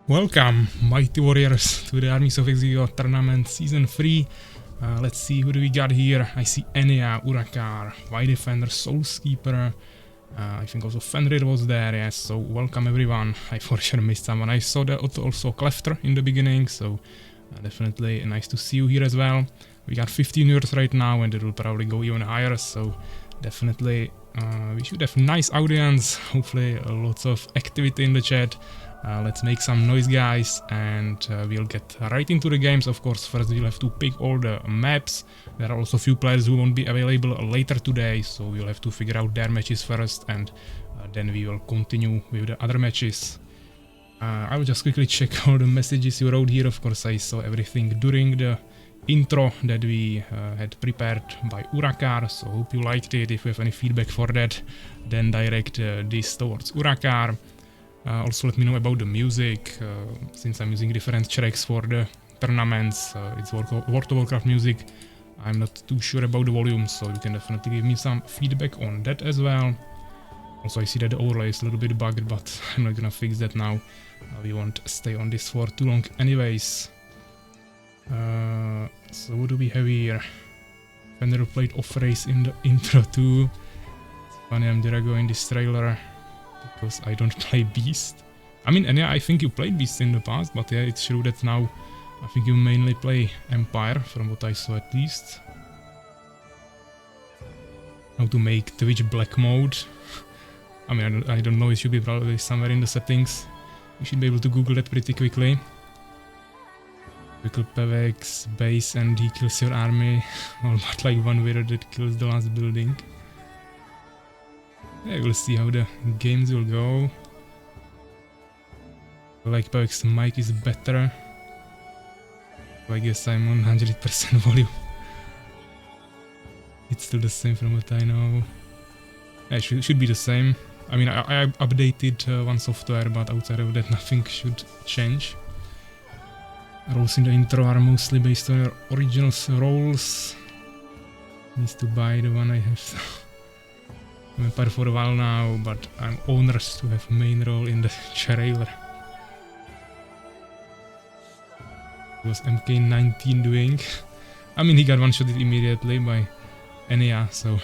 Welcome, mighty warriors, to the Armies of Exigo Tournament Season 3. Let's see who do we got here. I see Ania, Urakaar, White Defender, SoulsKeeper. I think also Fenrir was there, yes, so welcome everyone. I for sure missed someone. I saw that also Legitfr in the beginning, so definitely nice to see you here as well. We got 15 viewers right now and it will probably go even higher, so definitely we should have nice audience, hopefully lots of activity in the chat. Let's make some noise, guys, and we'll get right into the games. Of course, first we'll have to pick all the maps. There are also a few players who won't be available later today, so we'll have to figure out their matches first, and then we will continue with the other matches. I will just quickly check all the messages you wrote here. Of course, I saw everything during the intro that we had prepared by Urakaar, so hope you liked it. If you have any feedback for that, then direct this towards Urakaar. Also let me know about the music, since I'm using different tracks for the tournaments. It's World of Warcraft music. I'm not too sure about the volume, so you can definitely give me some feedback on that as well. Also I see that the overlay is a little bit bugged, but I'm not gonna fix that now. We won't stay on this for too long anyways. So what do we have here? Fenrir played off race in the intro too. It's funny, I'm Drago in this trailer. Because I don't play Beast. I mean, and yeah, I think you played Beast in the past, but yeah, it's true that now I think you mainly play Empire, from what I saw at least. How to make Twitch black mode. I mean, I don't know, it should be probably somewhere in the settings. You should be able to Google that pretty quickly. Quickly PAVVAC's base and he kills your army, or but like one warrior that kills the last building. Yeah, we'll see how the games will go. Like PAVVAC's mic is better. So I guess I'm on 100% volume. It's still the same from what I know. Yeah, it should be the same. I mean, I updated one software, but outside of that nothing should change. Roles in the intro are mostly based on your original roles. Needs to buy the one I have. I'm Empire for a while now, but I'm honored to have main role in the trailer. What was MK19 doing? I mean, he got one-shotted immediately by Ania, so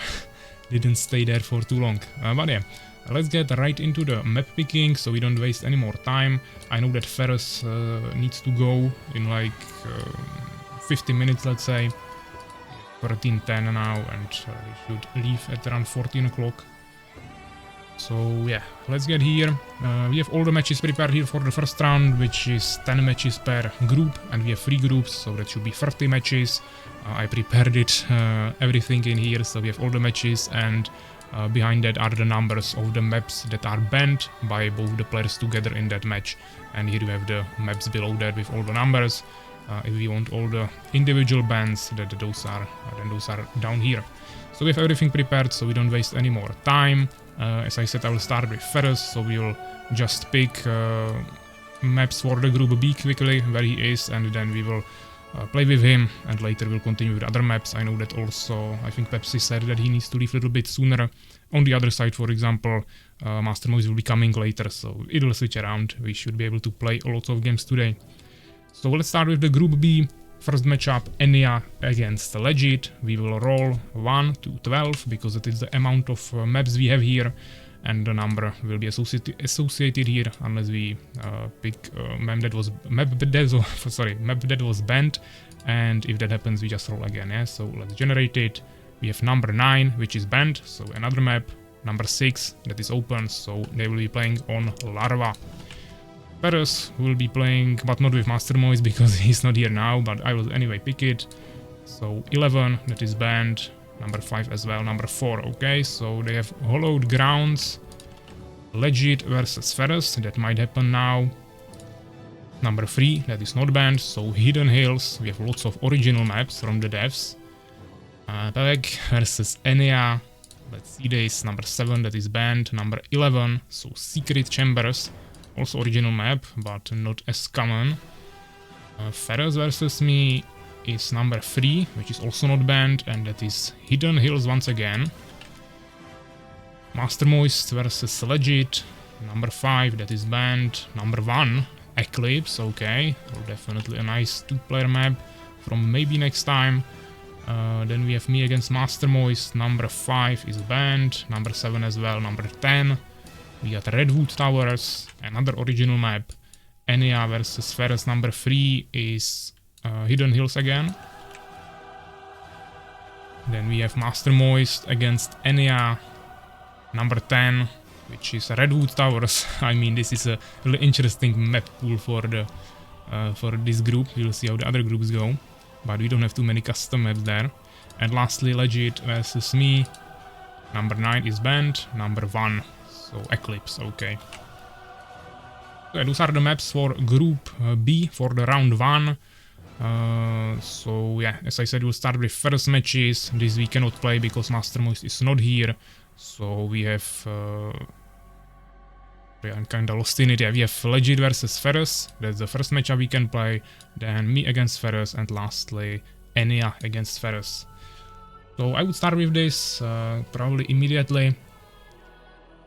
didn't stay there for too long. But yeah, let's get right into the map picking, so we don't waste any more time. I know that Ferus needs to go in like 50 minutes, let's say. 13:10 now, and we should leave at around 14 o'clock. So yeah, let's get here. We have all the matches prepared here for the first round, which is 10 matches per group, and we have 3 groups, so that should be 30 matches. I prepared it, everything in here, so we have all the matches, and behind that are the numbers of the maps that are banned by both the players together in that match. And here we have the maps below that with all the numbers. If we want all the individual bans, those are down here. So we have everything prepared, so we don't waste any more time. As I said, I will start with Ferus, so we will just pick maps for the group B quickly, where he is, and then we will play with him, and later we'll continue with other maps. I know that also, I think Pepsi said that he needs to leave a little bit sooner. On the other side, for example, Master Moise will be coming later, so it'll switch around. We should be able to play lots of games today. So let's start with the Group B. First matchup, Ania against Legit. We will roll 1 to 12, because that is the amount of maps we have here, and the number will be associated here, unless we pick map that was banned, and if that happens, we just roll again. Yeah, so let's generate it. We have number 9, which is banned, so another map. Number 6, that is open, so they will be playing on Larva. Ferus will be playing, but not with Master Moise because he's not here now, but I will anyway pick it. So 11, that is banned. Number 5 as well, number 4, okay, so they have Hollowed Grounds. Legit versus Ferus, that might happen now. Number 3, that is not banned, so Hidden Hills, we have lots of original maps from the devs. PAVVAC versus Ania, let's see this, number 7, that is banned. Number 11, so Secret Chambers. Also original map, but not as common. Ferus versus me is number 3, which is also not banned, and that is Hidden Hills once again. Master Moist versus Legit, number 5, that is banned. Number 1, Eclipse, okay. Well, definitely a nice 2-player map from maybe next time. Then we have me against Master Moist. Number 5 is banned. Number 7 as well. Number 10. We got Redwood Towers. Another original map. Ania versus Ferus. Number 3 is Hidden Hills again. Then we have Master Moist against Ania. Number 10, which is Redwood Towers. I mean, this is a really interesting map pool for this group. We'll see how the other groups go. But we don't have too many custom maps there. And lastly, Legit versus me. Number 9 is banned. Number 1, so Eclipse, okay. So those are the maps for Group B for the round 1. So yeah, as I said, we'll start with first matches. This we cannot play because Master Moist is not here. So we have... yeah, I'm kinda lost in it. Yeah, we have Legit versus Ferus. That's the first matchup we can play. Then me against Ferus, and lastly Ania against Ferus. So I would start with this probably immediately.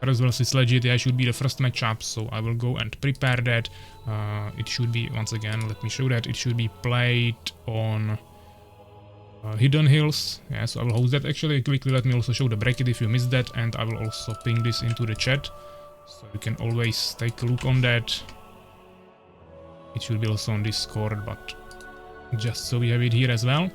Ferus versus Legit, yeah, should be the first matchup, so I will go and prepare that. It should be, once again, let me show that, it should be played on Hidden Hills. Yeah, so I will host that. Actually, quickly let me also show the bracket if you missed that, and I will also ping this into the chat. So you can always take a look on that. It should be also on Discord, but just so we have it here as well.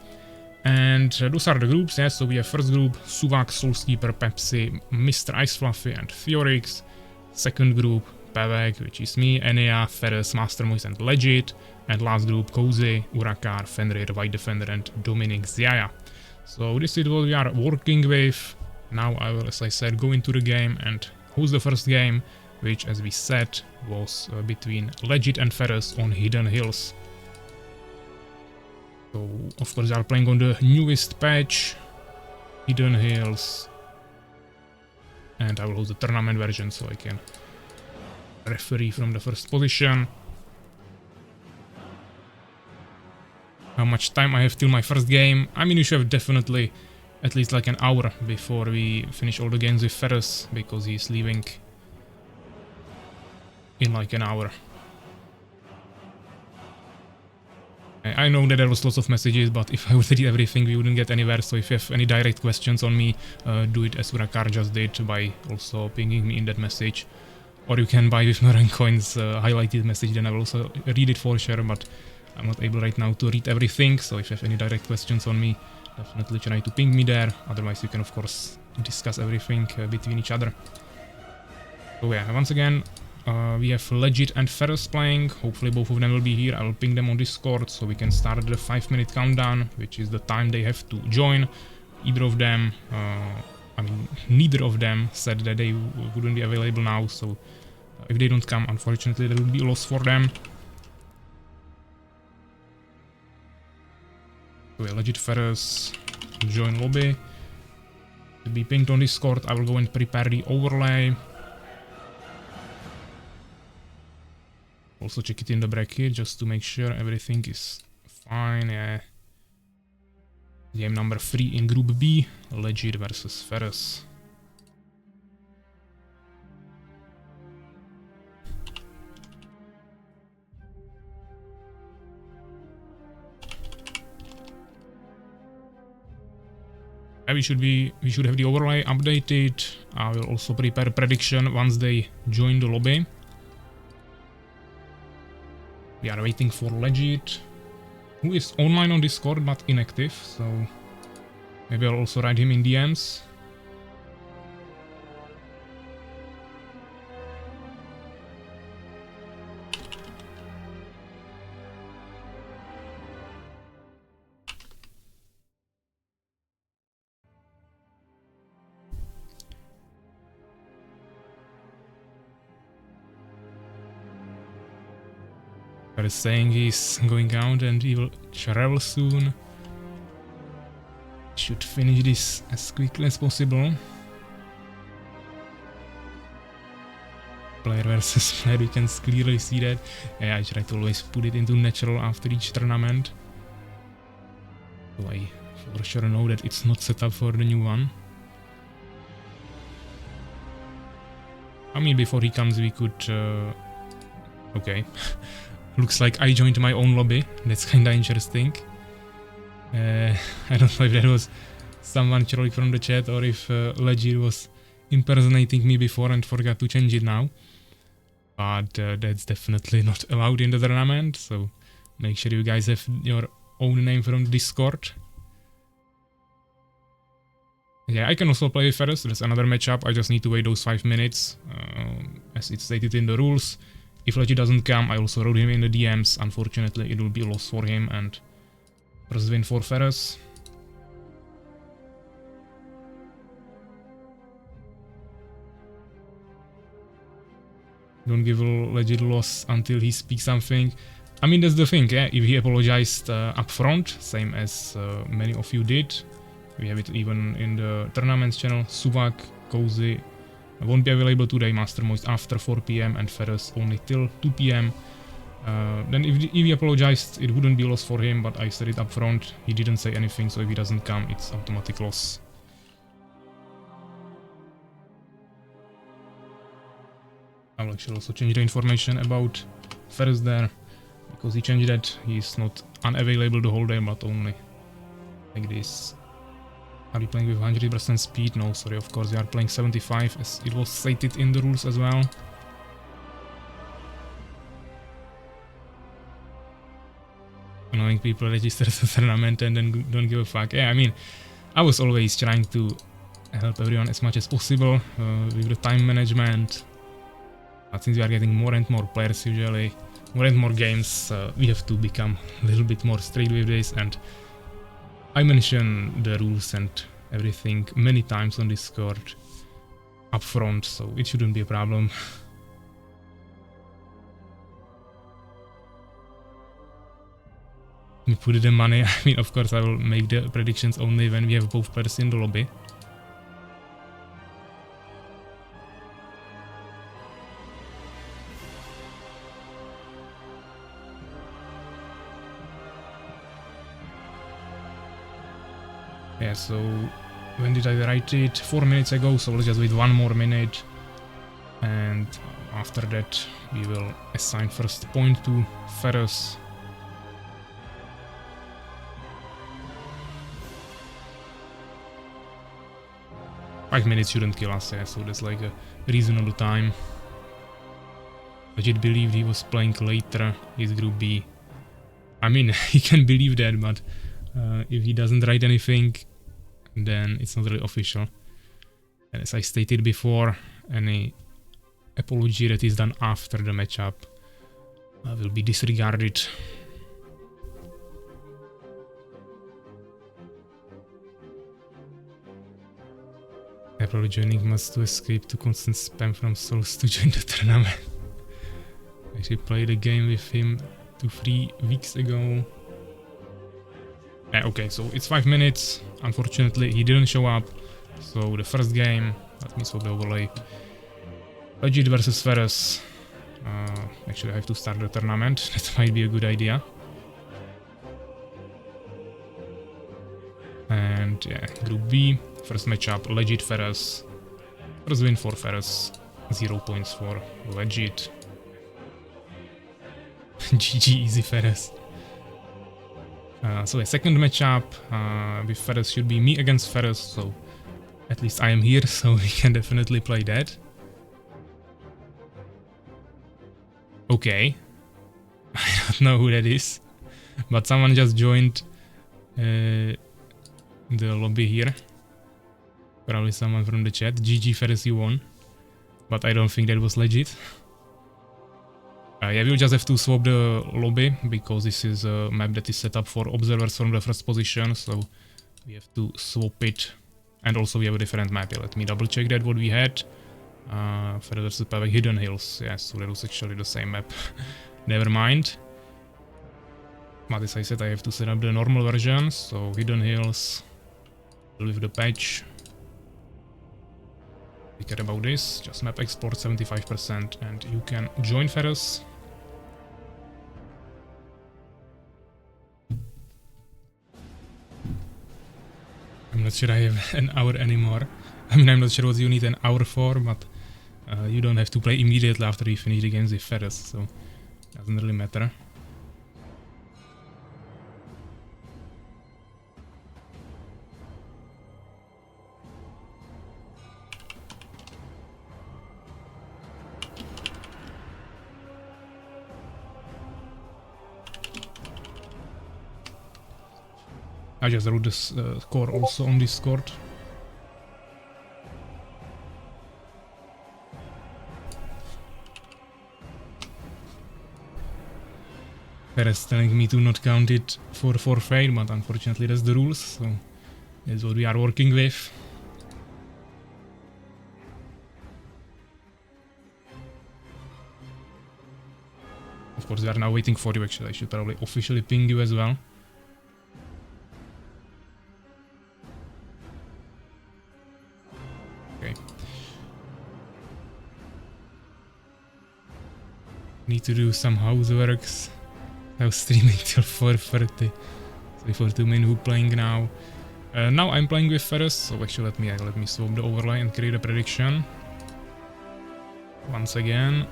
And those are the groups, yeah, so we have first group, PAVVAC, SoulsKeeper, Pepsi, Mr. Ice Fluffy and Theorix. Second group, PAVVAC, which is me, Ania, Ferus, Master Moist and Legit. And last group, Gotuje, Urakaar, Fenrir, White Defender and Dominic Ziaya. So this is what we are working with. Now I will, as I said, go into the game and host the first game, which, as we said, was between Legit and Ferus on Hidden Hills. So, of course, they are playing on the newest patch, Hidden Hills, and I will host the tournament version so I can referee from the first position. How much time I have till my first game? I mean, you should have definitely at least like an hour before we finish all the games with Ferus, because he's leaving in like an hour. I know that there was lots of messages, but if I would read everything, we wouldn't get anywhere. So if you have any direct questions on me, do it as Urakaar just did by also pinging me in that message. Or you can buy with Noran coins highlighted message, then I will also read it for sure, but I'm not able right now to read everything. So if you have any direct questions on me, definitely try to ping me there. Otherwise, you can of course discuss everything between each other. So yeah, once again, we have Legit and Ferus playing. Hopefully both of them will be here. I will ping them on Discord so we can start the 5-minute countdown, which is the time they have to join. Either of them, I mean, neither of them said that they wouldn't be available now, so if they don't come, unfortunately, there will be a loss for them. So yeah, Legit Ferus, join lobby. To be pinged on Discord, I will go and prepare the overlay. Also check it in the bracket just to make sure everything is fine. Yeah. Game number 3 in Group B, Legit versus Ferus. Yeah, we should have the overlay updated. I will also prepare a prediction once they join the lobby. We are waiting for Legit, who is online on Discord but inactive, so maybe I'll also write him in DMs. Is saying he's going out and he will travel soon. Should finish this as quickly as possible. Player versus player, we can clearly see that. Yeah, I try to always put it into natural after each tournament. So I for sure know that it's not set up for the new one. I mean, before he comes we could Okay. Looks like I joined my own lobby. That's kinda interesting. I don't know if that was someone trolling from the chat or if Legit was impersonating me before and forgot to change it now. But that's definitely not allowed in the tournament, so make sure you guys have your own name from Discord. Yeah, I can also play with Ferus. There's another matchup. I just need to wait those 5 minutes, as it's stated in the rules. If Legit doesn't come, I also wrote him in the DMs. Unfortunately, it will be a loss for him and first win for Ferus. Don't give a Legit loss until he speaks something. I mean, that's the thing, yeah? If he apologized up front, same as many of you did. We have it even in the tournaments channel. Suvak, Cozy won't be available today, Master Moist after 4 PM and Ferus only till 2 PM. Then if he apologized, it wouldn't be a loss for him, but I said it up front. He didn't say anything, so if he doesn't come, it's automatic loss. I will actually also change the information about Ferus there, because he changed that. He's not unavailable the whole day, but only like this. Are you playing with 100% speed? No, sorry, of course we are playing 75 as it was stated in the rules as well. Annoying people register the tournament and then don't give a fuck. Yeah, I mean, I was always trying to help everyone as much as possible with the time management. But since we are getting more and more players usually, more and more games, we have to become a little bit more strict with this, and I mentioned the rules and everything many times on Discord up front, so it shouldn't be a problem. We put the money. I mean, of course I will make the predictions only when we have both players in the lobby. Yeah, so when did I write it? 4 minutes ago, so let's just wait 1 more minute. And after that, we will assign first point to Ferus. Five minutes shouldn't kill us, yeah, so that's like a reasonable time. Legit believed he was playing later, his group B. I mean, he can believe that, but if he doesn't write anything, then it's not really official. And as I stated before, any apology that is done after the matchup will be disregarded. Probably joining must to escape to constant spam from Souls to join the tournament. I actually played a game with him 2-3 weeks ago. Okay, so it's 5 minutes. Unfortunately, he didn't show up. So the first game, let me swap the overlay. Legit versus Ferus. Actually, I have to start the tournament. That might be a good idea. And yeah, Group B. First matchup, Legit Ferus. First win for Ferus. 0 points for Legit. GG, easy Ferus. So a second matchup with Ferus should be me against Ferus, so at least I am here, so we can definitely play that. Okay. I don't know who that is, but someone just joined the lobby here. Probably someone from the chat. GG Ferus, you won. But I don't think that was legit. Yeah, we'll just have to swap the lobby, because this is a map that is set up for observers from the first position, so we have to swap it. And also we have a different map. Let me double check that what we had. Ferus versus PAVVAC Hidden Hills. Yeah, so that was actually the same map. Never mind. But as I said, I have to set up the normal version, so Hidden Hills with the patch. We care about this, just map export 75% and you can join Ferus. I'm not sure I have an hour anymore. I mean, I'm not sure what you need an hour for, but you don't have to play immediately after you finish the games with Ferus, so Doesn't really matter. I just wrote this score also on Discord. Ferus telling me to not count it for forfeit, but unfortunately that's the rules, so that's what we are working with. Of course, we are now waiting for you. Actually, I should probably officially ping you as well. Okay. Need to do some houseworks. I was streaming till 4:30. Sorry for too many who playing now. Now I'm playing with Ferus, so actually let me swap the overlay and create a prediction. Once again.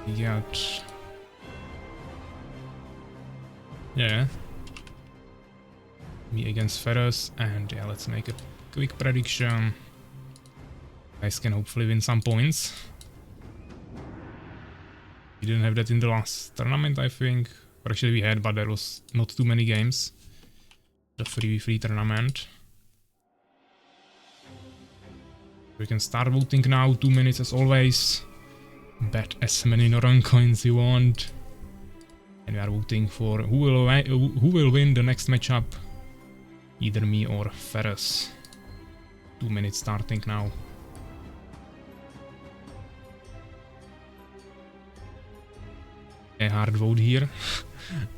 We got... Yeah. Me against Ferus, and yeah, let's make a quick prediction. Guys can hopefully win some points. We didn't have that in the last tournament, I think. Or actually we had, but there was not too many games. The 3v3 tournament. We can start voting now, 2 minutes as always. Bet as many Noran coins you want. And we are voting for who will win the next matchup. Either me or Ferus. 2 minutes starting now. A hard vote here.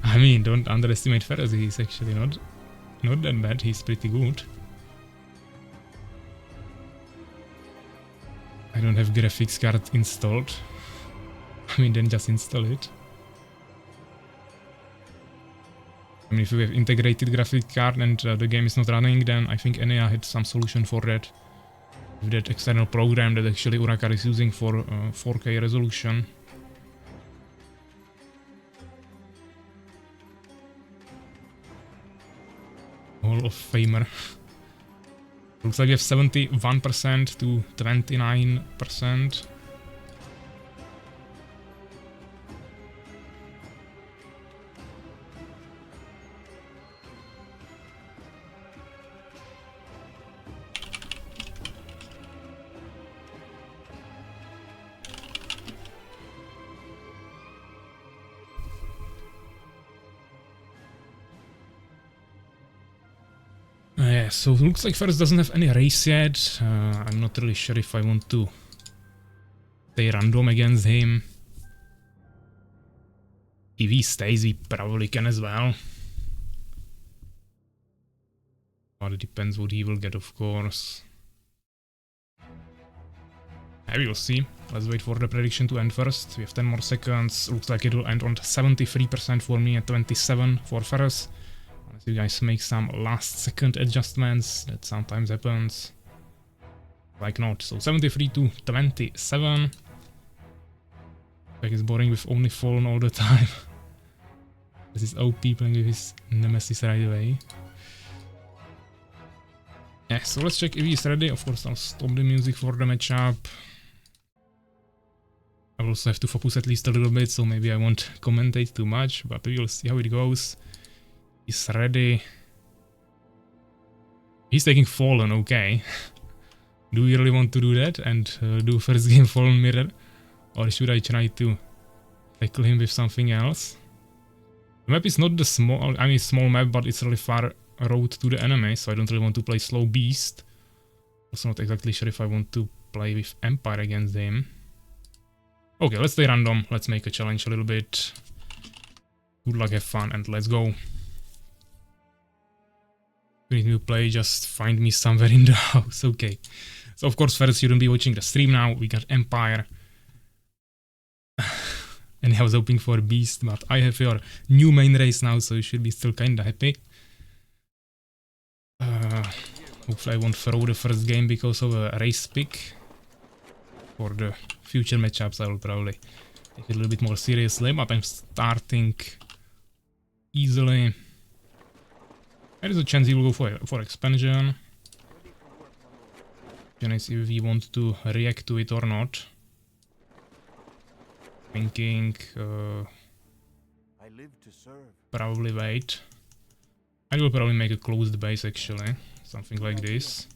I mean, don't underestimate Ferus, he's actually not that bad, he's pretty good. I don't have graphics card installed. I mean, then just install it. I mean, if you have integrated graphics card and the game is not running, then I think Ania had some solution for that. With that external program that actually Urakaar is using for 4K resolution. Hall of Famer. Looks like we have 71% to 29%. Yeah, so looks like Ferus doesn't have any race yet. I'm not really sure if I want to stay random against him. If he stays, we probably can as well. But it depends what he will get, of course. We will see. Let's wait for the prediction to end first. We have 10 more seconds. Looks like it will end on 73% for me and 27% for Ferus. Unless you guys make some last second adjustments, that sometimes happens. Like not. So 73 to 27. Like it's boring with only Fallen all the time. This is OP playing with his Nemesis right away. Yeah, so let's check if he's ready. Of course, I'll stop the music for the matchup. I will also have to focus at least a little bit, so maybe I won't commentate too much, but we will see how it goes. He's ready. He's taking Fallen, okay. Do we really want to do that and do first game Fallen mirror? Or should I try to tackle him with something else? The map is not the small map, but it's really far road to the enemy, so I don't really want to play slow beast. Also not exactly sure if I want to play with Empire against him. Okay, let's stay random. Let's make a challenge a little bit. Good luck, have fun, and let's go. We need to play, just find me somewhere in the house. Okay. So of course, Ferus shouldn't be watching the stream now. We got Empire. And I was hoping for Beast, but I have your new main race now, so you should be still kinda happy. Hopefully I won't throw the first game because of a race pick. For the future matchups I will probably take it a little bit more seriously, but I'm starting easily. There is a chance he will go for expansion. Question is if we want to react to it or not. Thinking probably wait. I will probably make a closed base actually, something like this.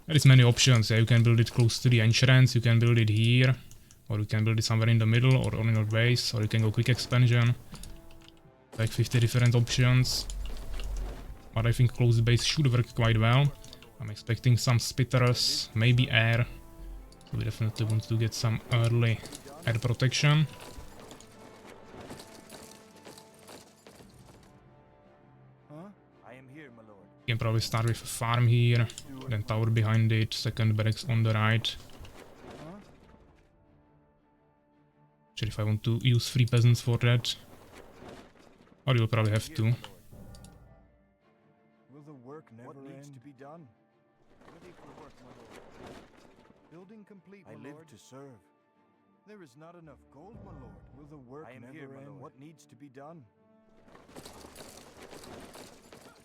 There is many options. Yeah, you can build it close to the entrance, you can build it here, or you can build it somewhere in the middle or on your base, or you can go quick expansion. Like 50 different options. But I think closed base should work quite well. I'm expecting some spitters, maybe air. So we definitely want to get some early air protection. You can probably start with a farm here, then tower behind it, second barracks on the right. Actually, if I want to use 3 peasants for that, or you'll probably have to. Will the work never end? To be done. Ready for work, my lord. Building complete, my lord. I live to serve. There is not enough gold, my lord. Will the work never end? What needs to be done?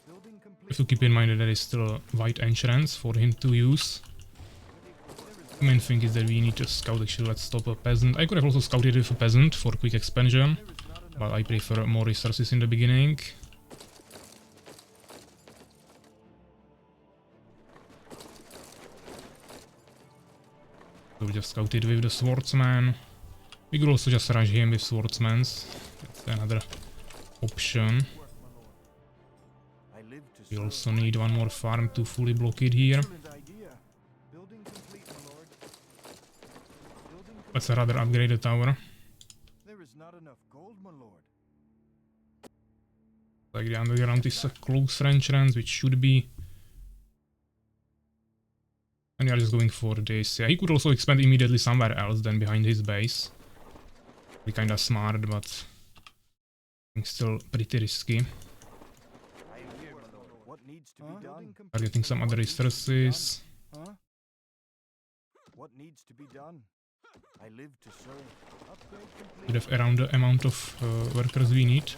You have to keep in mind that there is still a wide entrance for him to use. The main thing is that we need to scout. Actually, let's stop a peasant. I could have also scouted with a peasant for quick expansion, but I prefer more resources in the beginning. So we just scouted with the swordsman. We could also just rush him with swordsmans. That's another option. We also need one more farm to fully block it here. Let's rather upgrade the tower. Like the underground is a close entrance, which should be. And we are just going for this. Yeah, he could also expand immediately somewhere else than behind his base. Be kinda smart, but I think still pretty risky. Targeting some other resources. What needs to be done? I live to serve. We have around the amount of workers we need.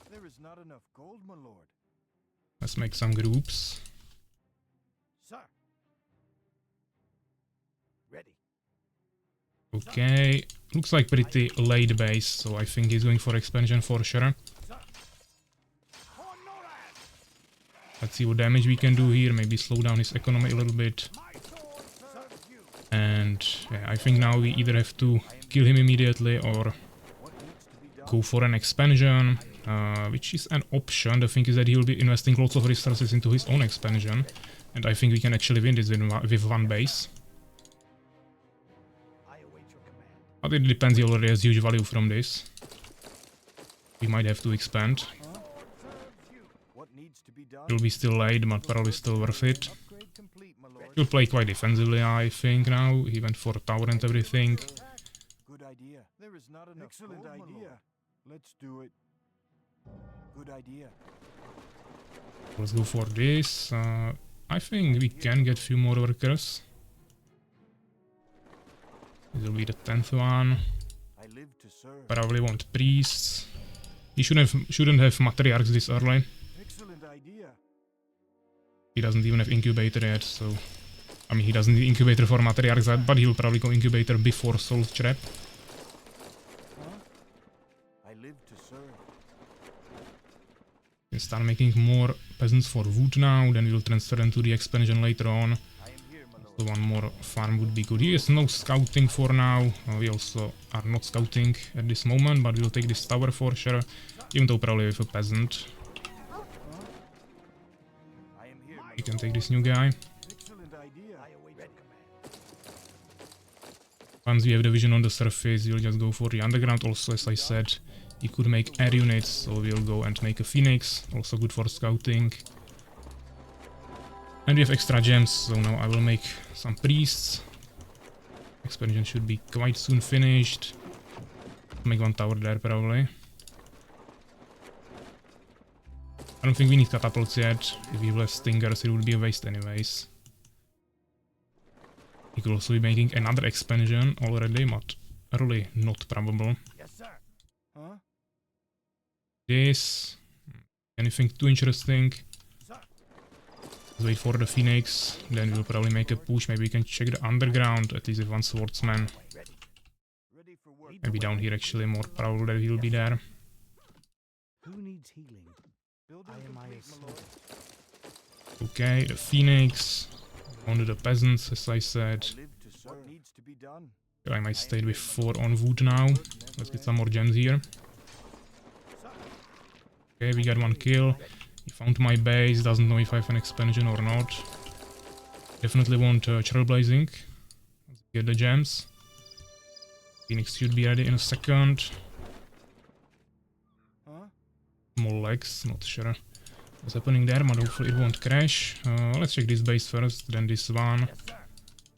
There is not enough gold, my lord. Let's make some groups. Sir. Ready. Okay, looks like pretty late base, so I think he's going for expansion for sure. Let's see what damage we can do here, maybe slow down his economy a little bit. And yeah, I think now we either have to kill him immediately or go for an expansion, which is an option. The thing is that he will be investing lots of resources into his own expansion, and I think we can actually win this with one base. But it depends, he already has huge value from this. We might have to expand. It will be still late, but probably still worth it. He'll play quite defensively, I think, now. He went for tower and everything. Good idea. There is not an excellent idea. Let's do it. Good idea. Let's go for this. I think we can get a few more workers. This will be the 10th one. Probably want priests. He shouldn't have matriarchs this early. He doesn't even have incubator yet, so. I mean, he doesn't need incubator for matriarchs, but he'll probably go incubator before Soul's Trap. We start making more peasants for wood now, then we'll transfer them to the expansion later on. So one more farm would be good. Here is no scouting for now. We also are not scouting at this moment, but we'll take this tower for sure, even though probably with a peasant. You can take this new guy. Once we have the vision on the surface, we'll just go for the underground. Also, as I said, you could make air units, so we'll go and make a phoenix, also good for scouting. And we have extra gems, so now I will make some priests. Expansion should be quite soon finished. Make one tower there probably. I don't think we need catapults yet. If we have less stingers, it would be a waste anyways. We could also be making another expansion already, but really not probable. Yes, sir. Huh? This... anything too interesting? Sir. Let's wait for the Phoenix, then we'll probably make a push. Maybe we can check the underground, at least with one swordsman. Ready for work. Maybe down here actually, more probable that he'll be there. Who needs healing? Building I am complete, my lord. Okay, the Phoenix. On to the peasants, as I said. I live to serve. What needs to be done? I might stay with 4 on wood now. Let's get some more gems here. Okay, we got 1 kill. He found my base, doesn't know if I have an expansion or not. Definitely want trailblazing. Let's get the gems. Phoenix should be ready in a second. Huh? Small legs, not sure what's happening there, but hopefully it won't crash. Let's check this base first, then this one.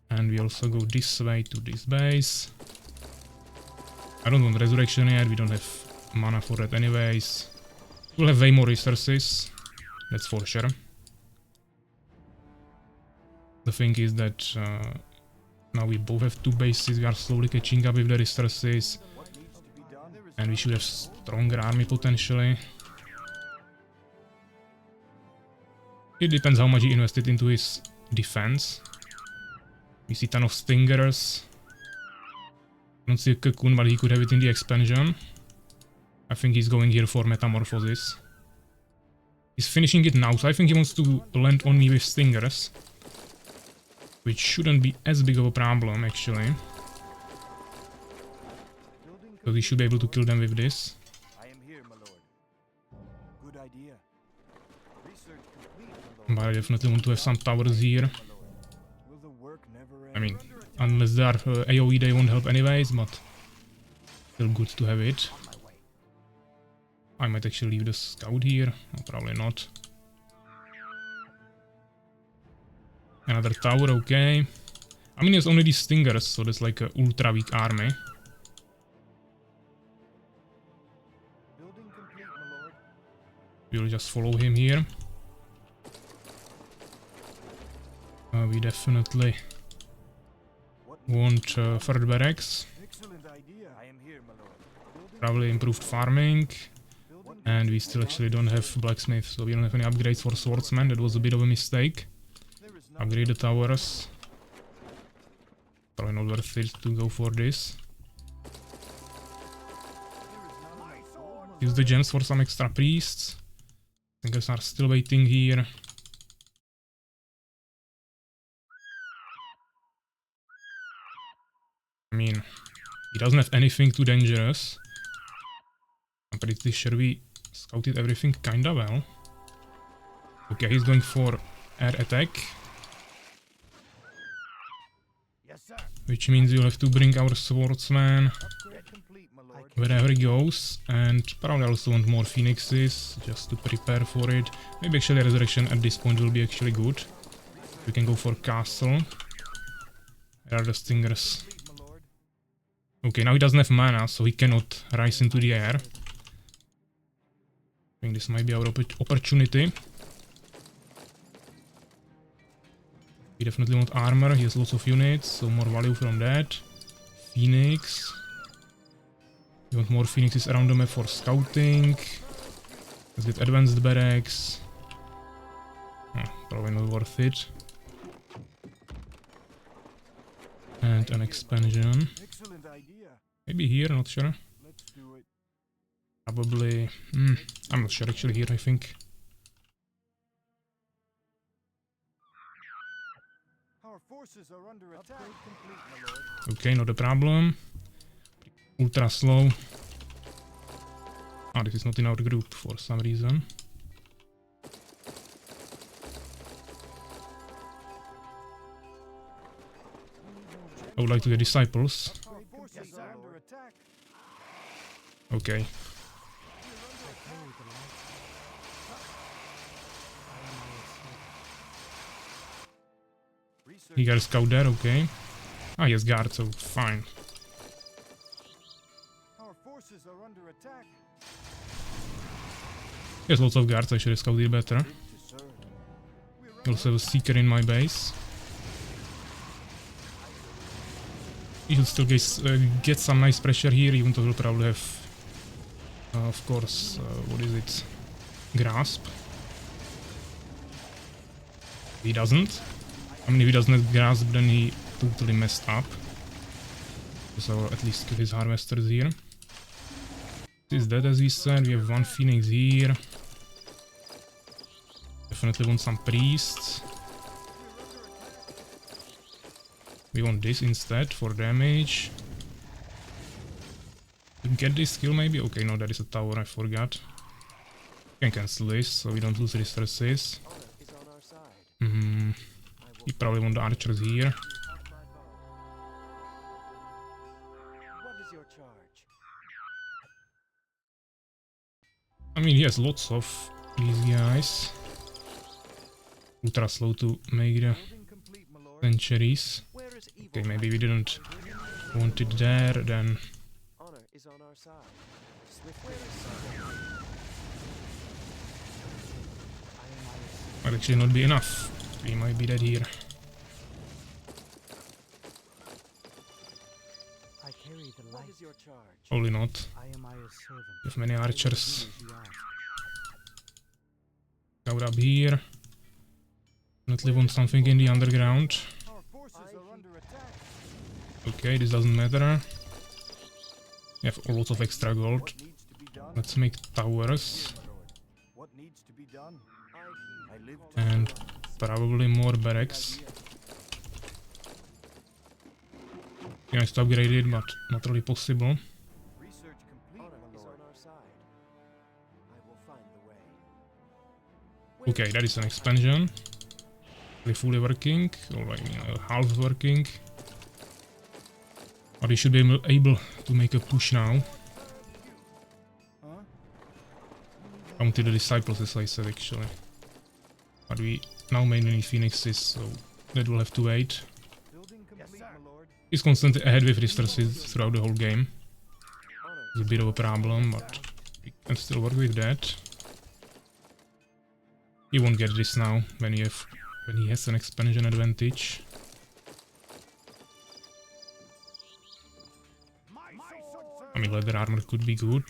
And we also go this way to this base. I don't want resurrection yet, we don't have mana for that anyways. We'll have way more resources, that's for sure. The thing is that now we both have 2 bases, we are slowly catching up with the resources. What needs to be done? There is And we should have stronger army potentially. It depends how much he invested into his defense. We see ton of stingers. I don't see a cocoon, but he could have it in the expansion. I think he's going here for metamorphosis. He's finishing it now, so I think he wants to land on me with stingers. Which shouldn't be as big of a problem, actually. building So we should be able to kill them with this. I am here, my lord. Good idea. Research complete, my lord. But I definitely want to have some towers here. Will the work never end? I mean, unless they are AoE, they won't help anyways, but still good to have it. I might actually leave the scout here, or probably not. Another tower, okay. I mean, it's only these stingers, so that's like a ultra weak army. Building complete, my lord. We'll just follow him here. We definitely What want third barracks, excellent idea. I am here, my lord. Building probably improved farming, building and we still actually don't have blacksmith, so we don't have any upgrades for swordsman. That was a bit of a mistake. there is no Upgrade the towers. Probably not worth it to go for this. Use the gems for some extra priests. Thinkers are still waiting here. I mean, he doesn't have anything too dangerous. I'm pretty sure we scouted everything kinda well. Okay, he's going for air attack. Yes, sir. Which means we'll have to bring our swordsman Upgrade complete, my lord. wherever he goes. And probably also want more phoenixes, just to prepare for it. Maybe actually resurrection at this point will be actually good. We can go for castle. Where are the stingers? Complete, my lord. Okay, now he doesn't have mana, so he cannot rise into the air. I think this might be our opportunity. We definitely want armor, he has lots of units, so more value from that. Phoenix. We want more phoenixes around the map for scouting. Let's get advanced barracks. Probably not worth it. And an expansion. Excellent idea. Maybe here, not sure. Let's do it. Probably... I'm not sure actually here, I think. Our forces are under attack. Upgrade complete, my lord. Okay, not a problem. Ultra slow. Ah, this is not in our group for some reason. I would like to get disciples. Our forces are under attack. Okay. Research He got a scout there, okay. Ah, he has guard, so fine. Our forces are under attack. He has lots of guards, I should have scouted better. Live to serve. I also have a seeker in my base. He should still get some nice pressure here, even though he'll probably have, of course, what is it? Grasp. He doesn't. I mean, if he doesn't have grasp, then he totally messed up. So at least kill his harvesters here. This is dead, as we said. We have one phoenix here. Definitely want some priests. We want this instead for damage. Get this skill maybe? Okay, no, that is a tower, I forgot. Can cancel this so we don't lose resources. We probably want the archers here. I mean, he has lots of these guys. Ultra slow to make the centuries. Okay, maybe we didn't want it there, then... Might actually not be enough. We might be dead here. Probably not. We have many archers. Scout up here. Definitely want something in the underground. Okay, this doesn't matter. We have lots of extra gold. Let's make towers. And probably more barracks. Nice to upgrade it, but not really possible. Okay, that is an expansion. Fully working, or I mean half working. But we should be able to make a push now. Counted the disciples, as I said, actually. But we now mainly need phoenixes, so that will have to wait. He's constantly ahead with resources throughout the whole game. It's a bit of a problem, but we can still work with that. He won't get this now when he has an expansion advantage. I mean, leather armor could be good.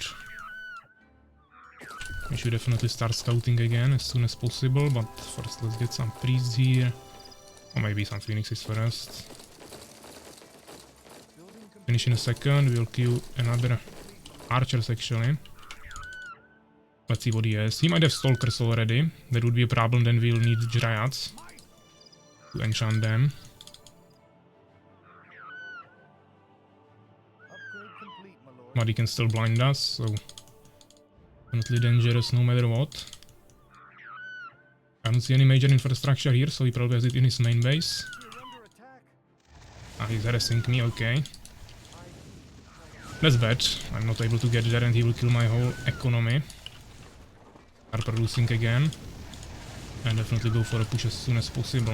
We should definitely start scouting again as soon as possible, but first let's get some priests here. Or maybe some phoenixes first. Finish in a second, we'll kill another archers actually. Let's see what he has. He might have stalkers already. That would be a problem, then we'll need dryads to enchant them. But he can still blind us, so definitely dangerous no matter what. I don't see any major infrastructure here, so he probably has it in his main base. Ah, he's harassing me, okay. That's bad. I'm not able to get there and he will kill my whole economy. Are producing again. And definitely go for a push as soon as possible.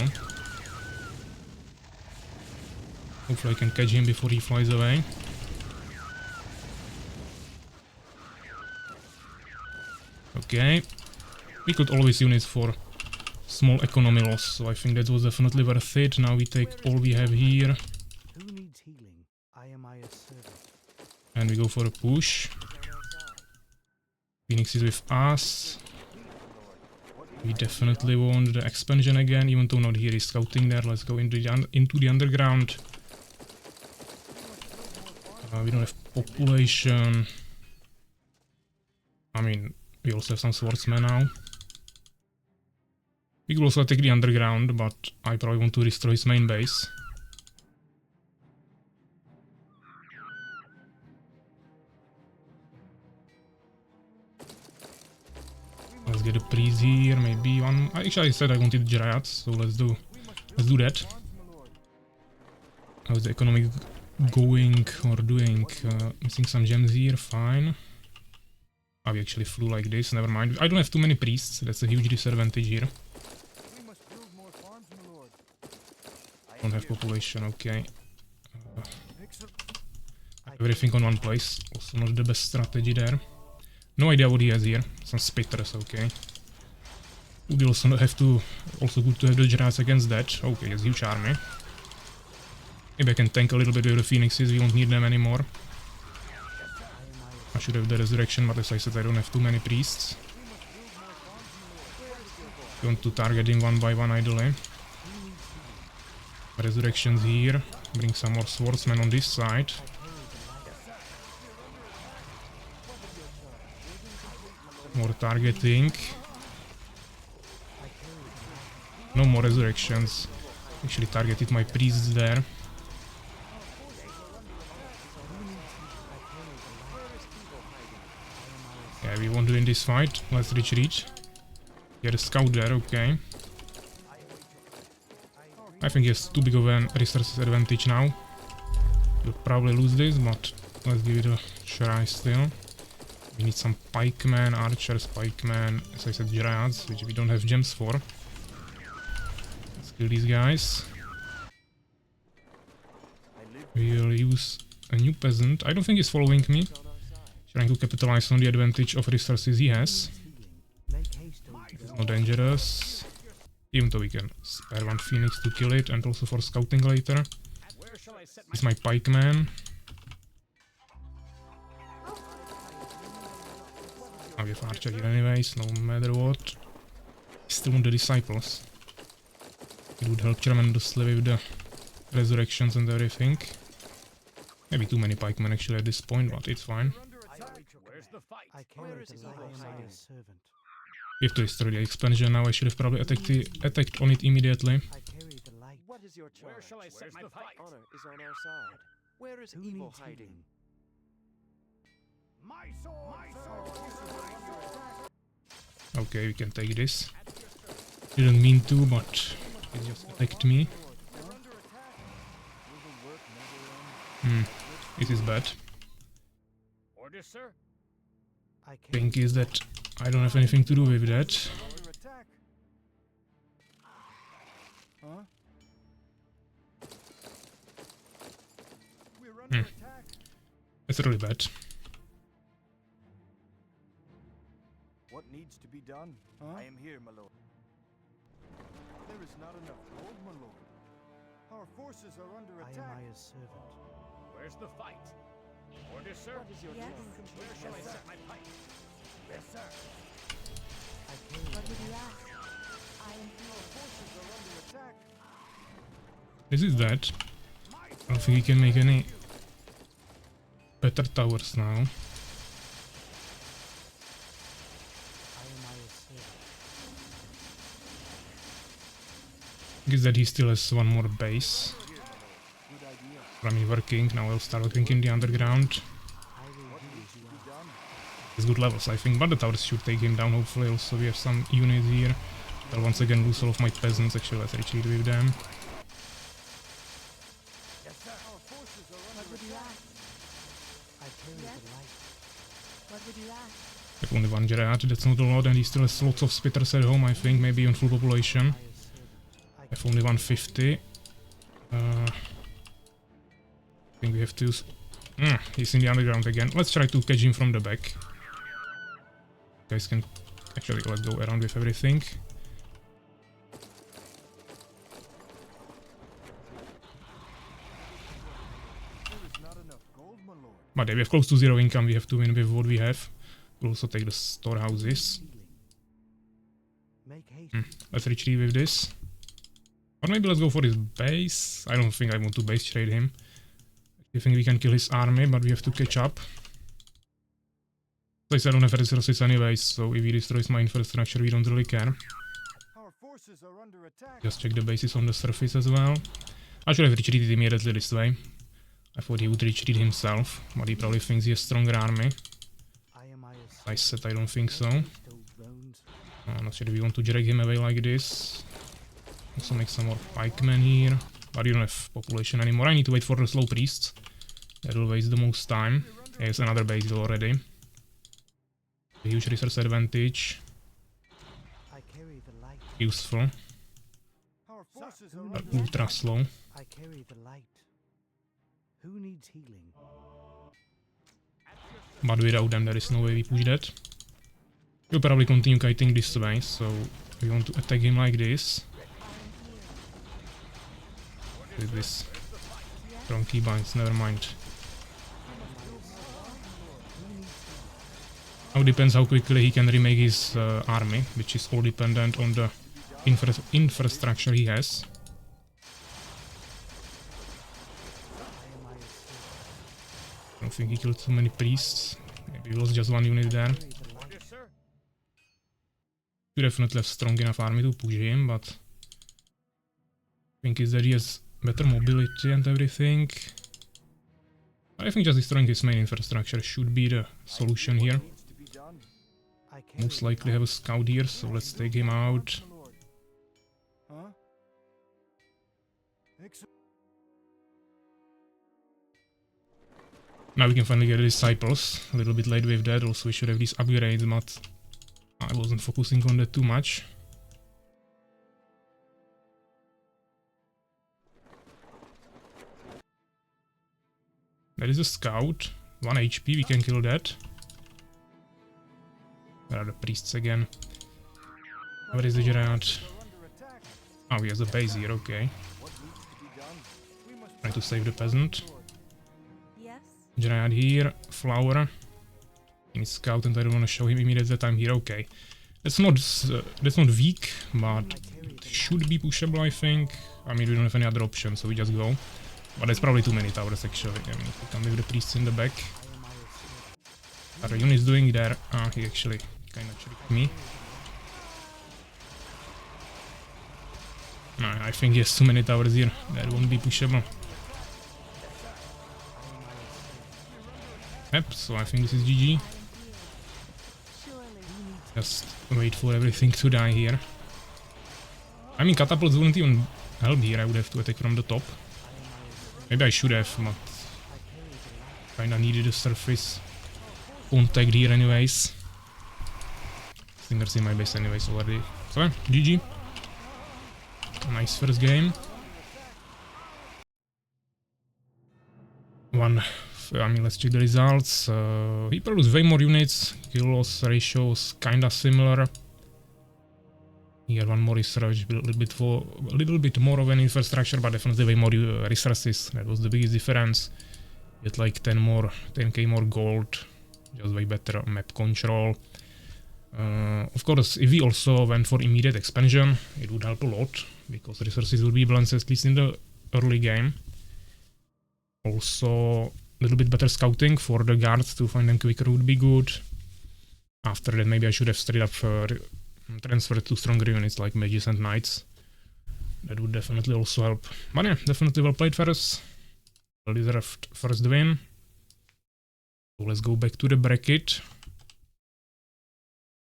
Hopefully I can catch him before he flies away. Okay. We could always use it for small economy loss, so I think that was definitely worth it. Now we take all we have here. And we go for a push. Phoenix is with us. We definitely want the expansion again, even though not here is scouting there. Let's go into the underground. We don't have population. I mean, we also have some swordsmen now. We could also take the underground, but I probably want to destroy his main base. Let's get a priest here, maybe one. Actually, I said I wanted dryads, so let's do that. How's the economy going or doing? Missing some gems here, fine. Ah, we actually flew like this, never mind. I don't have too many priests, that's a huge disadvantage here. Don't have population, okay. Everything on one place, also not the best strategy there. No idea what he has here. Some spitters, okay. Would also have to. Also good to have the dryads against that. Okay, he has huge army. Maybe I can tank a little bit with the phoenixes, we won't need them anymore. I should have the resurrection, but as I said, I don't have too many priests. I want to target him one by one idly. Resurrections here. Bring some more swordsmen on this side. More targeting. No more resurrections. Actually targeted my priests there. Yeah, we won't win this fight. Let's retreat. Get a scout there, okay. I think he has too big of an resources advantage now. We'll probably lose this, but let's give it a try still. We need some pikemen, archers, pikemen, as I said, dryads, which we don't have gems for. Let's kill these guys. We'll use a new peasant. I don't think he's following me. Trying to capitalize on the advantage of resources he has. It's not dangerous. Even though we can spare one phoenix to kill it and also for scouting later. This is my pikeman. Now we have archer here anyways, no matter what. Still want the disciples. It would help tremendously with the resurrections and everything. Maybe too many pikemen actually at this point, but it's fine. We have to destroy the expansion now. I should have probably attacked on it immediately. What is your charge? Where shall I set my fight? Honor is on our side. Where is evil hiding? Okay, we can take this. Didn't mean to, but it just attacked me. This is bad. Orders, sir. Thing is that I don't have anything to do with that. That's really bad. What needs to be done? I am here, my lord. There is not enough gold, my lord. Our forces are under attack. I am Aya's servant. Where's the fight? Orders, sir. What is your Where shall I set my fight? Yes, sir. What would you ask? I am Our forces are under attack. This is that. I don't think he can make any better towers now. I guess that he still has one more base. I mean, working. Now I'll start working in the underground. It's good levels, I think, but the towers should take him down, hopefully. Also, we have some units here. I'll once again lose all of my peasants. Actually, let's retreat with them. I have only one Gerard, that's not a lot, and he still has lots of spitters at home, I think, maybe on full population. I have only 150. I think we have to... he's in the underground again. Let's try to catch him from the back. Guys can... Actually, let's go around with everything. But yeah, we have close to zero income, we have to win with what we have. We'll also take the storehouses. Let's retreat with this. Or maybe let's go for his base. I don't think I want to base trade him. I think we can kill his army, but we have to catch up. At least I don't have resources anyways, so if he destroys my infrastructure, we don't really care. Just check the bases on the surface as well. I should have retreated immediately this way. I thought he would retreat himself, but he probably thinks he has a stronger army. I said I don't think so. Not sure if we want to drag him away like this. Also make some more pikemen here. But you don't have population anymore. I need to wait for the slow priests. That will waste the most time. There's another base already. A huge resource advantage. Useful. But ultra slow. But without them there is no way we push that. We'll probably continue kiting this way, so we want to attack him like this. With this Strong keybinds, never mind. Now depends how quickly he can remake his army, which is all dependent on the infrastructure he has. I don't think he killed too many priests. Maybe it was just one unit there. You definitely have strong enough army to push him, but I think is that he has better mobility and everything. I think just destroying his main infrastructure should be the solution here. Most likely have a scout here, so let's take him out. Now we can finally get the disciples. A little bit late with that, also we should have these upgrades, but I wasn't focusing on that too much. There is a scout, 1 HP, we can kill that. Where are the priests again? Where is the Gerard? Oh, he has a base here, okay. Trying to save the peasant. Gerard here, flower. In scout, and I don't want to show him immediately that I'm here, okay. That's not weak, but it should be pushable, I think. I mean, we don't have any other option, so we just go. But there's probably too many towers actually. I mean, if we come with the priests in the back. What are the units doing there? Ah, he actually kinda tricked me. No, I think he has too many towers here. That won't be pushable. Yep, so I think this is GG. Just wait for everything to die here. I mean, catapults wouldn't even help here. I would have to attack from the top. Maybe I should have, but kinda needed a surface contact here anyways. Stingers in my base anyways already. So yeah, GG. Nice first game. I mean, let's check the results. He produced way more units. Kill loss ratios kinda similar. He had one more research, a little bit more of an infrastructure, but definitely way more resources. That was the biggest difference. Get like 10k more gold, just way better map control. Of course, if we also went for immediate expansion, it would help a lot, because resources would be balanced at least in the early game. Also, a little bit better scouting for the guards to find them quicker would be good. After that, maybe I should have straight up transferred to stronger units like mages and knights. That would definitely also help. But yeah, definitely well played, Ferus. Well deserved first win. So let's go back to the bracket.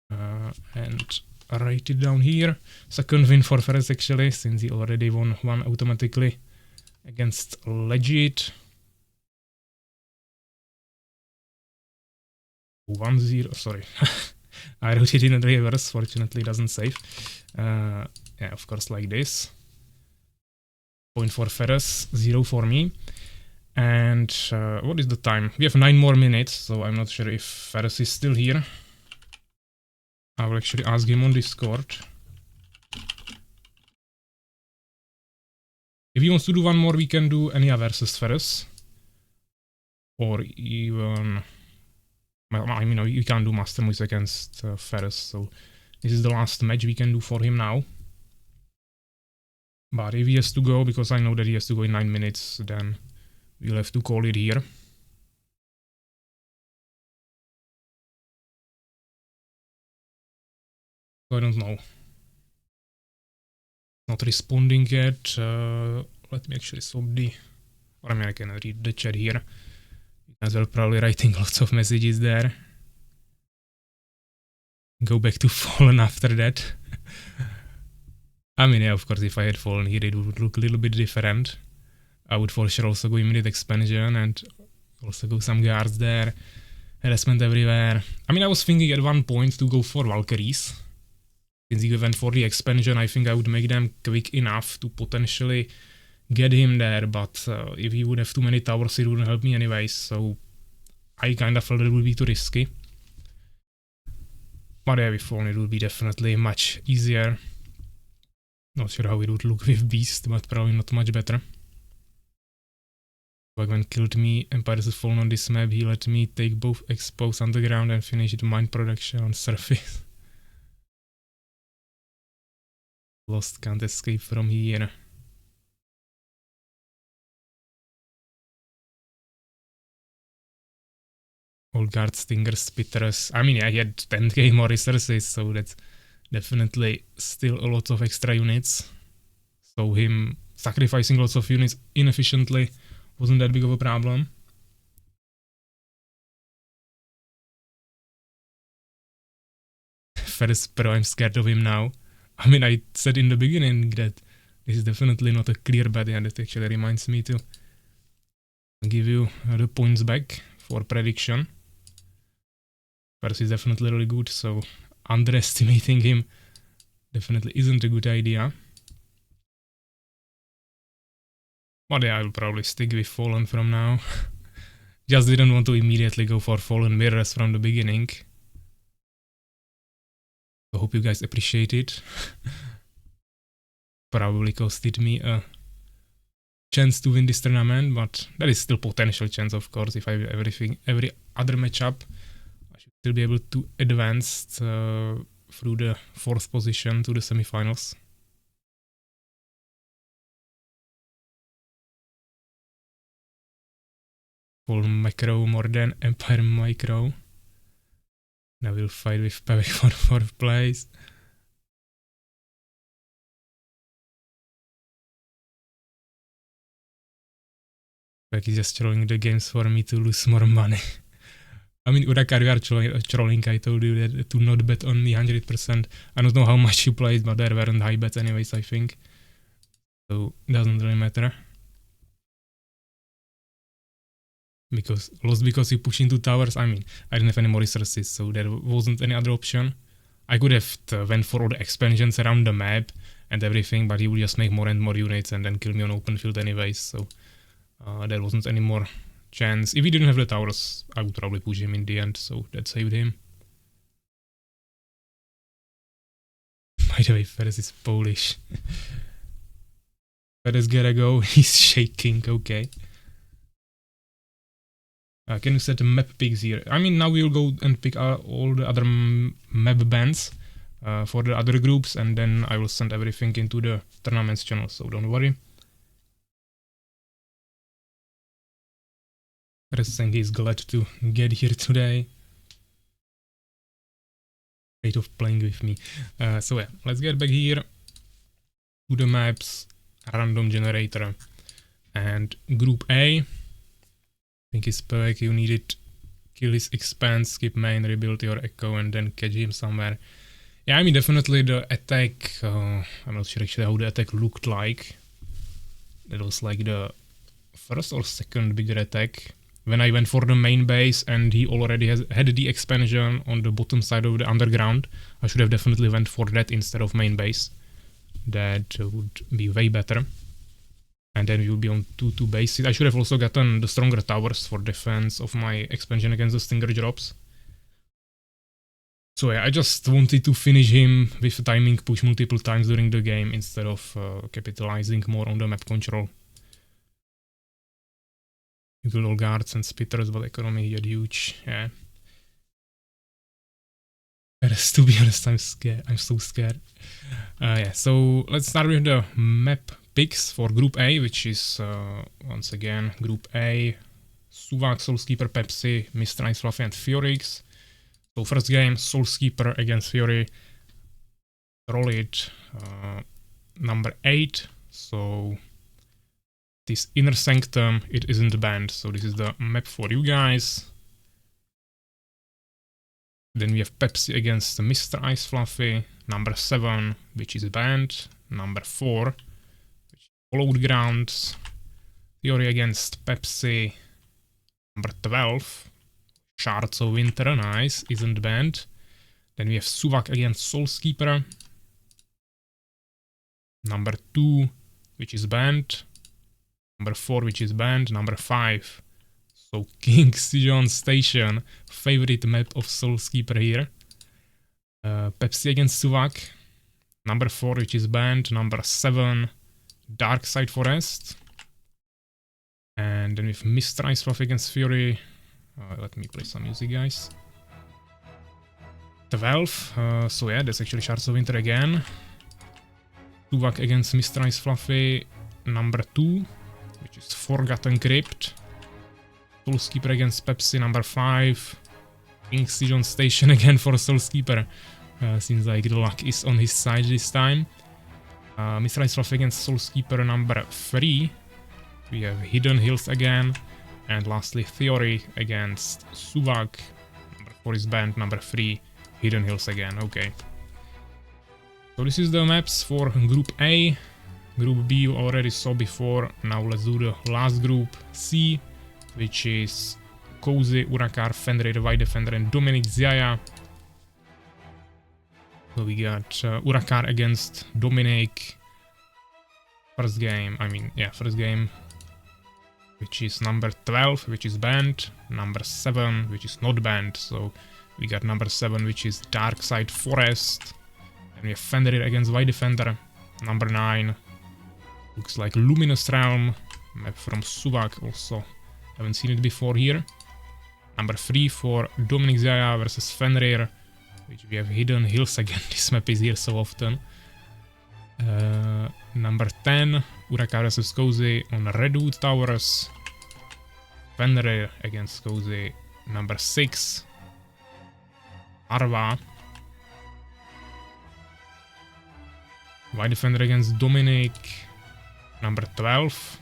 And write it down here. Second win for Ferus actually, since he already won one automatically against Legit. 1-0, sorry. I wrote it in the reverse, fortunately it doesn't save. Yeah, of course, like this. Point for Ferus, 0 for me. And what is the time? We have 9 more minutes, so I'm not sure if Ferus is still here. I will actually ask him on Discord. If he wants to do one more, we can do Ania versus Ferus. Or even... I mean, we can't do Master Moves against Ferus, so this is the last match we can do for him now. But if he has to go, because I know that he has to go in 9 minutes, then we'll have to call it here. I don't know. Not responding yet. Let me actually swap the... Or I mean, I can read the chat here. As well, probably writing lots of messages there. Go back to Fallen after that. I mean, yeah, of course, if I had Fallen here, it would look a little bit different. I would for sure also go immediate expansion and also go some guards there. Harassment everywhere. I mean, I was thinking at one point to go for Valkyries. Since he went for the expansion, I think I would make them quick enough to potentially get him there, but if he would have too many towers, it wouldn't help me anyways, so I kind of felt it would be too risky. But yeah, with Fallen it would be definitely much easier. Not sure how it would look with Beast, but probably not much better. When killed me, Empires has fallen on this map, he let me take both expose underground and finish the mine production on surface. Lost, can't escape from here. Old guard stingers, spitters. I mean, yeah, he had 10k more resources, so that's definitely still a lot of extra units. So him sacrificing lots of units inefficiently wasn't that big of a problem. Ferus Pro, I'm scared of him now. I mean, I said in the beginning that this is definitely not a clear bet, and it actually reminds me to give you the points back for prediction. Ferus is definitely really good, so underestimating him definitely isn't a good idea. But yeah, I'll probably stick with Fallen from now. Just didn't want to immediately go for Fallen Mirrors from the beginning. I hope you guys appreciate it. Probably costed me a chance to win this tournament, but there is still potential chance, of course. If I have every other matchup, I should still be able to advance through the 4th position to the semifinals. Full macro more than Empire micro. Now we'll fight with PAVVAC for 4th place. PAVVAC is just trolling the games for me to lose more money. I mean, Urakaar, you are trolling. I told you that to not bet on me 100%. I don't know how much you played, but there weren't high bets anyways, I think. So it doesn't really matter. Because you push into towers. I mean, I didn't have any more resources, so there wasn't any other option. I could have went for all the expansions around the map and everything, but he would just make more and more units and then kill me on open field anyways, so there wasn't any more chance. If he didn't have the towers, I would probably push him in the end, so that saved him. By the way, Ferus is Polish. Ferus gotta go, he's shaking, okay. Can you set the map picks here? I mean, now we'll go and pick all the other map bands for the other groups, and then I will send everything into the tournaments channel, so don't worry. Saying he's glad to get here today. Great of playing with me. So yeah, let's get back here to the maps, random generator, and group A. I think it's PAVVAC, you need it. Kill his expanse, skip main, rebuild your echo, and then catch him somewhere. Yeah, I mean, definitely the attack, I'm not sure actually how the attack looked like. That was like the first or second bigger attack. When I went for the main base and he already had the expansion on the bottom side of the underground, I should have definitely went for that instead of main base. That would be way better. And then we will be on 2-2 bases. I should have also gotten the stronger towers for defense of my expansion against the stinger drops. So yeah, I just wanted to finish him with timing push multiple times during the game instead of capitalizing more on the map control. Good old guards and spitters, but economy here huge, yeah. To be honest, I'm scared. I'm so scared. Yeah, so let's start with the map picks for Group A, which is once again Group A, SoulsKeeper, SoulsKeeper, Pepsi, Mr. Ice Fluffy, and Ferus. So first game, SoulsKeeper against Fury. Roll it number 8. So this inner sanctum, it isn't banned. So this is the map for you guys. Then we have Pepsi against Mr. Ice Fluffy, number 7, which is banned. Number 4, which is Followed Grounds. Fury against Pepsi, number 12. Shards of Winter, nice, isn't banned. Then we have PAVVAC against SoulsKeeper. Number 2, which is banned. Number 4, which is banned. Number 5. So King Sijon Station, favorite map of SoulsKeeper here. Pepsi against PAVVAC. Number 4, which is banned. Number 7, Dark Side Forest. And then with Mistrise Fluff against Fury. Let me play some music, guys. 12. So yeah, that's actually Shards of Winter again. PAVVAC against Mistrise Fluffy. Number 2, which is Forgotten Crypt. SoulsKeeper against Pepsi. Number 5. King Siege on Station again for SoulsKeeper. Seems like the luck is on his side this time. Mistrise Fluff against SoulsKeeper. Number 3. We have Hidden Hills again. And lastly, Theory against PAVVAC. Number 4 is banned. Number 3, Hidden Hills again. Okay. So this is the maps for Group A. Group B you already saw before. Now let's do the last group, C, which is Cozy, Urakaar, Fenrir, White Defender, and Dominic Zaya. So we got Urakaar against Dominic. First game, which is number 12, which is banned. Number 7, which is not banned. So we got number 7, which is Darkside Forest. And we have Fenrir against White Defender. Number 9 looks like Luminous Realm. Map from PAVVAC also. Haven't seen it before here. Number 3 for Dominic Zaya versus Fenrir, which we have Hidden Hills again. This map is here so often. Number 10, Urakaar versus Cozy on Redwood Towers. Fenrir against Cozy. Number 6, Arva. White Defender against Dominic. Number 12.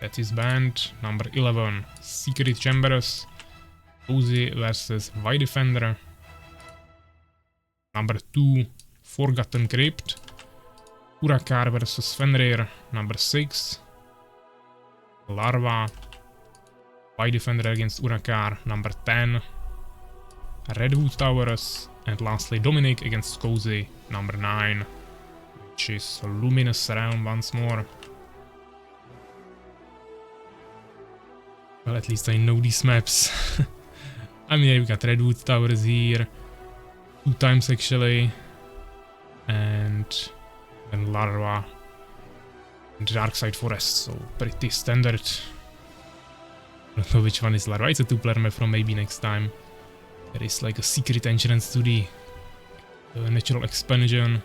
That is banned. Number 11, Secret Chambers. Cozy versus White Defender. Number 2, Forgotten Crypt. Urakaar versus Fenrir. Number 6, Larva. White Defender against Urakaar. Number 10, Redwood Towers. And lastly, Dominic against Cozy. Number 9, which is Luminous Realm once more. Well, at least I know these maps. I mean, we got Redwood Towers here. 2 times actually. And then Larva. And Darkside Forest, so pretty standard. I don't know which one is Larva. It's a 2-player map from maybe next time. There is like a secret entrance to the natural expansion.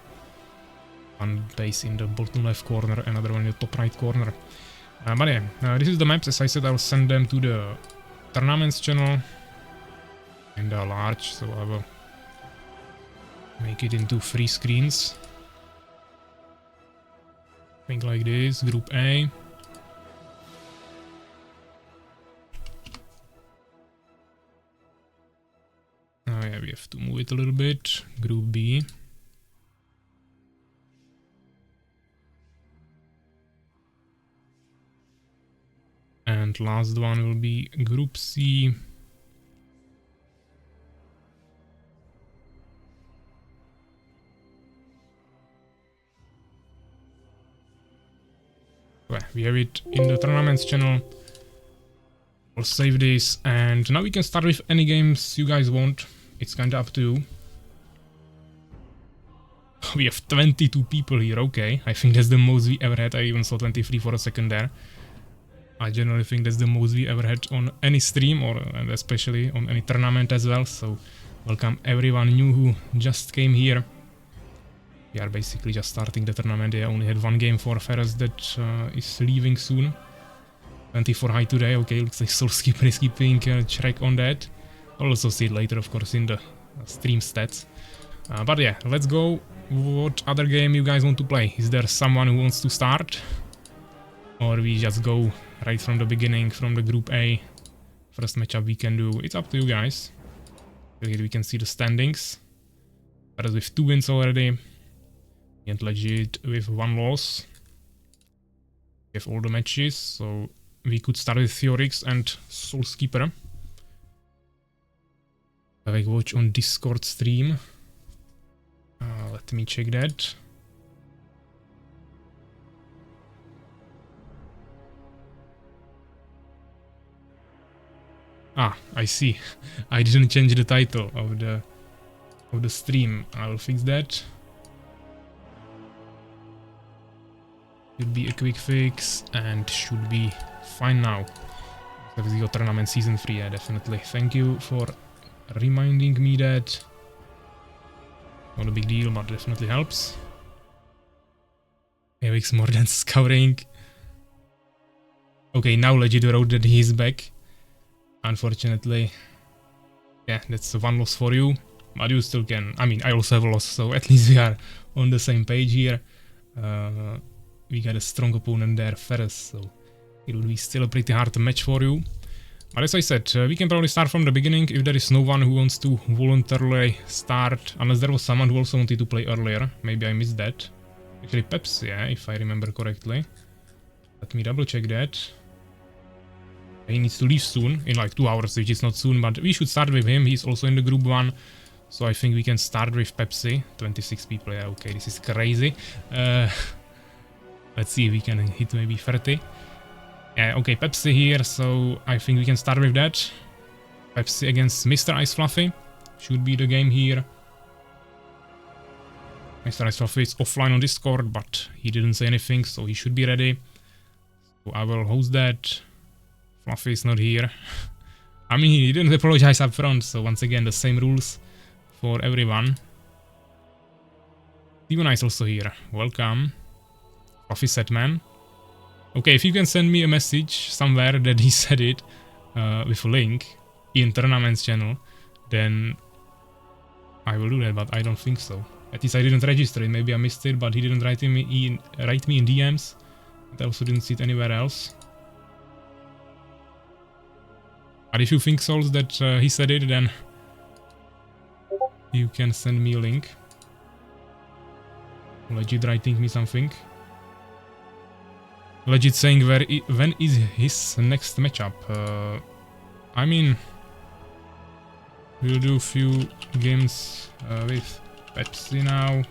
One base in the bottom left corner, another one in the top right corner. But yeah, this is the maps. As I said, I'll send them to the tournaments channel. And they're large, so I will make it into 3 screens. Think like this, Group A. Oh yeah, we have to move it a little bit. Group B. And last one will be Group C. Okay, we have it in the tournaments channel. I'll save this, and now we can start with any games you guys want. It's kinda up to you. We have 22 people here, okay. I think that's the most we ever had. I even saw 23 for a second there. I generally think that's the most we ever had on any stream, and especially on any tournament as well. So welcome everyone new who just came here. We are basically just starting the tournament. I only had 1 game for Ferus that is leaving soon. 24 high today. Okay, looks like SoulsKeeper is keeping track on that. I'll also see it later, of course, in the stream stats. But yeah, let's go. What other game you guys want to play? Is there someone who wants to start? Or we just go right from the beginning, from the Group A. First matchup we can do. It's up to you guys. We can see the standings. Ferus with 2 wins already. And Legit with 1 loss. We have all the matches, so we could start with Theorix and SoulsKeeper. I watch on Discord stream. Let me check that. Ah, I see. I didn't change the title of the stream. I'll fix that. Should be a quick fix and should be fine now. Exigo Tournament Season 3, yeah, definitely. Thank you for reminding me that. Not a big deal, but definitely helps. PAVVAC more than scouting. Okay, now Legitfr wrote that he's back. Unfortunately. Yeah, that's one loss for you. But you still can. I mean, I also have a loss, so at least we are on the same page here. We got a strong opponent there, Ferus, so it will be still a pretty hard match for you. But as I said, we can probably start from the beginning if there is no one who wants to voluntarily start, unless there was someone who also wanted to play earlier. Maybe I missed that. Actually, Pepsi, yeah, if I remember correctly. Let me double check that. He needs to leave soon, in like 2 hours, which is not soon, but we should start with him. He's also in the group 1. So I think we can start with Pepsi. 26 people, yeah, okay, this is crazy. Let's see if we can hit maybe 30. Yeah, okay, Pepsi here, so I think we can start with that. Pepsi against Mr. Ice Fluffy. Should be the game here. Mr. Ice Fluffy is offline on Discord, but he didn't say anything, so he should be ready. So I will host that. Fluffy is not here. I mean, he didn't apologize up front, so once again, the same rules for everyone. Steven is also here. Welcome. Fluffy set man. Okay, if you can send me a message somewhere that he said it with a link in Tournament's channel, then I will do that, but I don't think so. At least I didn't register it, maybe I missed it, but he didn't write me in DMs. I also didn't see it anywhere else. But if you think, Souls, that he said it, then you can send me a link. Legit writing me something. Legit saying when is his next matchup? I mean, we'll do a few games with Pepsi now.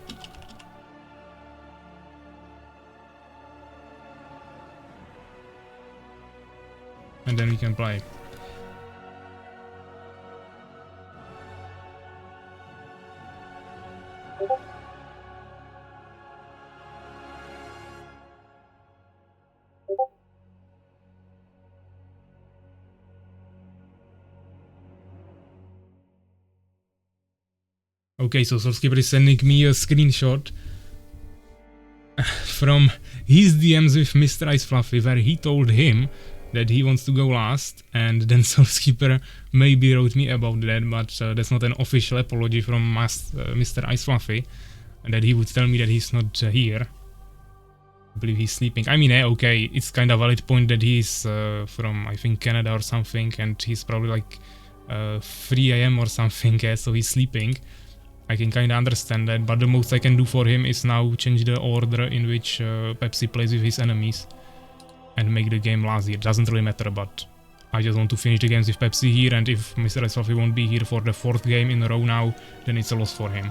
And then we can play. Okay, so SoulsKeeper is sending me a screenshot from his DMs with Mr. Ice Fluffy, where he told him that he wants to go last, and then SoulsKeeper maybe wrote me about that, but that's not an official apology from Mr. Ice Fluffy, and that he would tell me that he's not here. I believe he's sleeping. I mean, okay, it's kind of a valid point that he's from, I think, Canada or something, and he's probably like 3 AM or something, so he's sleeping. I can kind of understand that, but the most I can do for him is now change the order in which Pepsi plays with his enemies and make the game last here. Doesn't really matter, but I just want to finish the games with Pepsi here, and if Mr. Ice Fluffy won't be here for the 4th game in a row now, then it's a loss for him.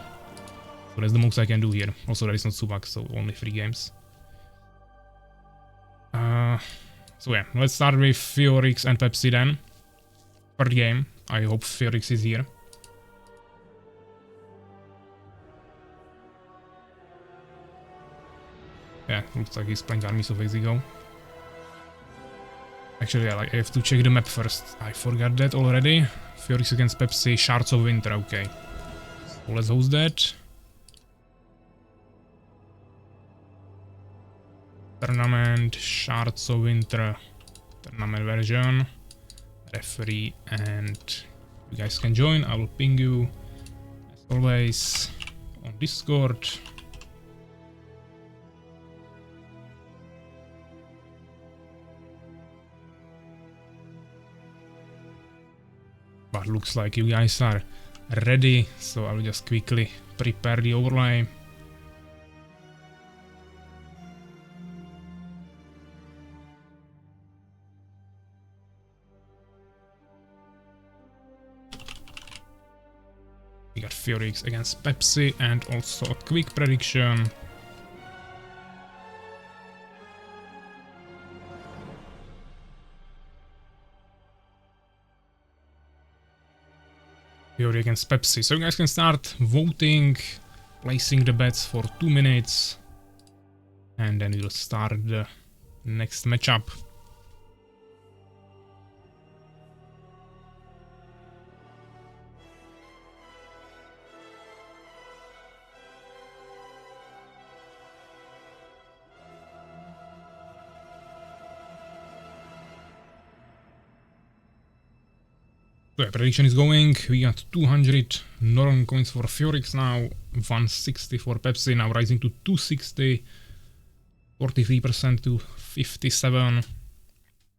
So that's the most I can do here. Also, there is not Subak, so only 3 games. So yeah, let's start with Ferus and Pepsi then. 3rd game. I hope Ferus is here. Yeah, looks like he's playing Armies of Exigo. Actually, yeah, like, I have to check the map first. I forgot that already. Ferus against Pepsi, Shards of Winter, okay. So let's host that. Tournament, Shards of Winter, tournament version, referee, and you guys can join. I will ping you, as always, on Discord. But looks like you guys are ready, so I'll just quickly prepare the overlay. We got Ferus against Pepsi and also a quick prediction. Ferus against Pepsi. So you guys can start voting, placing the bets for 2 minutes. And then we'll start the next matchup. So yeah, prediction is going. We got 200 Northern coins for Ferus now, 160 for Pepsi, now rising to 260, 43% to 57.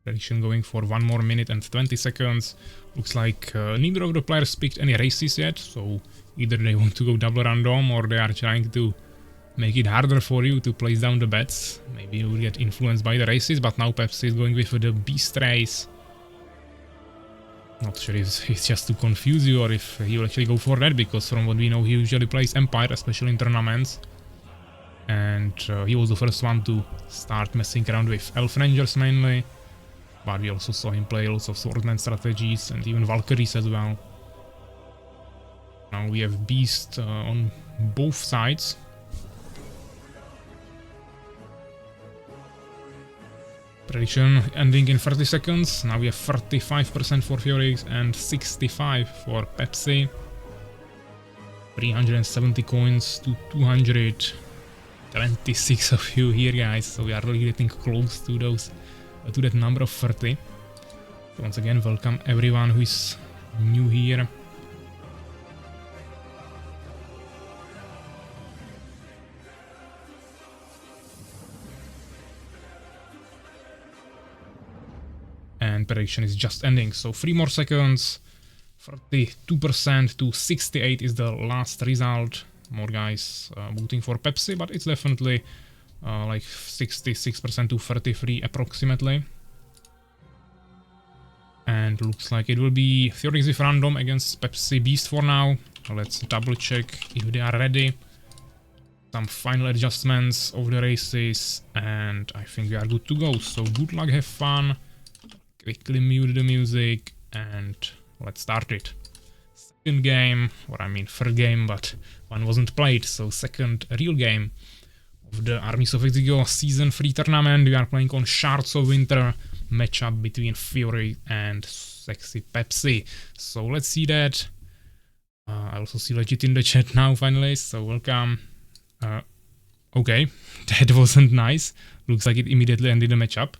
Prediction going for 1 more minute and 20 seconds. Looks like neither of the players picked any races yet, so either they want to go double random or they are trying to make it harder for you to place down the bets. Maybe you will get influenced by the races, but now Pepsi is going with the beast race. Not sure if it's just to confuse you or if he will actually go for that, because from what we know he usually plays Empire, especially in tournaments. And he was the first one to start messing around with Elf Rangers mainly. But we also saw him play lots of Swordsman strategies and even Valkyries as well. Now we have Beast on both sides. Prediction ending in 30 seconds. Now we have 35% for Ferus and 65% for Pepsi. 370 coins to 226 of you here, guys. So we are really getting close to those, to that number of 30. So once again, welcome everyone who is new here. And prediction is just ending, so 3 more seconds. 32% to 68 is the last result. More guys voting for Pepsi, but it's definitely like 66% to 33 approximately. And looks like it will be Ferus with random against Pepsi Beast for now. Let's double check if they are ready. Some final adjustments of the races, and I think we are good to go. So good luck, have fun. Quickly mute the music and let's start it. Second game, or I mean third game, but one wasn't played, so second real game of the Armies of Exigo Season 3 tournament. We are playing on Shards of Winter, matchup between Fury and Sexy Pepsi. So let's see that. I also see Legit in the chat now finally, so welcome. Okay, that wasn't nice. Looks like it immediately ended the matchup.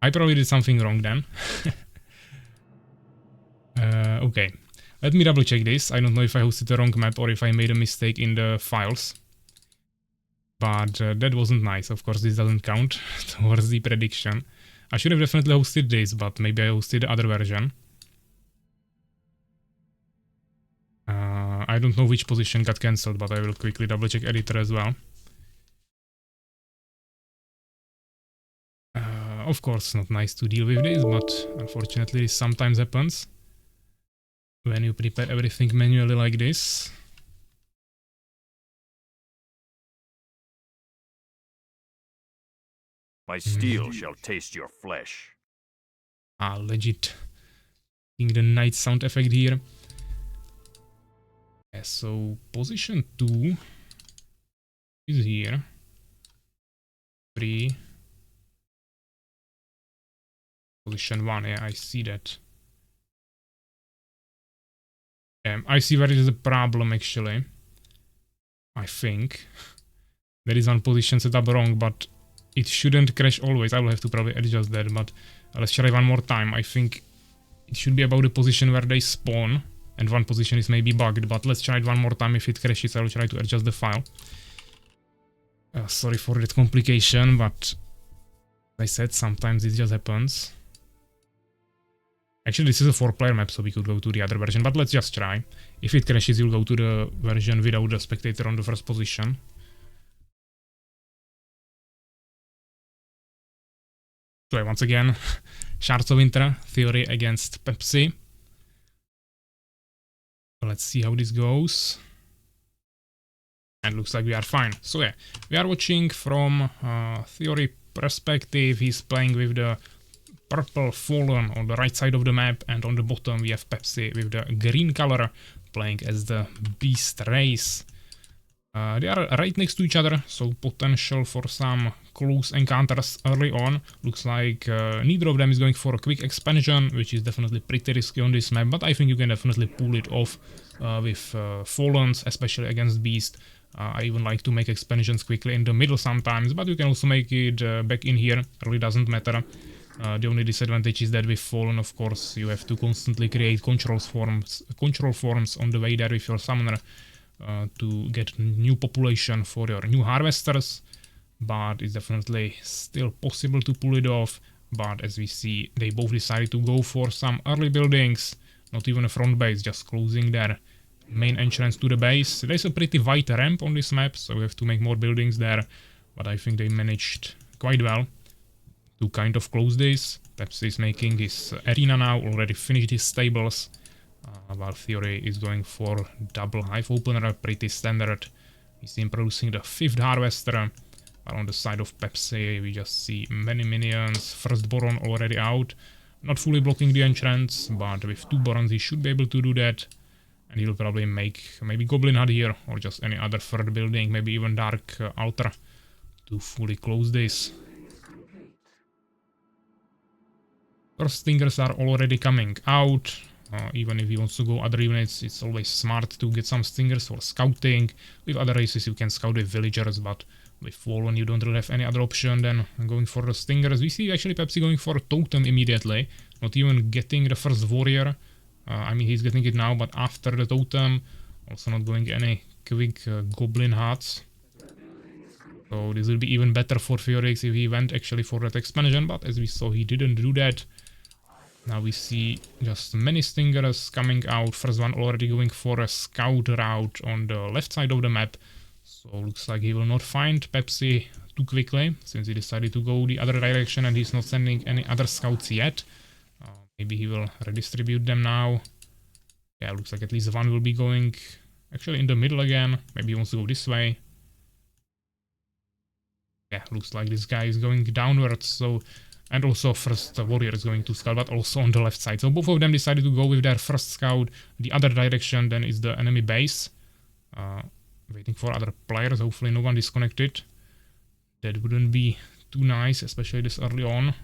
I probably did something wrong then. Okay, let me double check this. I don't know if I hosted the wrong map or if I made a mistake in the files. But that wasn't nice. Of course, this doesn't count towards the prediction. I should have definitely hosted this, but maybe I hosted the other version. I don't know which position got cancelled, but I will quickly double check editor as well. Of course, not nice to deal with this, but unfortunately this sometimes happens when you prepare everything manually like this. My steel shall taste your flesh. Legit. Seeing the night sound effect here. Yeah, so position 2 is here. 3. Position 1, yeah, I see that. I see where it is a problem actually. I think. There is one position set up wrong, but it shouldn't crash always. I will have to probably adjust that, but let's try one more time. I think it should be about the position where they spawn, and one position is maybe bugged, but let's try it one more time. If it crashes, I will try to adjust the file. Sorry for that complication, but like I said, sometimes it just happens. Actually, this is a 4-player map, so we could go to the other version, but let's just try. If it crashes, you'll go to the version without the spectator on the first position. So once again, Shards of Winter, Theory against Pepsi. Let's see how this goes. And looks like we are fine. So yeah, we are watching from Theory perspective. He's playing with the purple Fallen on the right side of the map, and on the bottom we have Pepsi with the green color playing as the Beast race. They are right next to each other, so potential for some close encounters early on. Looks like neither of them is going for a quick expansion, which is definitely pretty risky on this map, but I think you can definitely pull it off with Fallons, especially against Beast. I even like to make expansions quickly in the middle sometimes, but you can also make it back in here, really doesn't matter. The only disadvantage is that with Fallen, of course, you have to constantly create control forms on the way there with your summoner. To get new population for your new harvesters, but it's definitely still possible to pull it off. But as we see, they both decided to go for some early buildings, not even a front base, just closing their main entrance to the base. There's a pretty wide ramp on this map, so we have to make more buildings there, but I think they managed quite well to kind of close this. Pepsi is making his arena now, already finished his stables. While Theory is going for double hive opener, pretty standard. We see him producing the 5th harvester. While on the side of Pepsi, we just see many minions. First Boron already out. Not fully blocking the entrance, but with 2 Borons he should be able to do that. And he'll probably make maybe Goblin Hut here, or just any other third building, maybe even Dark Altar, to fully close this. First Stingers are already coming out. Even if he wants to go other units, it's always smart to get some Stingers for scouting. With other races you can scout with villagers, but with Fallen you don't really have any other option than going for the Stingers. We see actually Pepsi going for a Totem immediately, not even getting the first Warrior. I mean, he's getting it now, but after the Totem, also not going any quick Goblin Huts. So this will be even better for Ferus if he went actually for that expansion, but as we saw, he didn't do that. Now we see just many Stingers coming out. First one already going for a scout route on the left side of the map. So looks like he will not find Pepsi too quickly, since he decided to go the other direction and he's not sending any other scouts yet. Maybe he will redistribute them now. Yeah, looks like at least one will be going actually in the middle again. Maybe he wants to go this way. Yeah, looks like this guy is going downwards, so... And also first warrior is going to scout, but also on the left side. So both of them decided to go with their first scout the other direction than is the enemy base. Waiting for other players, hopefully no one disconnected. That wouldn't be too nice, especially this early on.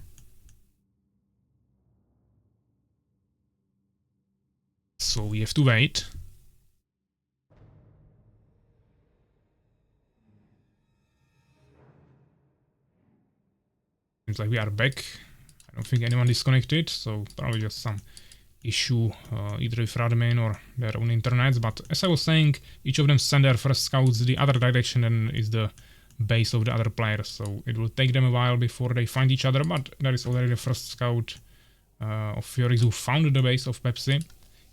So we have to wait. Seems like we are back. I don't think anyone disconnected, so probably just some issue either with admin or their own internets. But as I was saying, each of them send their first scouts the other direction and is the base of the other players. So it will take them a while before they find each other, but there is already the first scout of Ferus who found the base of Pepsi.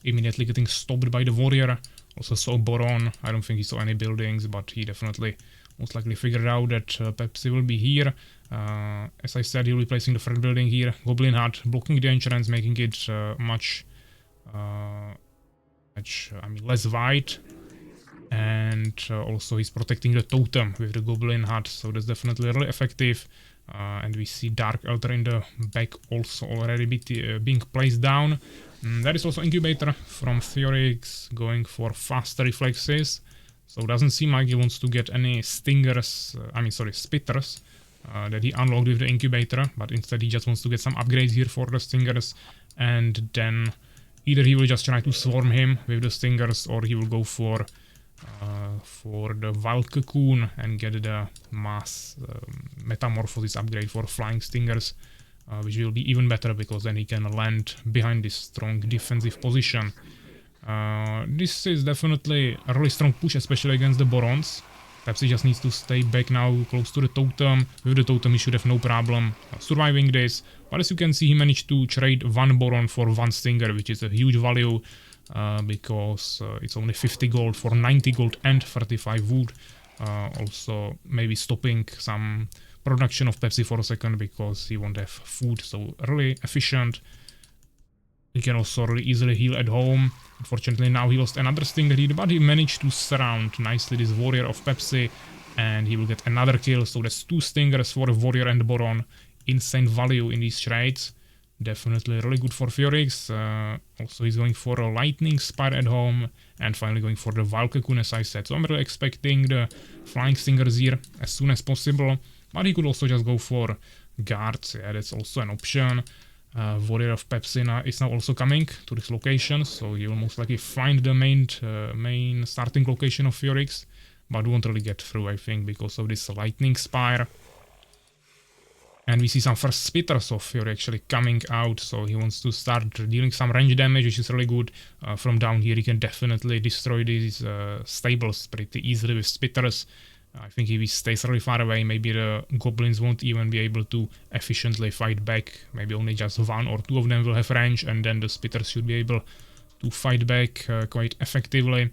Immediately getting stopped by the warrior. Also saw Boron. I don't think he saw any buildings, but he definitely most likely figured out that Pepsi will be here. As I said, he'll be placing the third building here. Goblin Hut, blocking the entrance, making it much less wide. And also he's protecting the totem with the Goblin Hut, so that's definitely really effective. And we see Dark Altar in the back also already being placed down. There is also Incubator from Theorix going for faster reflexes. So it doesn't seem like he wants to get any Stingers, Spitters that he unlocked with the Incubator, but instead he just wants to get some upgrades here for the Stingers, and then either he will just try to swarm him with the Stingers, or he will go for the Wild Cocoon and get the mass Metamorphosis upgrade for Flying Stingers, which will be even better because then he can land behind this strong defensive position. This is definitely a really strong push, especially against the Borons. Pepsi just needs to stay back now close to the totem. With the totem he should have no problem surviving this. But as you can see, he managed to trade 1 Boron for 1 Stinger, which is a huge value because it's only 50 gold for 90 gold and 35 wood. Also maybe stopping some production of Pepsi for a second because he won't have food, so really efficient. He can also really easily heal at home. Unfortunately now he lost another Stinger heat, but he managed to surround nicely this warrior of Pepsi and he will get another kill. So that's 2 Stingers for a warrior and Boron. Insane value in these trades. Definitely really good for Ferus. Also he's going for a Lightning Spire at home, and finally going for the Valkakun as I said. So I'm really expecting the Flying Stingers here as soon as possible, but he could also just go for guards. Yeah, that's also an option. Warrior of Pepsi is now also coming to this location, so he will most likely find the main starting location of Ferus, but won't really get through, I think, because of this Lightning Spire. And we see some first spitters of Fury actually coming out, so he wants to start dealing some range damage, which is really good. From down here he can definitely destroy these stables pretty easily with spitters. I think if he stays really far away, maybe the goblins won't even be able to efficiently fight back. Maybe only just 1 or 2 of them will have range, and then the spitters should be able to fight back quite effectively.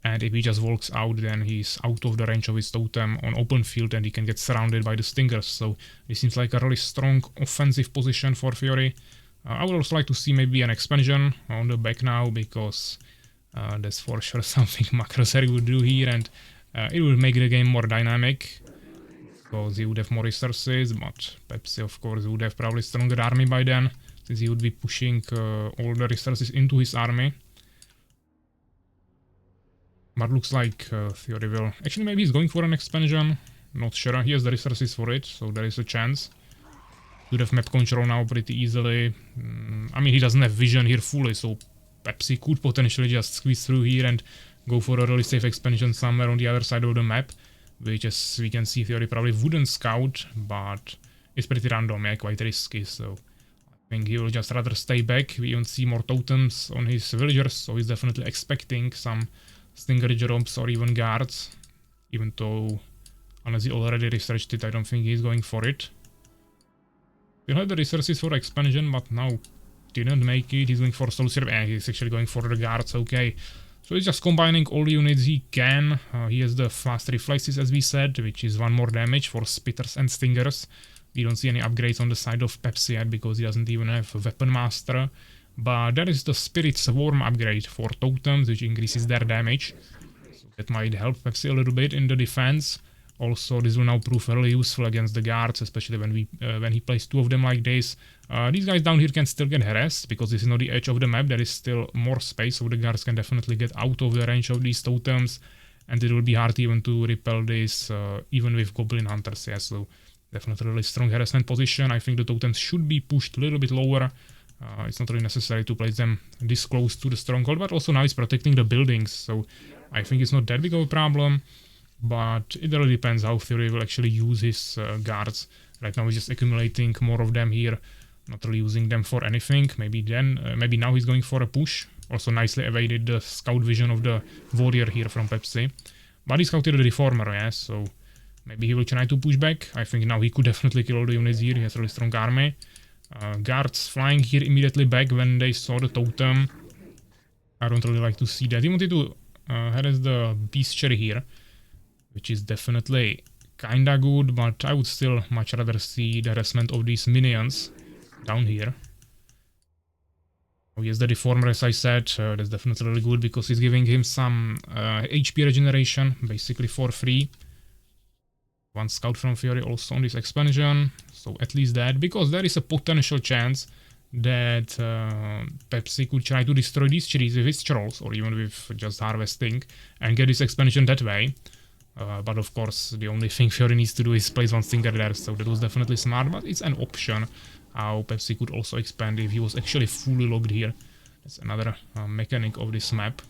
And if he just walks out, then he's out of the range of his totem on open field and he can get surrounded by the stingers. So this seems like a really strong offensive position for Fury. I would also like to see maybe an expansion on the back now, because that's for sure something Macroseri would do here, and it will make the game more dynamic, because he would have more resources, but Pepsi of course would have probably stronger army by then, since he would be pushing all the resources into his army. But looks like Theory will... Actually, maybe he's going for an expansion. Not sure. He has the resources for it, so there is a chance. Could have map control now pretty easily. I mean, he doesn't have vision here fully, so Pepsi could potentially just squeeze through here and go for a really safe expansion somewhere on the other side of the map, which, as we can see, Theory probably wouldn't scout, but it's pretty random, yeah, quite risky, so I think he will just rather stay back. We even see more totems on his villagers, so he's definitely expecting some Stinger drops or even guards, even though unless he already researched it, I don't think he's going for it. He'll have the resources for expansion, but now didn't make it. He's going for SoulsKeeper, and he's actually going for the guards, okay. So he's just combining all the units he can. He has the fast reflexes, as we said, which is 1 more damage for spitters and stingers. We don't see any upgrades on the side of Pepsi yet, because he doesn't even have a Weapon Master. But there is the Spirit Swarm upgrade for totems, which increases their damage. So that might help Pepsi a little bit in the defense. Also, this will now prove really useful against the guards, especially when he plays 2 of them like this. These guys down here can still get harassed, because this is not the edge of the map. There is still more space, so the guards can definitely get out of the range of these totems. And it will be hard even to repel this, even with Goblin Hunters. Yeah, so definitely a really strong harassment position. I think the totems should be pushed a little bit lower. It's not really necessary to place them this close to the stronghold, but also now it's protecting the buildings, so I think it's not that big of a problem. But it really depends how Theory will actually use his guards. Right now he's just accumulating more of them here, not really using them for anything. Maybe now he's going for a push. Also nicely evaded the scout vision of the warrior here from Pepsi. But he scouted the reformer, yeah, so maybe he will try to push back. I think now he could definitely kill all the units here. He has a really strong army. Guards flying here immediately back when they saw the totem. I don't really like to see that. He wanted to harass the bestiary here, which is definitely kinda good, but I would still much rather see the harassment of these minions down here. Oh yes, the reformer, as I said, that's definitely really good, because he's giving him some HP regeneration, basically for free. 1 scout from Fury also on this expansion, so at least that, because there is a potential chance that Pepsi could try to destroy these trees with his trolls, or even with just harvesting, and get this expansion that way. But of course, the only thing Fury needs to do is place 1 stinger there, so that was definitely smart, but it's an option how Pepsi could also expand if he was actually fully locked here. That's another mechanic of this map.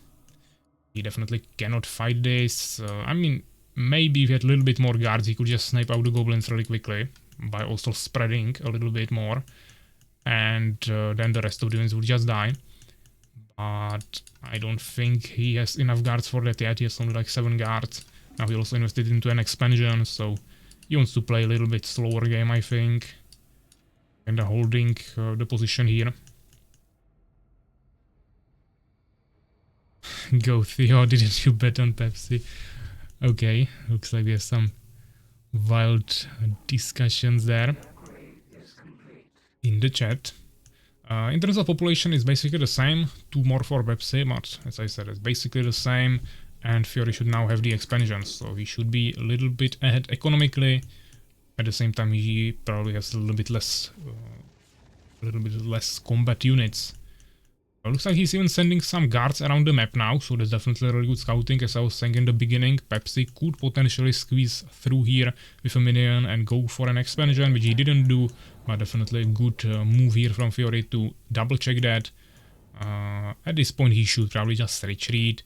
He definitely cannot fight this. I mean, maybe if he had a little bit more guards, he could just snipe out the goblins really quickly by also spreading a little bit more, and then the rest of the units would just die. But I don't think he has enough guards for that yet. He has only like 7 guards. Now he also invested into an expansion, so he wants to play a little bit slower game, I think, and holding the position here. Go Theo, didn't you bet on Pepsi? Okay, looks like we have some wild discussions there in the chat. In terms of population, it's basically the same. 2 more for Pepsi, but as I said, it's basically the same. And Fury should now have the expansion, so he should be a little bit ahead economically. At the same time, he probably has a little bit less a little bit less combat units. Looks like he's even sending some guards around the map now, so that's definitely really good scouting. As I was saying in the beginning, Pepsi could potentially squeeze through here with a minion and go for an expansion, which he didn't do, but definitely a good move here from Fiori to double check that. At this point he should probably just retreat,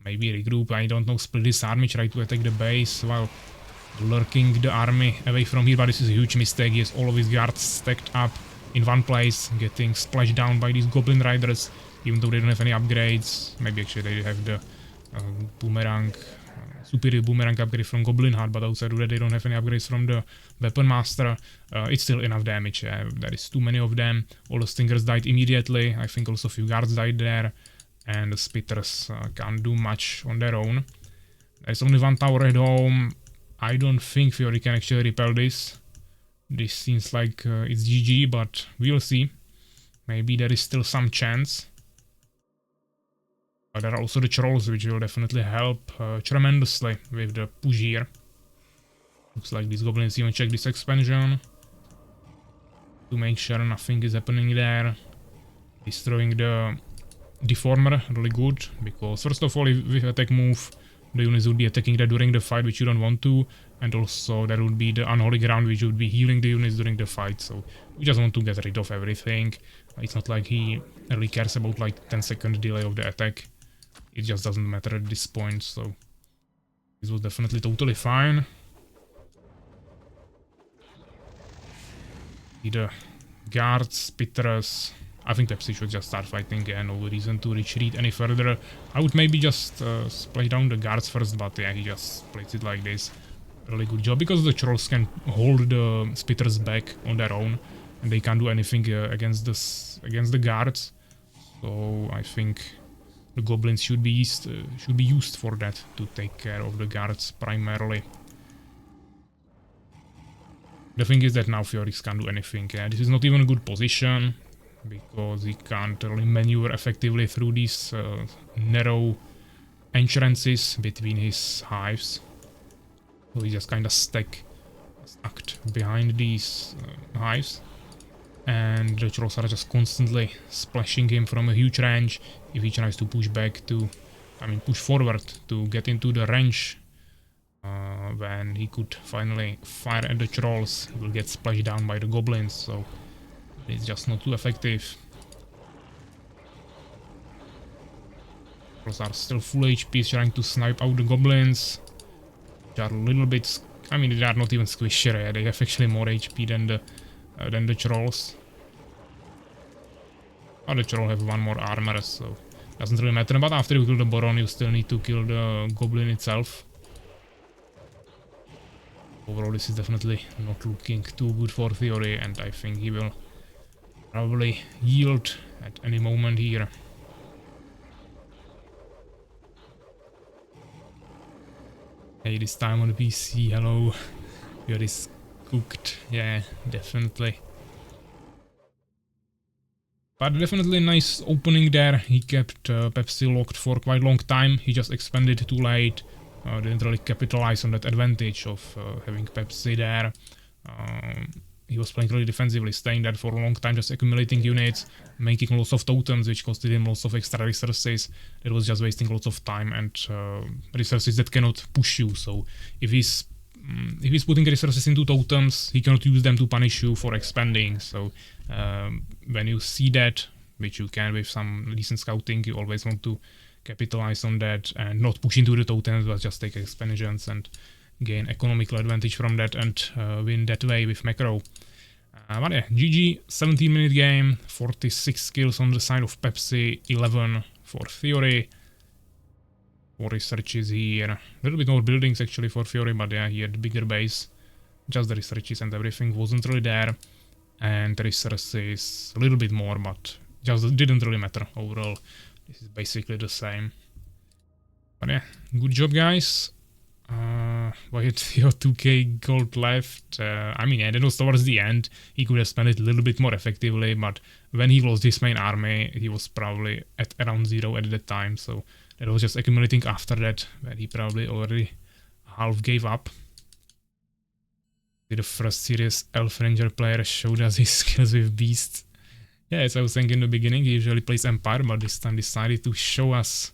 maybe regroup, I don't know, split his army, try to attack the base while lurking the army away from here, but this is a huge mistake. He has all of his guards stacked up in one place, getting splashed down by these goblin riders, even though they don't have any upgrades. Maybe actually they have the boomerang, superior boomerang upgrade from Goblin Heart, but outside of that they don't have any upgrades from the Weapon Master. It's still enough damage, there is too many of them. All the Stingers died immediately, I think also a few guards died there, and the Spitters can't do much on their own. There's only one tower at home. I don't think Fiori can actually repel this. This seems like it's GG, but we'll see. Maybe there is still some chance. But there are also the trolls, which will definitely help tremendously with the push here. Looks like these goblins even check this expansion to make sure nothing is happening there. Destroying the Deformer, really good, because first of all, if with attack move, the units would be attacking that during the fight, which you don't want to, and also there would be the Unholy Ground, which would be healing the units during the fight, so we just want to get rid of everything. It's not like he really cares about like 10-second delay of the attack. It just doesn't matter at this point, so this was definitely totally fine. The guards, Spitters. I think Pepsi should just start fighting and no reason to retreat any further. I would maybe just splash down the guards first, but yeah, he just plays it like this. Really good job, because the trolls can hold the Spitters back on their own, and they can't do anything against the guards. So I think the goblins should be used for that, to take care of the guards primarily. The thing is that now Fioris can't do anything. This is not even a good position, because he can't really maneuver effectively through these narrow entrances between his hives. So he just kind of stuck behind these hives. And the trolls are just constantly splashing him from a huge range. If he tries to push back to, push forward to get into the range, when he could finally fire at the trolls, he will get splashed down by the goblins, so it's just not too effective. Trolls are still full HP, trying to snipe out the goblins. They are a little bit, they are not even squishier, they have actually more HP than the trolls. Oh, the troll have one more armor, so doesn't really matter. But after you kill the Boron, you still need to kill the goblin itself. Overall, this is definitely not looking too good for Fiori, and I think he will probably yield at any moment here. Hey, this time on the PC, hello. Fiori is cooked, yeah, definitely. But definitely a nice opening there. He kept Pepsi locked for quite a long time. He just expanded too late. Didn't really capitalize on that advantage of having Pepsi there. He was playing really defensively, staying there for a long time, just accumulating units, making lots of totems, which costed him lots of extra resources. That was just wasting lots of time and resources that cannot push you. So if he's putting resources into totems, he cannot use them to punish you for expanding. So when you see that, which you can with some decent scouting, you always want to capitalize on that and not push into the totems, but just take expansions and gain economical advantage from that and win that way with macro. But yeah, GG, 17-minute game, 46 kills on the side of Pepsi, 11 for Fiori. 4 researches here, a little bit more buildings actually for Fiori, but yeah, he had bigger base. Just the researches and everything wasn't really there. And the resources a little bit more, but just didn't really matter overall. This is basically the same. But yeah, good job guys. We had 2k gold left. Yeah, that was towards the end. He could have spent it a little bit more effectively, but when he lost his main army, he was probably at around 0 at that time, so that was just accumulating after that, where he probably already half gave up. The first serious Elf Ranger player showed us his skills with Beast. Yeah, as I was saying in the beginning, he usually plays Empire, but this time decided to show us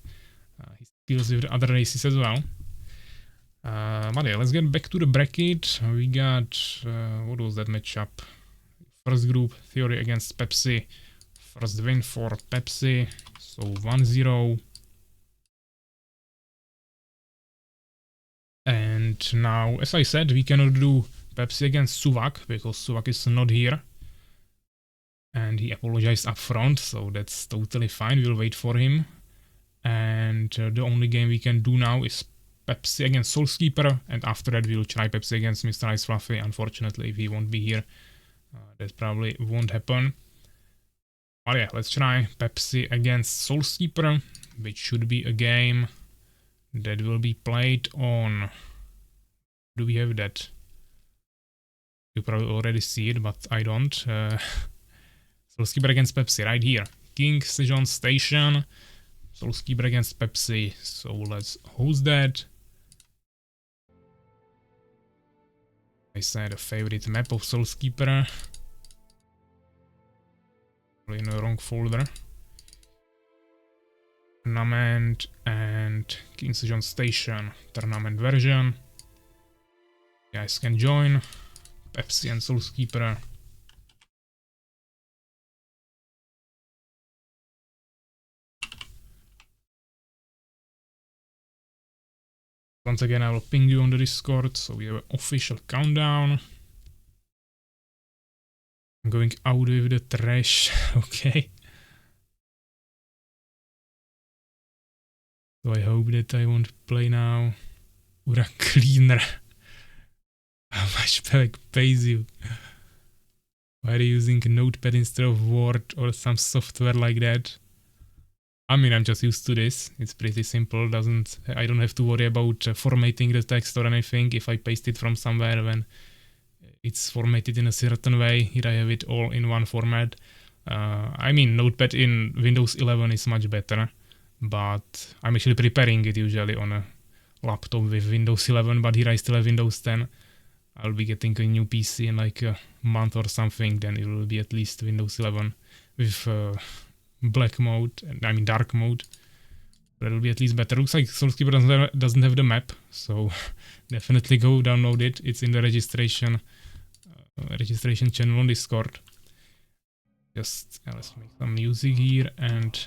his skills with the other races as well. But yeah, let's get back to the bracket. We got, what was that matchup? First group, Theory against Pepsi. First win for Pepsi, so 1-0. And now, as I said, we cannot do Pepsi against PAVVAC because PAVVAC is not here. And he apologized up front, so that's totally fine. We'll wait for him. And the only game we can do now is Pepsi against SoulsKeeper, and after that we'll try Pepsi against Mr. Ice Fluffy. Unfortunately, if he won't be here, that probably won't happen. But yeah, let's try Pepsi against SoulsKeeper, which should be a game that will be played on... Do we have that? You probably already see it, but I don't. SoulsKeeper against Pepsi, right here. King Sejong Station. SoulsKeeper against Pepsi. So let's host that. I said a favorite map of SoulsKeeper. In the wrong folder. Tournament and King Sejong Station. Tournament version. You guys can join. Pepsi and SoulsKeeper. Once again, I will ping you on the Discord, so we have an official countdown. I'm going out with the trash, okay. So I hope that I won't play now. Urakaar. How much PAVVAC pays you? Why are you using a notepad instead of Word or some software like that? I mean, I'm just used to this. It's pretty simple. I don't have to worry about formatting the text or anything. If I paste it from somewhere, when it's formatted in a certain way, here I have it all in one format. I mean, Notepad in Windows 11 is much better, but I'm actually preparing it usually on a laptop with Windows 11, but here I still have Windows 10. I'll be getting a new PC in like a month or something, then it will be at least Windows 11 with black mode, I mean dark mode. That will be at least better. Looks like SoulsKeeper doesn't have the map, so definitely go download it. It's in the registration channel on Discord. Just let's make some music here, and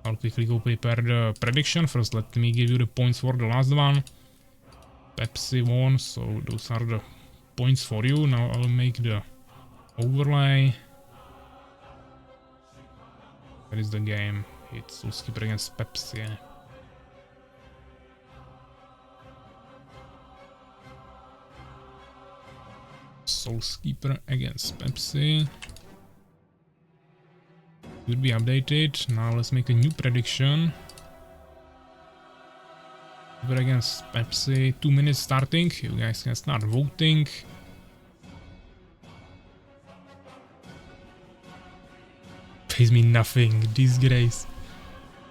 I'll quickly go prepare the prediction. First, let me give you the points for the last one. Pepsi won, so those are the points for you. Now I'll make the overlay. Where is the game? It's SoulsKeeper against Pepsi. Yeah. SoulsKeeper against Pepsi. Will be updated. Now let's make a new prediction. SoulsKeeper against Pepsi. 2 minutes starting. You guys can start voting. Pays me nothing. Disgrace.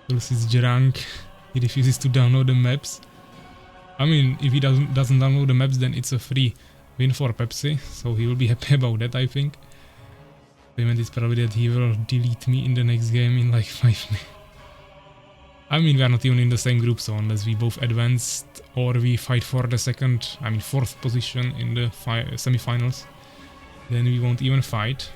Souls is drunk. He refuses to download the maps. I mean, if he doesn't download the maps, then it's a free win for Pepsi. So he will be happy about that, I think. Payment is probably that he will delete me in the next game in like 5 minutes. I mean, we are not even in the same group, so unless we both advanced or we fight for the fourth position in the semi-finals, then we won't even fight.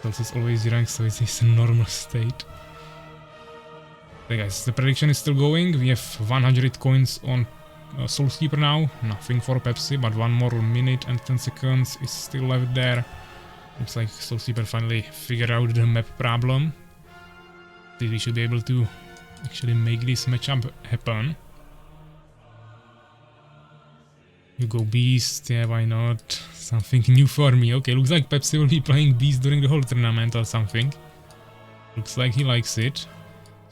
Souls is always ranked, so it's a normal state. Okay guys, the prediction is still going. We have 100 coins on SoulsKeeper now. Nothing for Pepsi, but 1 more minute and 10 seconds is still left there. Looks like SoulsKeeper finally figured out the map problem. We should be able to actually make this matchup happen. You go Beast, yeah, why not? Something new for me. Okay, looks like Pepsi will be playing Beast during the whole tournament or something. Looks like he likes it.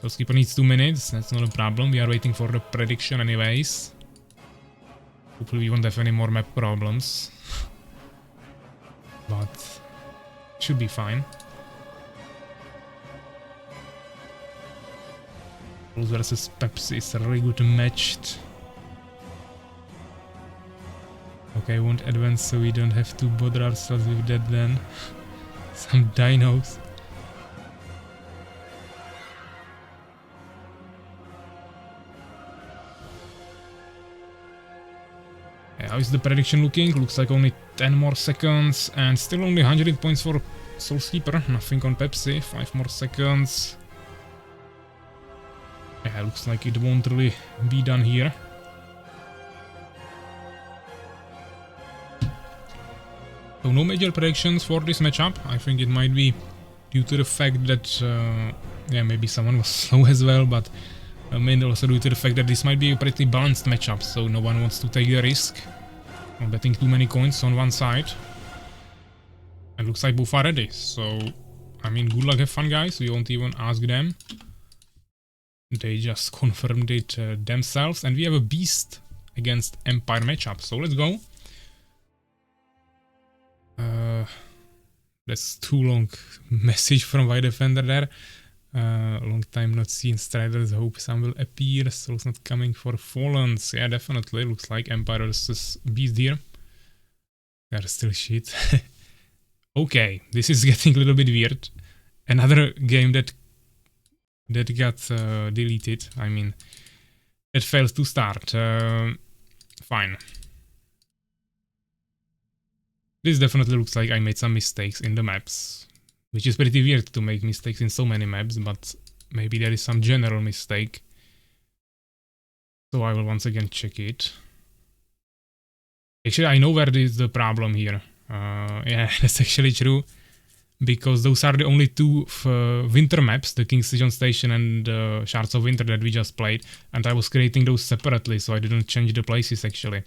SoulsKeeper needs 2 minutes, that's not a problem. We are waiting for the prediction anyways. Hopefully we won't have any more map problems. But should be fine. Souls versus Pepsi is really good matched. Okay, I won't advance so we don't have to bother ourselves with that then. Some dinos. Yeah, how is the prediction looking? Looks like only 10 more seconds and still only 100 points for SoulsKeeper. Nothing on Pepsi. 5 more seconds. Yeah, looks like it won't really be done here. So no major predictions for this matchup. I think it might be due to the fact that yeah, maybe someone was slow as well, but mainly also due to the fact that this might be a pretty balanced matchup, so no one wants to take the risk of betting too many coins on one side. And looks like both are ready, so I mean, good luck, have fun guys. We won't even ask them. They just confirmed it themselves, and we have a Beast against Empire matchup, so let's go. That's too long message from White Defender there. Long time not seen Striders, hope some will appear. Souls not coming for Fallens. Yeah, definitely. Looks like Empire versus Beast here. They're still shit. Okay, this is getting a little bit weird. Another game that got deleted. I mean, it fails to start. Fine. This definitely looks like I made some mistakes in the maps, which is pretty weird to make mistakes in so many maps, but maybe there is some general mistake. So I will once again check it. Actually, I know where is the problem here. Yeah, that's actually true, because those are the only two winter maps, the King's Legion Station and Shards of Winter that we just played, and I was creating those separately, so I didn't change the places actually.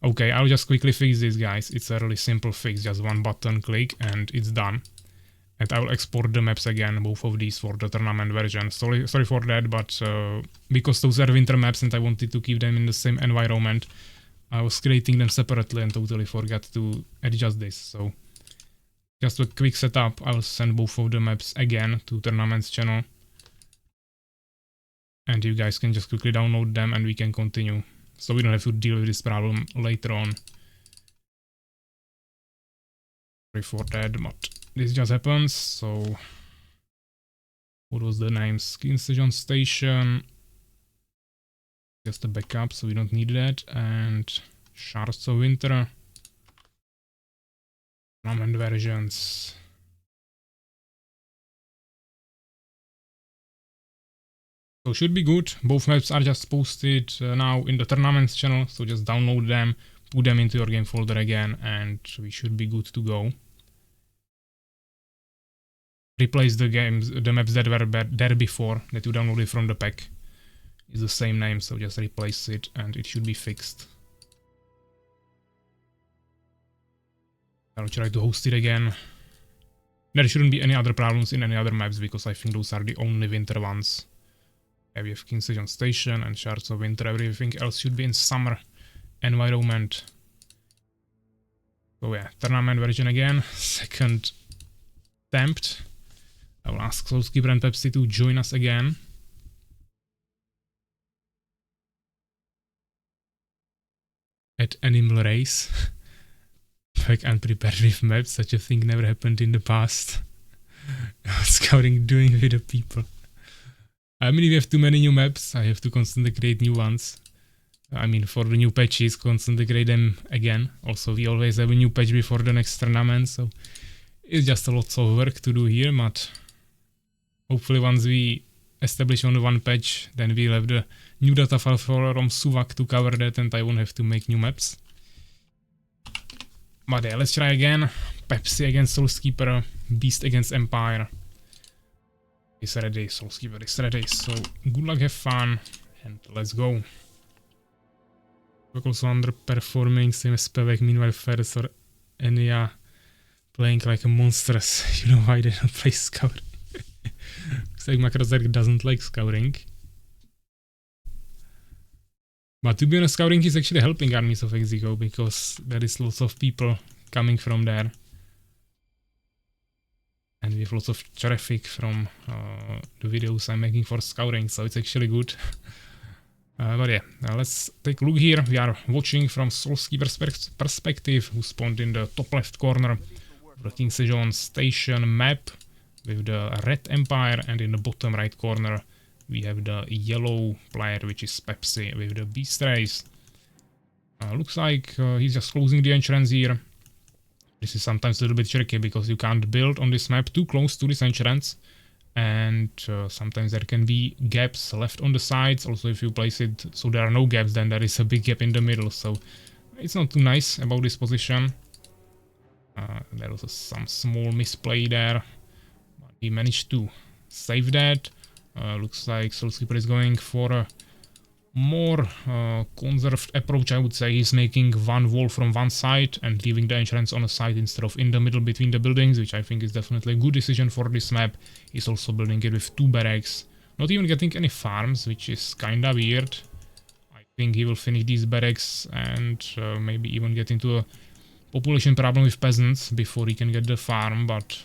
Okay, I'll just quickly fix this, guys. It's a really simple fix, just one button click and it's done. And I will export the maps again, both of these for the tournament version. Sorry for that, but because those are winter maps and I wanted to keep them in the same environment, I was creating them separately and totally forgot to adjust this. So just a quick setup, I'll send both of the maps again to Tournaments channel. And you guys can just quickly download them and we can continue. So we don't have to deal with this problem later on. Sorry for that, but this just happens. So what was the name? King's Legion Station. Just a backup, so we don't need that. And Shards of Winter. Tournament versions. So should be good. Both maps are just posted now in the Tournaments channel, so just download them, put them into your game folder again, and we should be good to go. Replace the maps that were there before, that you downloaded from the pack. It's the same name, so just replace it and it should be fixed. I'll try to host it again. There shouldn't be any other problems in any other maps, because I think those are the only winter ones. Yeah, we have King's Legion Station and Shards of Winter. Everything else should be in summer environment. So yeah, tournament version again. Second attempt. I will ask SoulsKeeper and Pepsi to join us again. At Animal Race. Like unprepared with maps, such a thing never happened in the past. What's Scouting doing with the people? I mean, if we have too many new maps, I have to constantly create new ones. I mean, for the new patches, constantly create them again. Also, we always have a new patch before the next tournament, so it's just a lot of work to do here, but hopefully once we establish only one patch, then we'll have the new data file from SUVAC to cover that and I won't have to make new maps. But yeah, let's try again. Pepsi against SoulsKeeper, Beast against Empire. Is ready, SoulsKeeper is ready, so good luck, have fun, and let's go. We're also underperforming, same as PAVVAC, meanwhile Ferus or Ania playing like a monstrous. You know why they don't play Scouting. Looks like Macrozerk doesn't like Scouting. But to be honest, Scouting is actually helping Armies of Exigo, because there is lots of people coming from there. And we have lots of traffic from the videos I'm making for Scouting, so it's actually good. But yeah, let's take a look here. We are watching from SoulsKeeper's perspective, who spawned in the top left corner of the King Sejong station map with the red empire, and in the bottom right corner we have the yellow player, which is Pepsi, with the beast race. Looks like he's just closing the entrance here. This is sometimes a little bit tricky because you can't build on this map too close to this entrance. And sometimes there can be gaps left on the sides. Also, if you place it so there are no gaps, then there is a big gap in the middle. So it's not too nice about this position. There was some small misplay there. But he managed to save that. Looks like SoulsKeeper is going for a more conserved approach, I would say. He's making one wall from one side and leaving the entrance on a side instead of in the middle between the buildings, which I think is definitely a good decision for this map. He's also building it with 2 barracks, not even getting any farms, which is kinda weird. I think he will finish these barracks and maybe even get into a population problem with peasants before he can get the farm, but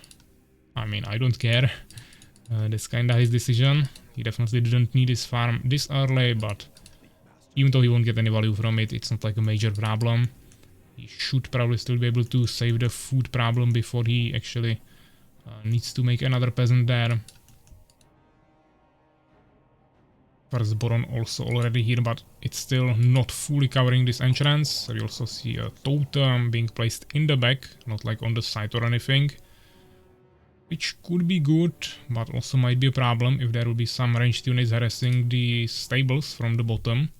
I mean, I don't care. That's kinda his decision. He definitely didn't need his farm this early, but even though he won't get any value from it, it's not like a major problem. He should probably still be able to save the food problem before he actually needs to make another peasant there. First Boron also already here, but it's still not fully covering this entrance. So we also see a totem being placed in the back, not like on the side or anything. Which could be good, but also might be a problem if there will be some ranged units harassing the stables from the bottom.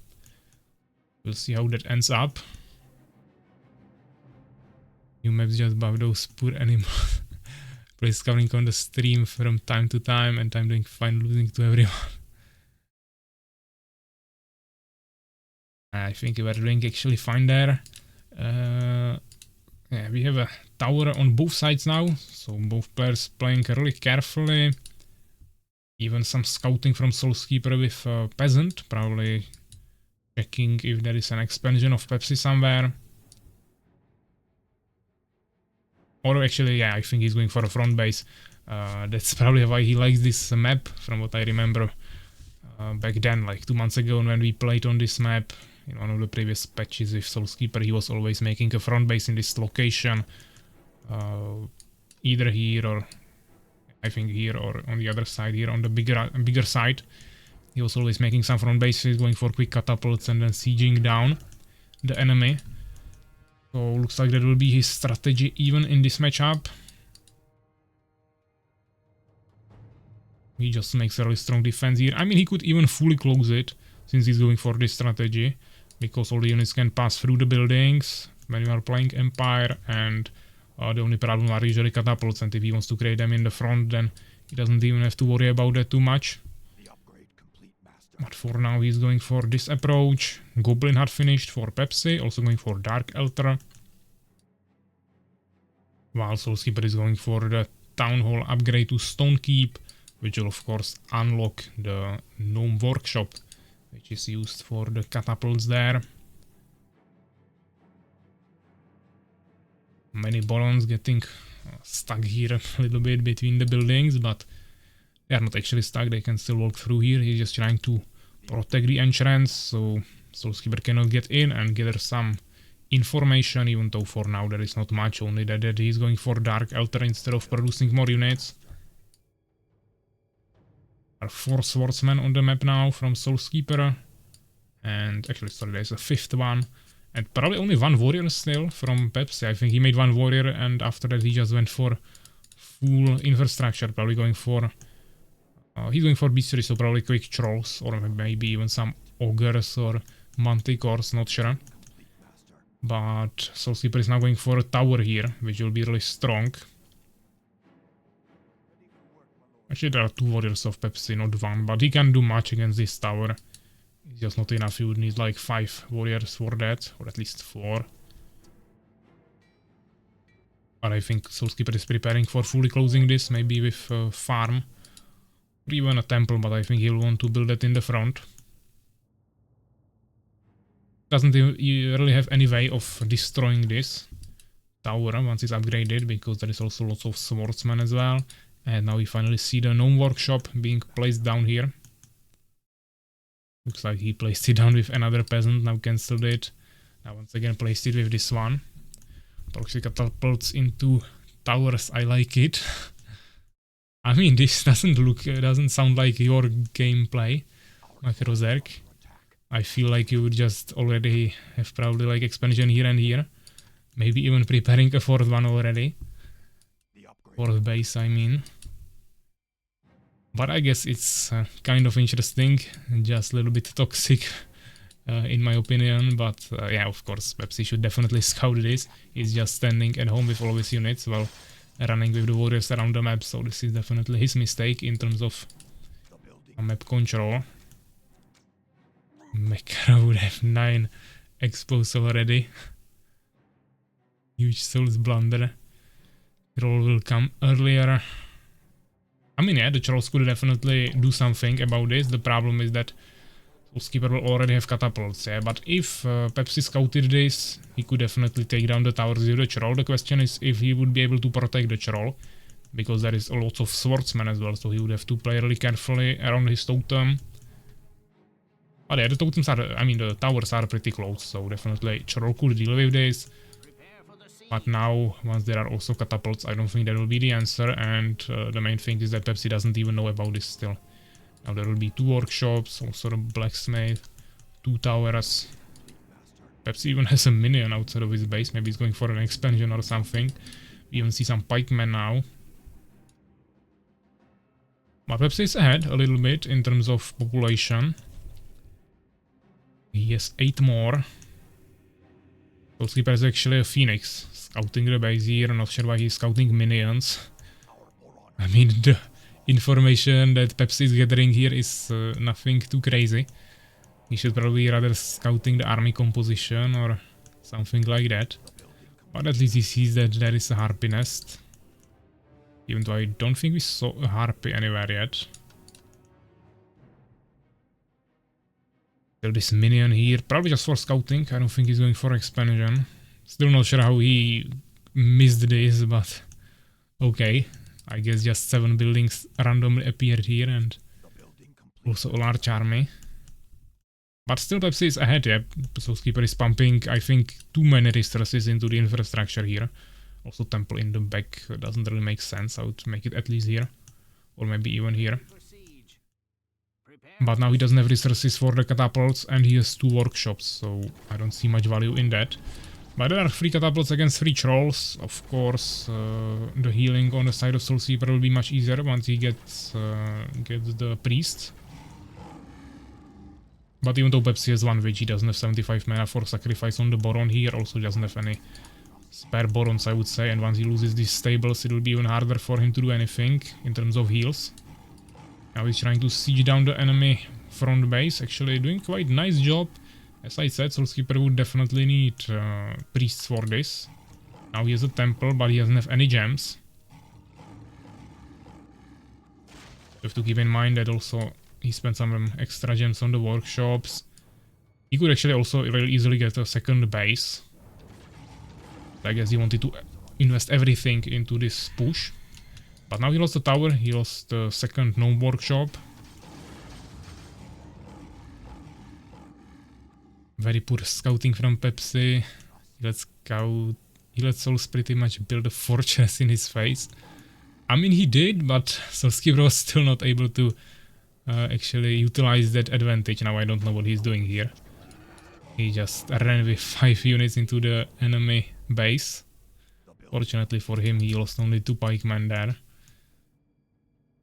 We'll see how that ends up. New maps just buff those poor animals. Please coming on the stream from time to time, and I'm doing fine, losing to everyone. I think we are doing actually fine there. Yeah, we have a tower on both sides now, so both players playing really carefully. Even some scouting from SoulsKeeper with peasant, probably checking if there is an expansion of Pepsi somewhere. Or actually, yeah, I think he's going for a front base. That's probably why he likes this map, from what I remember back then, like 2 months ago when we played on this map. In one of the previous patches with SoulsKeeper, he was always making a front base in this location. Either here or I think here or on the other side here on the bigger side. He was always making some front bases, going for quick catapults and then sieging down the enemy. So looks like that will be his strategy even in this matchup. He just makes a really strong defense here. I mean, he could even fully close it since he's going for this strategy, because all the units can pass through the buildings when you are playing Empire, and the only problem are usually catapults, and if he wants to create them in the front, then he doesn't even have to worry about that too much. But for now he's going for this approach. Goblin had finished for Pepsi, also going for Dark Elder. While SoulsKeeper is going for the Town Hall upgrade to Stone Keep, which will of course unlock the Gnome Workshop, which is used for the catapults there. Many Barons getting stuck here a little bit between the buildings, but they are not actually stuck, they can still walk through here. He's just trying to protect the entrance, so SoulsKeeper cannot get in and gather some information, even though for now there is not much, only that he's going for Dark Elder instead of producing more units. There are 4 swordsmen on the map now from SoulsKeeper, and actually sorry, there's a 5th one, and probably only 1 warrior still from Pepsi. I think he made 1 warrior and after that he just went for full infrastructure, probably going for he's going for beastry, so probably quick trolls, or maybe even some ogres or manticores, not sure. But SoulsKeeper is now going for a tower here, which will be really strong. Actually, there are 2 warriors of Pepsi, not 1, but he can't do much against this tower. It's just not enough, you would need like 5 warriors for that, or at least 4. But I think SoulsKeeper is preparing for fully closing this, maybe with a farm. Or even a temple, but I think he'll want to build it in the front. Doesn't really have any way of destroying this tower once it's upgraded, because there is also lots of swordsmen as well. And now we finally see the Gnome Workshop being placed down here. Looks like he placed it down with another peasant, now cancelled it. Now once again placed it with this one. Proxy catapults into towers, I like it. I mean, this doesn't sound like your gameplay, Macrozerk. I feel like you would just already have probably like expansion here and here. Maybe even preparing a fourth one already. Fourth base, I mean. But I guess it's kind of interesting, just a little bit toxic in my opinion. But yeah, of course, Pepsi should definitely scout this. He's just standing at home with all his units while running with the warriors around the map. So this is definitely his mistake in terms of map control. Mekra would have 9 expos already. Huge Souls blunder. Troll will come earlier. I mean, yeah, the trolls could definitely do something about this. The problem is that SoulsKeeper will already have catapults, yeah. But if Pepsi scouted this, he could definitely take down the towers with the troll. The question is if he would be able to protect the troll, because there is a lot of swordsmen as well, so he would have to play really carefully around his totem. But yeah, the totems are, I mean, the towers are pretty close, so definitely troll could deal with this. But now, once there are also catapults, I don't think that will be the answer, and the main thing is that Pepsi doesn't even know about this still. Now there will be 2 workshops, also the blacksmith, 2 towers. Pepsi even has a minion outside of his base, maybe he's going for an expansion or something. We even see some pikemen now. But Pepsi is ahead a little bit in terms of population. He has 8 more. SoulsKeeper is actually a phoenix, scouting the base here, not sure why he's scouting minions. I mean, the information that Pepsi is gathering here is nothing too crazy. He should probably rather scouting the army composition or something like that. But at least he sees that there is a harpy nest. Even though I don't think we saw a harpy anywhere yet. This minion here, probably just for scouting. I don't think he's going for expansion. Still not sure how he missed this, but okay. I guess just 7 buildings randomly appeared here and also a large army. But still Pepsi is ahead, yeah. SoulsKeeper is pumping, I think, too many resources into the infrastructure here. Also temple in the back doesn't really make sense. I would make it at least here. Or maybe even here. But now he doesn't have resources for the catapults and he has 2 workshops, so I don't see much value in that. But there are 3 catapults against 3 trolls. Of course, the healing on the side of SoulsKeeper will be much easier once he gets the priest. But even though Pepsi has 1 witch, he doesn't have 75 mana for sacrifice on the Boron here. Also doesn't have any spare Borons, I would say. And once he loses these stables, it will be even harder for him to do anything in terms of heals. Now he's trying to siege down the enemy front base, actually doing quite nice job. As I said, SoulsKeeper would definitely need priests for this. Now he has a temple, but he doesn't have any gems. You have to keep in mind that also he spent some extra gems on the workshops. He could actually also really easily get a second base. I guess he wanted to invest everything into this push. But now he lost the tower, he lost the second gnome workshop. Very poor scouting from Pepsi. He let Souls pretty much build a fortress in his face. I mean, he did, but SoulsKeeper was still not able to actually utilize that advantage. Now I don't know what he's doing here. He just ran with 5 units into the enemy base. Fortunately for him, he lost only 2 pikemen there.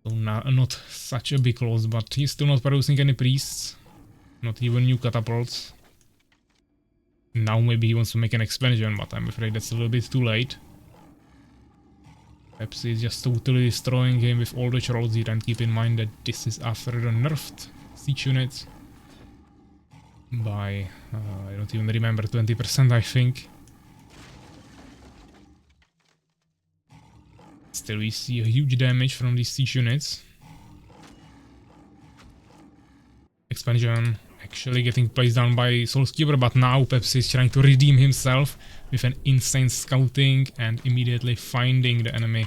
So not such a big loss, but he's still not producing any priests. Not even new catapults. Now maybe he wants to make an expansion, but I'm afraid that's a little bit too late. Pepsi is just totally destroying him with all the trolls here, and keep in mind that this is after the nerfed siege units. By, I don't even remember, 20% I think. Still we see a huge damage from these siege units. Expansion actually getting placed down by SoulsKeeper, but now Pepsi is trying to redeem himself with an insane scouting and immediately finding the enemy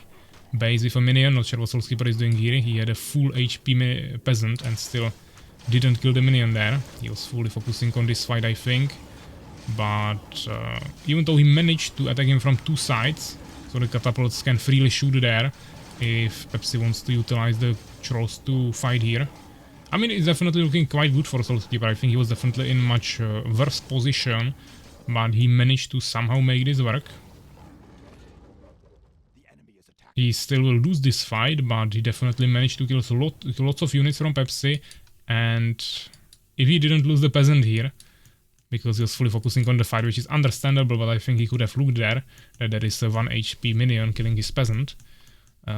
base with a minion. Not sure what SoulsKeeper is doing here. He had a full HP peasant and still didn't kill the minion there. He was fully focusing on this fight, I think. But even though he managed to attack him from two sides, so the catapults can freely shoot there if Pepsi wants to utilize the trolls to fight here. I mean, it's definitely looking quite good for SoulsKeeper. I think he was definitely in much worse position, but he managed to somehow make this work. He still will lose this fight, but he definitely managed to kill lots of units from Pepsi. And if he didn't lose the peasant here, because he was fully focusing on the fight, which is understandable, but I think he could have looked there, that there is a 1 HP minion killing his peasant.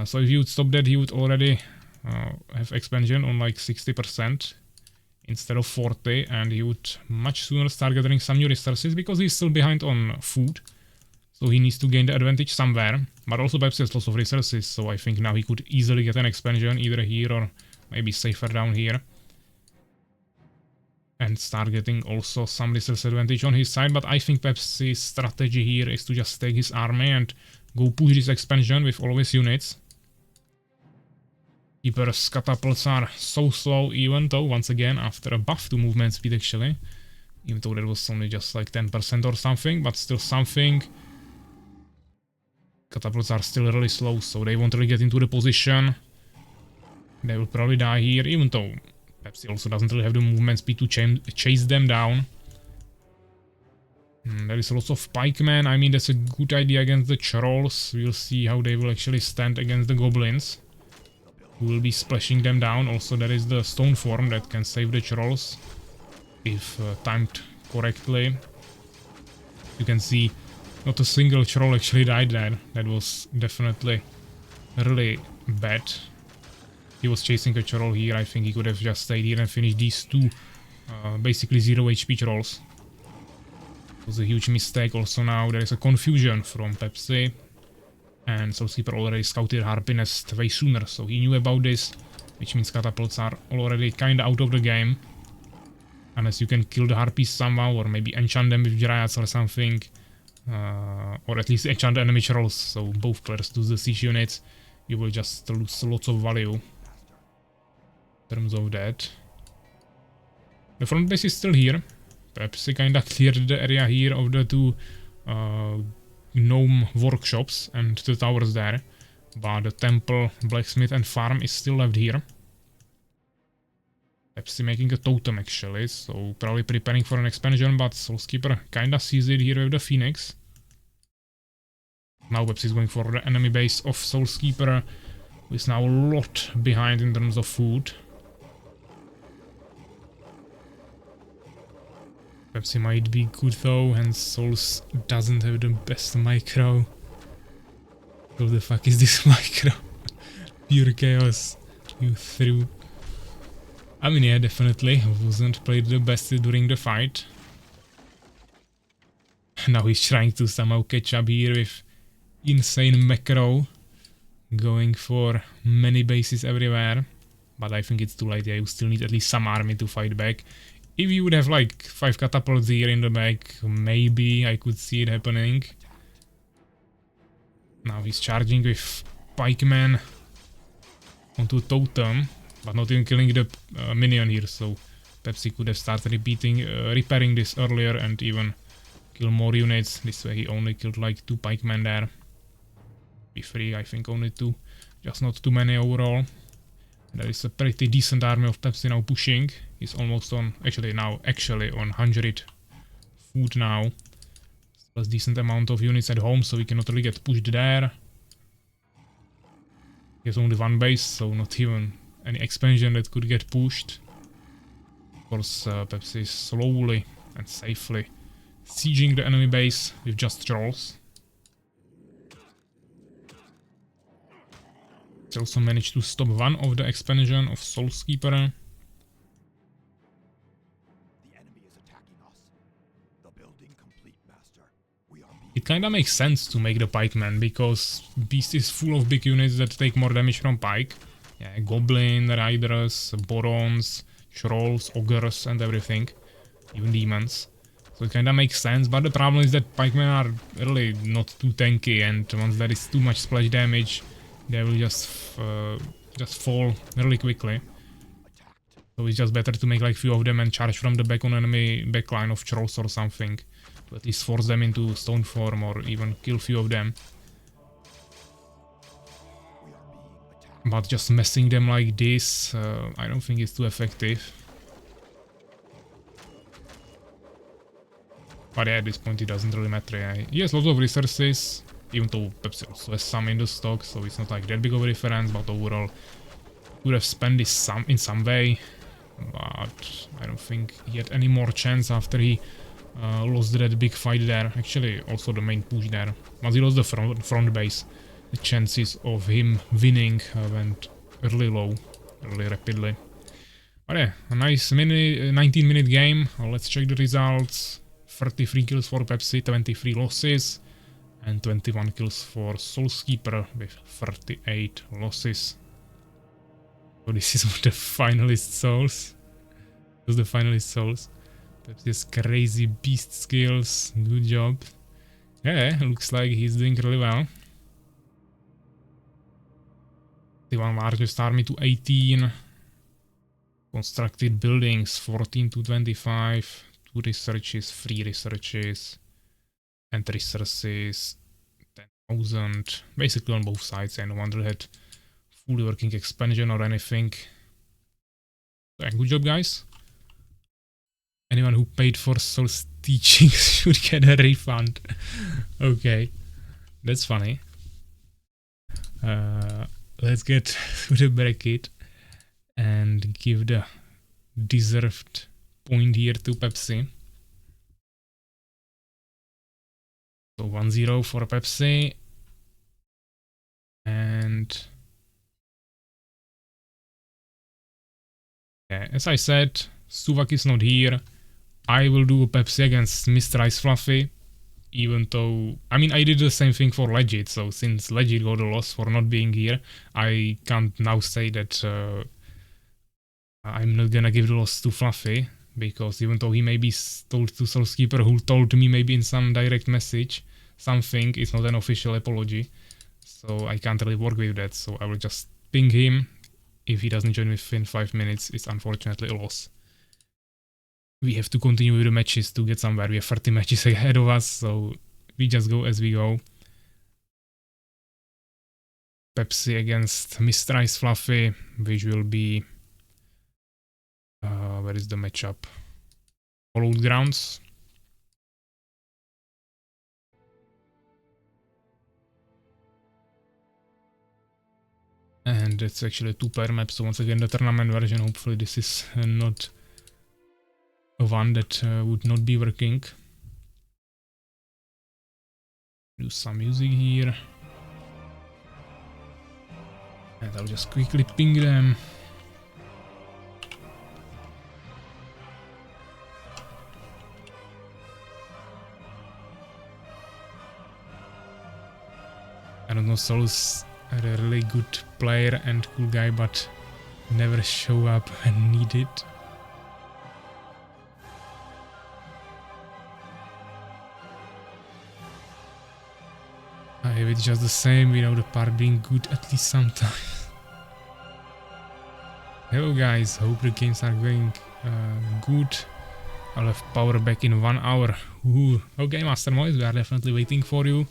So if he would stop that, he would already have expansion on like 60% instead of 40, and he would much sooner start gathering some new resources, because he's still behind on food. So he needs to gain the advantage somewhere, but also Pepsi has lots of resources, so I think now he could easily get an expansion either here or maybe safer down here. And start getting also some resource advantage on his side, but I think Pepsi's strategy here is to just take his army and go push this expansion with all of his units. Keeper's catapults are so slow, even though, once again, after a buff to movement speed actually, even though that was only just like 10% or something, but still something. Catapults are still really slow, so they won't really get into the position. They will probably die here, even though Pepsi also doesn't really have the movement speed to chase them down. There is lots of pikemen. I mean, that's a good idea against the trolls. We'll see how they will actually stand against the goblins, who will be splashing them down. Also, there is the stone form that can save the trolls if timed correctly. You can see not a single troll actually died there. That was definitely really bad. He was chasing a troll here. I think he could have just stayed here and finished these two basically 0 HP trolls. It was a huge mistake. Also now there is a confusion from Pepsi, and SoulsKeeper already scouted Harpy Nest way sooner, so he knew about this, which means catapults are already kinda out of the game. Unless you can kill the harpies somehow, or maybe enchant them with dryads or something. Or at least enchant the enemy trolls, so both players lose the siege units. You will just lose lots of value in terms of that. The front base is still here. Perhaps they kinda cleared the area here of the two gnome workshops and the towers there. But the temple, blacksmith and farm is still left here. Pepsi making a totem actually, so probably preparing for an expansion, but SoulsKeeper kinda sees it here with the Phoenix. Now Pepsi is going for the enemy base of SoulsKeeper, who is now a lot behind in terms of food. Pepsi might be good though, and Souls doesn't have the best micro. What the fuck is this micro? Pure chaos. You threw. I mean, yeah, definitely wasn't played the best during the fight. Now he's trying to somehow catch up here with insane macro, going for many bases everywhere. But I think it's too late. Yeah, you still need at least some army to fight back. If you would have like 5 catapults here in the back, maybe I could see it happening. Now he's charging with pikemen onto totem, but not even killing the minion here, so Pepsi could have started repairing this earlier and even kill more units. This way he only killed like 2 pikemen there. Be 3, I think only 2, just not too many overall. And there is a pretty decent army of Pepsi now pushing. He's almost on, actually on 100 food now. Plus decent amount of units at home, so he cannot really get pushed there. He has only 1 base, so not even any expansion that could get pushed. Of course, Pepsi is slowly and safely sieging the enemy base with just trolls. He also managed to stop one of the expansion of SoulsKeeper. It kinda makes sense to make the pikeman, because Beast is full of big units that take more damage from pike. Yeah, goblin, riders, borons, trolls, ogres and everything. Even demons. So it kinda makes sense, but the problem is that pikemen are really not too tanky, and once there is too much splash damage, they will just fall really quickly. So it's just better to make like few of them and charge from the back on enemy backline of trolls or something. To at least force them into stone form or even kill few of them. But just messing them like this, I don't think it's too effective. But yeah, at this point it doesn't really matter. Yeah. He has lots of resources, even though Pepsi also has some in the stock, so it's not like that big of a difference, but overall would have spent this in some way. But I don't think he had any more chance after he lost that big fight there. Actually, also the main push there. Once he lost the front base, the chances of him winning went really low, really rapidly. But yeah, a nice 19-minute game. Let's check the results. 33 kills for Pepsi, 23 losses, and 21 kills for SoulsKeeper with 38 losses. So this is the finalist souls. Those are the finalist souls. Pepsi's crazy beast skills. Good job. Yeah, looks like he's doing really well. The one largest army to 18. Constructed buildings 14 to 25. 2 researches, 3 researches. And resources 10,000. Basically on both sides, and no one really had fully working expansion or anything. So, good job, guys. Anyone who paid for Souls teachings should get a refund. Okay, that's funny. Let's get to the bracket and give the deserved point here to Pepsi. So 1-0 for Pepsi. And yeah, as I said, Suvak is not here. I will do a Pepsi against Mr. Ice Fluffy. Even though, I mean, I did the same thing for Legit, so since Legit got a loss for not being here, I can't now say that I'm not gonna give the loss to Fluffy, because even though he may be told to SoulsKeeper, who told me maybe in some direct message something, it's not an official apology, so I can't really work with that, so I will just ping him. If he doesn't join within 5 minutes, it's unfortunately a loss. We have to continue with the matches to get somewhere. We have 30 matches ahead of us, so we just go as we go. Pepsi against Mr. Ice Fluffy, which will be... where is the matchup? Hollowed Grounds. And it's actually a 2-player map, so once again the tournament version, hopefully this is not a one that would not be working. Do some music here. And I'll just quickly ping them. I don't know, Souls are a really good player and cool guy, but never show up when needed. I have it just the same without the part being good at least sometimes. Hello guys, hope the games are going good. I'll have power back in 1 hour. Ooh. Okay, Master Moise, we are definitely waiting for you.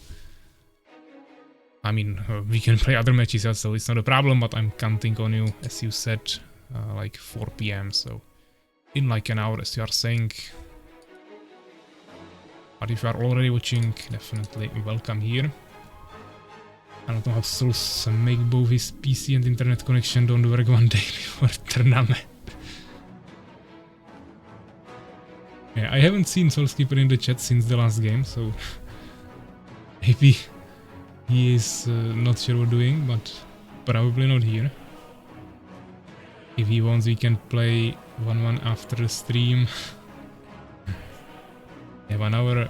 I mean, we can play other matches also, it's not a problem, but I'm counting on you, as you said, like 4 PM, so in like an hour, as you are saying. But if you are already watching, definitely welcome here. I don't know how Souls make both his PC and internet connection don't work one day before tournament. Yeah, I haven't seen SoulsKeeper in the chat since the last game, so maybe he is not sure what doing, but probably not here. If he wants, we can play 1-1 after the stream. Yeah, 1 hour.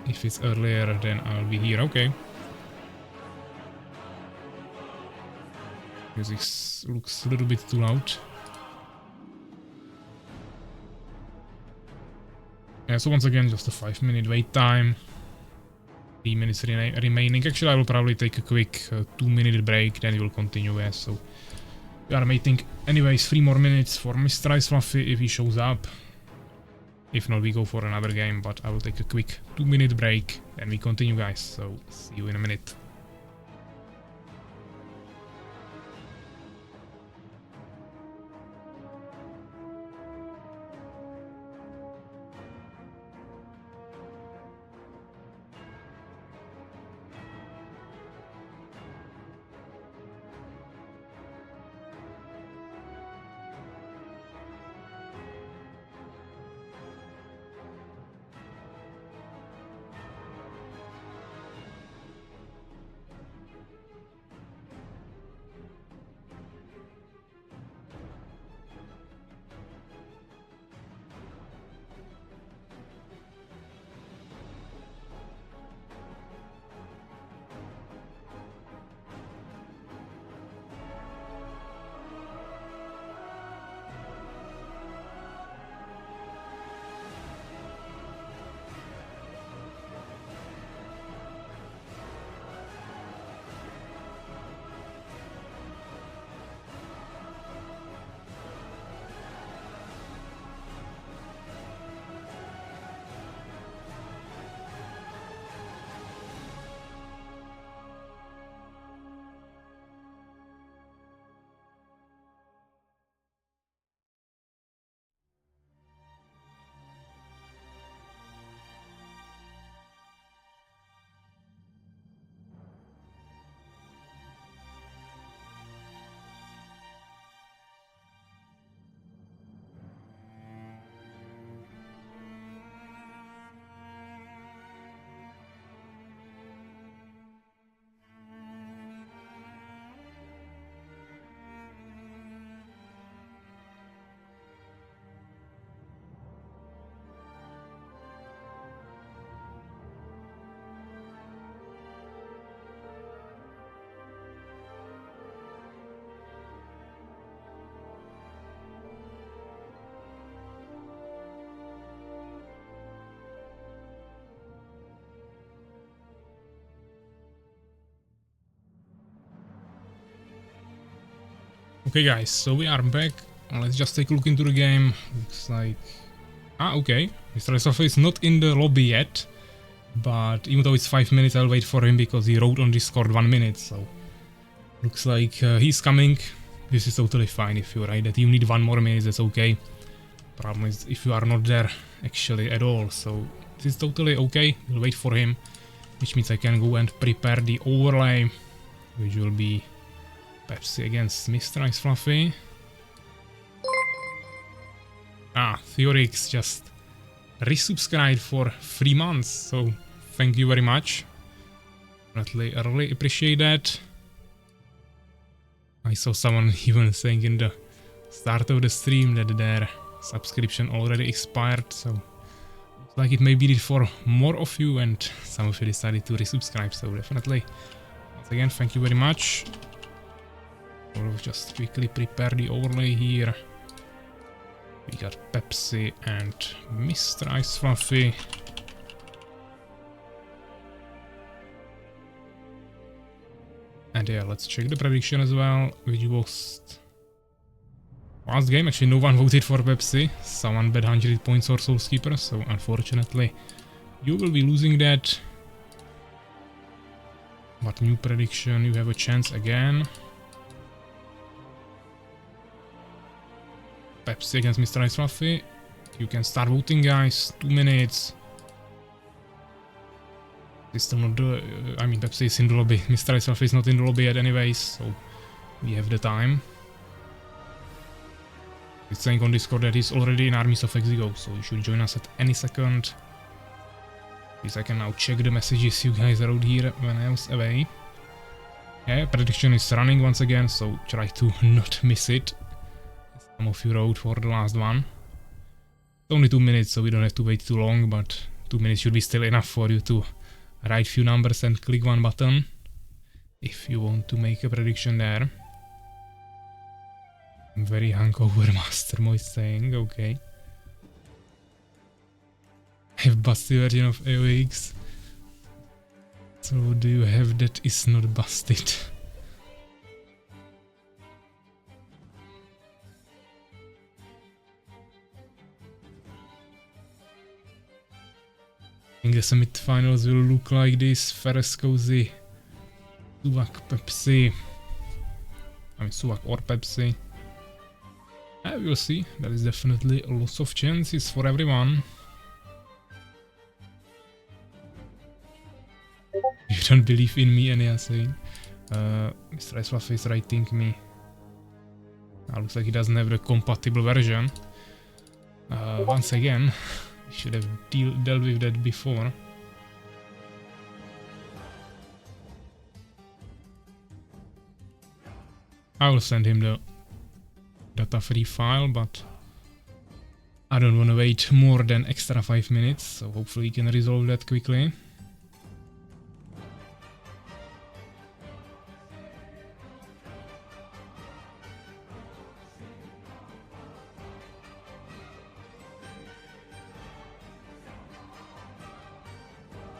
If it's earlier, then I'll be here. Okay. Music looks a little bit too loud. Yeah, so once again, just a 5-minute wait time. 3 minutes remaining. Actually, I will probably take a quick 2-minute break, then we will continue. Yeah, so We are waiting anyways 3 more minutes for Mr. Ice Fluffy if he shows up. If not, we go for another game, but I will take a quick 2-minute break and we continue, guys. So see you in a minute. Okay guys, so we are back. Let's just take a look into the game. Looks like... okay. Mr. Ice is not in the lobby yet. But even though it's 5 minutes, I'll wait for him because he wrote on Discord 1 minute. So looks like he's coming. This is totally fine if you write that you need 1 more minute, that's okay. Problem is if you are not there actually at all. So this is totally okay. We'll wait for him. Which means I can go and prepare the overlay. Which will be... Pepsi against Mr. Ice Fluffy. Theorix just resubscribed for 3 months, so thank you very much. I really appreciate that. I saw someone even saying in the start of the stream that their subscription already expired, so looks like it may be it for more of you and some of you decided to resubscribe, so definitely. Once again, thank you very much. We'll just quickly prepare the overlay here. We got Pepsi and Mr. Ice Fluffy. And yeah, let's check the prediction as well, which was last game. Actually, no one voted for Pepsi. Someone bet 100 points or SoulsKeeper, so unfortunately, you will be losing that. But new prediction, you have a chance again. Pepsi against Mr. Ice Fluffy. You can start voting, guys. 2 minutes. It's still not the... I mean, Pepsi is in the lobby. Mr. Ice Fluffy is not in the lobby yet anyways, so we have the time. It's saying on Discord that he's already in Armies of Exigo, so you should join us at any second. Please, I can now check the messages you guys wrote here when I was away. Yeah, prediction is running once again, so try to not miss it. Some of you wrote for the last one. It's only 2 minutes, so we don't have to wait too long, but 2 minutes should be still enough for you to write few numbers and click one button if you want to make a prediction there. I'm very hungover, Master Mo is saying, okay. I have busted version of AOX. So what do you have that is not busted? think the semi-finals will look like this. Ferus, Cozy, Suvak, Pepsi. I mean Suvak or Pepsi. We'll see. There is definitely lots of chances for everyone. You don't believe in me, Ania saying. Mr. Iswaf is writing me. Looks like he doesn't have the compatible version. Once again, we should have dealt with that before. I will send him the data-free file, but I don't want to wait more than extra 5 minutes, so hopefully he can resolve that quickly.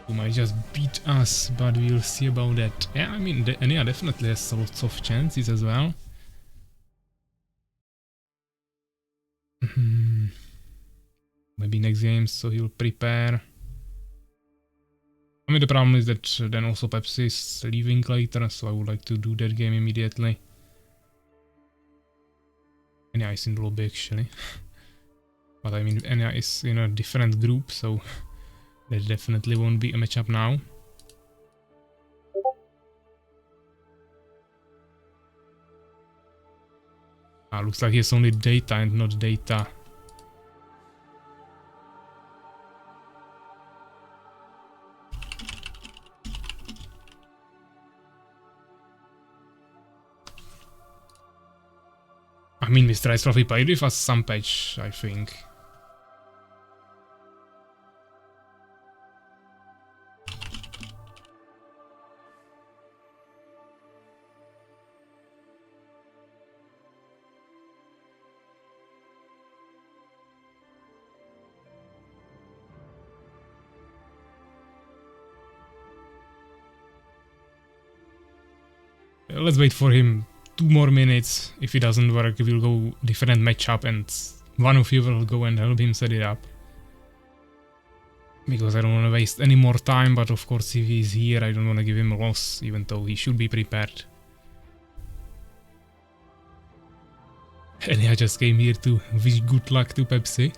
Who might just beat us, but we'll see about that. Yeah, I mean, Ania definitely has lots of chances as well. Maybe next game, so he'll prepare. I mean, the problem is that then also Pepsi is leaving later, so I would like to do that game immediately. Ania is in the lobby actually. But I mean, Ania is in a different group, so there definitely won't be a matchup now. Looks like he has only data and not data. I mean, Mr. Ice Trophy played with us some patch, I think. Let's wait for him 2 more minutes. If it doesn't work, we'll go different matchup and one of you will go and help him set it up. Because I don't want to waste any more time, but of course if he's here I don't want to give him a loss, even though he should be prepared. And I just came here to wish good luck to Pepsi.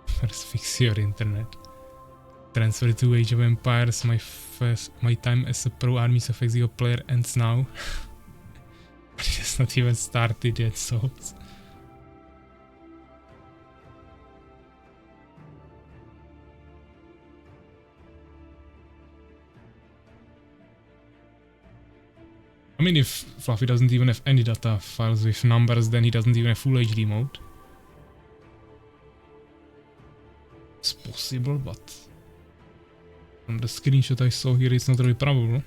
First fix your internet. Transfer to Age of Empires. My time as a pro Armies of Exigo player ends now. But it has not even started yet, Souls. I mean, if Fluffy doesn't even have any data files with numbers, then he doesn't even have full HD mode. It's possible, but from the screenshot I saw here, it's not really probable.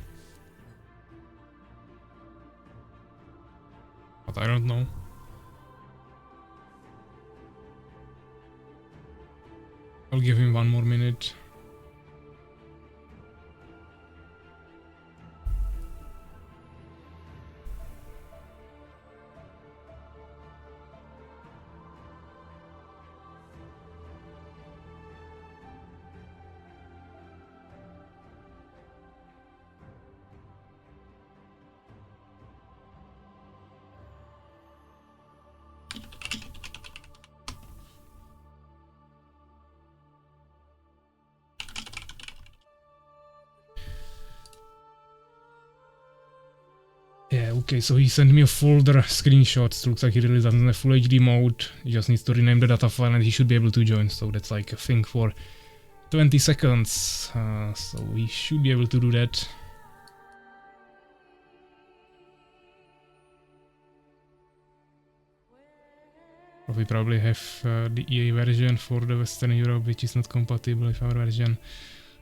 But I don't know. I'll give him 1 more minute. Yeah, okay, so he sent me a folder screenshots. Looks like he really doesn't have full HD mode. He just needs to rename the data file and he should be able to join. So that's like a thing for 20 seconds. So we should be able to do that. We probably have the EA version for the Western Europe, which is not compatible with our version.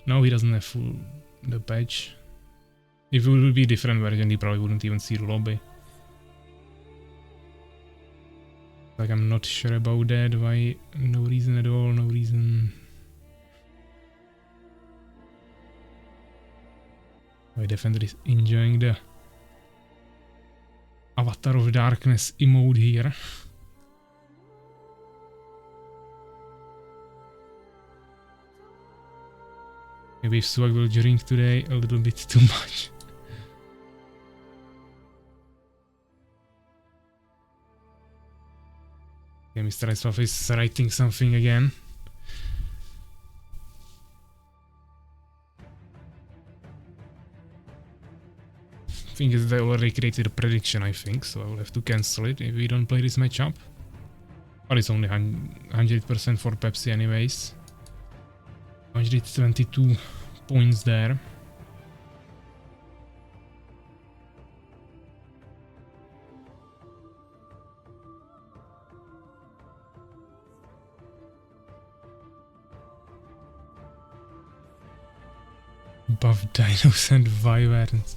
No, he doesn't have the patch. If it would be a different version, he probably wouldn't even see the lobby. Like, I'm not sure about that. Why? No reason at all, no reason. I definitely enjoying the Avatar of Darkness emote here. Maybe Swag will drink today a little bit too much. Okay, Mr. Iceloff is writing something again. I think they already created a prediction, I think, so I will have to cancel it if we don't play this matchup. But it's only 100% for Pepsi anyways. 122 points there. Buff dinos and wyverns.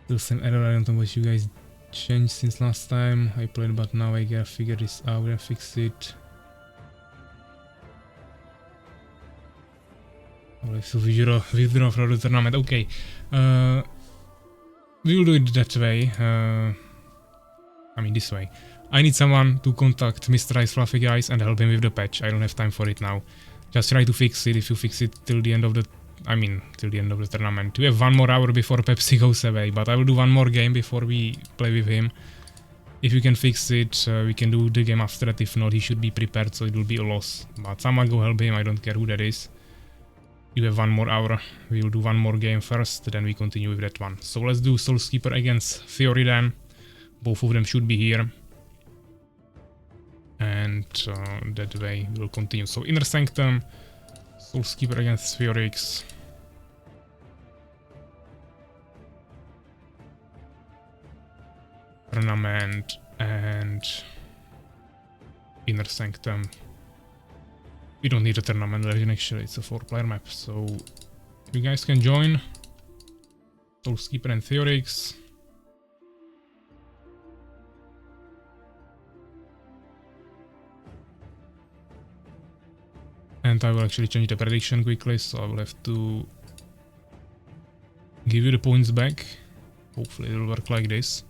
Still same error, I don't know what you guys changed since last time I played, but now I gotta figure this out and fix it. I'll have to withdraw from the tournament. Okay, we will do it that way. I mean this way. I need someone to contact Mr. Ice Fluffy guys and help him with the patch. I don't have time for it now. Just try to fix it. If you fix it till the end of the, till the end of the tournament. We have 1 more hour before Pepsi goes away, but I will do 1 more game before we play with him. If you can fix it, we can do the game after that. If not, he should be prepared, so it will be a loss. But someone go help him. I don't care who that is. You have 1 more hour. We will do 1 more game first, then we continue with that one. So let's do SoulsKeeper against Theory then. Both of them should be here. And that way we'll continue. So Inner Sanctum, SoulsKeeper against Ferus. Tournament and Inner Sanctum. We don't need a tournament version actually, it's a 4-player map, so you guys can join. SoulsKeeper and Theorix. And I will actually change the prediction quickly, so I will have to give you the points back. Hopefully it will work like this.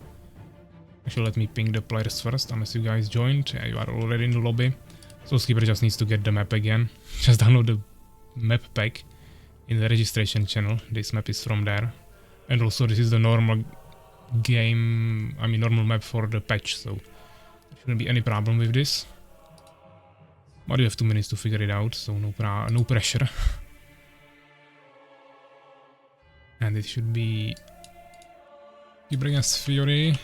Actually, let me ping the players first, unless you guys joined. Yeah, you are already in the lobby. SoulsKeeper just needs to get the map again. Just download the map pack in the registration channel. This map is from there. And also this is the normal game, normal map for the patch, so there shouldn't be any problem with this. But you have 2 minutes to figure it out, so no pressure. And it should be Keeper against Fury.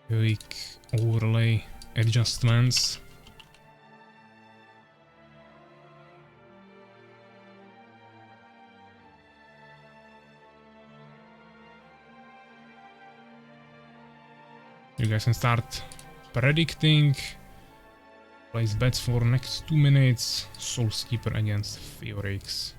Quick overlay adjustments. You guys can start predicting. Place bets for next 2 minutes. SoulsKeeper against Theorix.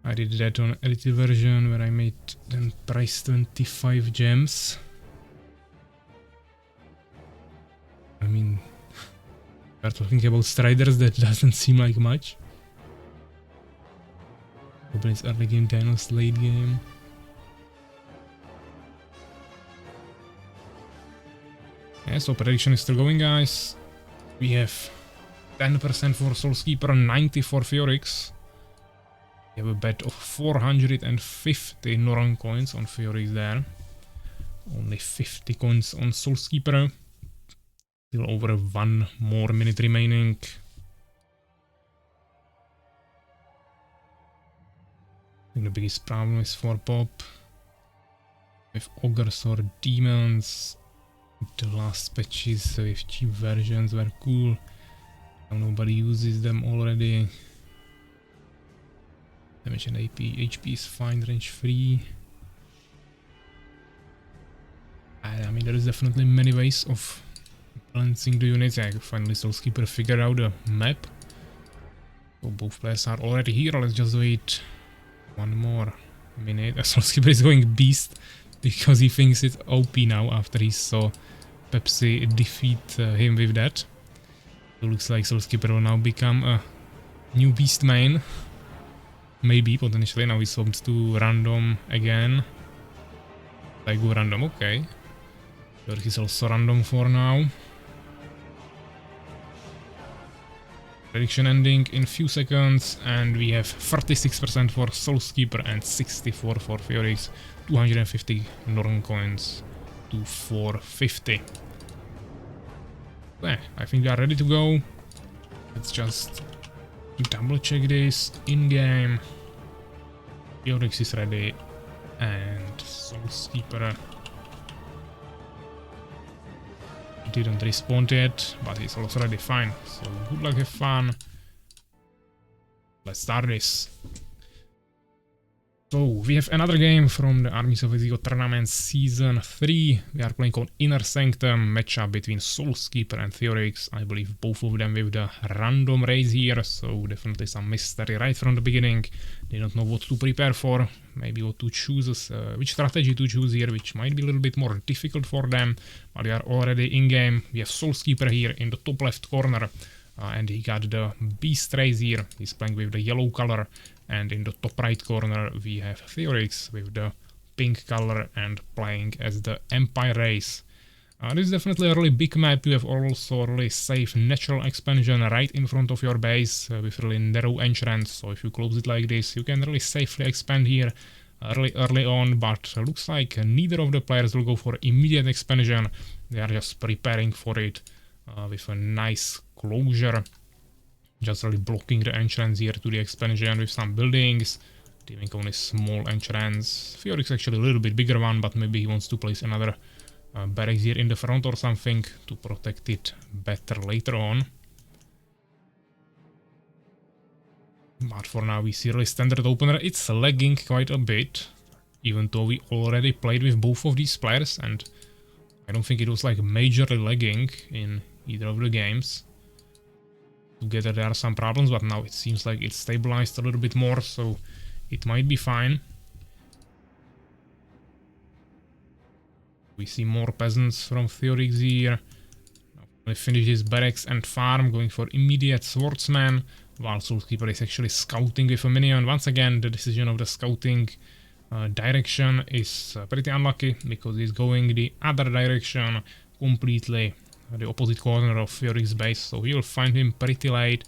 I did that on edited version where I made then price 25 gems. We're talking about Striders, that doesn't seem like much. Goblins early game, Dinos late game. Yeah, so prediction is still going, guys. We have 10% for SoulsKeeper, 90 for Theorix. We have a bet of 450 Noran coins on Theorix there. Only 50 coins on SoulsKeeper. Still over 1 more minute remaining. I think the biggest problem is for Pop. With Ogres or Demons. The last patches with cheap versions were cool. Now nobody uses them already. Damage and HP is fine, range 3. There is definitely many ways of balancing the units. Yeah, finally SoulsKeeper figured out the map. So both players are already here. Let's just wait 1 more minute. SoulsKeeper is going beast because he thinks it's OP now after he saw Pepsi defeat him with that. So looks like SoulsKeeper will now become a new beast main. Maybe, potentially. Now he swapped to random again. I go random, okay. There is also random for now. Prediction ending in few seconds, and we have 36% for SoulsKeeper and 64 for Ferus. 250 Norn coins to 450. Okay, I think we are ready to go. Let's just double check this in game. Ferus is ready, and SoulsKeeper didn't respawn yet, but he's also ready. Fine. So good luck, have fun. Let's start this. So we have another game from the Armies of Exigo Tournament Season 3. We are playing on Inner Sanctum, matchup between SoulsKeeper and Ferus. I believe both of them with the random race here, so definitely some mystery right from the beginning. They don't know what to prepare for, maybe what to choose, which strategy to choose here, which might be a little bit more difficult for them. But we are already in game. We have SoulsKeeper here in the top left corner, and he got the beast race here. He's playing with the yellow color. And in the top right corner we have Ferus with the pink color and playing as the Empire race. This is definitely a really big map. You have also a really safe natural expansion right in front of your base with really narrow entrance. So if you close it like this, you can really safely expand here really early on. But looks like neither of the players will go for immediate expansion. They are just preparing for it with a nice closure. Just really blocking the entrance here to the expansion with some buildings, leaving only small entrance. Ferus actually a little bit bigger one, but maybe he wants to place another barracks here in the front or something to protect it better later on. But for now we see really standard opener. It's lagging quite a bit, even though we already played with both of these players, and I don't think it was like majorly lagging in either of the games. Together there are some problems, but now it seems like it's stabilized a little bit more, so it might be fine. We see more peasants from Ferus here. Now we finish his barracks and farm, going for immediate swordsman, while SoulsKeeper is actually scouting with a minion. Once again, the decision of the scouting direction is pretty unlucky, because he's going the other direction completely. The opposite corner of Ferus' base, so we will find him pretty late,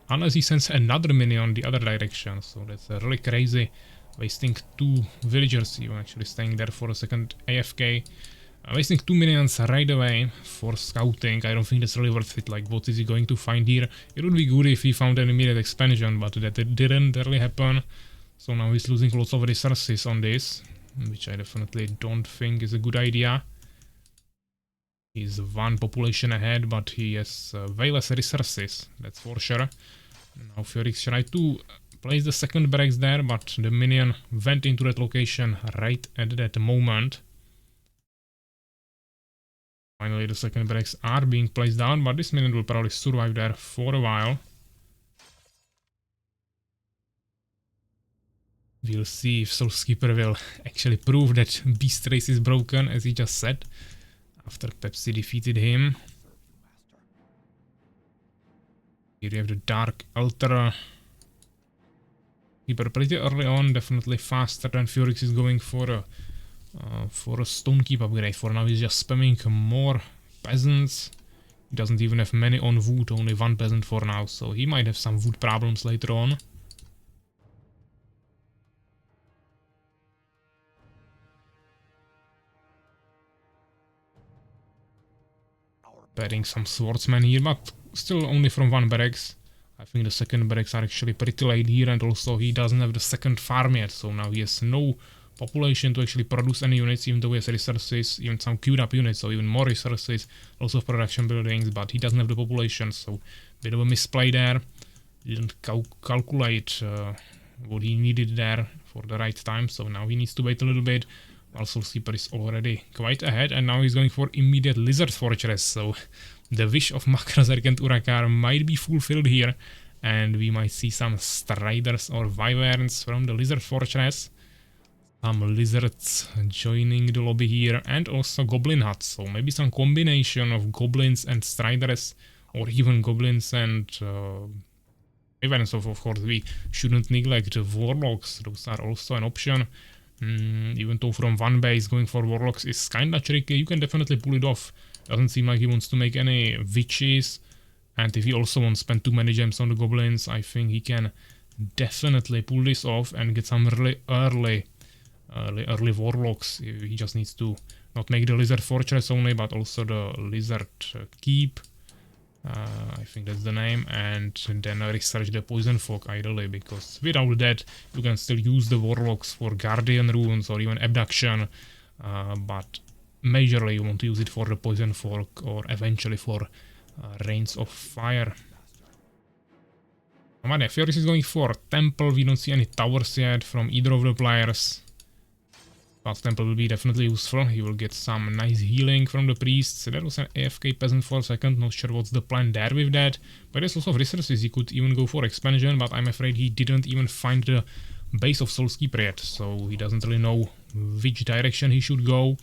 unless he sends another minion the other direction. So that's really crazy, wasting 2 villagers, even actually staying there for a second AFK. Wasting 2 minions right away for scouting. I don't think that's really worth it. Like, what is he going to find here? It would be good if he found an immediate expansion, but that didn't really happen. So now he's losing lots of resources on this, which I definitely don't think is a good idea. He's 1 population ahead, but he has way less resources, that's for sure. Now Ferus tried to place the second barracks there, but the minion went into that location right at that moment. Finally the second barracks are being placed down, but this minion will probably survive there for a while. We'll see if SoulsKeeper will actually prove that beast race is broken, as he just said, after Pepsi defeated him. Here you have the Dark Altar. Keeper pretty early on, definitely faster than Ferus is going for a Stonekeep upgrade. For now he's just spamming more peasants. He doesn't even have many on wood, only 1 peasant for now, so he might have some wood problems later on. Betting some swordsmen here, but still only from 1 barracks. I think the second barracks are actually pretty late here, and also he doesn't have the second farm yet, so now he has no population to actually produce any units, even though he has resources, even some queued up units, so even more resources, lots of production buildings, but he doesn't have the population, so bit of a misplay there. He didn't calculate what he needed there for the right time, so now he needs to wait a little bit. While SoulsKeeper is already quite ahead, and now he's going for immediate Lizard Fortress, so the wish of Makrazerk and Urakaar might be fulfilled here, and we might see some Striders or Wyverns from the Lizard Fortress. Some lizards joining the lobby here, and also Goblin Huts, so maybe some combination of Goblins and Striders, or even Goblins and Wyverns. Of course, we shouldn't neglect the Warlocks, those are also an option. Even though from one base going for Warlocks is kinda tricky, you can definitely pull it off. Doesn't seem like he wants to make any witches. And if he also won't spend too many gems on the goblins, I think he can definitely pull this off and get some really early Warlocks. He just needs to not make the Lizard Fortress only, but also the Lizard Keep. I think that's the name, and then research the Poison Fog ideally, because without that you can still use the Warlocks for Guardian Runes or even Abduction, but majorly you want to use it for the Poison Fog or eventually for Rains of Fire. Ferus is going for Temple. We don't see any towers yet from either of the players. But Temple will be definitely useful. He will get some nice healing from the priests. That was an AFK peasant for a second. Not sure what's the plan there with that. But there's lots of resources. He could even go for expansion, but I'm afraid he didn't even find the base of SoulsKeeper yet. So he doesn't really know which direction he should go.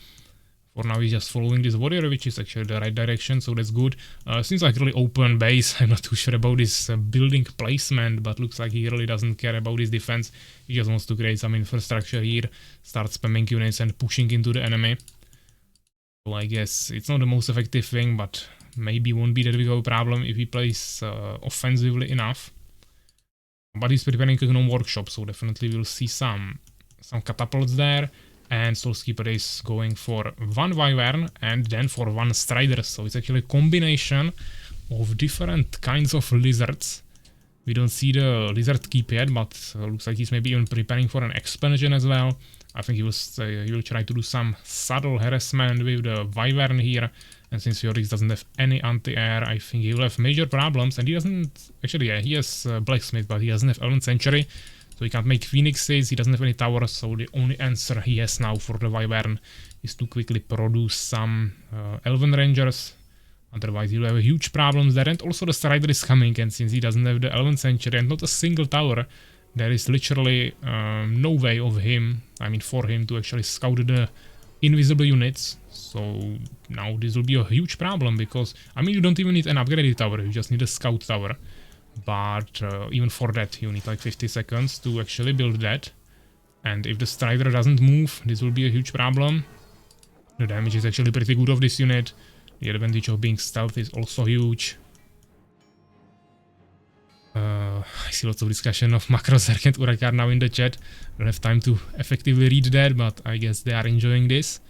For now he's just following this warrior, which is actually the right direction, so that's good. Seems like really open base. I'm not too sure about his building placement, but looks like he really doesn't care about his defense. He just wants to create some infrastructure here, start spamming units and pushing into the enemy. So I guess it's not the most effective thing, but maybe won't be that big of a problem if he plays offensively enough. But he's preparing a gnome workshop, so definitely we'll see some catapults there. And SoulsKeeper is going for one Wyvern and then for one Strider. So it's actually a combination of different kinds of lizards. We don't see the Lizard Keep yet, but looks like he's maybe even preparing for an expansion as well. I think he will try to do some subtle harassment with the Wyvern here. And since Ferus doesn't have any anti-air, I think he will have major problems. And he doesn't... Actually, yeah, he has Blacksmith, but he doesn't have Elven Sanctuary. So he can't make Phoenixes, he doesn't have any towers, so the only answer he has now for the Wyvern is to quickly produce some Elven Rangers. Otherwise he'll have huge problems there, and also the Strider is coming, and since he doesn't have the Elven Sanctuary and not a single tower, there is literally no way of him, for him to actually scout the invisible units. So now this will be a huge problem, because, you don't even need an upgraded tower, you just need a scout tower. But even for that you need like 50 seconds to actually build that. And if the Strider doesn't move, this will be a huge problem. The damage is actually pretty good of this unit. The advantage of being stealth is also huge. I see lots of discussion of Macrozerk and Urakaar now in the chat. Don't have time to effectively read that, but I guess they are enjoying this.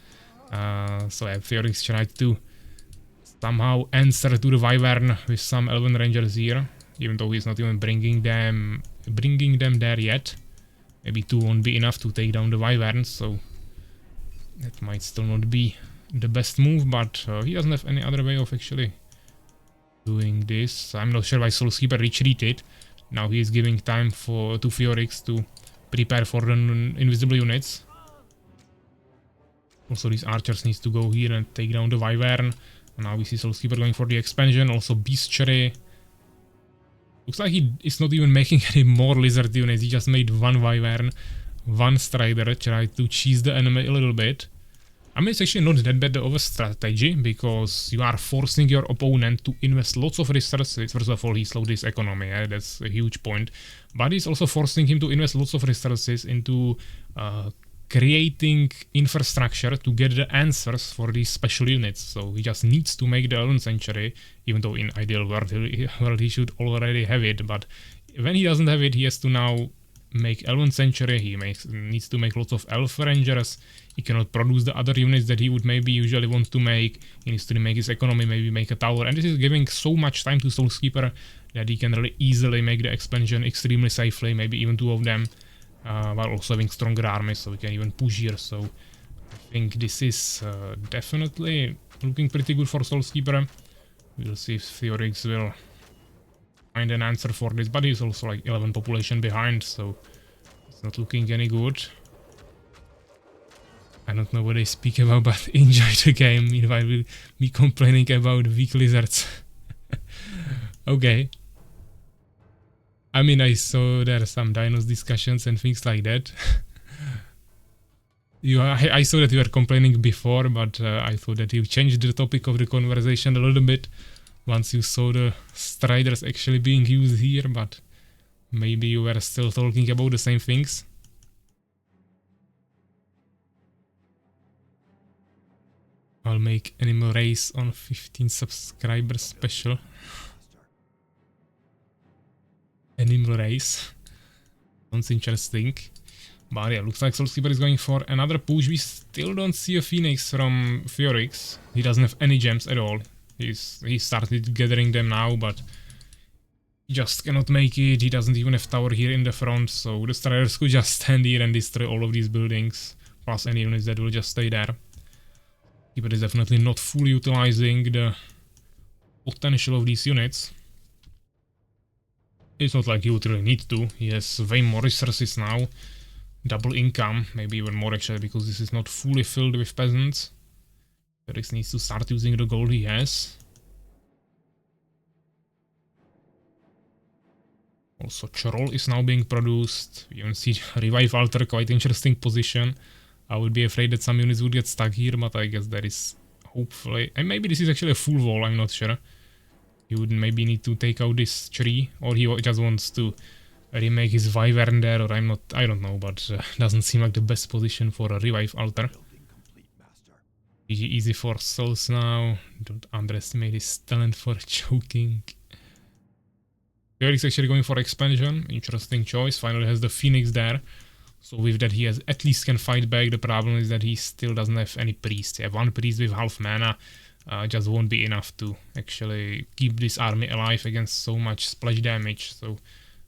So yeah, Ferus tried to somehow answer to the Wyvern with some Elven Rangers here. Even though he's not even bringing them there yet. Maybe 2 won't be enough to take down the Wyverns, so that might still not be the best move, but he doesn't have any other way of actually doing this. I'm not sure why SoulsKeeper retreated. Now he is giving time to Ferus to prepare for the invisible units. Also these archers needs to go here and take down the Wyvern. And now we see SoulsKeeper going for the expansion, also Bestiary. Looks like he is not even making any more lizard units, he just made one Wyvern, one Strider, tried to cheese the enemy a little bit. It's actually not that bad of a strategy, because you are forcing your opponent to invest lots of resources. First of all, he slowed his economy, that's a huge point. But he's also forcing him to invest lots of resources into creating infrastructure to get the answers for these special units. So he just needs to make the Elven Sanctuary, even though in ideal world he should already have it. But when he doesn't have it, he has to now make Elven Sanctuary, he needs to make lots of Elf Rangers, he cannot produce the other units that he would maybe usually want to make, he needs to remake his economy, maybe make a tower, and this is giving so much time to SoulsKeeper that he can really easily make the expansion extremely safely, maybe even 2 of them. While also having stronger armies, so we can even push here. So I think this is definitely looking pretty good for SoulsKeeper. We'll see if Ferus will find an answer for this, but he's also like 11 population behind, so it's not looking any good. I don't know what they speak about, but enjoy the game, meanwhile we'll be complaining about weak lizards. Okay. I saw there are some dinos discussions and things like that. I saw that you were complaining before, but I thought that you changed the topic of the conversation a little bit once you saw the Striders actually being used here, but maybe you were still talking about the same things. I'll make Animal Race on 15 subscribers special. Animal Race. Sounds interesting. But yeah, looks like SoulsKeeper is going for another push. We still don't see a Phoenix from Ferus. He doesn't have any gems at all. He started gathering them now, but he just cannot make it. He doesn't even have tower here in the front, so the Striders could just stand here and destroy all of these buildings, plus any units that will just stay there. Keeper is definitely not fully utilizing the potential of these units. It's not like he would really need to. He has way more resources now. Double income, maybe even more actually, because this is not fully filled with peasants. Ferus needs to start using the gold he has. Also, Chorol is now being produced. We even see Revive Altar, quite interesting position. I would be afraid that some units would get stuck here, but I guess there is hopefully... And maybe this is actually a full wall, I'm not sure. He would maybe need to take out this tree, or he just wants to remake his Wyvern there, or I don't know, but doesn't seem like the best position for a Revive Altar. Easy for Souls now. Don't underestimate his talent for choking. Ferus actually going for expansion. Interesting choice. Finally has the Phoenix there. So with that he at least can fight back. The problem is that he still doesn't have any priest. Yeah, one priest with half mana just won't be enough to actually keep this army alive against so much splash damage. So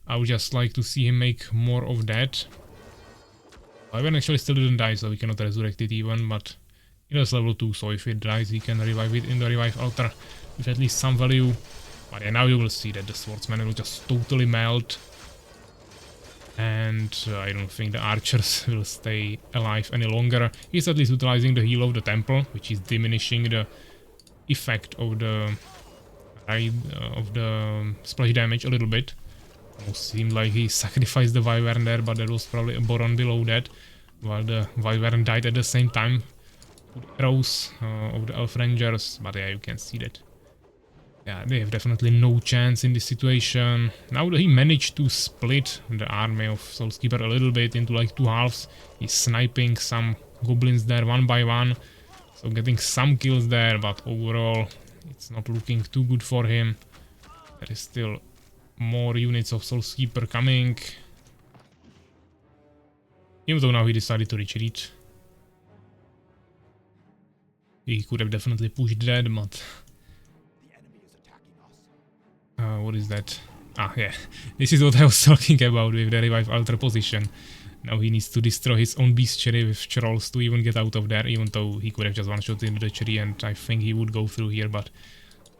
I would just like to see him make more of that. Wyvern actually still didn't die, so we cannot resurrect it even, but it is level 2, so if it dies he can revive it in the Revive Altar with at least some value. But yeah, now you will see that the swordsman will just totally melt. And I don't think the archers will stay alive any longer. He's at least utilizing the heal of the temple, which is diminishing the effect of the splash damage a little bit. Almost seemed like he sacrificed the Wyvern there, but there was probably a Boron below that, while the Wyvern died at the same time. With arrows of the Elf Rangers, but yeah, you can see that. Yeah, they have definitely no chance in this situation. Now that he managed to split the army of SoulsKeeper a little bit into like two halves, he's sniping some goblins there one by one, so getting some kills there, but overall it's not looking too good for him. There is still more units of SoulsKeeper coming, even though now he decided to retreat. He could have definitely pushed that, but... what is that? Ah, yeah. This is what I was talking about with the Revive Altar position. Now he needs to destroy his own bestiary with trolls to even get out of there, even though he could have just one-shot into the tree and I think he would go through here, but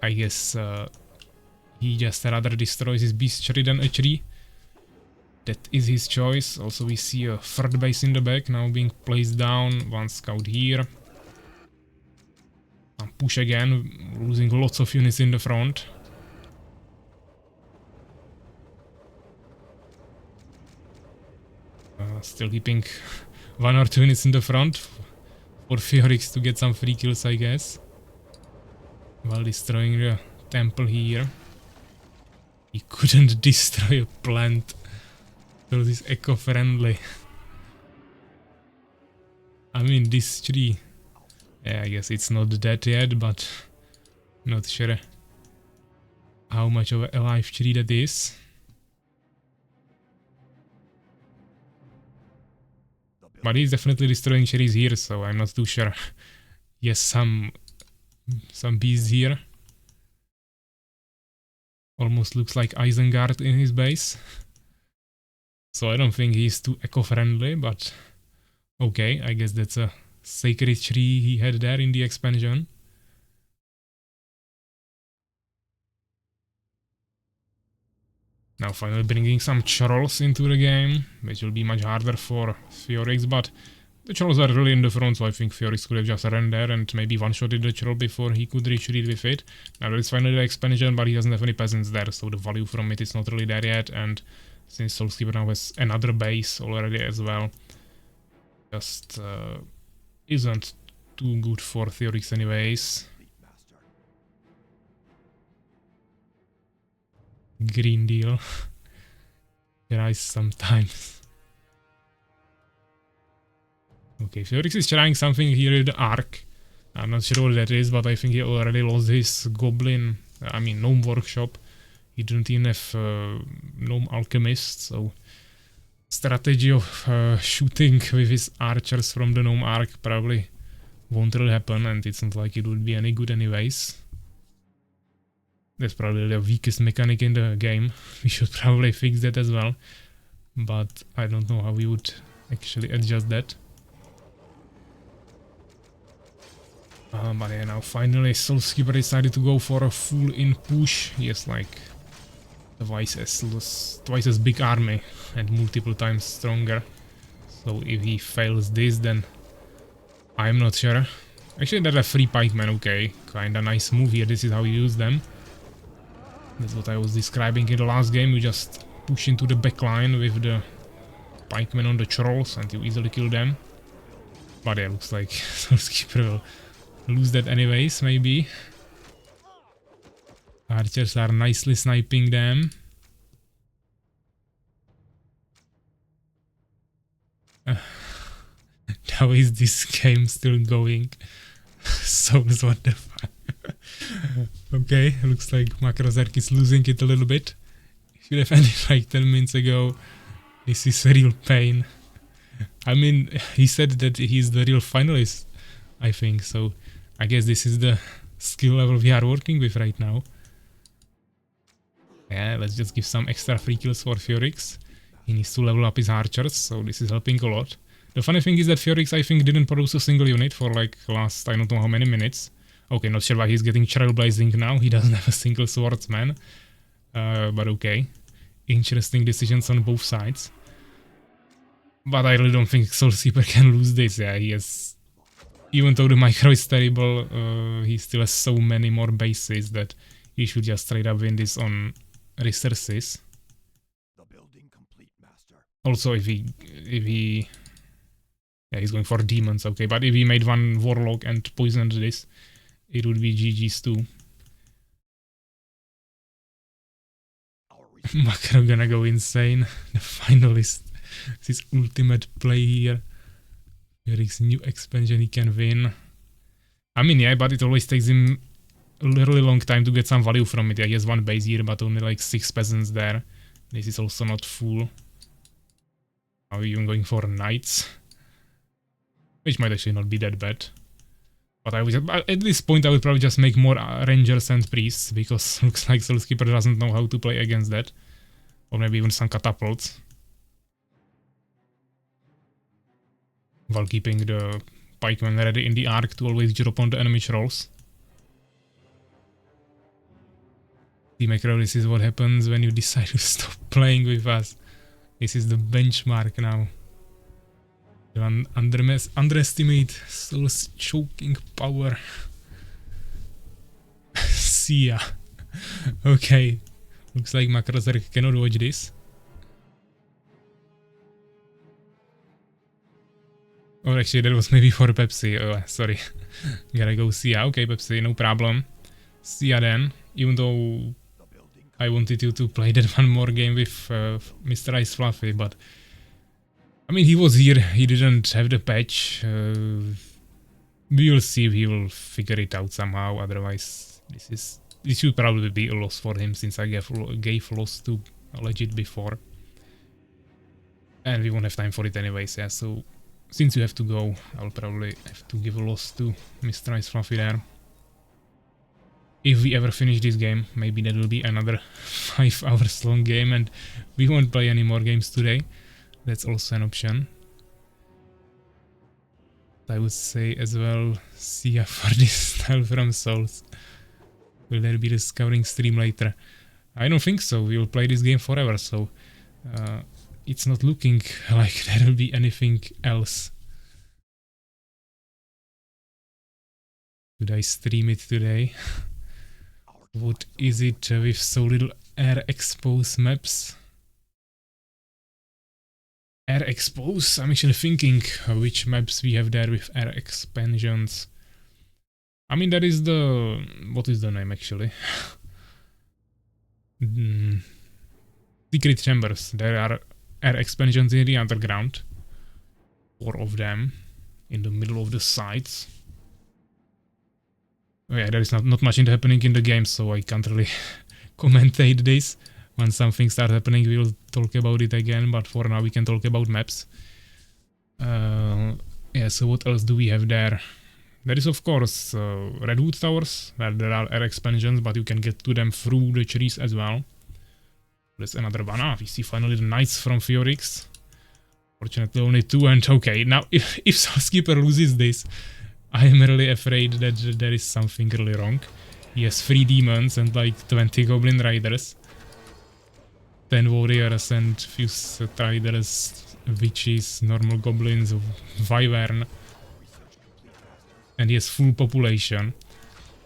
I guess he just rather destroys his bestiary than a tree. That is his choice. Also we see a third base in the back now being placed down, one scout here. And push again, losing lots of units in the front. Still keeping one or two units in the front for Ferus to get some free kills, I guess. While destroying the temple here. He couldn't destroy a plant. So this is eco-friendly. I mean, this tree. Yeah, I guess it's not dead yet, but not sure how much of a live tree that is. But he's definitely destroying cherries here, so I'm not too sure. Yes, some bees here. Almost looks like Isengard in his base. So I don't think he's too eco-friendly, but okay, I guess that's a sacred tree he had there in the expansion. Now finally bringing some trolls into the game, which will be much harder for Ferus, but the trolls are really in the front, so I think Ferus could have just ran there and maybe one-shotted the troll before he could retreat with it. Now there is finally the expansion, but he doesn't have any peasants there, so the value from it is not really there yet, and since SoulsKeeper now has another base already as well, just isn't too good for Ferus anyways. Green deal. Tries sometimes. Okay, Ferus is trying something here with the arc. I'm not sure what that is, but I think he already lost his goblin, gnome workshop. He didn't even have gnome alchemist, so strategy of shooting with his archers from the gnome arc probably won't really happen, and it's not like it would be any good anyways. That's probably the weakest mechanic in the game. We should probably fix that as well, but I don't know how we would actually adjust that. But yeah, now finally SoulsKeeper decided to go for a full-in push. He has like twice as big army and multiple times stronger. So if he fails this, then I'm not sure. Actually, there are 3 pikemen, okay. Kinda nice move here, this is how you use them. That's what I was describing in the last game. You just push into the back line with the pikemen on the trolls and you easily kill them. But yeah, looks like SoulsKeeper will lose that anyways, maybe. Archers are nicely sniping them. How is this game still going? Souls, what the fuck? Okay, looks like Makrozerk is losing it a little bit. Should have ended like 10 minutes ago. This is a real pain. I mean, he said that he's the real finalist, I think, so I guess this is the skill level we are working with right now. Yeah, let's just give some extra free kills for Ferus. He needs to level up his archers, so this is helping a lot. The funny thing is that Ferus, I think, didn't produce a single unit for like last I don't know how many minutes. Okay, not sure why he's getting trailblazing now. He doesn't have a single swordsman. But okay. Interesting decisions on both sides. But I really don't think SoulsKeeper can lose this. Yeah, he has... Even though the micro is terrible, he still has so many more bases that he should just straight up win this on resources. The building complete, master. Also, if he... Yeah, he's going for demons, okay. But if he made one warlock and poisoned this, it would be GG's too. Macro gonna go insane. The finalist. This is ultimate play here. Ferris new expansion he can win. I mean, yeah, but it always takes him a really long time to get some value from it. Yeah, he has 1 base here, but only like 6 peasants there. This is also not full. Are we even going for knights? Which might actually not be that bad. But I would, at this point I would probably just make more rangers and priests, because looks like SoulsKeeper doesn't know how to play against that. Or maybe even some catapults. While keeping the pikemen ready in the arc to always drop on the enemy trolls. Macro, this is what happens when you decide to stop playing with us. This is the benchmark now. Don't underestimate Soul's choking power. See ya. Okay. Looks like Makrozerk cannot watch this. Or actually, that was maybe for Pepsi. Oh, sorry. Gotta go see ya. Okay, Pepsi, no problem. See ya then. Even though I wanted you to play that one more game with Mr. Ice Fluffy, but... I mean, he was here, he didn't have the patch. We will see if he will figure it out somehow, otherwise this should probably be a loss for him, since I gave loss to Legit before. And we won't have time for it anyways, yeah, so since you have to go, I'll probably have to give a loss to Mr. Ice Fluffy there. If we ever finish this game, maybe that will be another 5 hours long game and we won't play any more games today. That's also an option. I would say as well, see ya for this style from Souls. Will there be a scouting stream later? I don't think so, we will play this game forever, so it's not looking like there will be anything else. Should I stream it today? What is it with so little air expose maps? Air expose? I'm actually thinking which maps we have there with air expansions. I mean, that is the... what is the name actually? Secret chambers. There are air expansions in the underground. 4 of them in the middle of the sites. Oh yeah, there is not much happening in the game, so I can't really commentate this. When something starts happening, we will talk about it again, but for now we can talk about maps. Yeah, so what else do we have there? There is of course Redwood Towers, where there are air expansions, but you can get to them through the trees as well. There's another one. We see finally the Knights from Ferus. Fortunately only 2, and okay, now if SoulsKeeper loses this, I am really afraid that there is something really wrong. He has 3 demons and like 20 goblin riders. 10 warriors and few riders, witches, normal goblins, wyvern. And he has full population.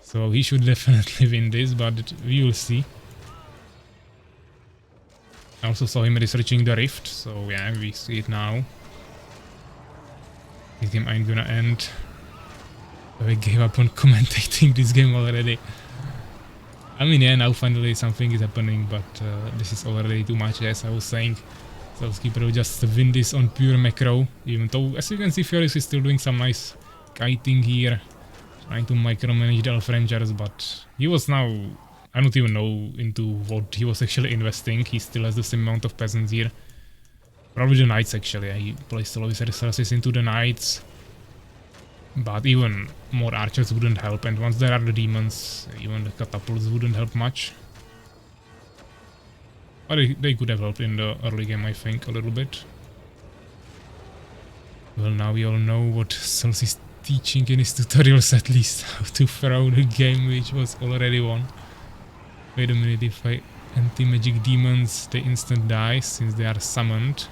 So he should definitely win this, but we will see. I also saw him researching the rift, so yeah, we see it now. This game ain't gonna end. I gave up on commentating this game already. I mean, yeah, now finally something is happening, but this is already too much, as I was saying. SoulsKeeper will just win this on pure macro, even though, as you can see, Ferus is still doing some nice kiting here, trying to micromanage the Elf Rangers, but he was now, I don't even know into what he was actually investing. He still has the same amount of peasants here. Probably the Knights actually, he placed all of his resources into the Knights. But even more archers wouldn't help, and once there are the demons, even the catapults wouldn't help much. But they could have helped in the early game, I think, a little bit. Well, now we all know what Souls is teaching in his tutorials, at least, how to throw the game, which was already won. Wait a minute, if I anti-magic demons, they instant die since they are summoned.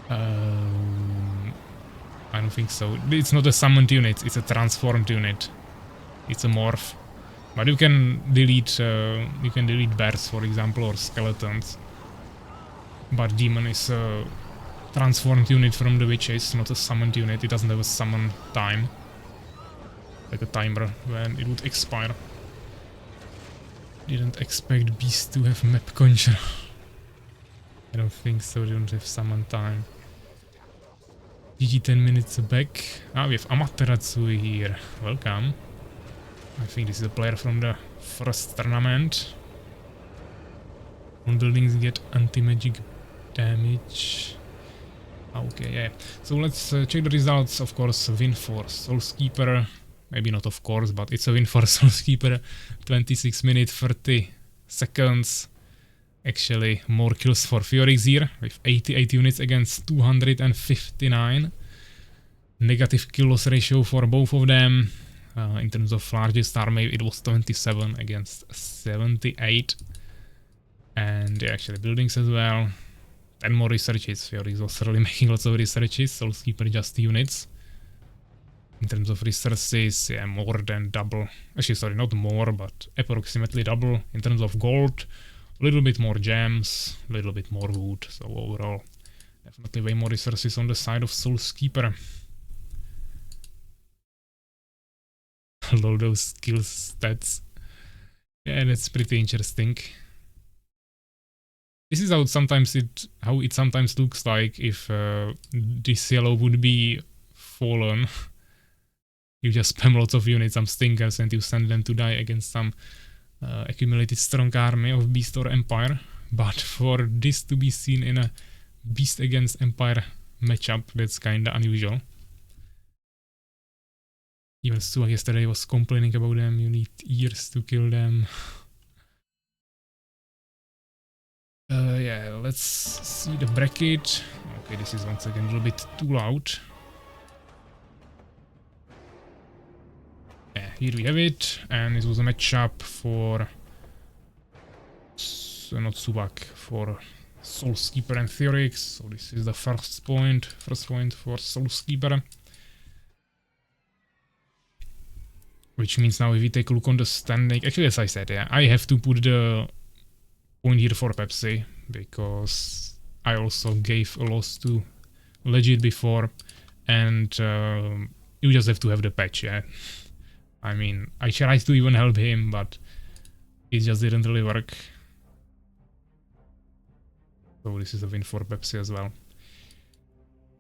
I don't think so. It's not a summoned unit, it's a transformed unit. It's a morph. But you can delete bears, for example, or skeletons. But demon is a transformed unit from the witches, not a summoned unit. It doesn't have a summon time. Like a timer when it would expire. Didn't expect beasts to have map conjure. I don't think so, they don't have summon time. GG 10 minutes back. We have Amaterasu here. Welcome. I think this is a player from the first tournament. All buildings get anti-magic damage. Okay, yeah. So let's check the results. Of course, win for SoulsKeeper. Maybe not of course, but it's a win for SoulsKeeper. 26 minutes, 30 seconds. Actually, more kills for Ferus here, with 88 units against 259. Negative kill loss ratio for both of them. In terms of largest army, it was 27 against 78. And yeah, actually buildings as well. 10 more researches. Ferus was really making lots of researches. SoulsKeeper just units. In terms of resources, yeah, more than double. Actually, sorry, not more, but approximately double. In terms of gold, a little bit more gems, a little bit more wood. So overall, definitely way more resources on the side of SoulsKeeper. All those skill stats. Yeah, that's pretty interesting. This is how it sometimes looks like if this yellow would be fallen. You just spam lots of units, some stinkers, and you send them to die against some accumulated strong army of Beast or Empire. But for this to be seen in a Beast against Empire matchup, that's kinda unusual. Even Stuart yesterday was complaining about them, you need ears to kill them. Yeah, let's see the bracket. Okay, this is once again a little bit too loud. Yeah, here we have it, and it was a matchup for not Subak, for SoulsKeeper and Theorix. So this is the first point for SoulsKeeper. Which means now if we take a look on the standing, actually as I said, yeah, I have to put the point here for Pepsi, because I also gave a loss to Legit before, and you just have to have the patch, yeah. I mean, I tried to even help him, but it just didn't really work. So this is a win for Pepsi as well.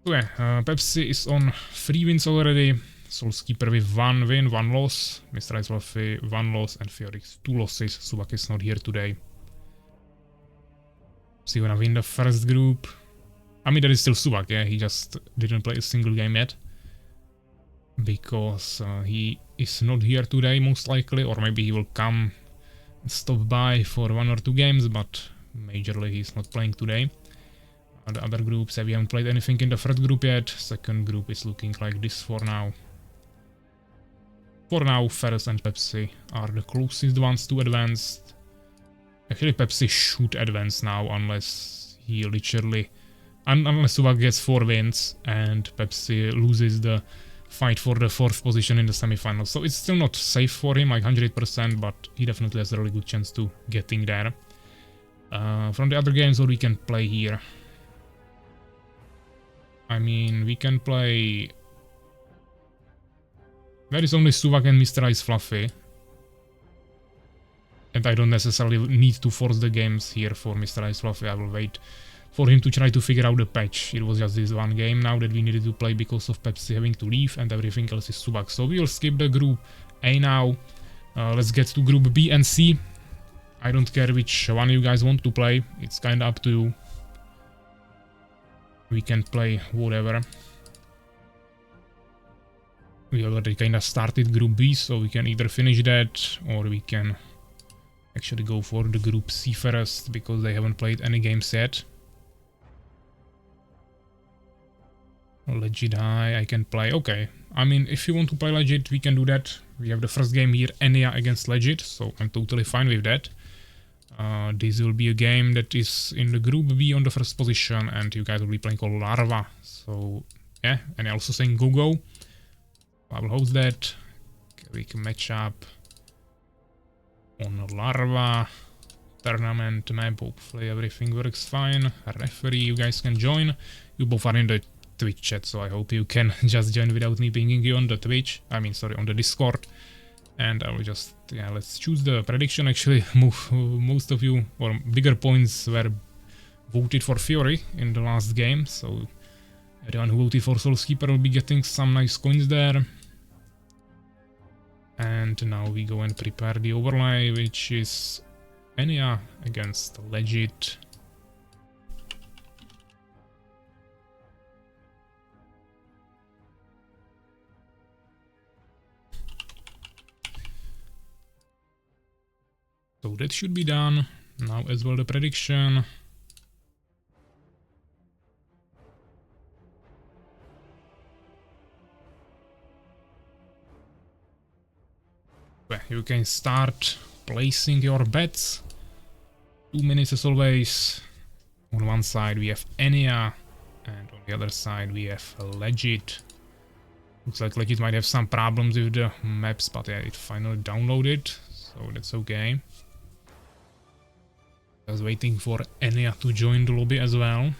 So yeah, Pepsi is on 3 wins already. SoulsKeeper with 1 win, 1 loss. Mr. Ice Fluffy 1 loss and Ferus 2 losses. Subak is not here today. So you wanna win the first group. I mean, there is still Subak, yeah, he just didn't play a single game yet. Because he is not here today, most likely, or maybe he will come and stop by for 1 or 2 games, but majorly he's not playing today. The other groups, we haven't played anything in the first group yet. Second group is looking like this for now. For now, Ferus and Pepsi are the closest ones to advance. Actually, Pepsi should advance now, unless he literally... Unless Subak gets 4 wins and Pepsi loses the fight for the 4th position in the semifinals. So it's still not safe for him, like 100%, but he definitely has a really good chance to getting there. From the other games, what we can play here? I mean, we can play... There is only Subak and Mr. Ice Fluffy. And I don't necessarily need to force the games here for Mr. Ice Fluffy. I will wait for him to try to figure out the patch. It was just this one game now that we needed to play because of Pepsi having to leave and everything else is Subak. So we will skip the group A now. Let's get to group B and C. I don't care which one you guys want to play. It's kinda up to you. We can play whatever. We already kinda started group B, so we can either finish that or we can actually go for the group C first because they haven't played any games yet. Legit high, I can play. Okay, I mean, if you want to play legit, we can do that. We have the first game here, Ania against legit, so I'm totally fine with that. This will be a game that is in the group B on the first position, and you guys will be playing called Larva. So yeah, and also saying go. I will host that. Okay, we can match up on Larva tournament map. Hopefully everything works fine. A referee, you guys can join. You both are in the Twitch chat, so I hope you can just join without me pinging you on the Twitch. I mean, sorry, on the Discord. And I will just, yeah, let's choose the prediction. Actually, most of you, or bigger points, were voted for Fury in the last game. So everyone who voted for SoulsKeeper will be getting some nice coins there. And now we go and prepare the overlay, which is Ania against Legit. So that should be done. Now as well the prediction. Okay, you can start placing your bets. 2 minutes as always. On one side we have Ania, and on the other side we have Legit. Looks like Legit might have some problems with the maps, but yeah, it finally downloaded, so that's okay. I was waiting for Ania to join the lobby as well.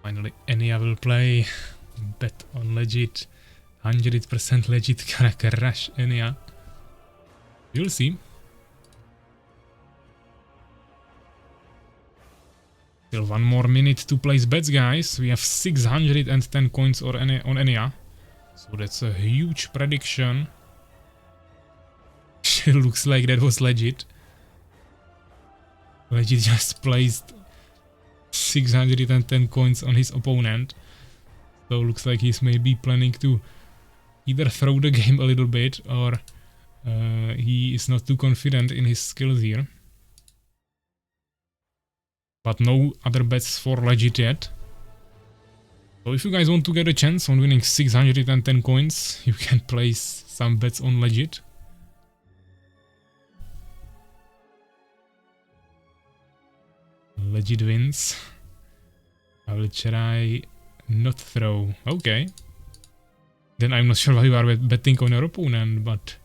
Finally, Ania will play. Bet on Legit. 100% Legit gonna crash Ania. You'll see. Still 1 more minute to place bets, guys. We have 610 coins on Ania. So that's a huge prediction. It looks like that was Legit. Legit just placed 610 coins on his opponent. So looks like he's maybe planning to either throw the game a little bit or he is not too confident in his skills here. But no other bets for Legit yet. So if you guys want to get a chance on winning 610 coins, you can place some bets on Legit. Legit wins. I will try not throw. Okay. Then I'm not sure why you are betting on your opponent, but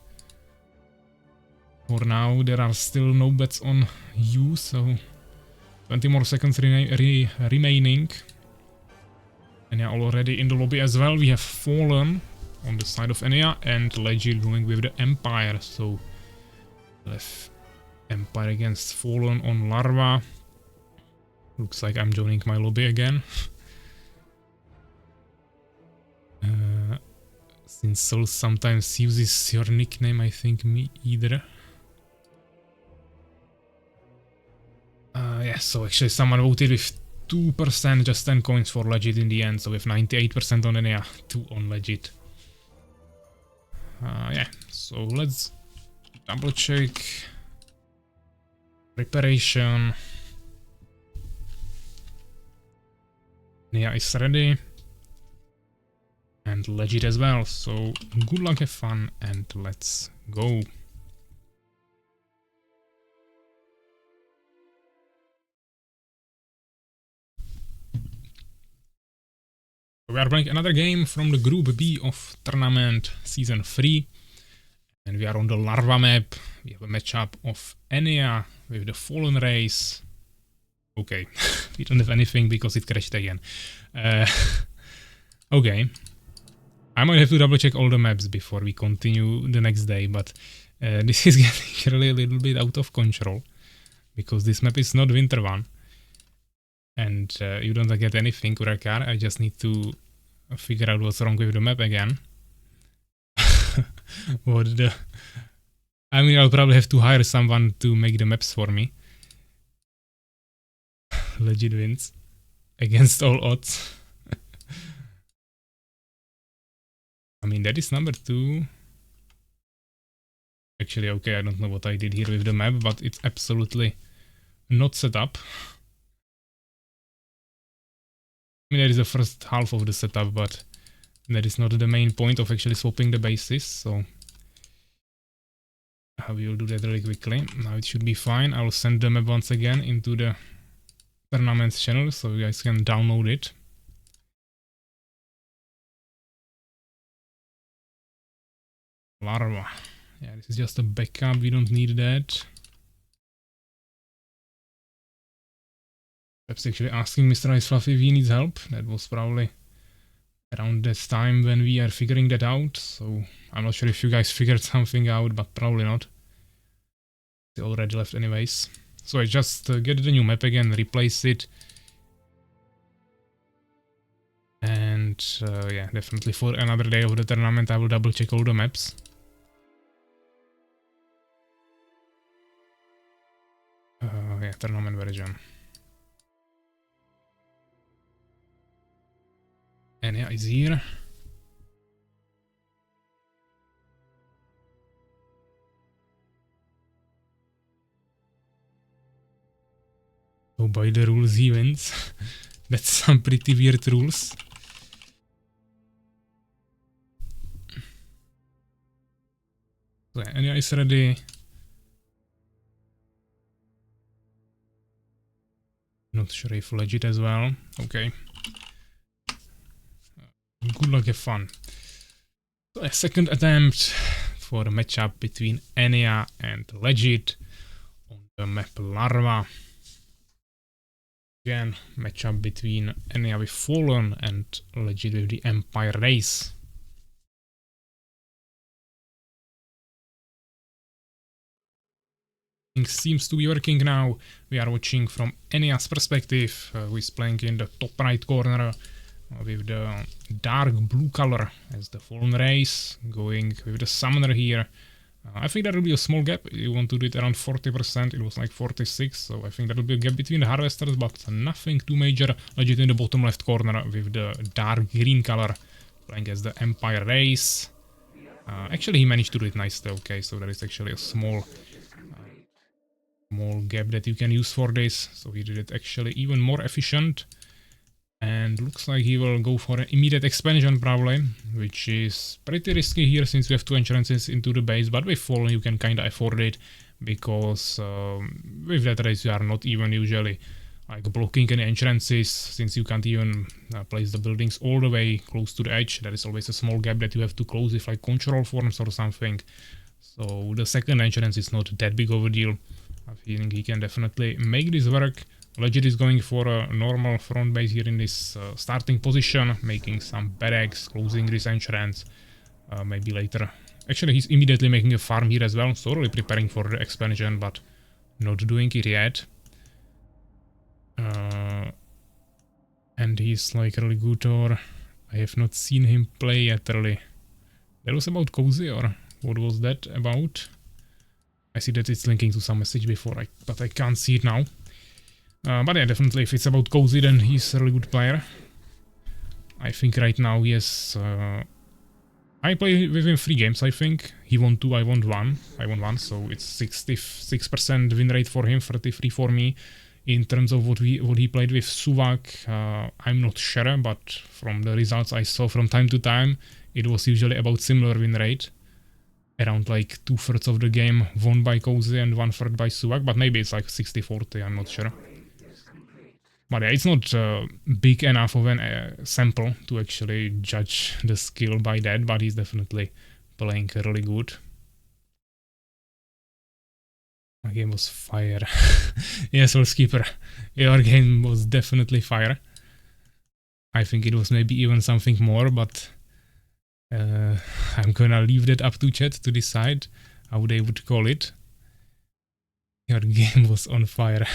for now there are still no bets on you, so 20 more seconds remaining. And yeah, already in the lobby as well. We have Fallen on the side of Ania and Legit going with the Empire, so left Empire against Fallen on Larva. Looks like I'm joining my lobby again. Since Souls sometimes uses your nickname, I think me either. Yeah, so actually someone voted with 2%, just 10 coins for Legit in the end, so with 98% on Ania, 2 on Legit. Yeah, so let's double check. Preparation. Ania is ready. And Legit as well, so good luck, have fun, and let's go. We are playing another game from the Group B of Tournament Season 3. And we are on the Larva map. We have a matchup of Ania with the Fallen Race. Okay, we don't have anything because it crashed again. Okay. I might have to double check all the maps before we continue the next day, but this is getting really a little bit out of control. Because this map is not Winter 1. And you don't get anything, Urakaar. I just need to figure out what's wrong with the map again. I mean, I'll probably have to hire someone to make the maps for me. Legit wins. Against all odds. I mean, that is number 2. Actually, okay, I don't know what I did here with the map, but it's absolutely not set up. I mean, that is the first half of the setup, but that is not the main point of actually swapping the bases, so we will do that really quickly. Now it should be fine. I will send the map once again into the tournament channel, so you guys can download it. Larva. Yeah, this is just a backup, we don't need that. Pepsi actually asking Mr. Ice Fluffy if he needs help. That was probably around that time when we are figuring that out. So I'm not sure if you guys figured something out, but probably not. They already left anyways. So I just get the new map again, replace it. And yeah, definitely for another day of the tournament I will double check all the maps. Yeah, tournament version. Ania is here. So by the rules he wins. That's some pretty weird rules. So Ania is ready. Not sure if Legit as well. Okay. Good luck, have fun. So a second attempt for a matchup between Ania and Legit on the map Larva. Again, matchup between Ania with Fallen and Legit with the Empire Race. Things seems to be working now. We are watching from Ania's perspective, who is playing in the top right corner with the dark blue color as the Fallen Race, going with the Summoner here. I think that will be a small gap. You want to do it around 40%, it was like 46, so I think that will be a gap between the Harvesters, but nothing too major. Legit in the bottom left corner with the dark green color, playing as the Empire Race. Actually, he managed to do it nicely, okay, so there is actually a small gap that you can use for this, so he did it actually even more efficient. And looks like he will go for an immediate expansion probably, which is pretty risky here since we have 2 entrances into the base, but with Fallen you can kinda afford it, because with that race you are not even usually like blocking any entrances, since you can't even place the buildings all the way close to the edge. There is always a small gap that you have to close with like control forms or something, so the second entrance is not that big of a deal. I think he can definitely make this work. Legit is going for a normal front base here in this starting position, making some barracks, closing this entrance, maybe later. Actually, he's immediately making a farm here as well, so really preparing for the expansion, but not doing it yet. And he's like really good, or I have not seen him play yet really. That was about Cozy, or what was that about? I see that it's linking to some message before, but I can't see it now. But yeah, definitely if it's about Cozy, then he's a really good player. I think right now he has... I play with him 3 games, I think. He won 2, I won 1. I won 1, so it's 66% win rate for him, 33 for me. In terms of what he played with PAVVAC, I'm not sure, but from the results I saw from time to time, it was usually about similar win rate. Around like 2/3 of the game won by Cozy and 1/3 by PAVVAC, but maybe it's like 60-40, I'm not sure. But yeah, it's not big enough of a sample to actually judge the skill by that, but he's definitely playing really good. My game was fire. Yes, SoulsKeeper, your game was definitely fire. I think it was maybe even something more, but I'm gonna leave that up to chat to decide how they would call it. Your game was on fire.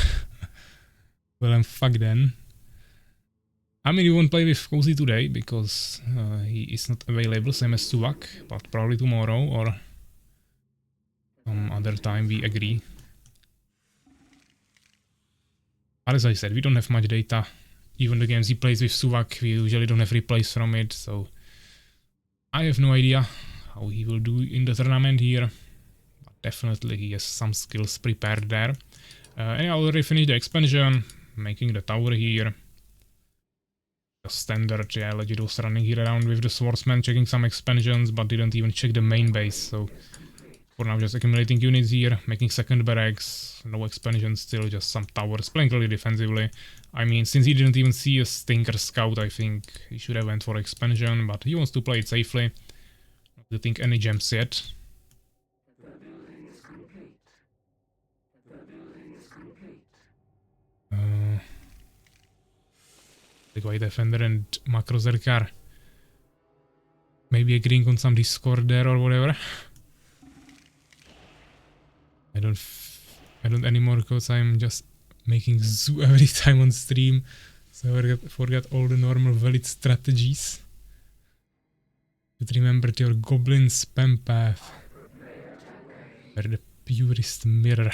Well, I'm fucked then. I mean, you won't play with Cozy today because he is not available, same as PAVVAC, but probably tomorrow or some other time, we agree. But as I said, we don't have much data. Even the games he plays with PAVVAC, we usually don't have replays from it, so I have no idea how he will do in the tournament here. But definitely he has some skills prepared there. And I already finished the expansion, making the tower here. The standard, yeah, Legit was running here around with the swordsman, checking some expansions, but didn't even check the main base, so for now just accumulating units here, making second barracks, no expansion still, just some towers, playing really defensively. I mean, since he didn't even see a Stinker Scout, I think he should have went for expansion, but he wants to play it safely. Not to think any gems yet. The White Defender and Macro Urakaar. Maybe agreeing on some Discord there or whatever. I don't anymore because I'm just making zoo every time on stream, so I forgot all the normal valid strategies. But remembered your goblin spam path. Where the purest mirror.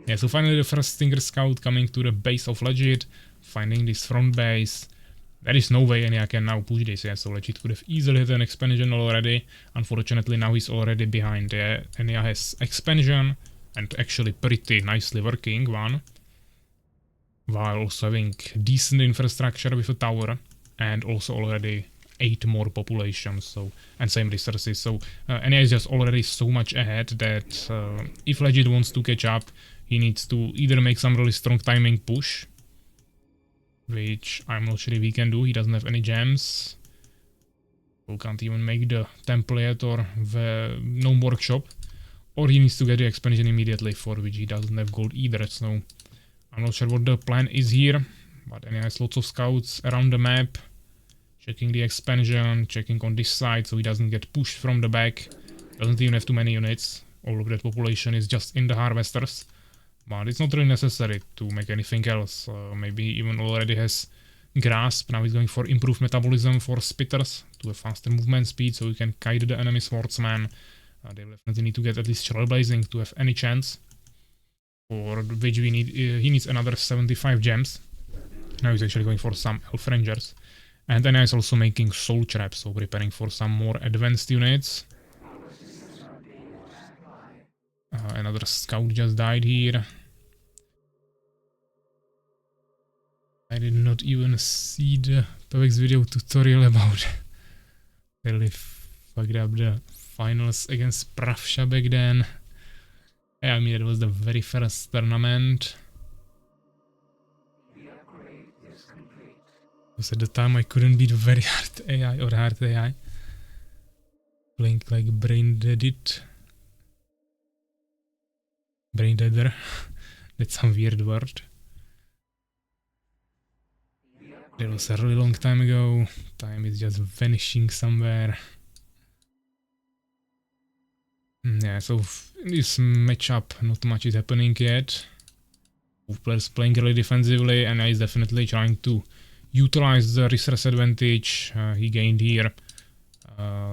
Yeah, so finally the first Stinger Scout coming to the base of Legit, finding this front base. There is no way Ania can now push this, yeah, so Legit could have easily hit an expansion already. Unfortunately now he's already behind. Yeah, Ania has expansion, and actually pretty nicely working one. While also having decent infrastructure with a tower, and also already 8 more populations, so, and same resources, so Ania is just already so much ahead that if Legit wants to catch up, he needs to either make some really strong timing push, which I'm not sure if he can do. He doesn't have any gems, so can't even make the temple yet or the gnome workshop, or he needs to get the expansion immediately, for which he doesn't have gold either, so I'm not sure what the plan is here, but Ania has lots of scouts around the map, checking the expansion, checking on this side so he doesn't get pushed from the back. Doesn't even have too many units, all of that population is just in the harvesters. But it's not really necessary to make anything else. Maybe he even already has grasp. Now he's going for improved metabolism for spitters to a faster movement speed, so he can kite the enemy swordsman. They will definitely need to get at least trailblazing to have any chance. For which we need, he needs another 75 gems. Now he's actually going for some elf rangers. And then he's also making soul traps, so preparing for some more advanced units. Another scout just died here. I did not even see the PAVVAC's video tutorial about really fucked up the finals against Pravsha back then. Yeah, I mean, it was the very first tournament. Because at the time I couldn't beat very hard AI or hard AI. Playing like brain deaded. Brain deader. That's some weird word. That was a really long time ago. Time is just vanishing somewhere. Yeah, so in this matchup, not much is happening yet. players playing really defensively, and he's definitely trying to utilize the resource advantage he gained here.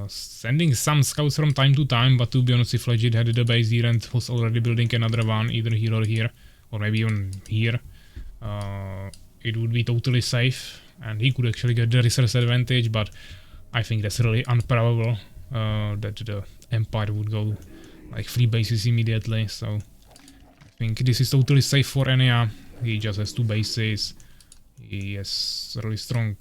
Sending some scouts from time to time, but to be honest, if Legit had the base here and was already building another one, either here or here, or maybe even here, it would be totally safe, and he could actually get the resource advantage, but I think that's really improbable that the Empire would go like 3 bases immediately, so I think this is totally safe for Ania. He just has 2 bases. He has really strong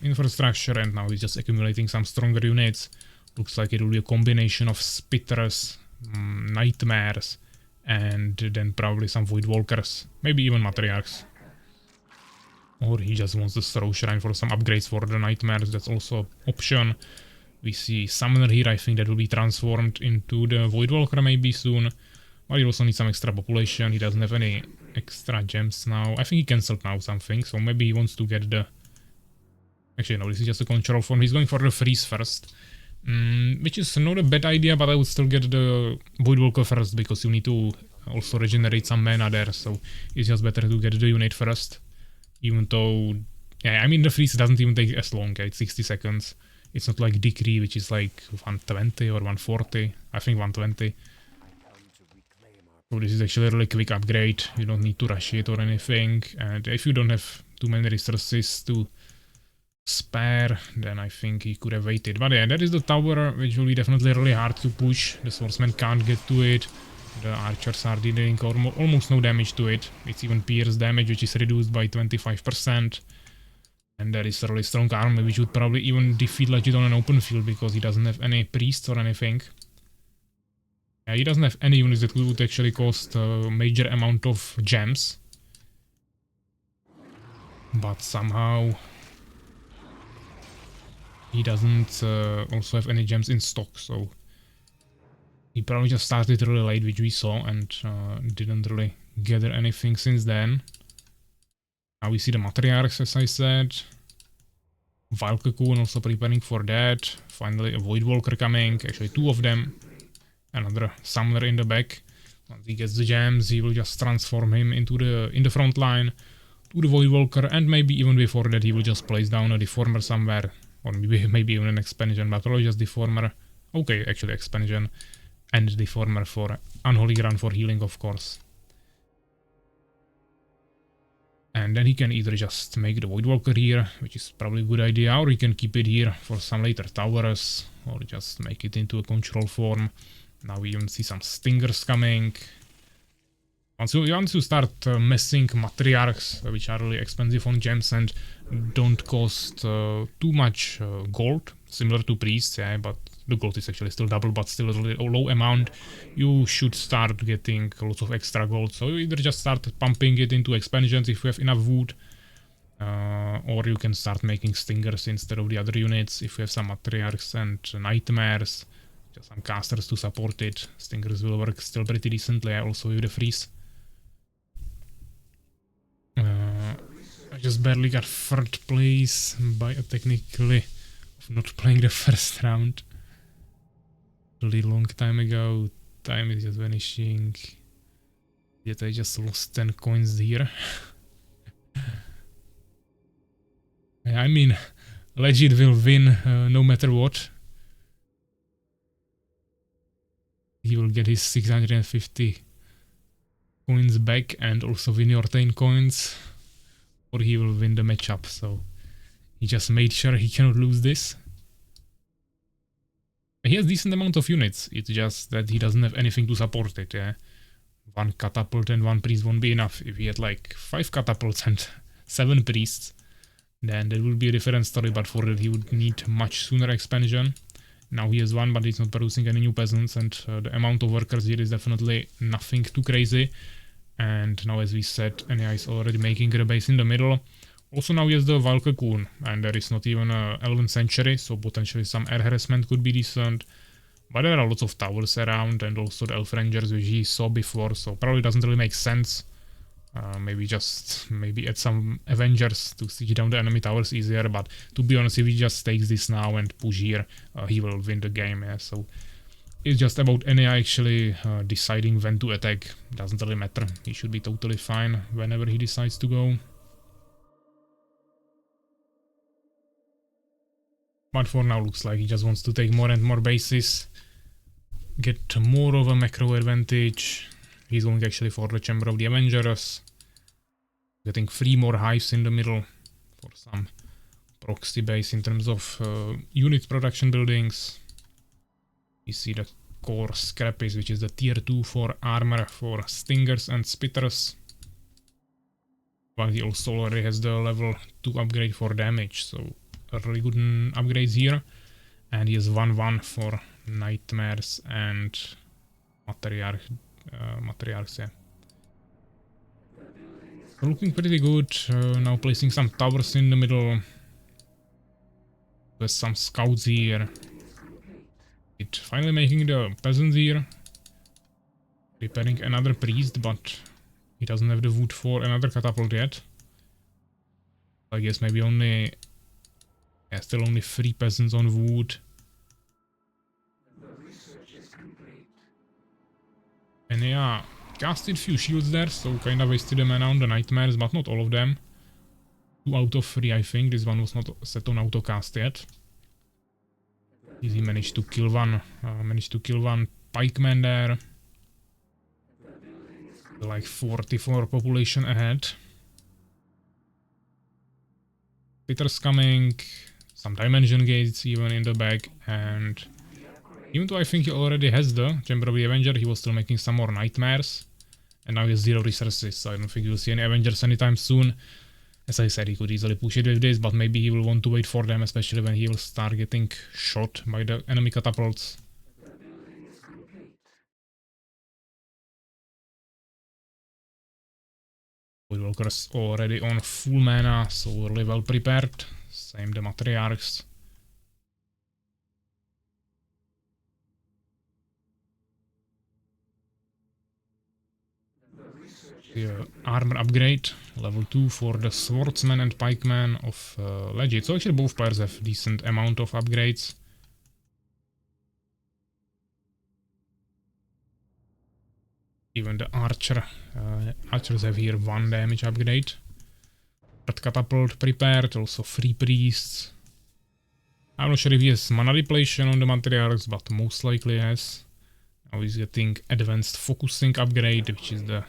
infrastructure, and now he's just accumulating some stronger units. Looks like it will be a combination of Spitters, Nightmares, and then probably some Void Walkers, maybe even Matriarchs. Or he just wants the Throw Shrine for some upgrades for the Nightmares, that's also option. We see Summoner here, I think that will be transformed into the Void Walker maybe soon. But he also needs some extra population, he doesn't have any extra gems now. I think he cancelled now something, so maybe he wants to get the... Actually no, this is just a control form. He's going for the Freeze first. Which is not a bad idea, but I would still get the Void Walker first, because you need to also regenerate some mana there, so it's just better to get the unit first. Even though... Yeah, I mean the freeze doesn't even take as long, it's 60 seconds. It's not like Decree, which is like 120 or 140. I think 120. So this is actually a really quick upgrade, you don't need to rush it or anything, and if you don't have too many resources to spare, then I think he could have waited. But yeah, that is the tower, which will be definitely really hard to push. The swordsman can't get to it, the archers are dealing almost no damage to it. It's even pierce damage, which is reduced by 25%. And that is a really strong army, which would probably even defeat Legit on an open field, because he doesn't have any priests or anything. Yeah, he doesn't have any units that would actually cost a major amount of gems. But somehow he doesn't also have any gems in stock, so he probably just started really late, which we saw, and didn't really gather anything since then. Now we see the Matriarchs, as I said. Valkakun also preparing for that. Finally a Void Walker coming, actually 2 of them. Another Summoner in the back. Once he gets the gems, he will just transform him into in the front line to the Void Walker, and maybe even before that he will just place down a Deformer somewhere, or maybe even an Expansion, but probably just Deformer. Okay, actually Expansion and Deformer for Unholy Ground for healing, of course. And then he can either just make the Void Walker here, which is probably a good idea, or he can keep it here for some later towers, or just make it into a control form. Now we even see some Stingers coming. Once you start messing Matriarchs, which are really expensive on gems and don't cost too much gold, similar to Priests, yeah, but the gold is actually still double, but still a low amount, you should start getting lots of extra gold. So you either just start pumping it into expansions if you have enough wood, or you can start making Stingers instead of the other units if you have some Matriarchs and Nightmares. Just some casters to support it. Stingers will work still pretty decently, also with the freeze. I just barely got 3rd place by technically of not playing the first round. Really long time ago. Time is just vanishing. Yet I just lost 10 coins here. I mean, Legit will win no matter what. He will get his 650 coins back and also win your 10 coins, or he will win the matchup, so he just made sure he cannot lose this. He has decent amount of units, it's just that he doesn't have anything to support it, yeah. 1 catapult and 1 priest won't be enough. If he had like 5 catapults and 7 priests, then that would be a different story, but for that he would need much sooner expansion. Now he has 1, but he's not producing any new peasants, and the amount of workers here is definitely nothing too crazy. And now, as we said, Ania is already making a base in the middle. Also now he has the Valkakun, and there is not even a Elven Sanctuary, so potentially some air harassment could be decent. But there are lots of towers around, and also the Elf Rangers which he saw before, so probably doesn't really make sense. Maybe add some Avengers to siege down the enemy towers easier, but to be honest, if he just takes this now and push here, he will win the game, yeah. So it's just about Ania actually deciding when to attack. Doesn't really matter. He should be totally fine whenever he decides to go. But for now looks like he just wants to take more and more bases. Get more of a macro advantage. He's going actually for the Chamber of the Avengers. Getting 3 more hives in the middle for some proxy base in terms of unit production buildings. You see the core scrappies, which is the tier 2 for armor for stingers and spitters. But he also already has the level 2 upgrade for damage, so a really good upgrades here. And he has 1-1 for nightmares and matriarchs, yeah. So looking pretty good. Now placing some towers in the middle. There's some scouts here. It finally making the peasants here. Repairing another priest, but he doesn't have the wood for another catapult yet. I guess maybe only... yeah, still only 3 peasants on wood. And yeah, casted few shields there, so kinda wasted the mana on the nightmares, but not all of them. 2 out of 3, I think. This one was not set on auto cast yet. He managed to kill one pikeman there. Like 44 population ahead. Peter's coming. Some dimension gates even in the back, and even though I think he already has the Chamber of the Avenger, he was still making some more nightmares. And now he has 0 resources, so I don't think you'll see any Avengers anytime soon. As I said, he could easily push it with this, but maybe he will want to wait for them, especially when he will start getting shot by the enemy catapults. Walkers already on full mana, so really well prepared. Same the matriarchs. The armor upgrade, level 2 for the swordsman and pikeman of Legit. So actually both players have decent amount of upgrades. Even the archers have here 1 damage upgrade. Red catapult prepared, also 3 priests. I'm not sure if he has mana repletion on the matriarchs, but most likely yes. Now he's getting advanced focusing upgrade, which is the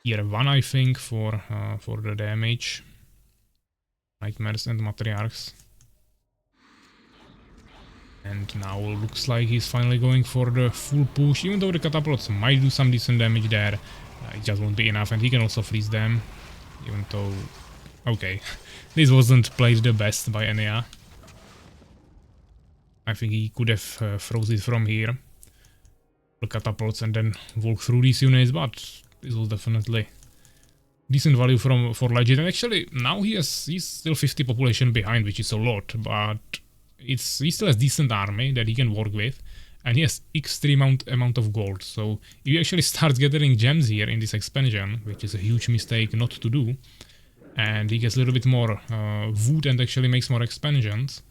tier 1, I think, for the damage. Nightmares and matriarchs. And now looks like he's finally going for the full push, even though the catapults might do some decent damage there. It just won't be enough, and he can also freeze them. Even though... okay, this wasn't played the best by Ania. I think he could have froze it from here. The catapults and then walk through these units, but this was definitely decent value for Legit. And actually, now he's still 50 population behind, which is a lot, but he still has decent army that he can work with, and he has extreme amount of gold. So if you actually start gathering gems here in this expansion, which is a huge mistake not to do, and he gets a little bit more wood and actually makes more expansions,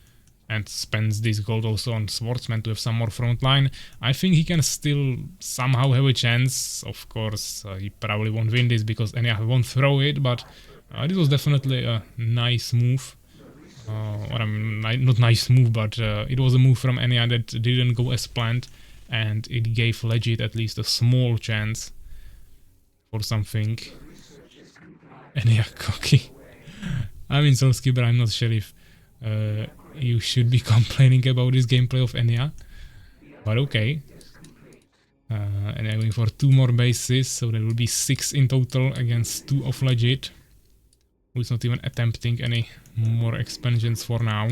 and spends this gold also on swordsman to have some more front line, I think he can still somehow have a chance. Of course, he probably won't win this because Ania won't throw it, but this was definitely a nice move. Or not nice move, but it was a move from Ania that didn't go as planned, and it gave Legit at least a small chance for something. Ania cocky. I mean, SoulsKeeper, I'm not sure if you should be complaining about this gameplay of Ania, but okay. And I'm going for 2 more bases, so there will be 6 in total against 2 of Legit, who is not even attempting any more expansions for now.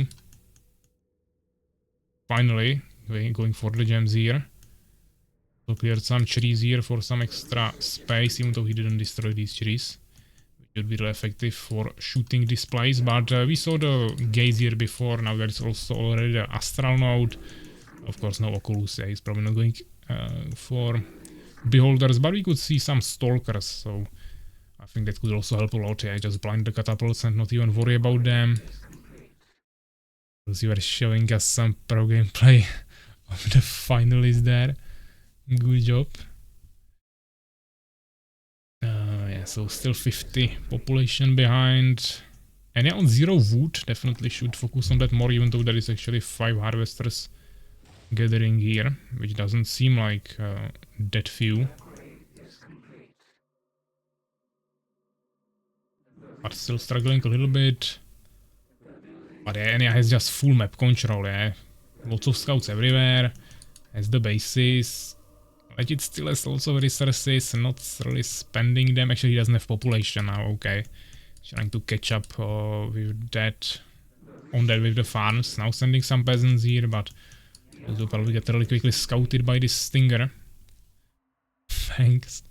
Finally, going for the gems here. So cleared some trees here for some extra space, even though he didn't destroy these trees. Which would be really effective for shooting this place, but we saw the gaze here before. Now there's also already the astral node. Of course, no Oculus, he's probably not going for beholders, but we could see some stalkers, so I think that could also help a lot. Yeah, just blind the catapults and not even worry about them. Because you were showing us some pro gameplay The finalist there. Good job. Yeah, so still 50 population behind. And yeah, on 0 wood, definitely should focus on that more, even though there is actually 5 harvesters gathering here, which doesn't seem like that few. But still struggling a little bit. But yeah, Ania has just full map control, yeah. Lots of scouts everywhere. Has the bases. Legit still has lots of resources, not really spending them. Actually, he doesn't have population now, okay. Trying to catch up with that. On that with the farms. Now sending some peasants here, but those will probably get really quickly scouted by this stinger. Thanks.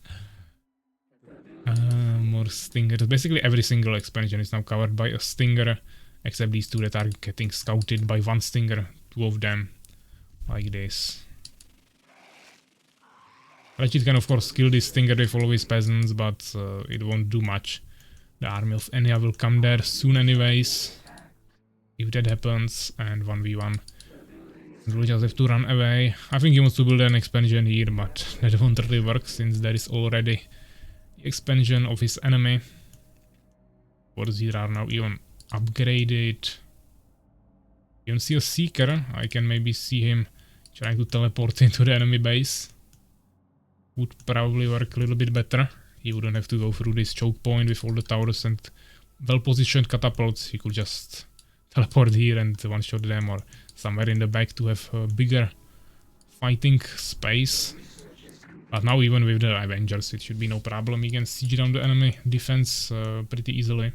More stingers. Basically every single expansion is now covered by a stinger, except these two that are getting scouted by one stinger. 2 of them, like this. Legit can of course kill this stinger with all his peasants, but it won't do much. The army of Ania will come there soon anyways. If that happens, and 1v1. We'll just have to run away. I think he wants to build an expansion here, but that won't really work since there is already the expansion of his enemy. Forts here are now even upgraded. You can see a seeker. I can maybe see him trying to teleport into the enemy base. Would probably work a little bit better. He wouldn't have to go through this choke point with all the towers and well-positioned catapults. He could just teleport here and one-shot them, or somewhere in the back to have a bigger fighting space. But now even with the Avengers it should be no problem. He can siege down the enemy defense pretty easily.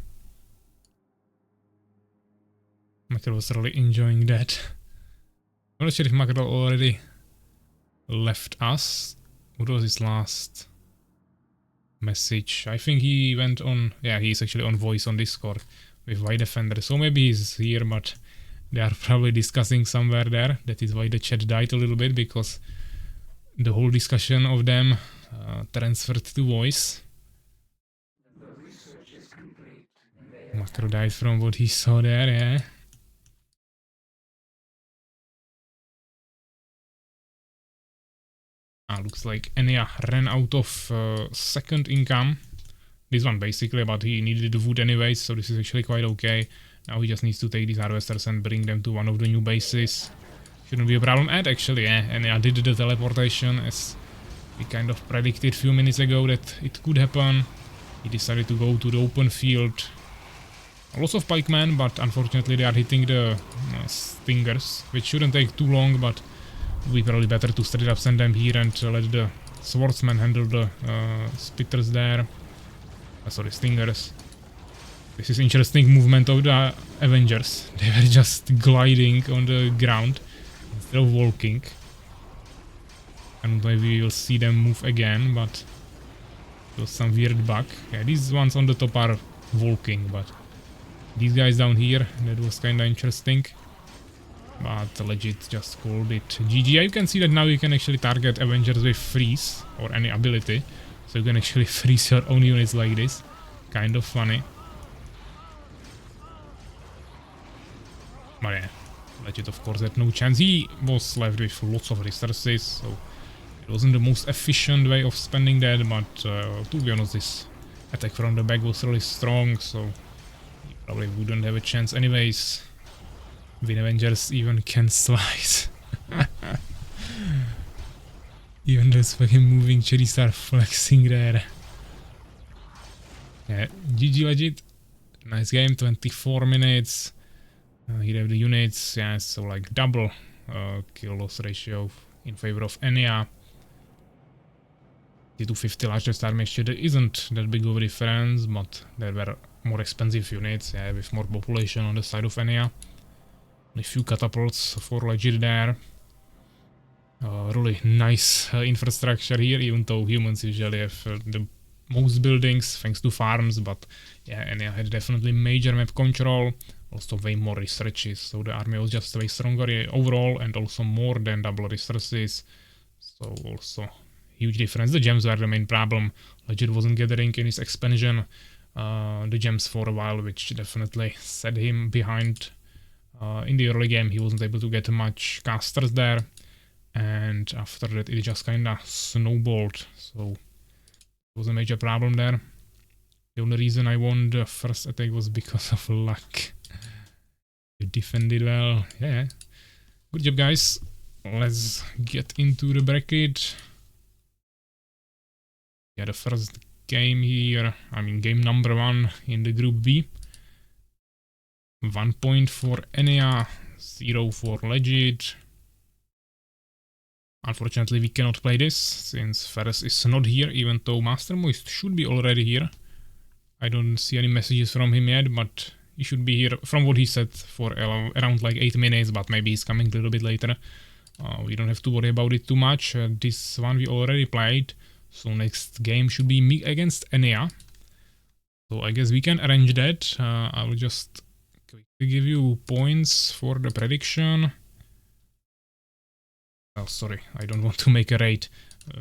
Mackerel was really enjoying that. I'm not sure if Mackerel already left us. What was his last message? I think he went on... Yeah, he's actually on voice on Discord with White Defender. So maybe he's here, but they are probably discussing somewhere there. That is why the chat died a little bit, because the whole discussion of them transferred to voice. Macro died from what he saw there, yeah. Looks like Ania ran out of second income. This one basically, but he needed the wood anyways, so this is actually quite okay. Now he just needs to take these harvesters and bring them to one of the new bases. Shouldn't be a problem. And actually, Ania did the teleportation as we kind of predicted a few minutes ago that it could happen. He decided to go to the open field. Lots of pikemen, but unfortunately they are hitting the stingers, which shouldn't take too long, but it would be probably better to straight up send them here and let the swordsmen handle the spitters there. Sorry, stingers. This is interesting movement of the Avengers. They were just gliding on the ground instead of walking. And maybe we'll see them move again, but it was some weird bug. Yeah, these ones on the top are walking, but these guys down here, that was kinda interesting. But legit just called it GG. You can see that now you can actually target Avengers with freeze or any ability. So you can actually freeze your own units like this. Kind of funny. But yeah, legit of course had no chance. He was left with lots of resources, so it wasn't the most efficient way of spending that, but to be honest, this attack from the back was really strong, so he probably wouldn't have a chance anyways. When Avengers even can slice. Even those fucking moving cherries are flexing there. Yeah, GG legit. Nice game, 24 minutes. Here have the units, yeah, so like double kill-loss ratio in favor of Ania. The 250 largest army actually isn't that big of a difference, but there were more expensive units, yeah, with more population on the side of Ania. A few catapults for legit there. Really nice infrastructure here, even though humans usually have the most buildings thanks to farms, but yeah, Ania had definitely major map control, also way more researches, so the army was just way stronger overall and also more than double resources, so also huge difference. The gems were the main problem. Legit wasn't gathering in his expansion the gems for a while, which definitely set him behind. In the early game he wasn't able to get much casters there, and after that it just kinda snowballed, so it was a major problem there. The only reason I won the first attack was because of luck. You defended well, yeah. Good job, guys. Let's get into the bracket. Yeah, the first game here, I mean game number 1 in the group B. 1 point for Ania, 0 for Legit. Unfortunately, we cannot play this since Ferus is not here, even though Master Moist should be already here. I don't see any messages from him yet, but he should be here from what he said for around like 8 minutes, but maybe he's coming a little bit later. We don't have to worry about it too much. This one we already played, so next game should be me against Ania. So I guess we can arrange that. I will just quickly give you points for the prediction. Oh, sorry, I don't want to make a raid.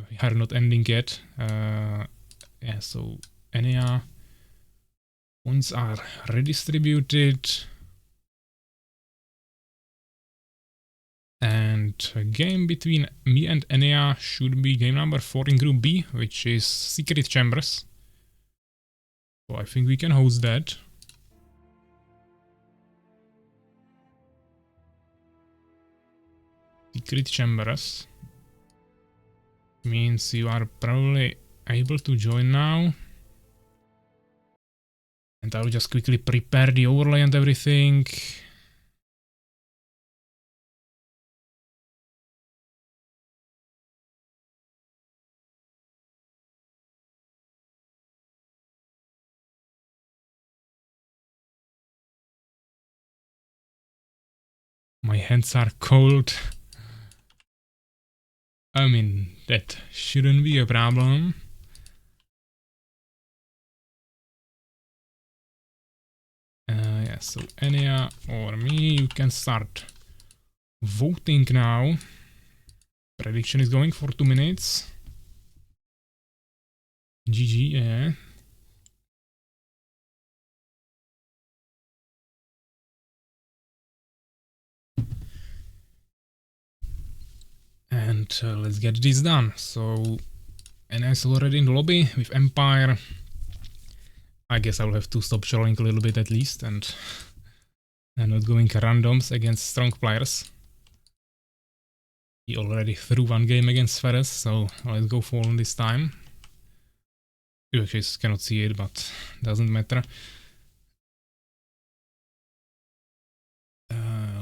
We are not ending yet. Yeah, so Ania points are redistributed. And a game between me and Ania should be game number 4 in Group B, which is Secret Chambers. So I think we can host that. Secret Chambers means you are probably able to join now. And I'll just quickly prepare the overlay and everything. My hands are cold. I mean, that shouldn't be a problem. Yeah, so Ania or me, you can start voting now. Prediction is going for 2 minutes. GG, yeah. And let's get this done. So Ania is already in the lobby with Empire. I guess I'll have to stop trolling a little bit at least and not going randoms against strong players. He already threw 1 game against Ferus, so let's go for this time. You actually cannot see it, but doesn't matter.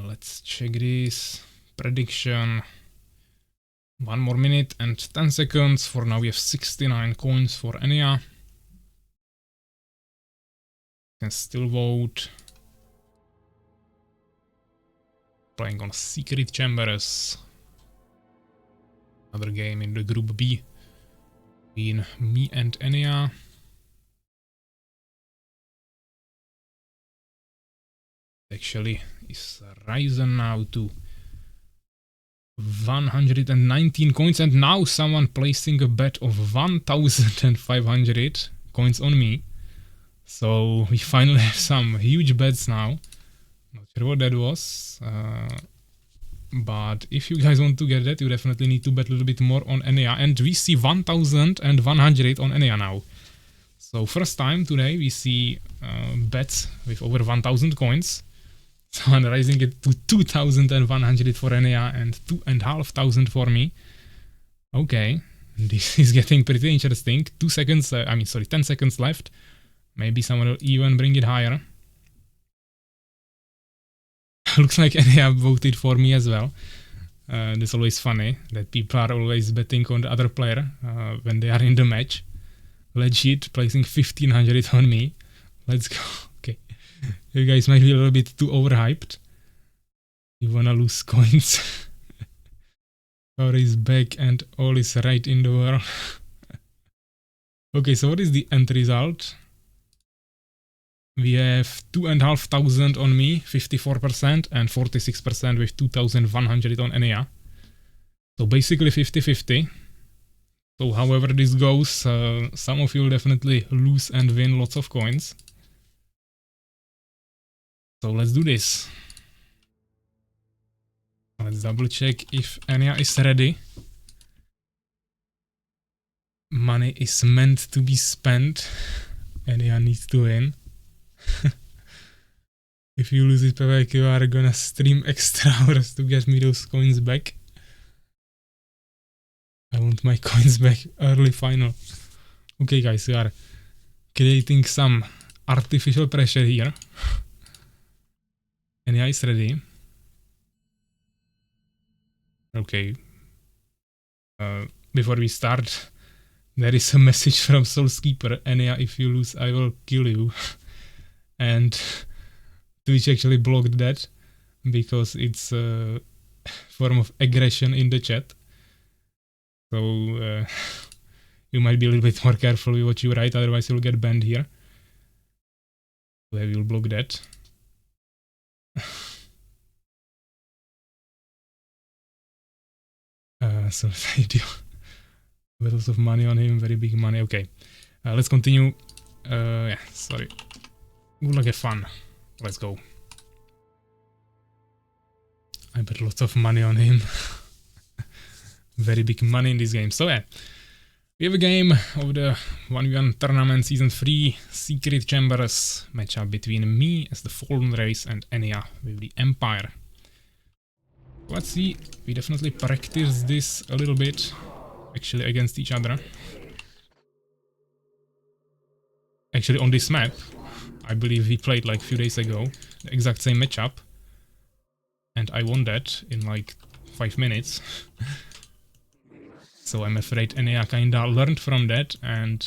Let's check this. Prediction. 1 more minute and 10 seconds. For now we have 69 coins for Ania. Can still vote. Playing on Secret Chambers. Another game in the Group B between me and Ania. Actually is risen now to 119 coins, and now someone placing a bet of 1,500 coins on me. So we finally have some huge bets now. Not sure what that was. But if you guys want to get that, you definitely need to bet a little bit more on Ania. And we see 1,100 on Ania now. So first time today we see bets with over 1,000 coins. So I'm raising it to 2,100 for Ania and 2,500 for me. Okay, this is getting pretty interesting. 2 seconds, 10 seconds left. Maybe someone will even bring it higher. Looks like Ania voted for me as well. It's always funny that people are always betting on the other player when they are in the match. Legit placing 1,500 on me. Let's go. Okay. You guys might be a little bit too overhyped. You wanna lose coins. Power is back and all is right in the world. Okay, so what is the end result? We have 2,500 on me, 54%, and 46% with 2,100 on Ania. So basically 50-50. So however this goes, some of you will definitely lose and win lots of coins. So let's do this. Let's double check if Ania is ready. Money is meant to be spent. Ania needs to win. If you lose this PAVVAC, you are gonna stream extra hours to get me those coins back. I want my coins back early final. Okay guys, we are creating some artificial pressure here. Ania is ready. Okay. Before we start, there is a message from SoulsKeeper. Ania, if you lose, I will kill you. And Twitch actually blocked that because it's a form of aggression in the chat. So you might be a little bit more careful with what you write, otherwise you'll get banned here. So I will block that. So video. Lots of money on him, very big money. Okay, let's continue. Yeah, sorry. Good luck, have fun. Let's go. I bet lots of money on him. Very big money in this game. So yeah, we have a game of the 1v1 tournament season 3 secret chambers matchup between me as the fallen race and Ania with the Empire. Let's see, we definitely practice this a little bit, actually against each other. Actually on this map, I believe we played like a few days ago, the exact same matchup. And I won that in like 5 minutes. So I'm afraid Ania kinda learned from that and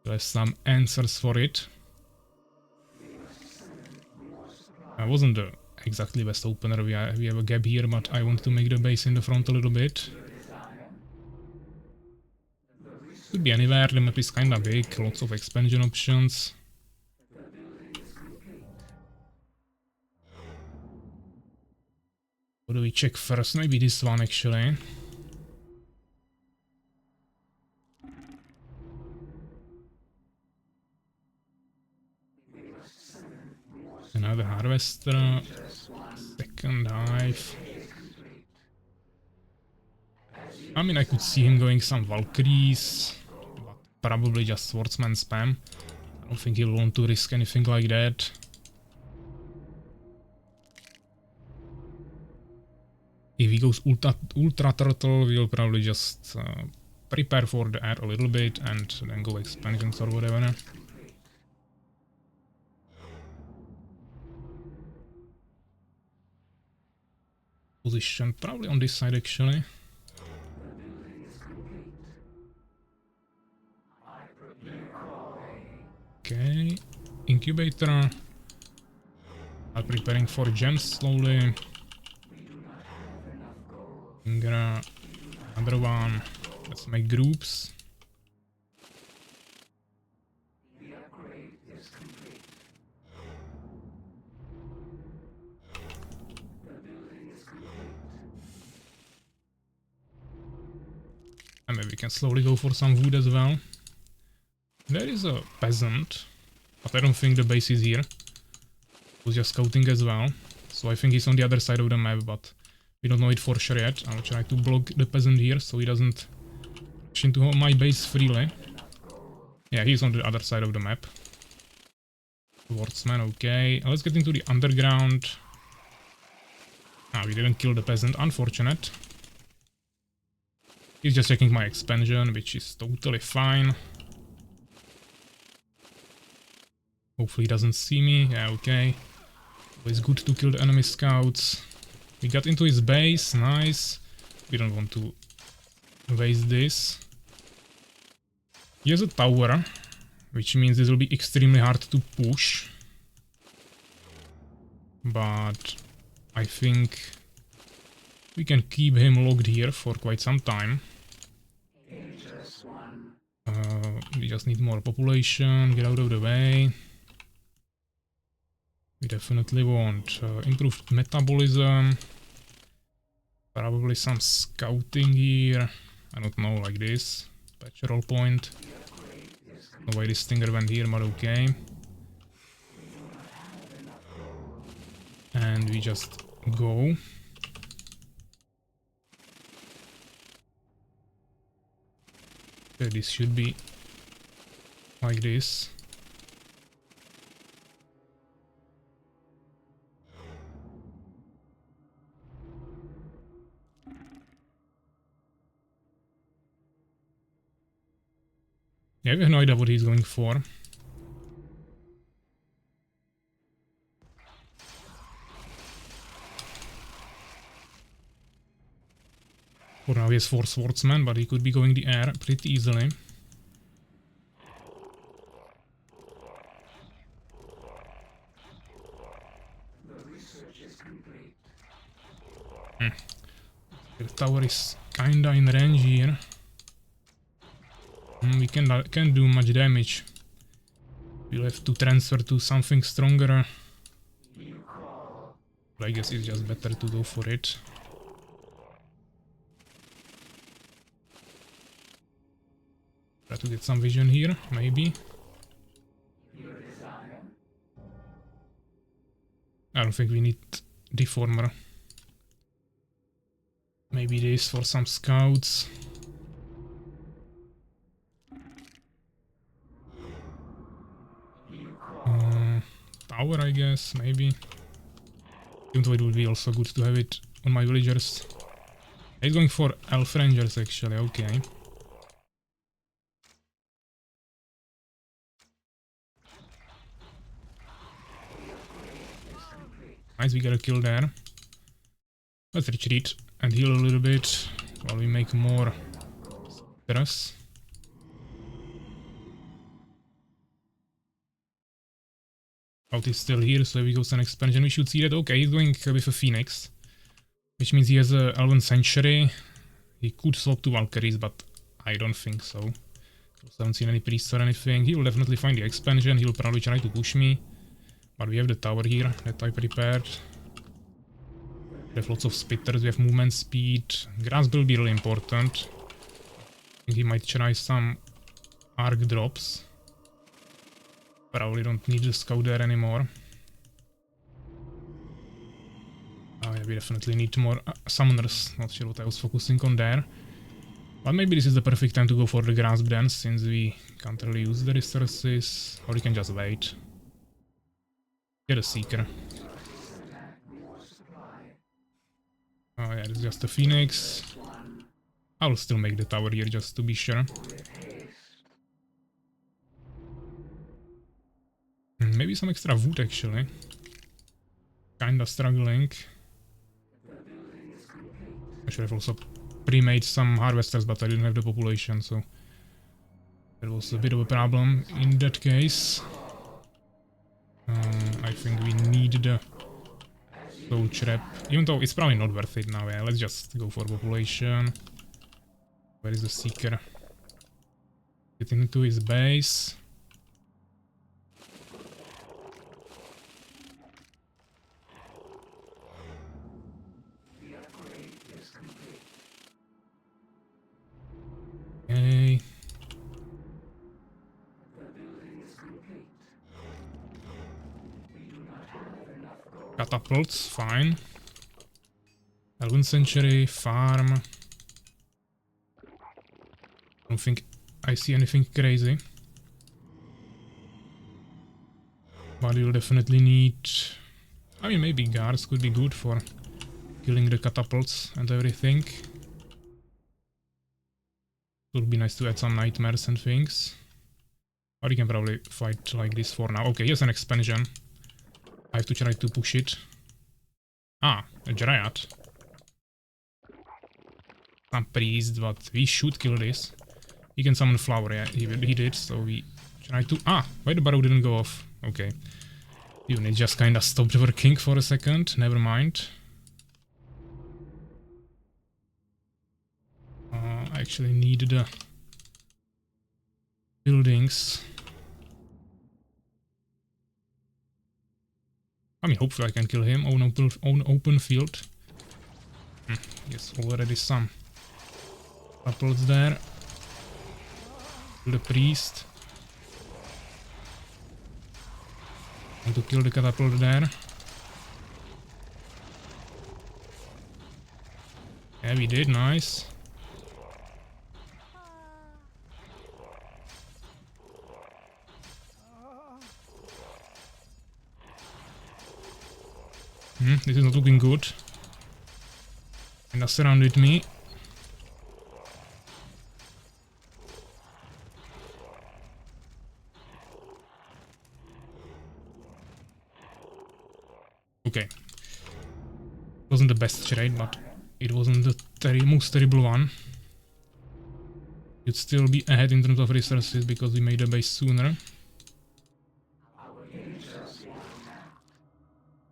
will have some answers for it. I wasn't the exactly best opener, we have a gap here, but I want to make the base in the front a little bit. Could be anywhere, the map is kinda big, lots of expansion options. What do we check first? Maybe this one actually. Another harvester, second hive. I mean, I could see him going some Valkyries, but probably just swordsman spam. I don't think he'll want to risk anything like that. If he goes ultra turtle, we'll probably just prepare for the air a little bit and then go expansions or whatever. Position probably on this side actually. Okay, incubator. I'm preparing for gems slowly. Another one. Let's make groups. And maybe we can slowly go for some wood as well. There is a peasant, but I don't think the base is here. He was just scouting as well, so I think he's on the other side of the map, but we don't know it for sure yet. I'll try to block the peasant here so he doesn't rush into my base freely. Yeah, he's on the other side of the map. Swordsman, okay. Let's get into the underground. Ah, we didn't kill the peasant, unfortunate. He's just checking my expansion, which is totally fine. Hopefully he doesn't see me. Yeah, okay. Always good to kill the enemy scouts. We got into his base, nice. We don't want to waste this. He has a tower, which means this will be extremely hard to push. But I think we can keep him locked here for quite some time. We just need more population, get out of the way. We definitely want improved metabolism. Probably some scouting here. I don't know, like this. Petrol point. No way this stinger went here, but okay. And we just go. Okay, this should be like this. Yeah, we have no idea what he's going for. For now he has 4 swordsmen, but he could be going the air pretty easily. The tower is kinda in range here. We can't do much damage. We'll have to transfer to something stronger. But I guess it's just better to go for it. Try to get some vision here, maybe. I don't think we need Deformer. Maybe this for some scouts. Tower, I guess, maybe. Even though it would be also good to have it on my villagers. He's going for Elf Rangers, actually, okay. Nice, we got a kill there. Let's retreat and heal a little bit while we make more Ferus. Out is still here, so we go to an expansion. We should see that. Okay, he's going with a Phoenix, which means he has a Elven Sanctuary. He could swap to Valkyries, but I don't think so. I haven't seen any priests or anything. He will definitely find the expansion. He'll probably try to push me. But we have the tower here that I prepared. We have lots of spitters, we have movement speed. Grass will be really important. I think he might try some arc drops. Probably don't need the scout there anymore. Oh yeah, we definitely need more summoners. Not sure what I was focusing on there. But maybe this is the perfect time to go for the grasp dance, since we can't really use the resources. Or we can just wait. Get a Seeker. Oh yeah, it's just a Phoenix. I'll still make the tower here just to be sure. Maybe some extra wood actually. Kinda struggling. I should have also pre-made some harvesters, but I didn't have the population, so that was a bit of a problem in that case. I think we need the soul trap, even though it's probably not worth it now. Yeah, let's just go for population. Where is the Seeker? Get into his base. Okay. Catapults, fine. Elven Sanctuary, farm. Don't think I see anything crazy. But you'll definitely need... I mean, maybe guards could be good for killing the catapults and everything. It would be nice to add some nightmares and things. Or you can probably fight like this for now. Okay, here's an expansion. I have to try to push it. Ah, a Dryad. Some priest, but we should kill this. He can summon Flower, yeah, he did, so we try to... Ah, why the barrow didn't go off? Okay. Unit just kinda stopped working for a second, never mind. I actually need the buildings. I mean, hopefully I can kill him on open field. Yes, already some catapults there. Kill the priest. Want to kill the catapult there. Yeah, we did, nice. This is not looking good. And surrounded me. Okay. Wasn't the best trade, but it wasn't the most terrible one. You'd still be ahead in terms of resources because we made the base sooner.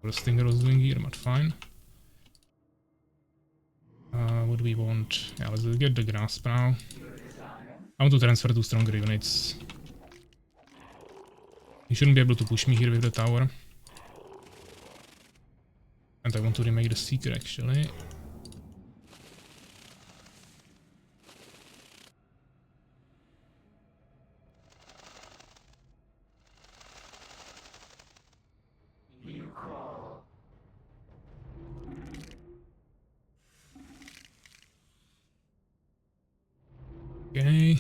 What the Stinger was doing here, but fine. What do we want? Yeah, let's get the grasp now. I want to transfer to stronger units. He shouldn't be able to push me here with the tower. And I want to remake the Seeker actually. Okay.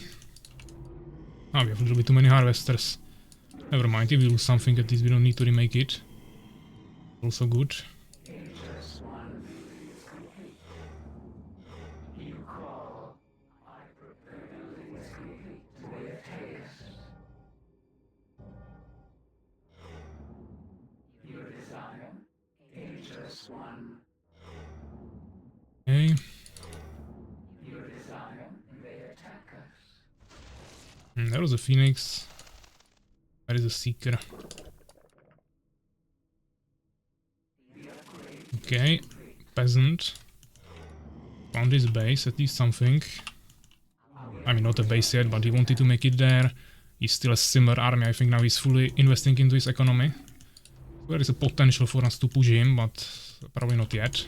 Ah, we have a little bit too many harvesters. Never mind, if we lose something, at least we don't need to remake it. Also good. Okay. There was a Phoenix. Where is a Seeker? Okay. Peasant. Found his base, at least something. I mean, not a base yet, but he wanted to make it there. He's still a similar army. I think now he's fully investing into his economy. There is a potential for us to push him, but probably not yet.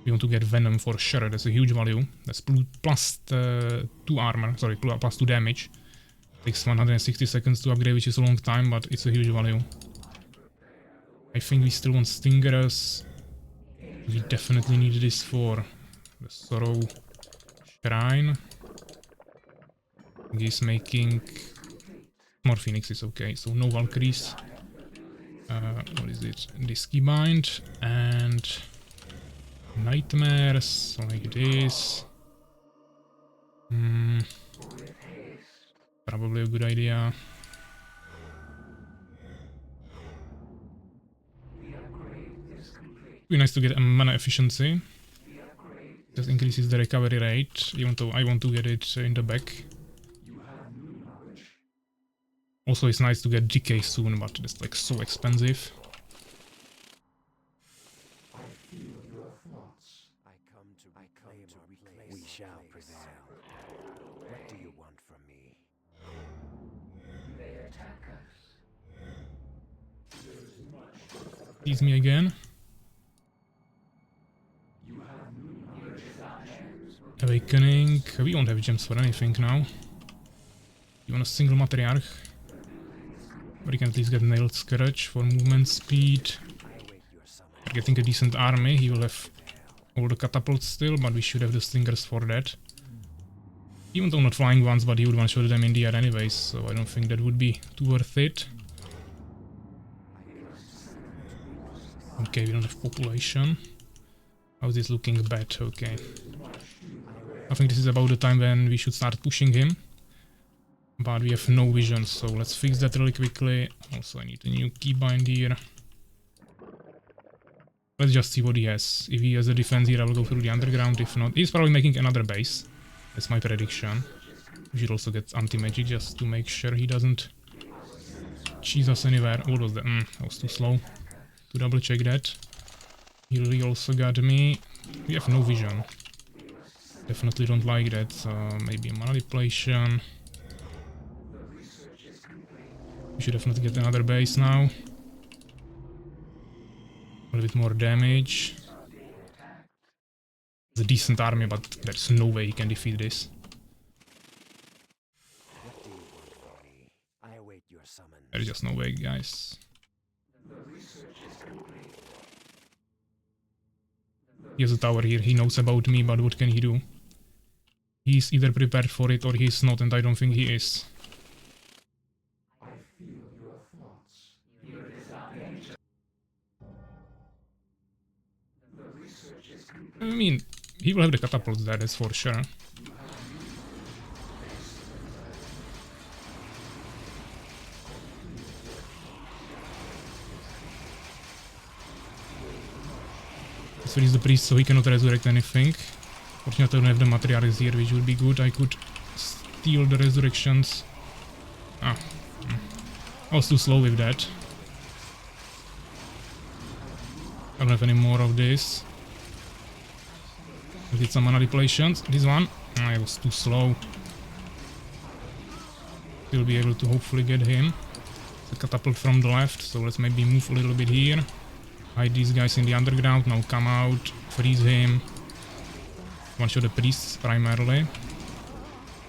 We want to get Venom for sure, that's a huge value. That's plus 2 armor, sorry, plus 2 damage. Takes 160 seconds to upgrade, which is a long time, but it's a huge value. I think we still want Stingers. We definitely need this for the Sorrow Shrine. He's making more Phoenixes, okay, so no Valkyries. What is it? This Keybind and Nightmares, like this. Probably a good idea. Be nice to get a mana efficiency. Just increases the recovery rate, even though I want to get it in the back. Also, it's nice to get decay soon, but it's like so expensive. We shall prevail. What do you want from me? They attack us. Tease me again. Awakening. We won't have gems for anything now. You want a single matriarch? Or you can at least get nailed Scourge for movement speed. We're getting a decent army. He will have all the catapults still, but we should have the Stingers for that. Even though not flying ones, but he would one-shot them in the air anyways, so I don't think that would be too worth it. Okay, we don't have population. How's this looking? Bad, okay. I think this is about the time when we should start pushing him. But we have no vision, so let's fix that really quickly. Also, I need a new keybind here. Let's just see what he has. If he has a defense here, I will go through the underground. If not, he's probably making another base. That's my prediction. We should also get anti-magic just to make sure he doesn't cheese us anywhere. What was that? That was too slow. To double check that. He also got me. We have no vision. Definitely don't like that. Maybe a mana depletion. We should definitely get another base now. A little bit more damage. It's a decent army, but there's no way he can defeat this. What do you want from me? I await your summons. There's just no way, guys. He has a tower here, he knows about me, but what can he do? He's either prepared for it or he's not, and I don't think he is. I mean, he will have the catapults there, that's for sure. Let's release the priest so he cannot resurrect anything. Fortunately, I don't have the materials here, which would be good. I could steal the resurrections. Ah, I was too slow with that. I don't have any more of this. I did some manipulations. This one, I was too slow. Still be able to hopefully get him. The catapult from the left, so let's maybe move a little bit here. Hide these guys in the underground, now come out, freeze him. One shot the priests primarily.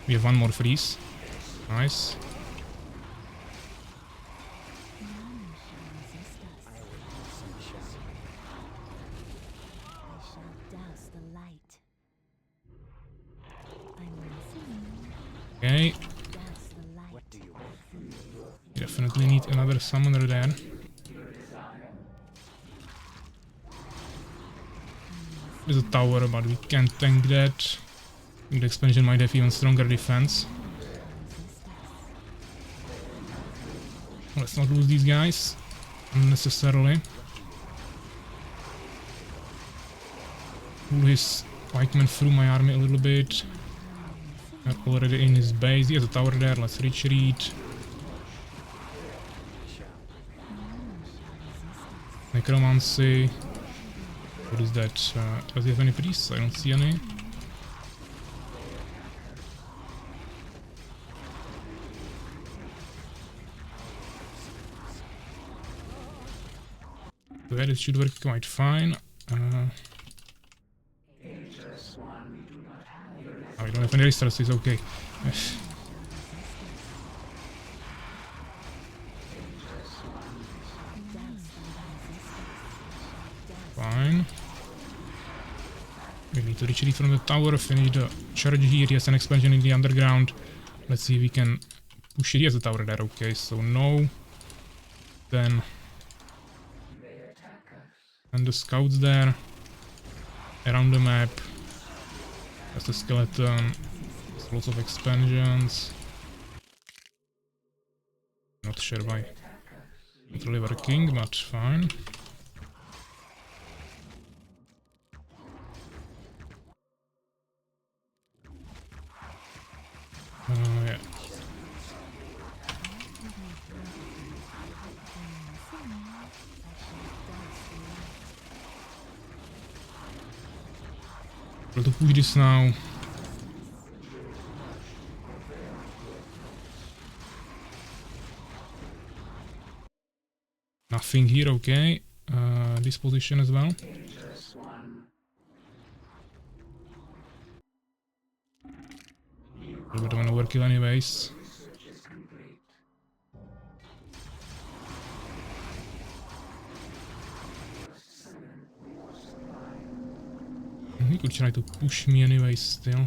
We have one more freeze. Nice. Okay. Definitely need another summoner there. There's a tower, but we can't tank that. I think the expansion might have even stronger defense. Let's not lose these guys unnecessarily. Pull his pikemen through my army a little bit. They're already in his base. He has a tower there. Let's retreat. Necromancy. What is that? Does he have any priests? I don't see any. So yeah, this should work quite fine. Oh, we don't have any resources, okay. Fine. We need to retreat from the tower, finish the charge here. He has an expansion in the underground. Let's see if we can push it. He has a tower there, okay, so no. Then... and the scouts there. Around the map. There's the skeleton. There's lots of expansions. Not sure why. Not really working, but fine. Yeah. Able to push this now. Nothing here, okay. This position as well. A little bit of an overkill anyways. He could try to push me anyway still.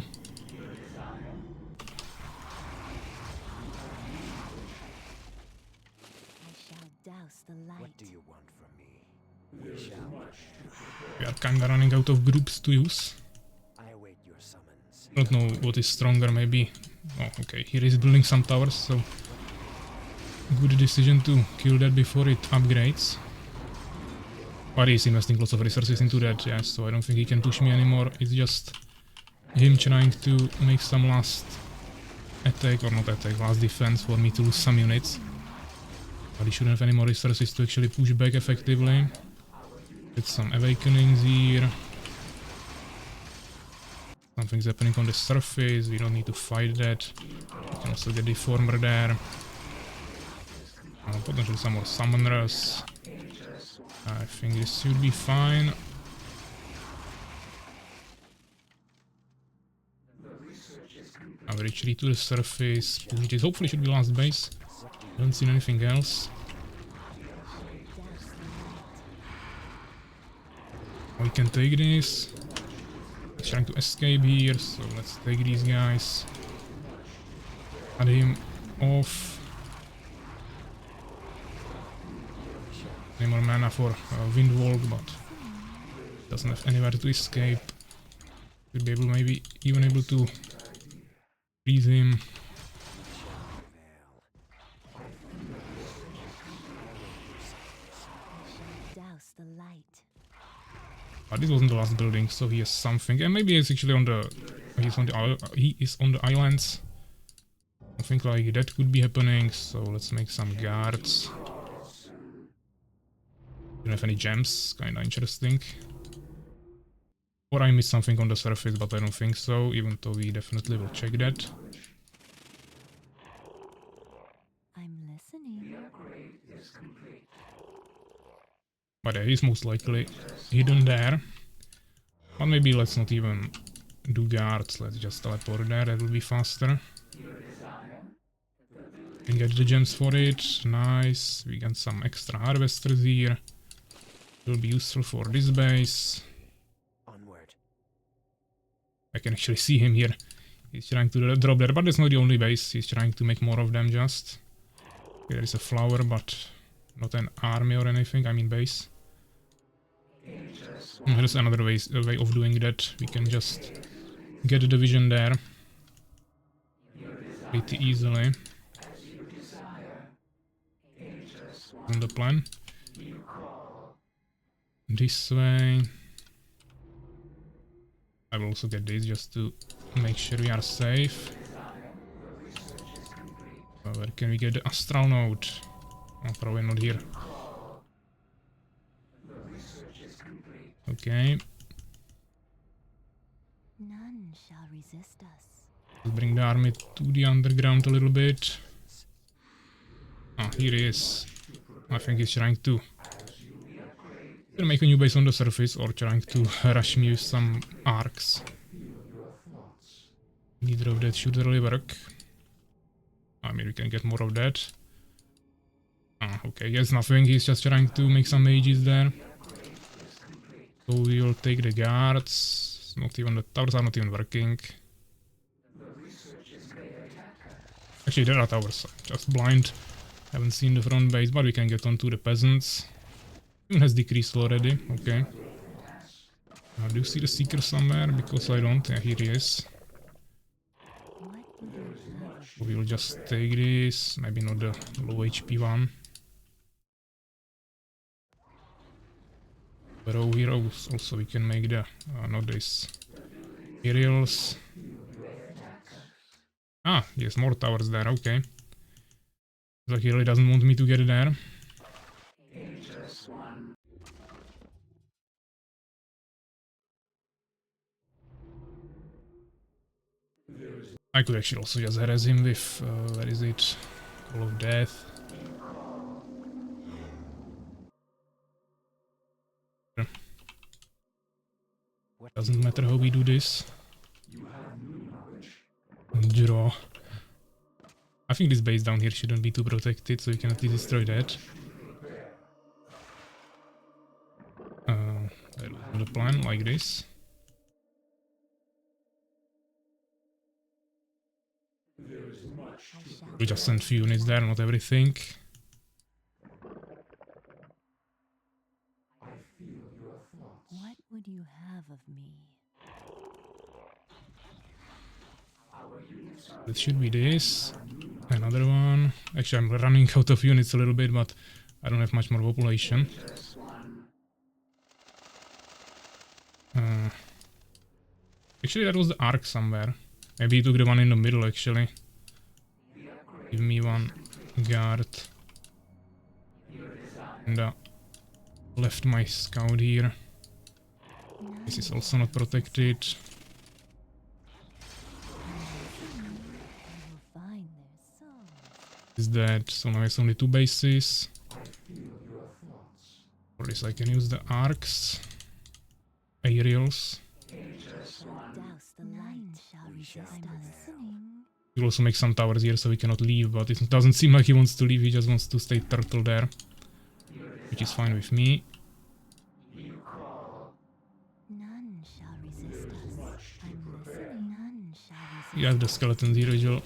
We are kinda running out of groups to use. I don't know what is stronger, maybe. Oh, okay, here is building some towers, so good decision to kill that before it upgrades. But he's investing lots of resources into that, yeah, so I don't think he can push me anymore. It's just him trying to make some last attack, or not attack, last defense for me to lose some units. But he shouldn't have any more resources to actually push back effectively. Get some awakenings here. Something's happening on the surface, we don't need to fight that. We can also get Deformer there. Potentially some more summoners. I think this should be fine. I will retreat to the surface, push this. Hopefully should be last base. Don't see anything else. We can take this. He's trying to escape here, so let's take these guys. Cut him off. Any more mana for Windwalk, but doesn't have anywhere to escape. Should be able, maybe even able to freeze him. Douse the light. But this wasn't the last building, so he has something, and maybe he's actually on the he is on the islands. Something like that could be happening. So let's make some guards. Don't have any gems, kinda interesting. Or I missed something on the surface, but I don't think so, even though we definitely will check that. I'm listening. But yeah, he's most likely hidden there. But maybe let's not even do guards, let's just teleport there, that will be faster. We can get the gems for it, nice. We get some extra harvesters here. Will be useful for this base. I can actually see him here. He's trying to drop there, but that's not the only base. He's trying to make more of them just. There is a flower, but not an army or anything, I mean base. There's another way of doing that. We can just get a division there pretty easily. On the plan. This way. I will also get this just to make sure we are safe. Where can we get the astral node? Oh, probably not here. Okay. None shall resist us. Let's bring the army to the underground a little bit. Ah, here he is. I think he's trying to either make a new base on the surface or trying to rush me with some arcs. Neither of that should really work. I mean, we can get more of that. Ah, okay, he has nothing. He's just trying to make some mages there. So we will take the guards. Not even the towers are not even working. Actually, there are towers. Just blind. Haven't seen the front base, but we can get onto the peasants. Even has decreased already. Okay. Do you see the seeker somewhere? Because I don't. Yeah, here he is. We'll just take this. Maybe not the low HP one. Row heroes. Also, we can make the not this aerials. Ah, yes, more towers there. Okay. Like he really doesn't want me to get there. I could actually also just harass him with, where is it? Call of Death. Doesn't matter how we do this. Draw. I think this base down here shouldn't be too protected, so we can at least destroy that. The plan like this. We just send few units there, not everything. What would you have of me? That should be this. Another one. Actually, I'm running out of units a little bit, but I don't have much more population. Actually, that was the arc somewhere. Maybe he took the one in the middle, actually. Give me one guard. And left my scout here. This is also not protected. Is that so now it's only 2 bases. For this I can use the arcs. Aerials. We'll also make some towers here so we cannot leave, but it doesn't seem like he wants to leave, he just wants to stay turtle there. Which is fine with me. You have the skeletons here, which will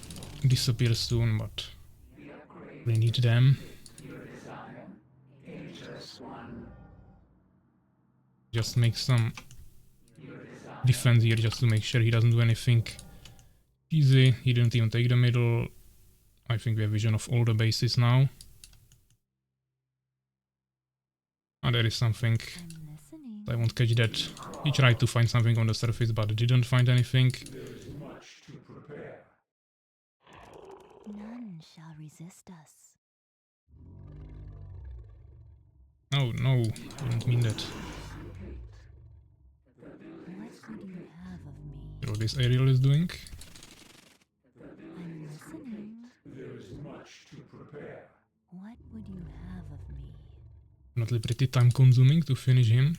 disappear soon, but we need them. Just make some defense here just to make sure he doesn't do anything easy. He didn't even take the middle. I think we have vision of all the bases now. Ah, there is something. I won't catch that. He tried to find something on the surface but didn't find anything. None shall resist us. Oh no, didn't mean that. What would you have of me? What this aerial is doing. I'm listening. There is much to prepare. What would you have of me? Definitely pretty time consuming to finish him.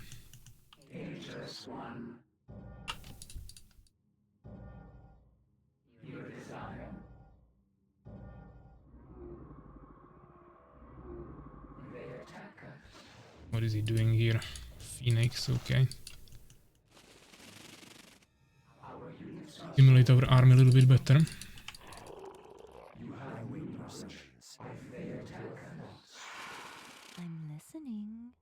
What is he doing here? Phoenix, okay. Simulate our army a little bit better. I'm listening.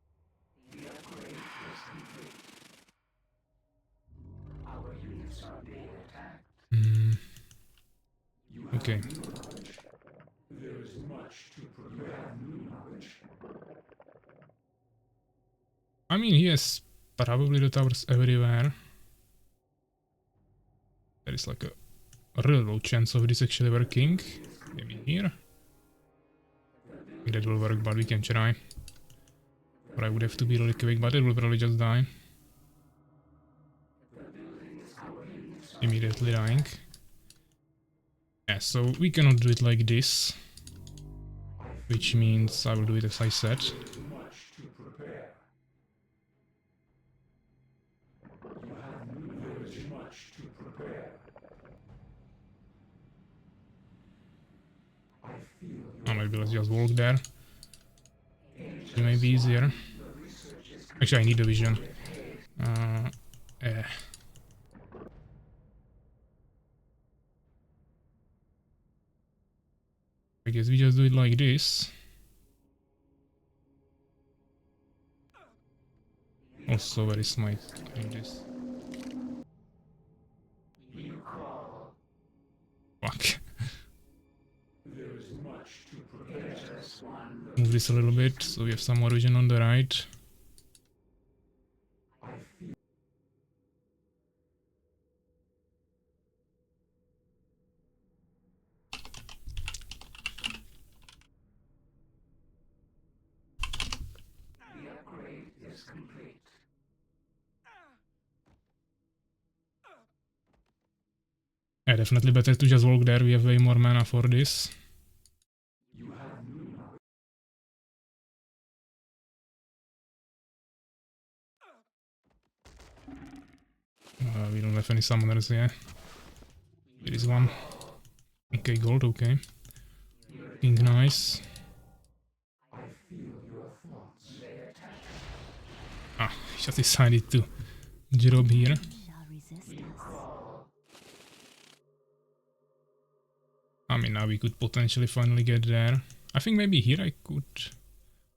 Okay. I mean, he has probably the towers everywhere. There is like a real low chance of this actually working. Maybe here. I think that will work, but we can try. Or I would have to be really quick, but it will probably just die. Immediately dying. Yeah, so we cannot do it like this. Which means I will do it as I said. Oh, maybe let's just walk there. It may be easier. Actually, I need a vision. I guess we just do it like this. Also very smart in this. Fuck. Move this a little bit so we have some more vision on the right. Yeah, definitely better to just walk there, we have way more mana for this. We don't have any summoners here. There is one. Okay, gold, okay. Looking nice. Ah, he just decided to drop here. Shall resist us. I mean, now we could potentially finally get there. I think maybe here I could...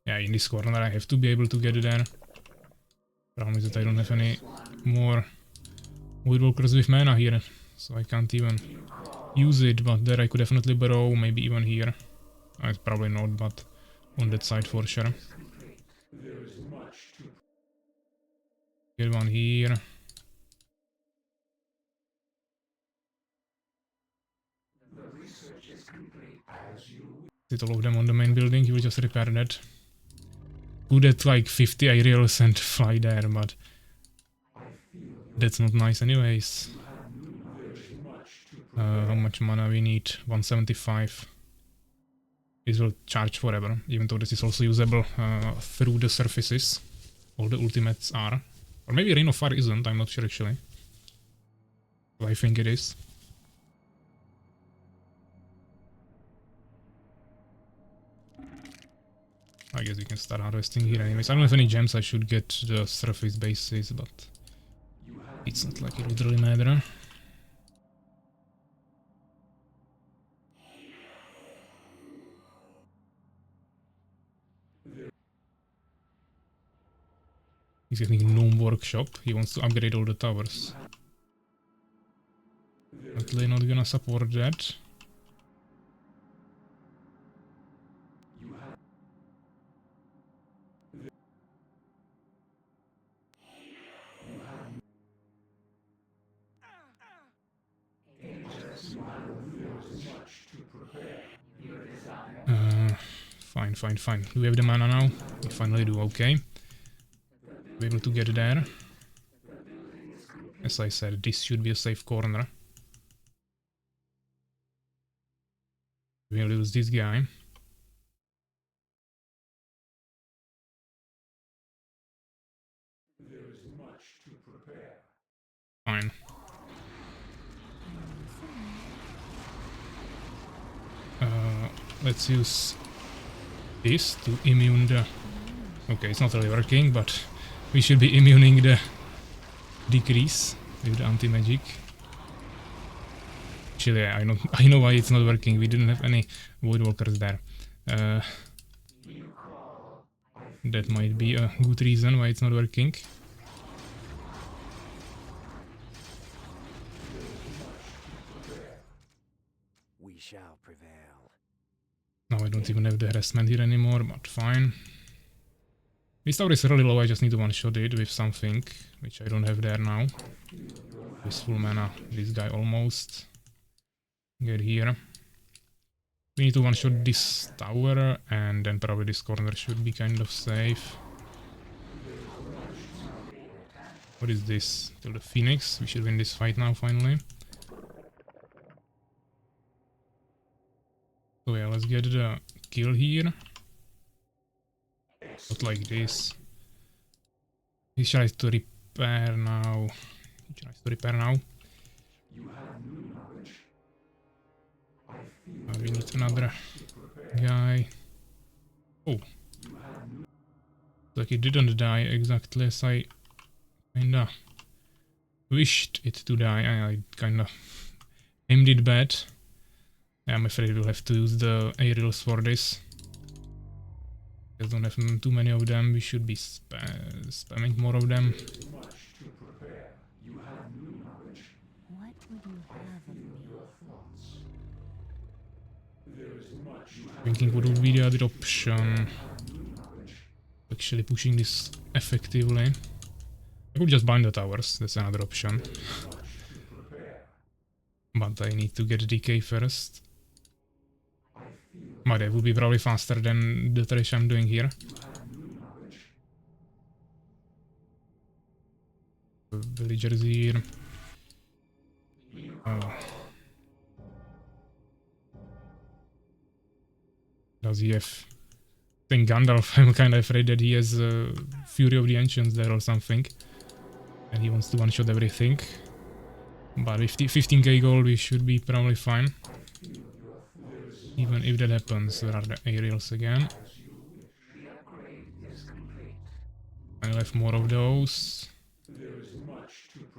Yeah, in this corner I have to be able to get there. Problem is that I don't have any more Voidwalkers with mana here, so I can't even use it, but there I could definitely burrow, maybe even here. Probably not, but on that side for sure. Get one here. Sit all of them on the main building, you will just repair that. Good at like 50 aerials and fly there, but that's not nice anyways. How much mana we need? 175. This will charge forever, even though this is also usable through the surfaces. All the ultimates are. Or maybe Rain of Fire isn't, I'm not sure actually. But I think it is. I guess we can start harvesting here anyways. I don't have any gems, I should get the surface bases, but it's not like it would really matter. He's getting Gnome Workshop. He wants to upgrade all the towers. Definitely not gonna support that. Fine. Do we have the mana now? We finally do, okay. We're able to get there. As I said, this should be a safe corner. We'll lose this guy. Fine. Let's use this to immune the... Okay, it's not really working, but we should be immuning the decrease with the anti-magic. Actually, yeah, I know why it's not working. We didn't have any Void Walkers there. That might be a good reason why it's not working. We shall prevail. Now I don't even have the harassment here anymore, but fine. This tower is really low, I just need to one-shot it with something, which I don't have there now. With full mana, this guy almost. Get here. We need to one-shot this tower, and then probably this corner should be kind of safe. What is this? Till the Phoenix. We should win this fight now, finally. So yeah, let's get the kill here. Not like this. He tries to repair now. We need another guy. Oh. Like it didn't die exactly as I kinda wished it to die. I kinda aimed it bad. I'm afraid we'll have to use the aerials for this. Just don't have too many of them. We should be spamming more of them. What would you have of me? Thinking what would be the other option. Actually pushing this effectively. I could just bind the towers, that's another option. But I need to get decay first. But it would be probably faster than the trash I'm doing here. Villagers here. Oh. Does he have... I think Gandalf, I'm kinda afraid that he has Fury of the Ancients there or something. And he wants to one-shot everything. But with 15k gold we should be probably fine. Even if that happens, there are the aerials again. I'll have more of those.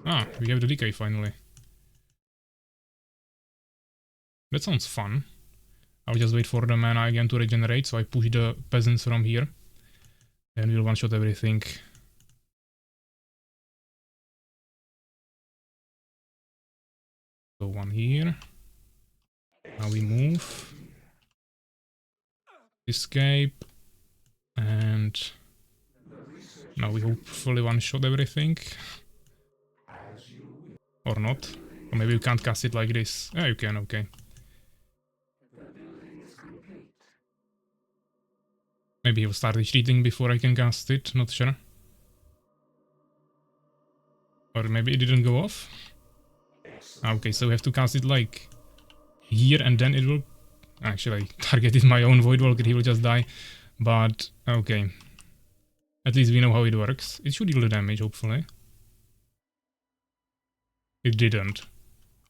Ah, we have the decay finally. That sounds fun. I'll just wait for the mana again to regenerate, so I push the peasants from here. Then we'll one-shot everything. So one here. Now we move. Escape. And now we hopefully one-shot everything. Or not. Or maybe you can't cast it like this. Yeah, you can, okay. Maybe he'll start retreating before I can cast it, not sure. Or maybe it didn't go off. Okay, so we have to cast it like here and then it will... Actually, I targeted my own Void Walker, he will just die. But, okay. At least we know how it works. It should deal the damage, hopefully. It didn't.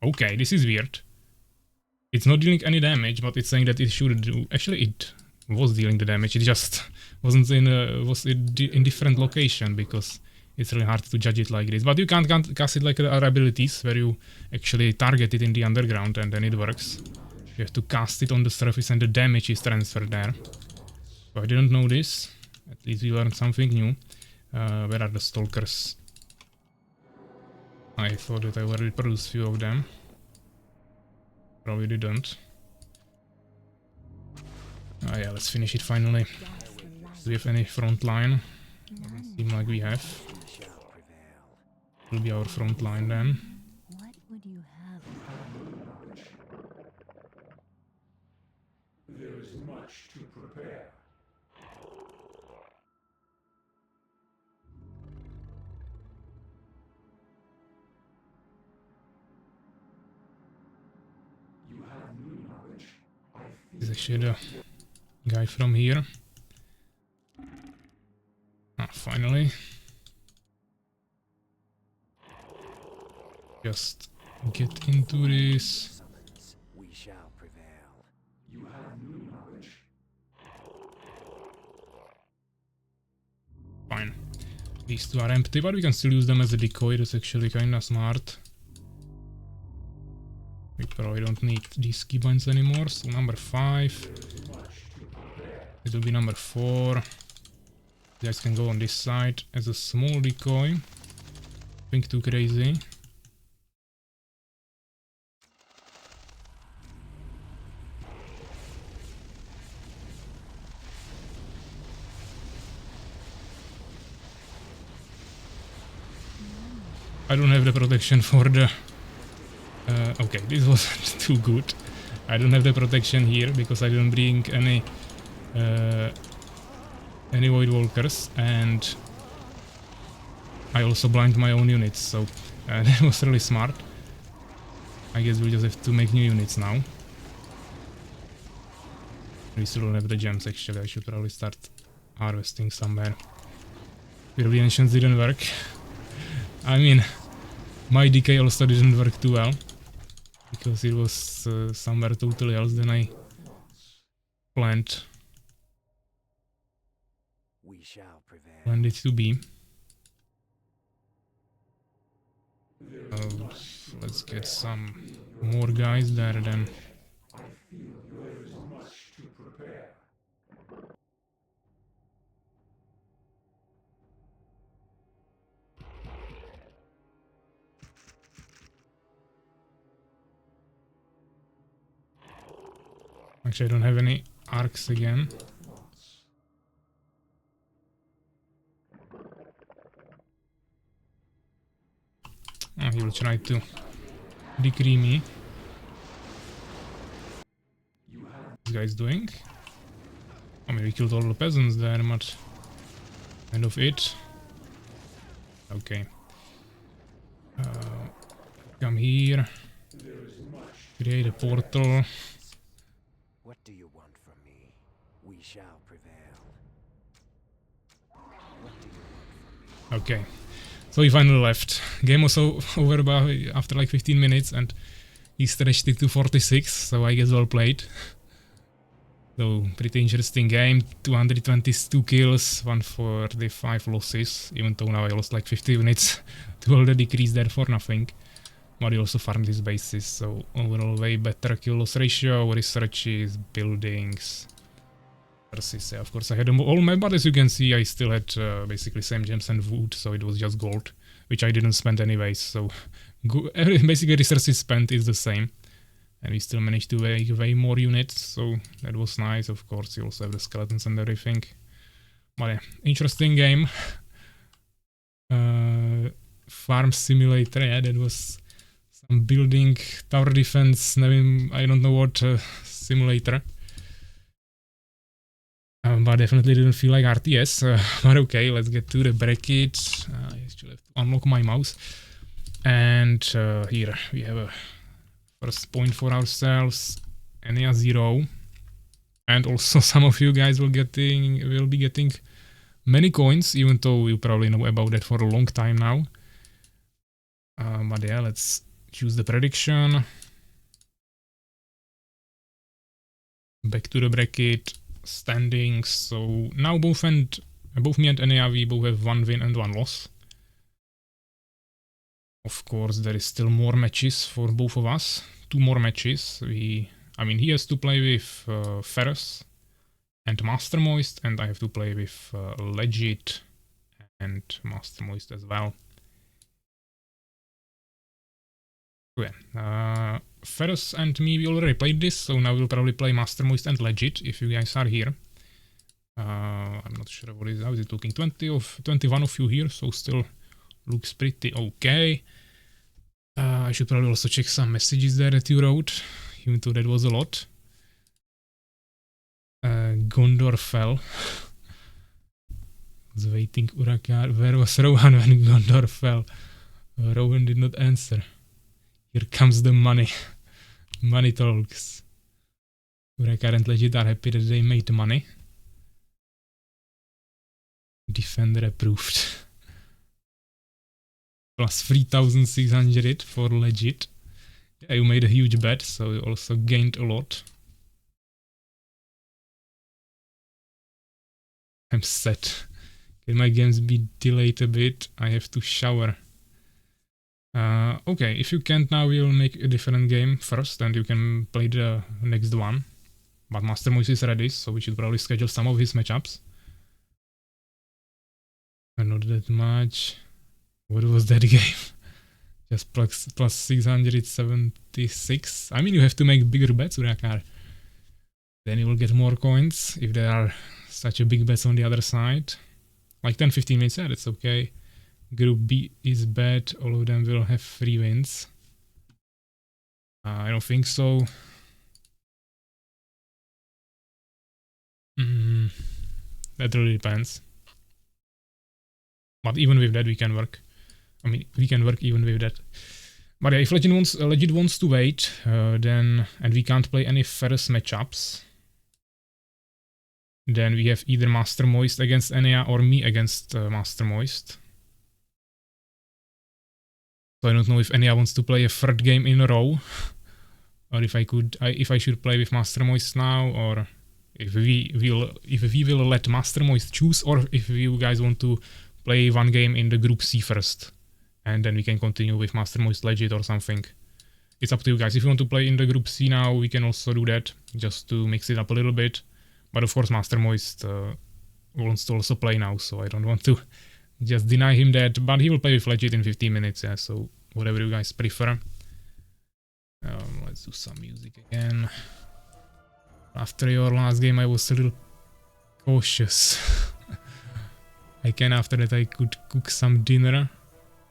Okay, this is weird. It's not dealing any damage, but it's saying that it should do... Actually, it was dealing the damage, it just wasn't in in different location, because it's really hard to judge it like this. But you can't cast it like other abilities, where you actually target it in the underground and then it works. You have to cast it on the surface and the damage is transferred there. So I didn't know this. At least we learned something new. Where are the stalkers? I thought that I already produced few of them. Probably didn't. Oh yeah, let's finish it finally. Do we have any front line? Doesn't seem like we have. Will be our front line then. What would you have? There is much to prepare. You have new knowledge. There's actually the guy from here. Ah, finally. Just get into this. We shall prevail. You have new knowledge. Fine. These two are empty, but we can still use them as a decoy. That's actually kinda smart. We probably don't need these keybinds anymore. So number 5. It will be number 4. You guys can go on this side as a small decoy. Think too crazy. I don't have the protection for the... okay, this was too good. I don't have the protection here because I didn't bring any Void Walkers, and I also blind my own units, so that was really smart. I guess we'll just have to make new units now. We still don't have the gems actually, I should probably start harvesting somewhere. The ancients didn't work. I mean, my decay also didn't work too well, because it was somewhere totally else than I planned it to be. Let's get some more guys there then. I feel there is much to prepare. Actually, I don't have any arcs again. Oh, he will try to decree me. This guy's doing? I mean, we killed all the peasants there, but kind of it. Okay. Come here. Create a portal. What do you want from me? We shall prevail. What do you want from me? Okay. So he finally left. Game was over after like 15 minutes, and he stretched it to 46, so I guess well played. So, pretty interesting game. 222 kills, 145 losses, even though now I lost like 50 units to all the decrease there for nothing. But he also farmed his bases, so overall way better kill-loss ratio, researches, buildings. Versus, yeah, of course I had all my, but as you can see I still had basically same gems and wood, so it was just gold, which I didn't spend anyways, so basically resources spent is the same. And we still managed to make way more units, so that was nice. Of course, you also have the skeletons and everything. But yeah, interesting game. Farm simulator, yeah, that was some building, tower defense, I don't know what simulator. But definitely didn't feel like RTS. But okay, let's get to the bracket. I still have to unlock my mouse. And here we have a first point for ourselves, Ania 0. And also some of you guys will be getting many coins, even though you probably know about that for a long time now. But yeah, let's choose the prediction. Back to the bracket. Standings. So now both me and Ania, we both have 1 win and 1 loss. Of course, there is still more matches for both of us. 2 more matches. He has to play with Ferus and Master Moist, and I have to play with Legit and Master Moist as well. Okay, Ferus and me, we already played this, so now we'll probably play Master Moist and Legit if you guys are here. I'm not sure what is, how is it looking, 21 of you here, so still looks pretty okay. I should probably also check some messages there that you wrote, even though that was a lot. Gondor fell. Was waiting Urakaar. Where was Rohan when Gondor fell? Rohan did not answer. Here comes the money. Money talks. Urakaar and Legit are happy that they made money. Defender approved. Plus 3,600 for Legit. Yeah, you made a huge bet, so you also gained a lot. I'm set. Can my games be delayed a bit? I have to shower. Okay, if you can't now, we'll make a different game first and you can play the next one. But Master Moist is ready, so we should probably schedule some of his matchups. Not that much. What was that game? Just plus 676. I mean, you have to make bigger bets, Urakaar. Then you will get more coins if there are such a big bets on the other side. Like 10-15 minutes, yeah, that's okay. Group B is bad, all of them will have 3 wins. I don't think so. That really depends. But even with that we can work. I mean, we can work even with that. But yeah, if Legit wants to wait, then, and we can't play any Ferus matchups, then we have either Master Moist against Ania or me against Master Moist. So I don't know if Ania wants to play a third game in a row, or if I should play with Master Moist now, or if we will let Master Moist choose, or if you guys want to play one game in the Group C first, and then we can continue with Master Moist Legit or something. It's up to you guys. If you want to play in the Group C now, we can also do that, just to mix it up a little bit. But of course Master Moist wants to also play now, so I don't want to just deny him that. But he will play with Legit in 15 minutes, yeah, so whatever you guys prefer. Let's do some music again. After your last game I was a little cautious. I can, after that I could cook some dinner.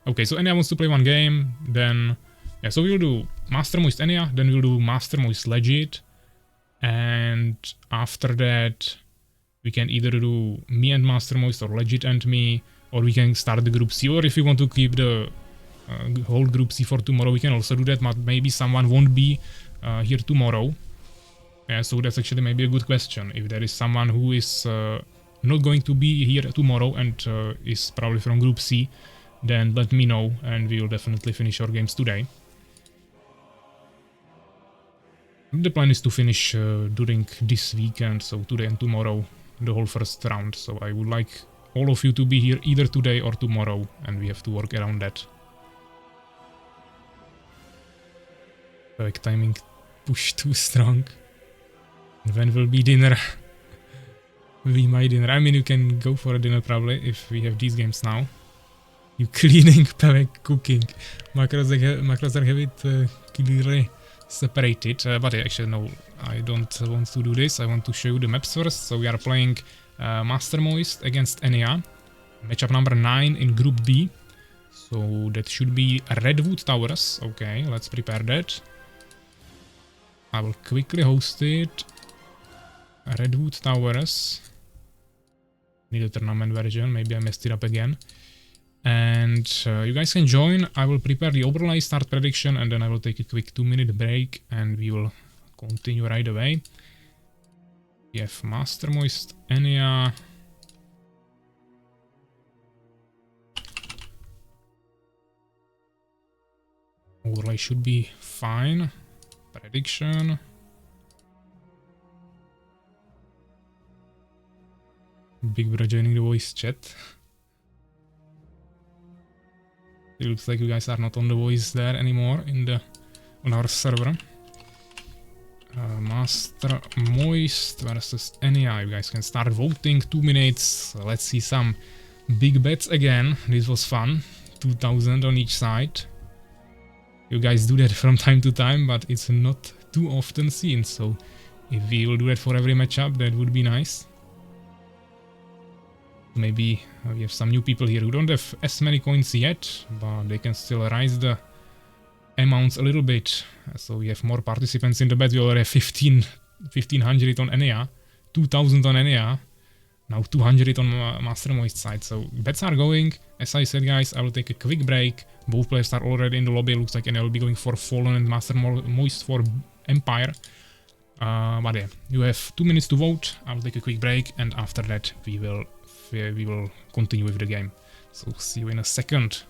Okay, so Ania wants to play one game, then... Yeah, so we'll do Master Moist Ania, then we'll do Master Moist Legit. And after that, we can either do me and Master Moist or Legit and me, or we can start the Group C, or if we want to keep the whole Group C for tomorrow, we can also do that, but maybe someone won't be here tomorrow. Yeah, so that's actually maybe a good question. If there is someone who is not going to be here tomorrow and is probably from Group C, then let me know and we will definitely finish our games today. The plan is to finish during this weekend, so today and tomorrow, the whole first round. So I would like all of you to be here either today or tomorrow, and we have to work around that. Like timing push too strong. When will be dinner? Will be my dinner. I mean, you can go for a dinner probably if we have these games now. You cleaning, PAVVAC cooking. Macros are have it clearly separated, but actually no, I don't want to do this. I want to show you the maps first. So we are playing Master Moist against Ania, matchup number 9 in Group B. So that should be Redwood Towers. Okay, let's prepare that. I will quickly host it. Redwood Towers. Need a tournament version, maybe I messed it up again. And you guys can join. I will prepare the overlay, start prediction, and then I will take a quick 2-minute break and we will continue right away. We have Master Moist Ania. Overlay should be fine. Prediction. Big Bro joining the voice chat. It looks like you guys are not on the voice there anymore on our server. Master Moist versus Ania. You guys can start voting. 2 minutes. Let's see some Big bets again. This was fun. 2000 on each side. You guys do that from time to time, but it's not too often seen. So if we will do that for every matchup, that would be nice. Maybe we have some new people here who don't have as many coins yet, but they can still raise the amounts a little bit. So we have more participants in the bet. We already have 1500 on Ania, 2000 on Ania, now 200 on Master Moist side. So bets are going. As I said, guys, I will take a quick break. Both players are already in the lobby. Looks like Ania will be going for Fallen and Master Moist for Empire. But yeah, you have 2 minutes to vote. I will take a quick break, and after that we will continue with the game. So see you in a second.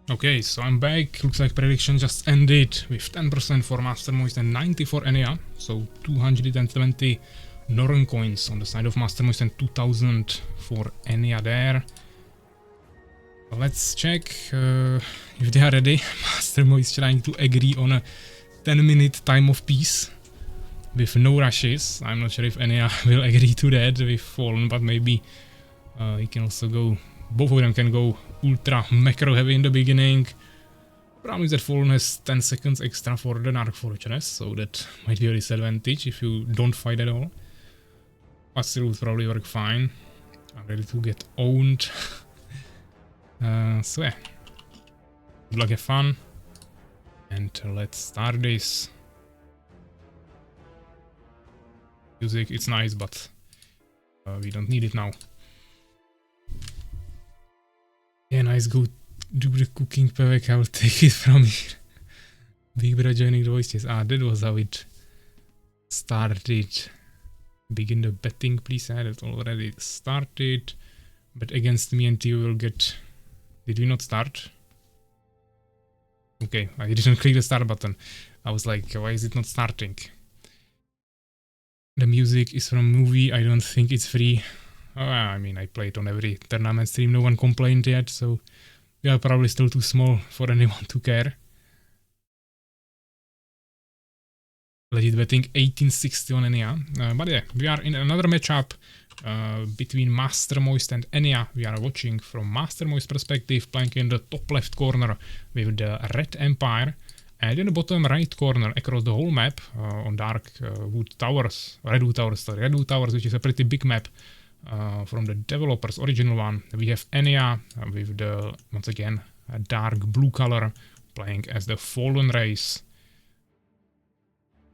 Okay, so I'm back. Looks like prediction just ended with 10% for Master Moist and 90 for Ania. So 220 Norn coins on the side of Master Moist and 2000 for Ania there. Let's check if they are ready. Master Moist trying to agree on a 10-minute time of peace with no rushes. I'm not sure if Ania will agree to that with Fallen, but maybe he can also go. Both of them can go ultra macro heavy in the beginning. Problem is that Fallen has 10 seconds extra for the Dark Fortress, so that might be a disadvantage if you don't fight at all. But still would probably work fine. I'm ready to get owned. So yeah. Good luck, have fun. And let's start this. Music, it's nice, but we don't need it now. Yeah, nice, go do the cooking PAVVAC, I will take it from here. Big Brother joining the voices. Ah, that was how it started. Begin the betting, please. I had it already started. But against me and you will get... Did we not start? Okay, I didn't click the start button. I was like, why is it not starting? The music is from movie, I don't think it's free. I mean, I played on every tournament stream, no one complained yet, so we are probably still too small for anyone to care. Legit betting 1860 on Ania. But yeah, we are in another matchup between Master Moist and Ania. We are watching from Master Moist perspective, playing in the top left corner with the Red Empire. And in the bottom right corner across the whole map on Redwood Towers, which is a pretty big map. From the developers, original one, we have Ania with the, once again, a dark blue color, playing as the Fallen race.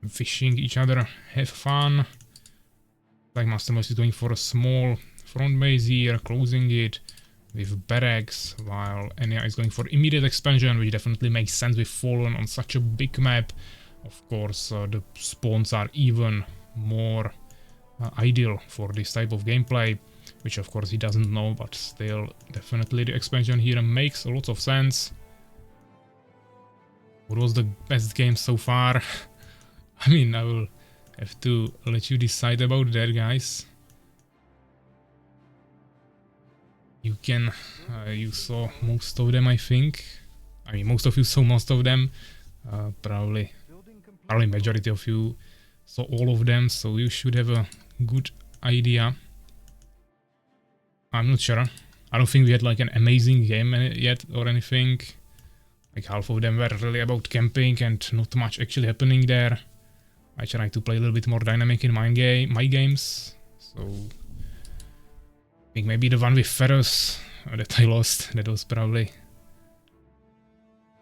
Fishing each other, have fun. Like Master Moist is going for a small front base here, closing it with barracks, while Ania is going for immediate expansion, which definitely makes sense with Fallen on such a big map. Of course, the spawns are even more ideal for this type of gameplay, which of course he doesn't know, but still definitely the expansion here makes a lot of sense. What was the best game so far? I mean, I will Have to let you decide about that, guys. You can, you saw most of them, I think. I mean, most of you saw most of them. Probably majority of you saw all of them, so you should have a good idea. I'm not sure. I don't think we had like an amazing game yet or anything. Like half of them were really about camping and not much actually happening there. I try to play a little bit more dynamic in my games. So I think maybe the one with Ferus that I lost, that was probably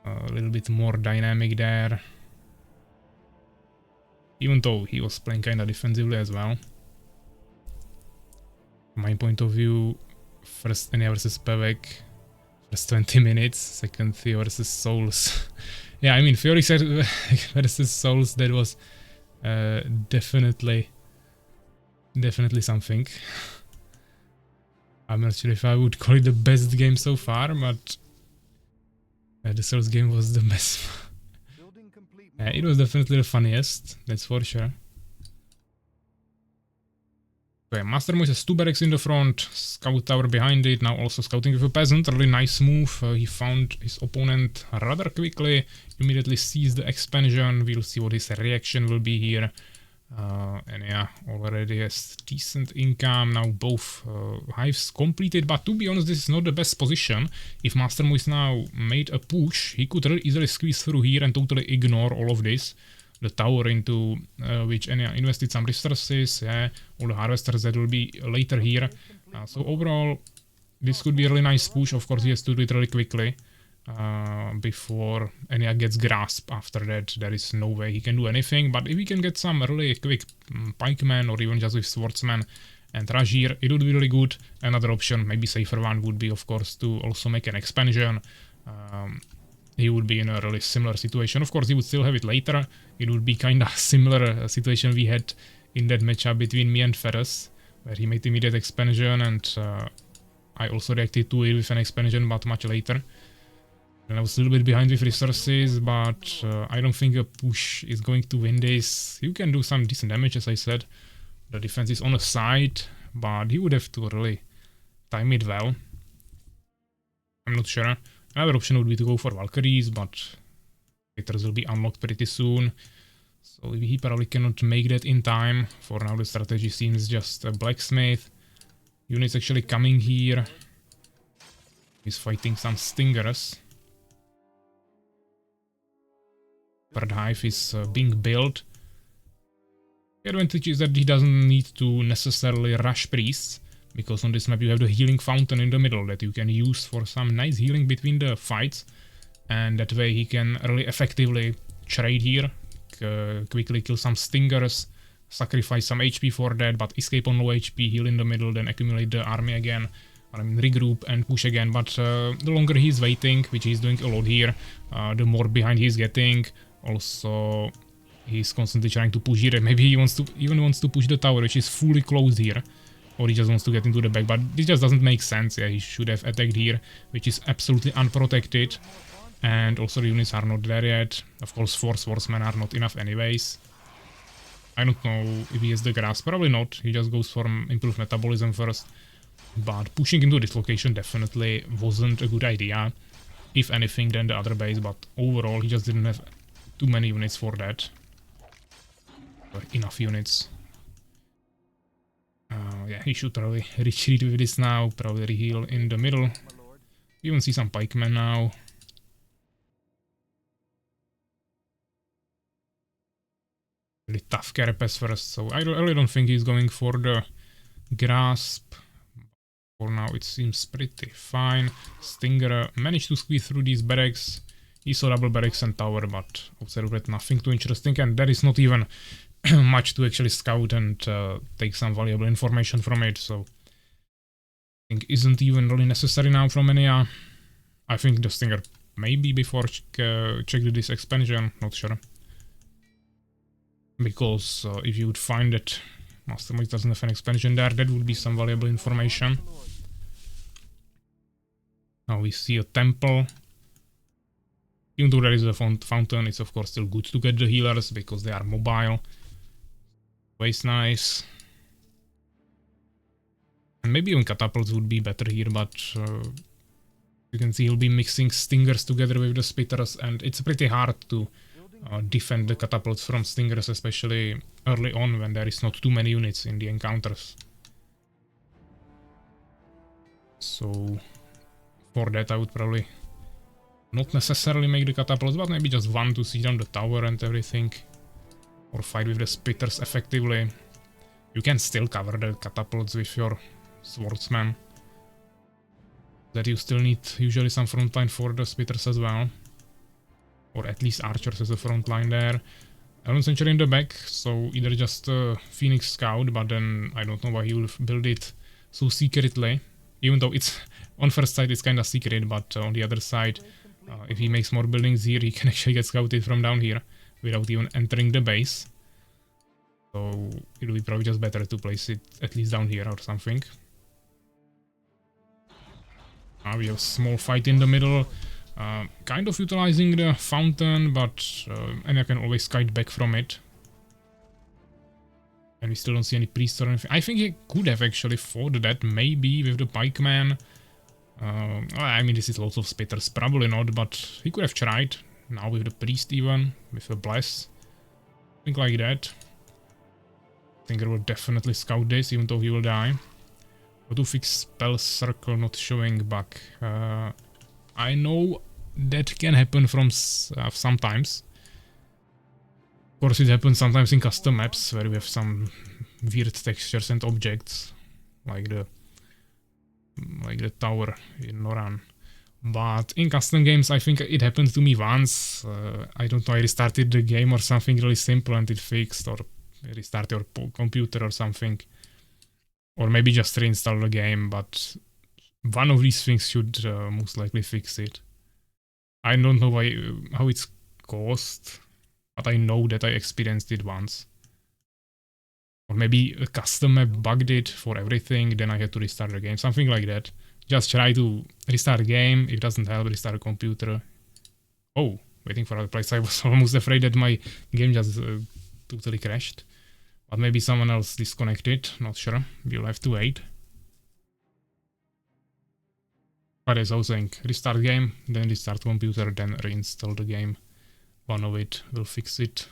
a little bit more dynamic there. Even though he was playing kinda defensively as well. From my point of view, first Ania versus PAVVAC, first 20 minutes, second Theo versus Souls. Yeah, I mean, Fury said versus Souls, that was definitely something. I'm not sure if I would call it the best game so far, but the Souls game was the best. It was definitely the funniest, that's for sure. Okay, Master Moise has 2 barracks in the front, scout tower behind it, now also scouting with a peasant, really nice move. He found his opponent rather quickly, immediately sees the expansion, we'll see what his reaction will be here. And yeah, already has decent income, now both hives completed, but to be honest, this is not the best position. If Master Moise now made a push, he could really easily squeeze through here and totally ignore all of this. The tower into which Ania invested some resources, yeah, all the harvesters that will be later here. So overall, this could be a really nice push. Of course, he has to do it really quickly before Ania gets grasp. After that, there is no way he can do anything. But if he can get some really quick pikemen or even just with swordsmen and rush here, it would be really good. Another option, maybe safer one, would be of course to also make an expansion. He would be in a really similar situation. Of course, he would still have it later. It would be kind of similar situation we had in that matchup between me and Ferus, where he made immediate expansion and I also reacted to it with an expansion, but much later. And I was a little bit behind with resources, but I don't think a push is going to win this. You can do some decent damage, as I said. The defense is on the side, but he would have to really time it well. I'm not sure. Another option would be to go for Valkyries, but fighters will be unlocked pretty soon. So he probably cannot make that in time. For now the strategy seems just a blacksmith. Units actually coming here. He's fighting some stingers. Third hive is being built. The advantage is that he doesn't need to necessarily rush priests, because on this map you have the healing fountain in the middle that you can use for some nice healing between the fights, and that way he can really effectively trade here, quickly kill some stingers, sacrifice some HP for that, but escape on low HP, heal in the middle, then accumulate the army again, I mean regroup and push again. But the longer he's waiting, which he's doing a lot here, the more behind he's getting. Also, he's constantly trying to push here, and maybe he even wants to push the tower, which is fully closed here. Or he just wants to get into the back, but this just doesn't make sense. Yeah, he should have attacked here, which is absolutely unprotected. And also the units are not there yet. Of course, 4 swordsmen are not enough anyways. I don't know if he has the grasp, probably not. He just goes for improved metabolism first. But pushing into this location definitely wasn't a good idea. If anything, then the other base, but overall he just didn't have too many units for that. Or enough units. Yeah, he should probably retreat with this now, probably reheal in the middle. You even see some pikemen now. Really tough carapace first, so I really don't think he's going for the grasp. For now it seems pretty fine. Stinger managed to squeeze through these barracks. He saw double barracks and tower, but outside of that nothing too interesting, and there is not even much to actually scout and take some valuable information from it, so I think isn't even really necessary now from Ania. I think the Stinger maybe before check this expansion, not sure. Because if you would find that Master Moise doesn't have an expansion there, that would be some valuable information. Now we see a temple. Even though there is a fountain, it's of course still good to get the healers because they are mobile. Always nice. And maybe even catapults would be better here, but you can see he'll be mixing stingers together with the spitters, and it's pretty hard to defend the catapults from stingers, especially early on when there is not too many units in the encounters. So for that I would probably not necessarily make the catapults, but maybe just one to see down the tower and everything. Or fight with the spitters effectively. You can still cover the catapults with your swordsman. That you still need usually some frontline for the spitters as well. Or at least archers as a frontline there. Iron Century in the back, so either just a Phoenix Scout, but then I don't know why he will build it so secretly. Even though it's on first sight it's kinda secret, but on the other side, if he makes more buildings here, he can actually get scouted from down here without even entering the base. So it'll be probably just better to place it at least down here or something. We have a small fight in the middle. Kind of utilizing the fountain, but Ania can always kite back from it. And we still don't see any priests or anything. I think he could have actually fought that, maybe with the pikeman. I mean, this is lots of spitters, probably not, but he could have tried. Now with the priest even, with a bless. Something like that. Stinger will definitely scout this, even though he will die. How to fix spell circle not showing back? I know that can happen from sometimes. Of course, it happens sometimes in custom maps where we have some weird textures and objects, like the tower in Noran. But in custom games, I think it happened to me once. I don't know, I restarted the game or something really simple and it fixed, or restart your computer or something. Or maybe just reinstall the game, but one of these things should most likely fix it. I don't know how it's caused, but I know that I experienced it once. Or maybe a custom map bugged it for everything, then I had to restart the game, something like that. Just try to restart the game, if it doesn't help, restart the computer. Oh, waiting for other players. I was almost afraid that my game just totally crashed. But maybe someone else disconnected, not sure. We'll have to wait. But as I was saying, restart game, then restart computer, then reinstall the game. One of it will fix it.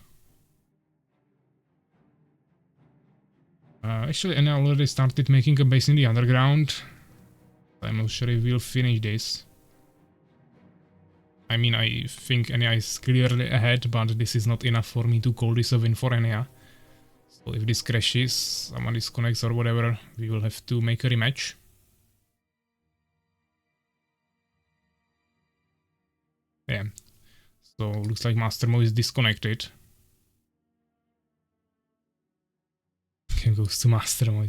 Actually, Ania already started making a base in the underground. I'm not sure if we'll finish this. I mean, I think Ania is clearly ahead, but this is not enough for me to call this a win for Ania. So if this crashes, someone disconnects or whatever, we will have to make a rematch. Yeah. So looks like Master Mo is disconnected. Game goes to Master Mo.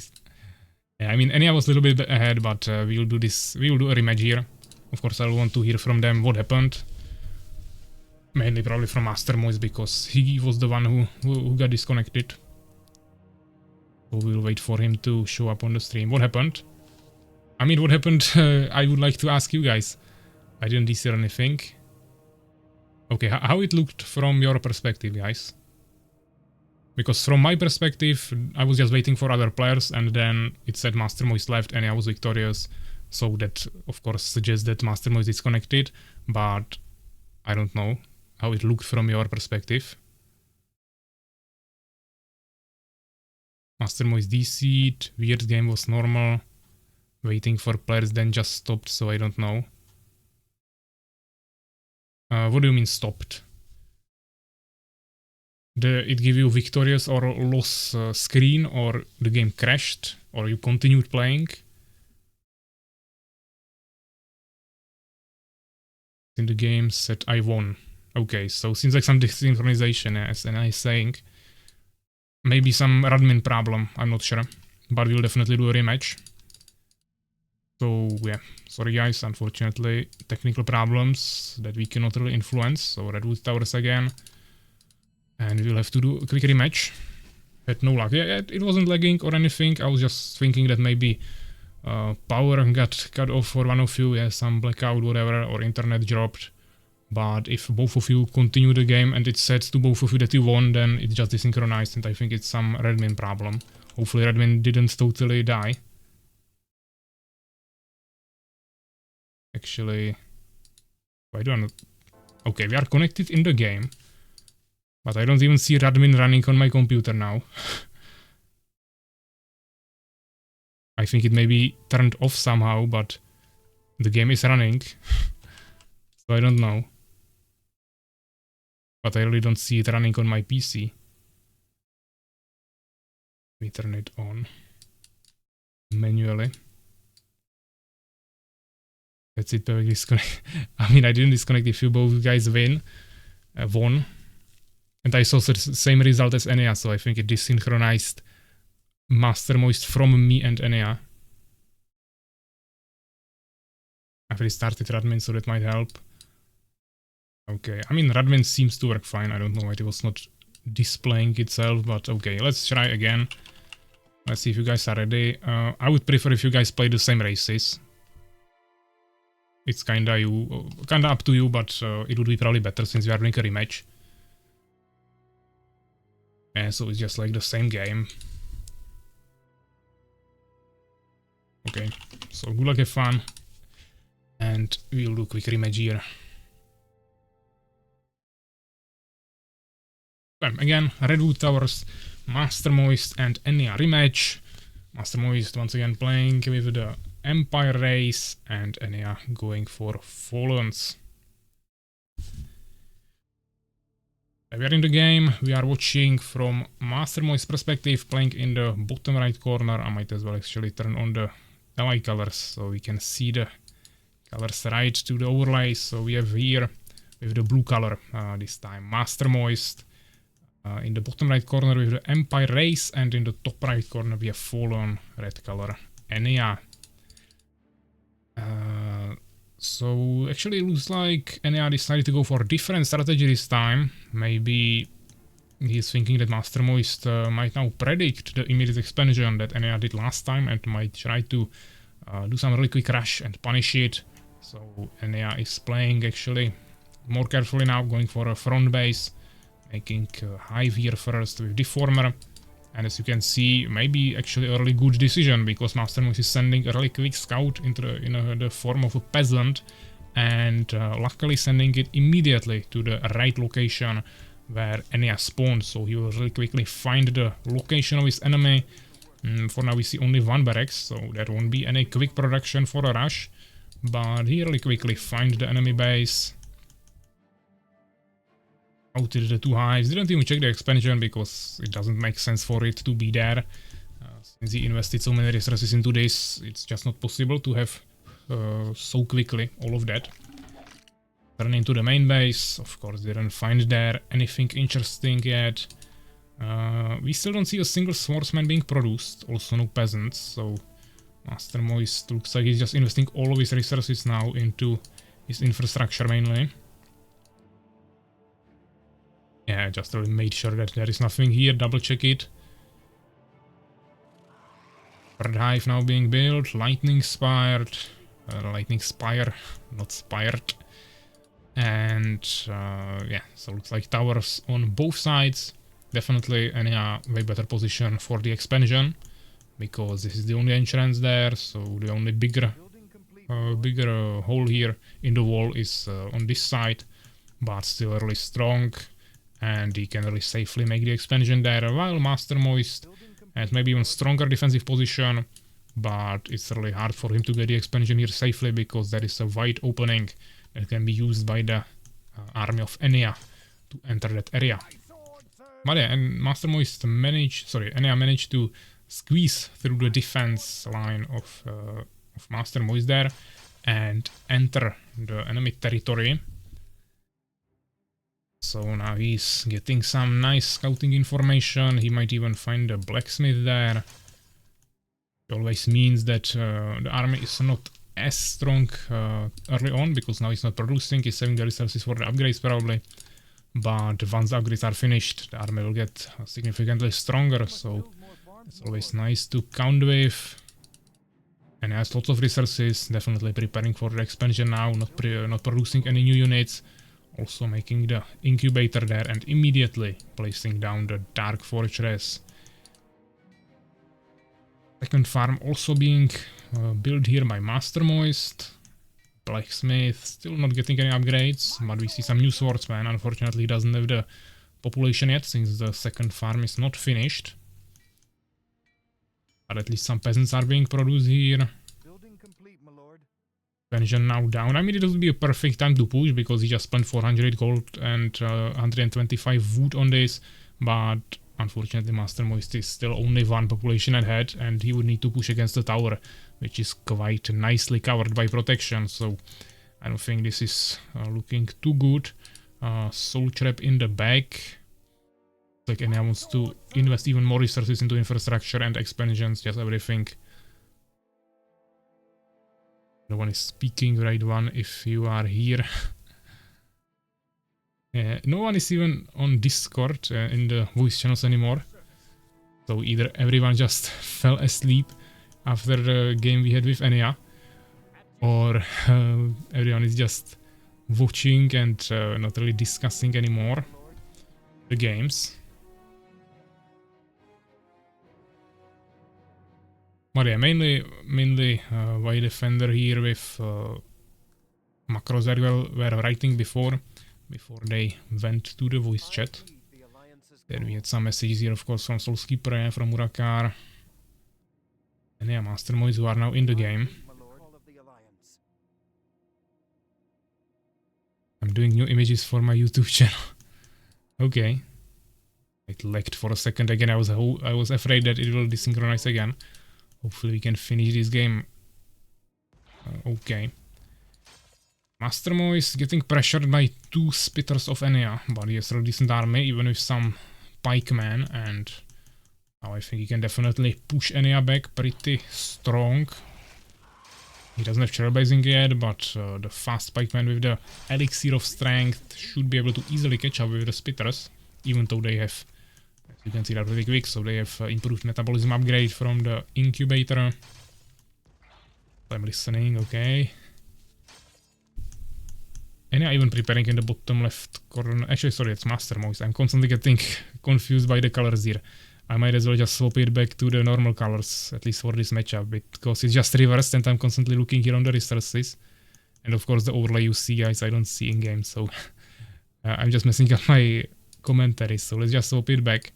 Yeah, I mean, Ania was a little bit ahead, but we will do this. We will do a rematch here. Of course, I want to hear from them what happened. Mainly probably from Master Moise, because he was the one who got disconnected. So we'll wait for him to show up on the stream. What happened? I mean, what happened? I would like to ask you guys. I didn't see anything. Okay, how it looked from your perspective, guys? Because from my perspective, I was just waiting for other players, and then it said Master Moise left and I was victorious. So that, of course, suggests that Master Moise is disconnected, but I don't know how it looked from your perspective. Master Moise DC'd, weird game was normal, waiting for players then just stopped, so I don't know. What do you mean stopped? It give you victorious or loss screen, or the game crashed, or you continued playing? In the game said I won. Okay, so seems like some desynchronization, as Ania is saying. Maybe some admin problem, I'm not sure. But we'll definitely do a rematch. So yeah, sorry guys, unfortunately technical problems that we cannot really influence. So Redwood Towers again. And we'll have to do a quick rematch. Had no luck. Yeah, it wasn't lagging or anything. I was just thinking that maybe power got cut off for one of you, yeah, some blackout, whatever, or internet dropped. But if both of you continue the game and it says to both of you that you won, then it's just desynchronized, and I think it's some Redmin problem. Hopefully Redmin didn't totally die. Actually, why do I not... Okay, we are connected in the game, but I don't even see Redmin running on my computer now. I think it may be turned off somehow, but the game is running, so I don't know. But I really don't see it running on my PC. Let me turn it on manually. That's it, perfectly disconnect. I mean, I didn't disconnect if you both guys won. And I saw the same result as Ania, so I think it desynchronized Master Moist from me and Ania. I've restarted Radmin, so that might help. Okay, I mean, Radmin seems to work fine. I don't know why it was not displaying itself, but okay, let's try again. Let's see if you guys are ready. I would prefer if you guys play the same races. It's kinda up to you, but it would be probably better since we are doing a rematch. And so it's just like the same game. Okay, so good luck, have fun. And we'll do a quick rematch here. Again, Redwood Towers, Master Moist and Ania rematch. Master Moist once again playing with the Empire race and Ania going for Fallens. We are in the game, we are watching from Master Moist perspective, playing in the bottom right corner. I might as well actually turn on the ally colors so we can see the colors right to the overlay. So we have here with the blue color this time Master Moist. In the bottom right corner with the Empire race, and in the top right corner we have Fallen, red color, Ania. So actually it looks like Ania decided to go for a different strategy this time. Maybe he's thinking that Master Moist might now predict the immediate expansion that Ania did last time and might try to do some really quick rush and punish it. So Ania is playing actually more carefully now, going for a front base, making Hive here first with Deformer. And as you can see, maybe actually a really good decision, because Master Moist is sending a really quick scout into the form of a peasant, and luckily sending it immediately to the right location where Ania spawned, so he will really quickly find the location of his enemy. For now we see only one barracks, so there won't be any quick production for a rush, but he really quickly finds the enemy base. Outed the two hives, didn't even check the expansion because it doesn't make sense for it to be there. Since he invested so many resources into this, it's just not possible to have so quickly all of that. Turn into the main base, of course didn't find there anything interesting yet. We still don't see a single swordsman being produced, also no peasants, so Master Moist looks like he's just investing all of his resources now into his infrastructure mainly. Yeah, just really made sure that there is nothing here, double check it. Third hive now being built, lightning spire, not spired. And yeah, so looks like towers on both sides. Definitely Ania way better position for the expansion, because this is the only entrance there, so the only bigger hole here in the wall is on this side, but still really strong. And he can really safely make the expansion there, while Master Moist has maybe even stronger defensive position, but it's really hard for him to get the expansion here safely, because there is a wide opening that can be used by the army of Ania to enter that area. But yeah, and Ania managed to squeeze through the defense line of Master Moist there and enter the enemy territory. So now he's getting some nice scouting information. He might even find a blacksmith there. It always means that the army is not as strong early on, because now he's not producing, he's saving the resources for the upgrades probably. But once the upgrades are finished, the army will get significantly stronger, so it's always nice to count with. And he has lots of resources, definitely preparing for the expansion now, not producing any new units. Also making the incubator there and immediately placing down the Dark Fortress. Second farm also being built here by Master Moist. Blacksmith still not getting any upgrades, but we see some new swordsman. Unfortunately, he doesn't have the population yet since the second farm is not finished. But at least some peasants are being produced here. Building complete, my lord. Pension now down. I mean, it would be a perfect time to push because he just spent 400 gold and 125 wood on this. But unfortunately, Master Moist is still only one population ahead and he would need to push against the tower, which is quite nicely covered by protection. So I don't think this is looking too good. Soul Trap in the back. Like Ania wants to invest even more resources into infrastructure and expansions, just everything. No one is speaking, right one, if you are here. No one is even on Discord in the voice channels anymore. So either everyone just fell asleep after the game we had with Ania, or everyone is just watching and not really discussing anymore the games. But yeah, mainly White Defender here with macros that were writing before they went to the voice chat. Then we had some messages here, of course, from SoulsKeeper, from Urakaar, and yeah, Master Moist who are now in the game. I'm doing new images for my YouTube channel. Okay. It lagged for a second again. I was afraid that it will desynchronize again. Hopefully we can finish this game. Okay. Master Moist getting pressured by two spitters of Ania, but he has a decent army, even with some pikemen, and now I think he can definitely push Ania back pretty strong. He doesn't have trailblazing yet, but the fast pikemen with the elixir of strength should be able to easily catch up with the spitters, even though they have, as you can see, that really quick, so they have improved metabolism upgrade from the incubator. I'm listening, okay. Ania even preparing in the bottom left corner. Actually, sorry, it's Master Moist. I'm constantly getting confused by the colors here. I might as well just swap it back to the normal colors, at least for this matchup, because it's just reversed and I'm constantly looking here on the resources. And of course the overlay you see, guys, I don't see in game, so I'm just messing up my commentary. So let's just swap it back.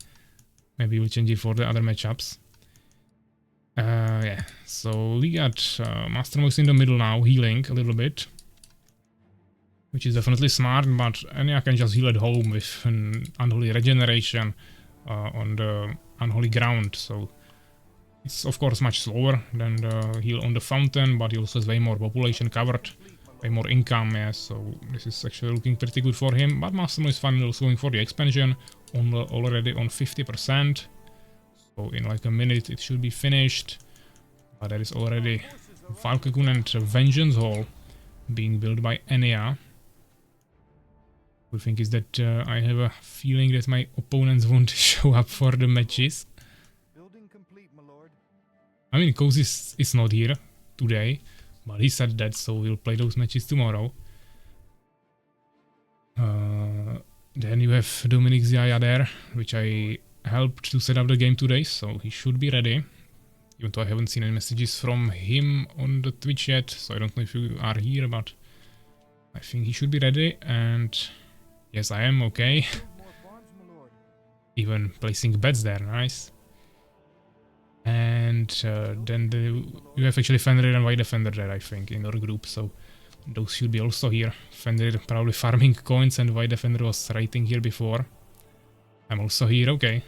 Maybe we'll change it for the other matchups. Yeah, so we got Master Moist in the middle now, healing a little bit. Which is definitely smart, but Ania can just heal at home with an unholy regeneration on the unholy ground, so it's of course much slower than the heal on the fountain, but he also has way more population covered, way more income, yeah, so this is actually looking pretty good for him. But Master Moist is finally also going for the expansion, already on 50%, so in like a minute it should be finished. But there is already Valkakun and Vengeance Hall being built by Ania. The thing is that I have a feeling that my opponents won't show up for the matches. Building complete, my lord. I mean, Cozy is not here today, but he said that, so we'll play those matches tomorrow. Then you have Dominic Ziaya there, which I helped to set up the game today, so he should be ready. Even though I haven't seen any messages from him on the Twitch yet, so I don't know if you are here, but I think he should be ready. And yes, I am, okay. Even placing bets there, nice. And then you have actually Fenrir and White Defender there, I think, in our group, so those should be also here. Fenrir probably farming coins and White Defender was writing here before. I'm also here, okay.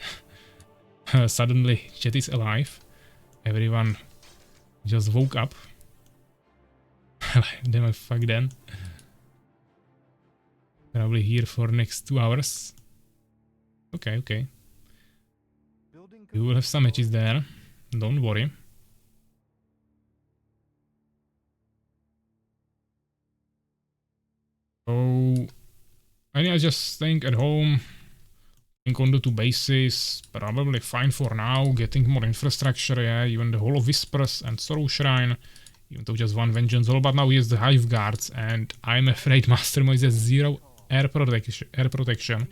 Suddenly chat is alive. Everyone just woke up. Damn, I fuck then. Probably here for next 2 hours. Okay, okay. We will have some matches there. Don't worry. So Ania is just staying at home. On the 2 bases, probably fine for now. Getting more infrastructure, yeah. Even the Hall of Whispers and Sorrow Shrine. Even though just 1 Vengeance Hall, but now he has the Hive Guards, and I'm afraid Master Moist has 0 air protection.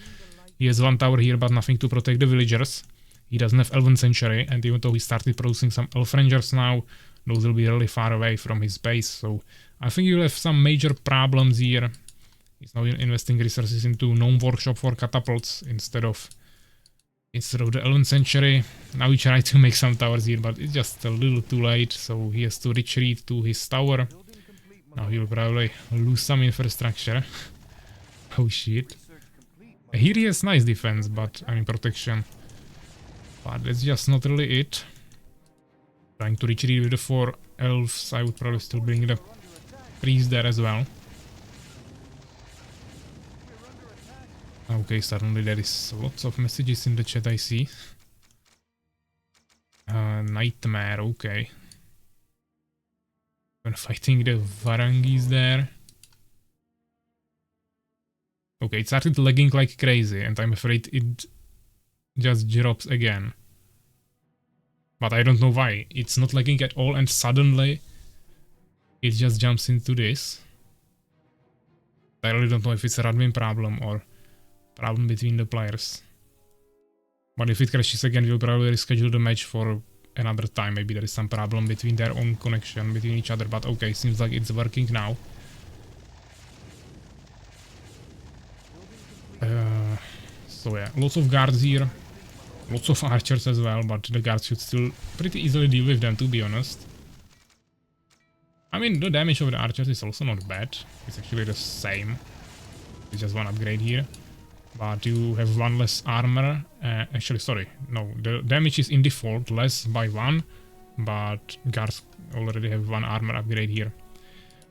He has one tower here, but nothing to protect the villagers. He doesn't have Elven Sanctuary, and even though he started producing some Elf Rangers now, those will be really far away from his base, so I think he'll have some major problems here. He's now investing resources into Gnome Workshop for catapults instead of the Elven Sanctuary. Now he tried to make some towers here, but it's just a little too late, so he has to retreat to his tower. Now he'll probably lose some infrastructure. Oh shit. Here he has nice defense, but I mean protection. But that's just not really it. Trying to retreat with the 4 elves, I would probably still bring the priest there as well. Okay, suddenly there is lots of messages in the chat, I see. Nightmare, okay. When fighting the Varangis there. Okay, it started lagging like crazy, and I'm afraid it just drops again. But I don't know why. It's not lagging at all, and suddenly it just jumps into this. I really don't know if it's a admin problem or problem between the players. But if it crashes again, we'll probably reschedule the match for another time. Maybe there is some problem between their own connection, between each other. But okay, seems like it's working now. So yeah, lots of guards here. Lots of archers as well, but the guards should still pretty easily deal with them, to be honest. I mean, the damage of the archers is also not bad. It's actually the same. It's just one upgrade here. But you have one less armor. Actually, sorry. No, the damage is in default less by 1. But guards already have 1 armor upgrade here.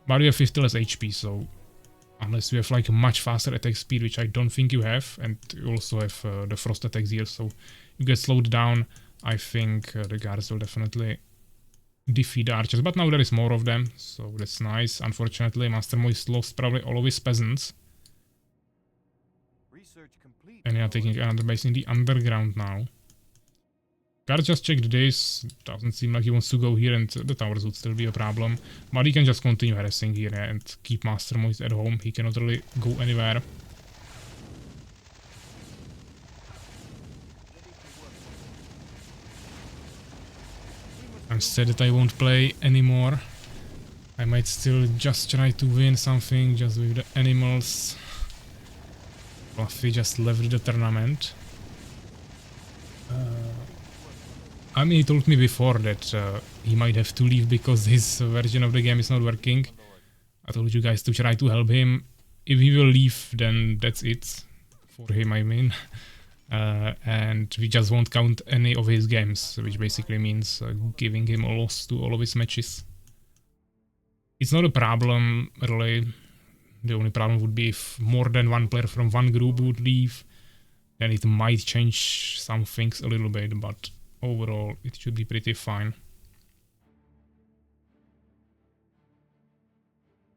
But you have 50 less HP, so... Unless you have like a much faster attack speed, which I don't think you have. And you also have the frost attacks here, so you get slowed down. I think the guards will definitely defeat the archers. But now there is more of them, so that's nice. Unfortunately, Master Moist lost probably all of his peasants. And they are taking another base in the underground now. Guard just checked this. Doesn't seem like he wants to go here, and the towers would still be a problem. But he can just continue harassing here and keep Master Moist at home. He cannot really go anywhere. I'm sad that I won't play anymore. I might still just try to win something just with the animals. Fluffy just left the tournament. I mean, he told me before that he might have to leave because his version of the game is not working. I told you guys to try to help him. If he will leave, then that's it. For him, I mean. And we just won't count any of his games, which basically means giving him a loss to all of his matches. It's not a problem, really. The only problem would be if more than one player from one group would leave. Then it might change some things a little bit, but overall it should be pretty fine.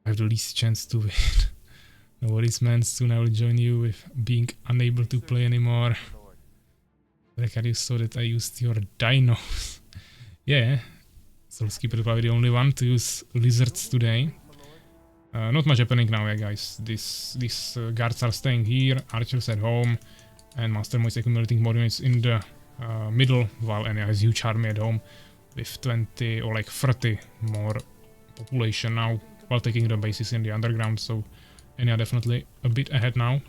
I have the least chance to win. No worries, man. Soon I will join you with being unable to play anymore. Urakaar, you saw that I used your dinos. Yeah, SoulsKeeper is probably the only one to use lizards today. Not much happening now, yeah, guys. These guards are staying here, archers at home, and Master Moist accumulating more units in the middle, while Ania has huge army at home with 20 or like 30 more population now, while taking the bases in the underground, so Ania definitely a bit ahead now.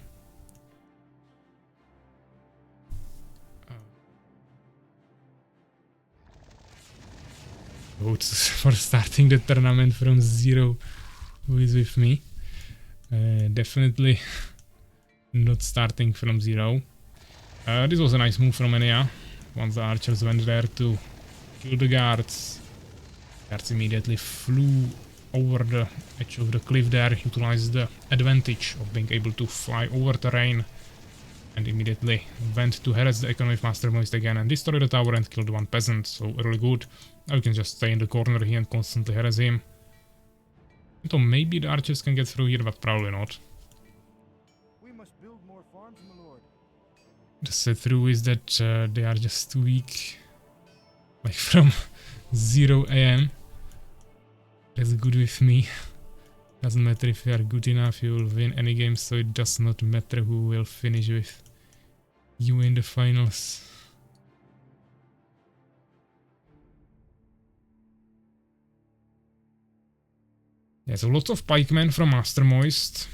Votes for starting the tournament from 0. Who is with me? Definitely not starting from 0. This was a nice move from Ania. Once the archers went there to kill the guards, guards immediately flew over the edge of the cliff there, utilized the advantage of being able to fly over terrain, and immediately went to harass the economy of Master Moist again and destroy the tower and killed one peasant, so really good. Now you can just stay in the corner here and constantly harass him. So maybe the archers can get through here, but probably not. We must build more farms, my lord. The set through is that they are just too weak. Like from 0 AM. That's good with me. Doesn't matter if you are good enough, you will win any game, so it does not matter who will finish with you in the finals. Yeah, so lots of pikemen from Master Moist.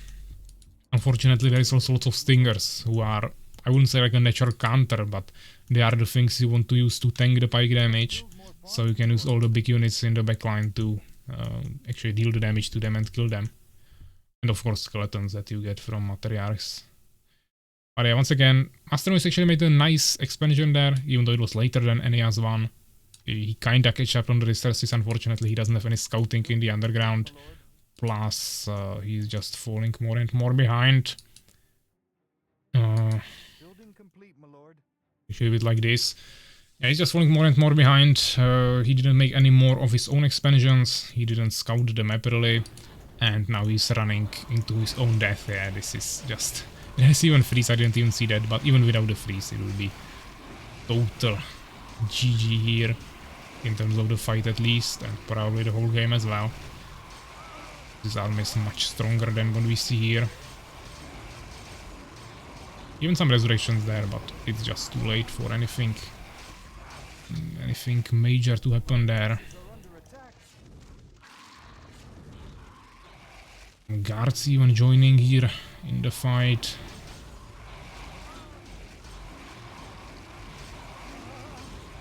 Unfortunately, there is also lots of stingers who are, I wouldn't say like a natural counter, but they are the things you want to use to tank the pike damage. So you can use all the big units in the backline to actually deal the damage to them and kill them. And of course skeletons that you get from Materialis. But yeah, once again, Master Moist actually made a nice expansion there, even though it was later than Ania's one. He kinda catch up on the resources, unfortunately he doesn't have any scouting in the underground. Plus, he's just falling more and more behind. Usually a bit like this. Yeah, he's just falling more and more behind. He didn't make any more of his own expansions. He didn't scout the map really. And now he's running into his own death. Yeah, this is just... There's even freeze, I didn't even see that. But even without the freeze, it will be total GG here. In terms of the fight at least. And probably the whole game as well. This army is much stronger than what we see here. Even some resurrections there, but it's just too late for anything major to happen there. Guards even joining here in the fight.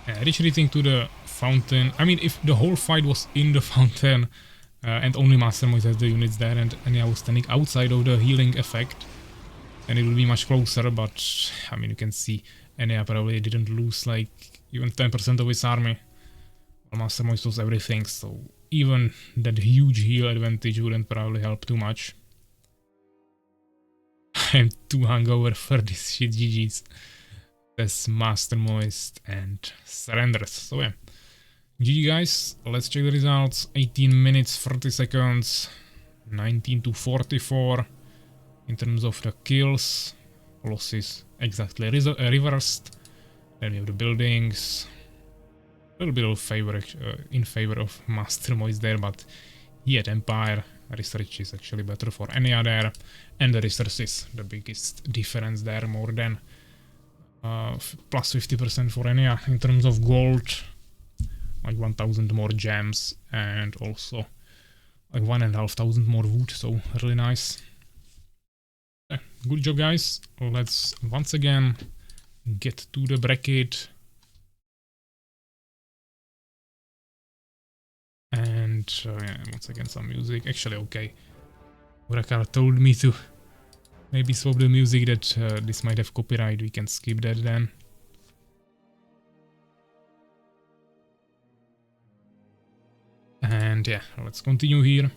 Yeah, retreating to the fountain. I mean, if the whole fight was in the fountain and only Master Moist has the units there and Ania was standing outside of the healing effect, then it will be much closer, but I mean, you can see Ania probably didn't lose like even 10% of his army. Well, Master Moist was everything, so even that huge heal advantage wouldn't probably help too much. I'm too hungover for this shit, GG's. That's Master Moist and surrenders. So yeah, GG guys, let's check the results. 18 minutes, 30 seconds, 19 to 44. In terms of the kills, losses exactly reversed. Then we have the buildings. A little bit of favor in favor of Master Moist there, but he had Empire. Research is actually better for Ania there. And the resources, the biggest difference there, more than plus 50% for Ania in terms of gold. Like 1000 more gems and also like 1500 more wood, so really nice. Yeah, good job guys. Let's once again get to the bracket. And yeah, once again some music. Actually, okay. Urakaar told me to maybe swap the music, that this might have copyright. We can skip that then. And yeah, let's continue here.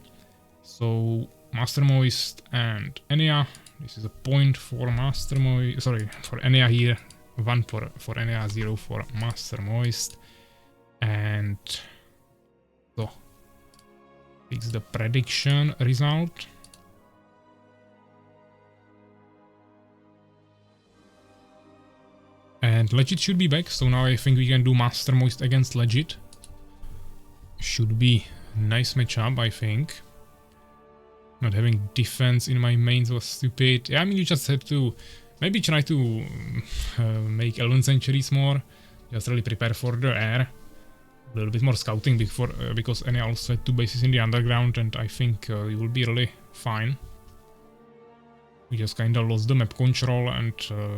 So Master Moist and Ania. This is a point for Master Moist. Sorry, for Ania here. 1 for Ania, 0 for Master Moist. And so it's the prediction result. And Legit should be back, so now I think we can do Master Moist against Legit. Should be a nice matchup, I think. Not having defense in my mains was stupid. Yeah, I mean, you just had to maybe try to make 11 centuries more. Just really prepare for the air. A little bit more scouting before, because Ania also had 2 bases in the underground, and I think you will be really fine. We just kinda lost the map control and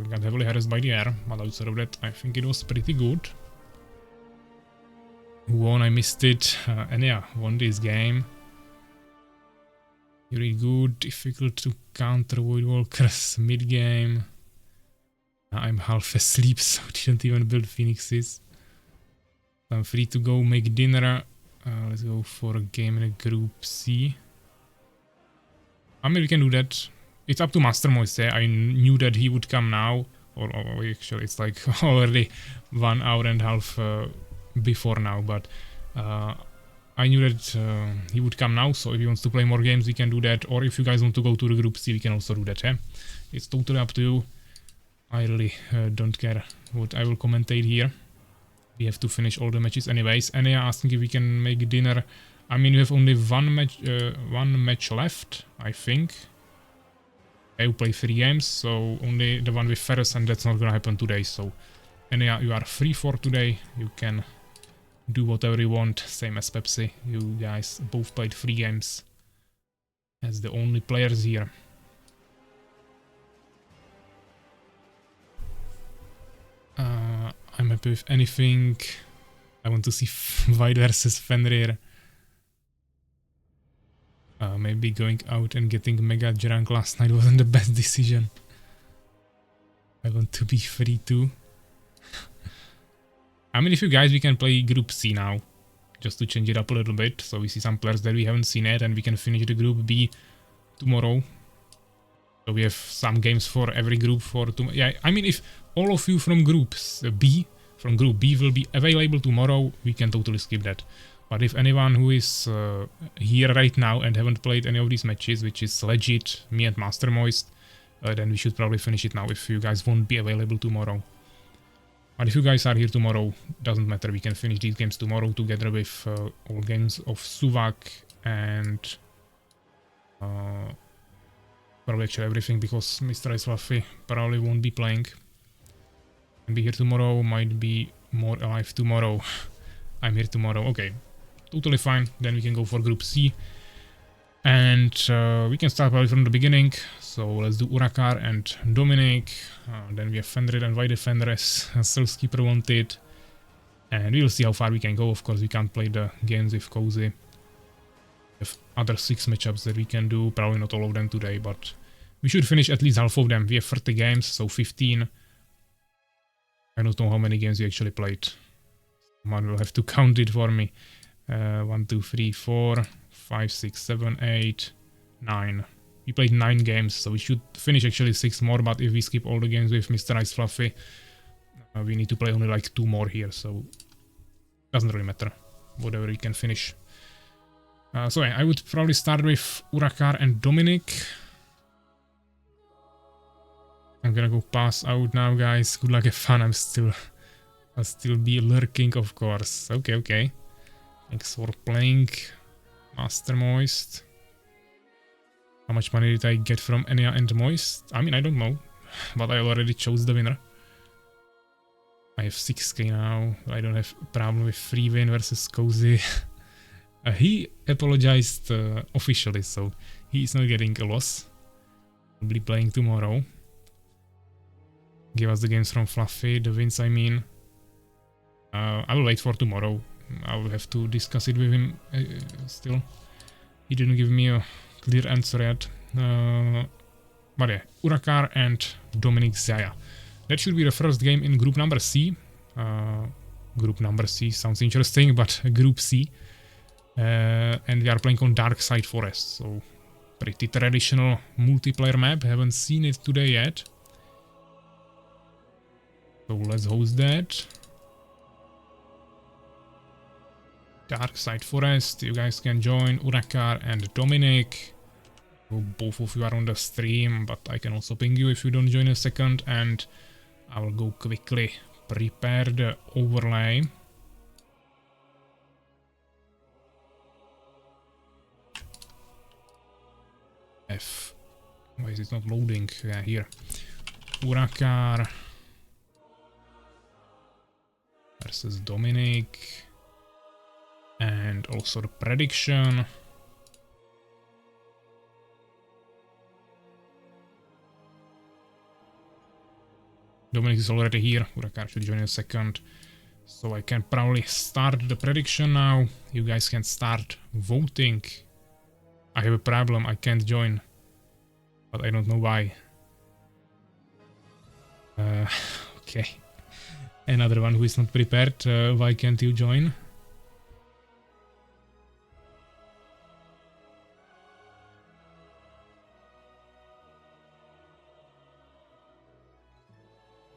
got heavily harassed by the air, but outside of that, I think it was pretty good. Who won? I missed it. Ania won this game. Really good, difficult to counter Void Walkers mid-game. I'm half asleep, so didn't even build Phoenixes. I'm free to go make dinner. Let's go for a game in a group C. I mean, we can do that. It's up to Master Moist. I knew that he would come now. Or actually, it's like already 1 hour and a half before now. But I knew that he would come now. So if he wants to play more games, we can do that. Or if you guys want to go to the group C, we can also do that. Eh? It's totally up to you. I really don't care what I will commentate here. We have to finish all the matches anyways. Ania asking if we can make dinner. I mean, we have only one match left, I think. I will play 3 games, so only the one with Ferus, and that's not gonna happen today. So, Ania, you are free for today. You can do whatever you want, same as Pepsi. You guys both played 3 games as the only players here. I'm happy with anything. I want to see White versus Fenrir. Maybe going out and getting mega drunk last night wasn't the best decision. I want to be free too. I mean, if you guys, we can play Group C now. Just to change it up a little bit. So we see some players that we haven't seen yet, and we can finish the Group B tomorrow. So we have some games for every group for tomorrow. Yeah, I mean, if all of you from Group B will be available tomorrow, we can totally skip that. But if anyone who is here right now and haven't played any of these matches, which is Legit, me and Master Moist, then we should probably finish it now if you guys won't be available tomorrow. But if you guys are here tomorrow, doesn't matter, we can finish these games tomorrow together with all games of PAVVAC and probably actually everything, because Mr. Ice Fluffy probably won't be playing. And be here tomorrow, might be more alive tomorrow. I'm here tomorrow, okay. Totally fine, then we can go for Group C. And we can start probably from the beginning. So let's do Urakaar and Dominic. Then we have Fenrir and White Defender as SoulsKeeper wanted. And we will see how far we can go. Of course, we can't play the games with Cozy. We have other 6 matchups that we can do. Probably not all of them today, but we should finish at least half of them. We have 30 games, so 15. I don't know how many games we actually played. Someone will have to count it for me. 1, 2, 3, 4, 5, 6, 7, 8, 9. We played 9 games, so we should finish actually 6 more, but if we skip all the games with Mr. Ice Fluffy, we need to play only like 2 more here, so doesn't really matter. Whatever we can finish. So yeah, I would probably start with Urakaar and Dominic. I'm gonna go pass out now, guys. Good luck, have fun. I'll still be lurking, of course. Okay. Thanks for playing, Master Moist. How much money did I get from Ania and Moist? I mean, I don't know, but I already chose the winner. I have 6k now. I don't have a problem with free win versus Cozy. He apologized officially, so he's not getting a loss. He'll be playing tomorrow. Give us the games from Fluffy, the wins I mean. I will wait for tomorrow. I will have to discuss it with him still. He didn't give me a clear answer yet. But yeah, Urakaar and Dominic Zaya. That should be the first game in group number C. Group number C sounds interesting, but Group C. And we are playing on Dark Side Forest, so pretty traditional multiplayer map. Haven't seen it today yet. So let's host that. Dark Side Forest, you guys can join Urakaar and Dominic. Both of you are on the stream, but I can also ping you if you don't join a second, and I will go quickly prepare the overlay. Why is it not loading? Yeah, here. Urakaar versus Dominic. And also the prediction. Dominic is already here. Urakaar should join in a second. So I can probably start the prediction now. You guys can start voting. I have a problem. I can't join. But I don't know why. Okay. Another one who is not prepared. Why can't you join?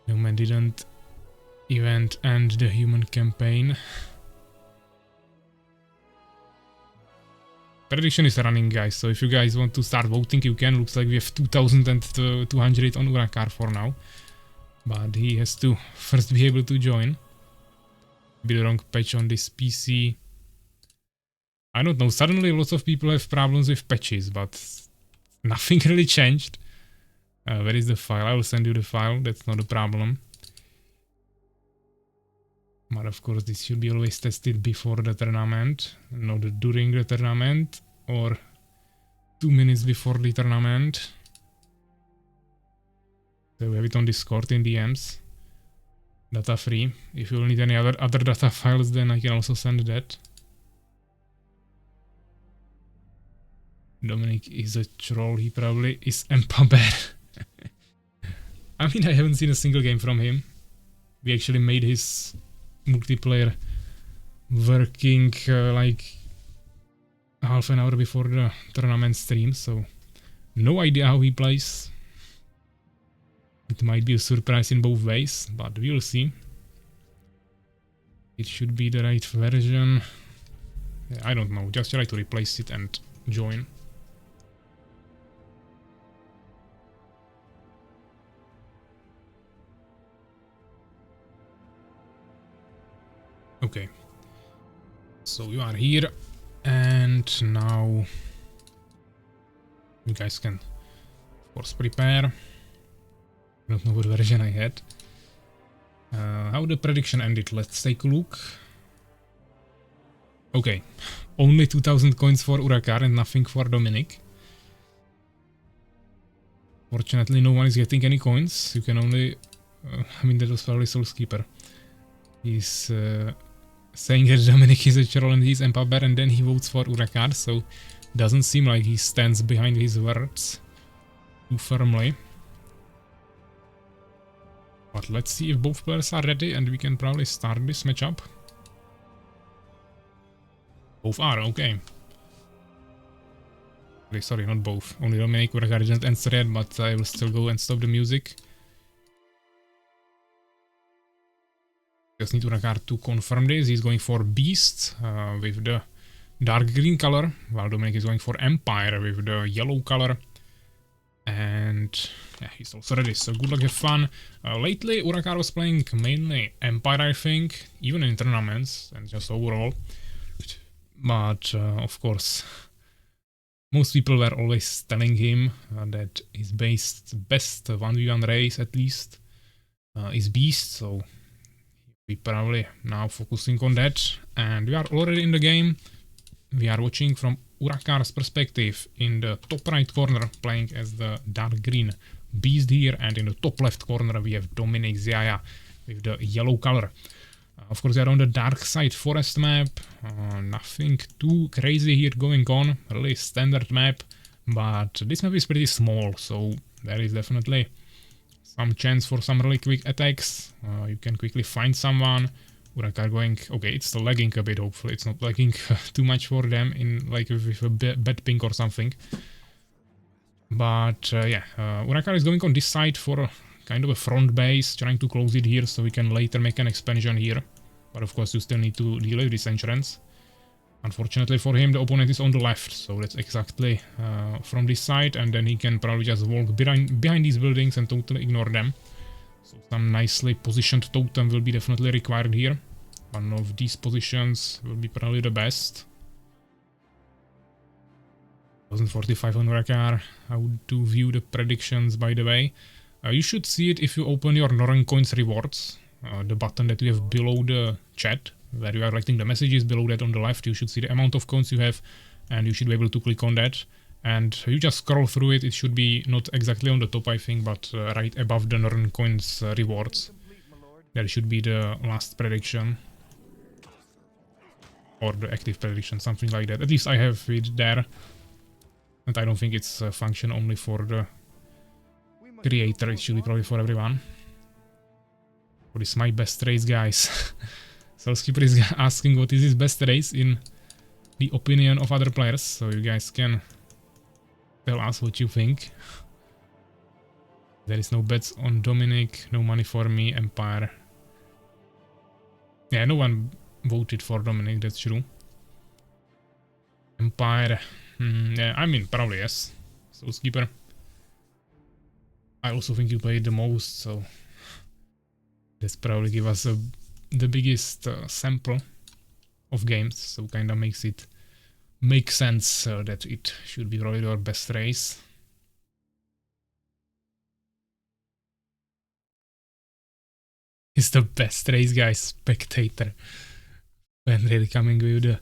No man didn't even end the human campaign. Prediction is running, guys, so if you guys want to start voting, you can. Looks like we have 2,200 on Urakaar for now. But he has to first be able to join. Be the wrong patch on this PC. I don't know, suddenly lots of people have problems with patches, but nothing really changed. Where is the file? I will send you the file, that's not a problem. But of course this should be always tested before the tournament, not during the tournament, or 2 minutes before the tournament. So we have it on Discord in DMs. Data free. If you will need any other data files, then I can also send that. Dominic is a troll, he probably is Empaber. I mean, I haven't seen a single game from him. We actually made his multiplayer working like half an hour before the tournament stream, so no idea how he plays. It might be a surprise in both ways, but we'll see. It should be the right version. Yeah, I don't know, just try to replace it and join. Okay, so you are here, and now you guys can, of course, prepare. I don't know what version I had. How the prediction ended, let's take a look. Okay, only 2000 coins for Urakaar and nothing for Dominic. Fortunately, no one is getting any coins. You can only... I mean, that was probably SoulsKeeper. He's saying that Dominic is a troll and he's Empaber, and then he votes for Urakaar, so doesn't seem like he stands behind his words too firmly. But let's see if both players are ready and we can probably start this matchup. Both are, okay. Sorry, not both. Only Dominic. Urakaar didn't answer yet, but I will still go and stop the music. Just need Urakaar to confirm this. He's going for Beast with the dark green color, while Dominic is going for Empire with the yellow color. And yeah, he's also ready, so good luck, have fun. Lately, Urakaar was playing mainly Empire, I think, even in tournaments and just overall. But of course, most people were always telling him that his best 1v1 race, at least, is Beast, so we probably now focusing on that. And we are already in the game. We are watching from Urakaar's perspective in the top right corner, playing as the dark green Beast here, and in the top left corner we have Dominic Ziaya with the yellow color. Of course, we are on the dark side forest map. Nothing too crazy here going on, really standard map, but this map is pretty small, so there is definitely some chance for some really quick attacks. You can quickly find someone. Urakaar going, okay, it's still lagging a bit, hopefully it's not lagging too much for them in like with a bad ping or something. But yeah, Urakaar is going on this side for kind of a front base, trying to close it here so we can later make an expansion here. But of course you still need to deal with this entrance. Unfortunately for him, the opponent is on the left, so that's exactly from this side, and then he can probably just walk behind these buildings and totally ignore them. So some nicely positioned totem will be definitely required here. One of these positions will be probably the best. 1045 on Urakaar. How to view the predictions, by the way. You should see it if you open your Northern Coins rewards. The button that you have below the chat, where you are writing the messages. Below that on the left you should see the amount of coins you have, and you should be able to click on that. And you just scroll through it. It should be not exactly on the top, I think, but right above the Northern Coins rewards. There should be the last prediction. Or the active prediction, something like that. At least I have it there. And I don't think it's a function only for the creator. It should be probably for everyone. What is my best race, guys? SoulsKeeper is asking what is his best race in the opinion of other players. So you guys can tell us what you think. There is no bets on Dominic, no money for me, Empire. Yeah, no one voted for Dominic, that's true. Empire, yeah, I mean, probably yes. SoulsKeeper. I also think you played the most, so that's probably give us the biggest sample of games, so kinda makes it makes sense that it should be probably our best race. It's the best race, guys. Spectator. Fenrir coming with the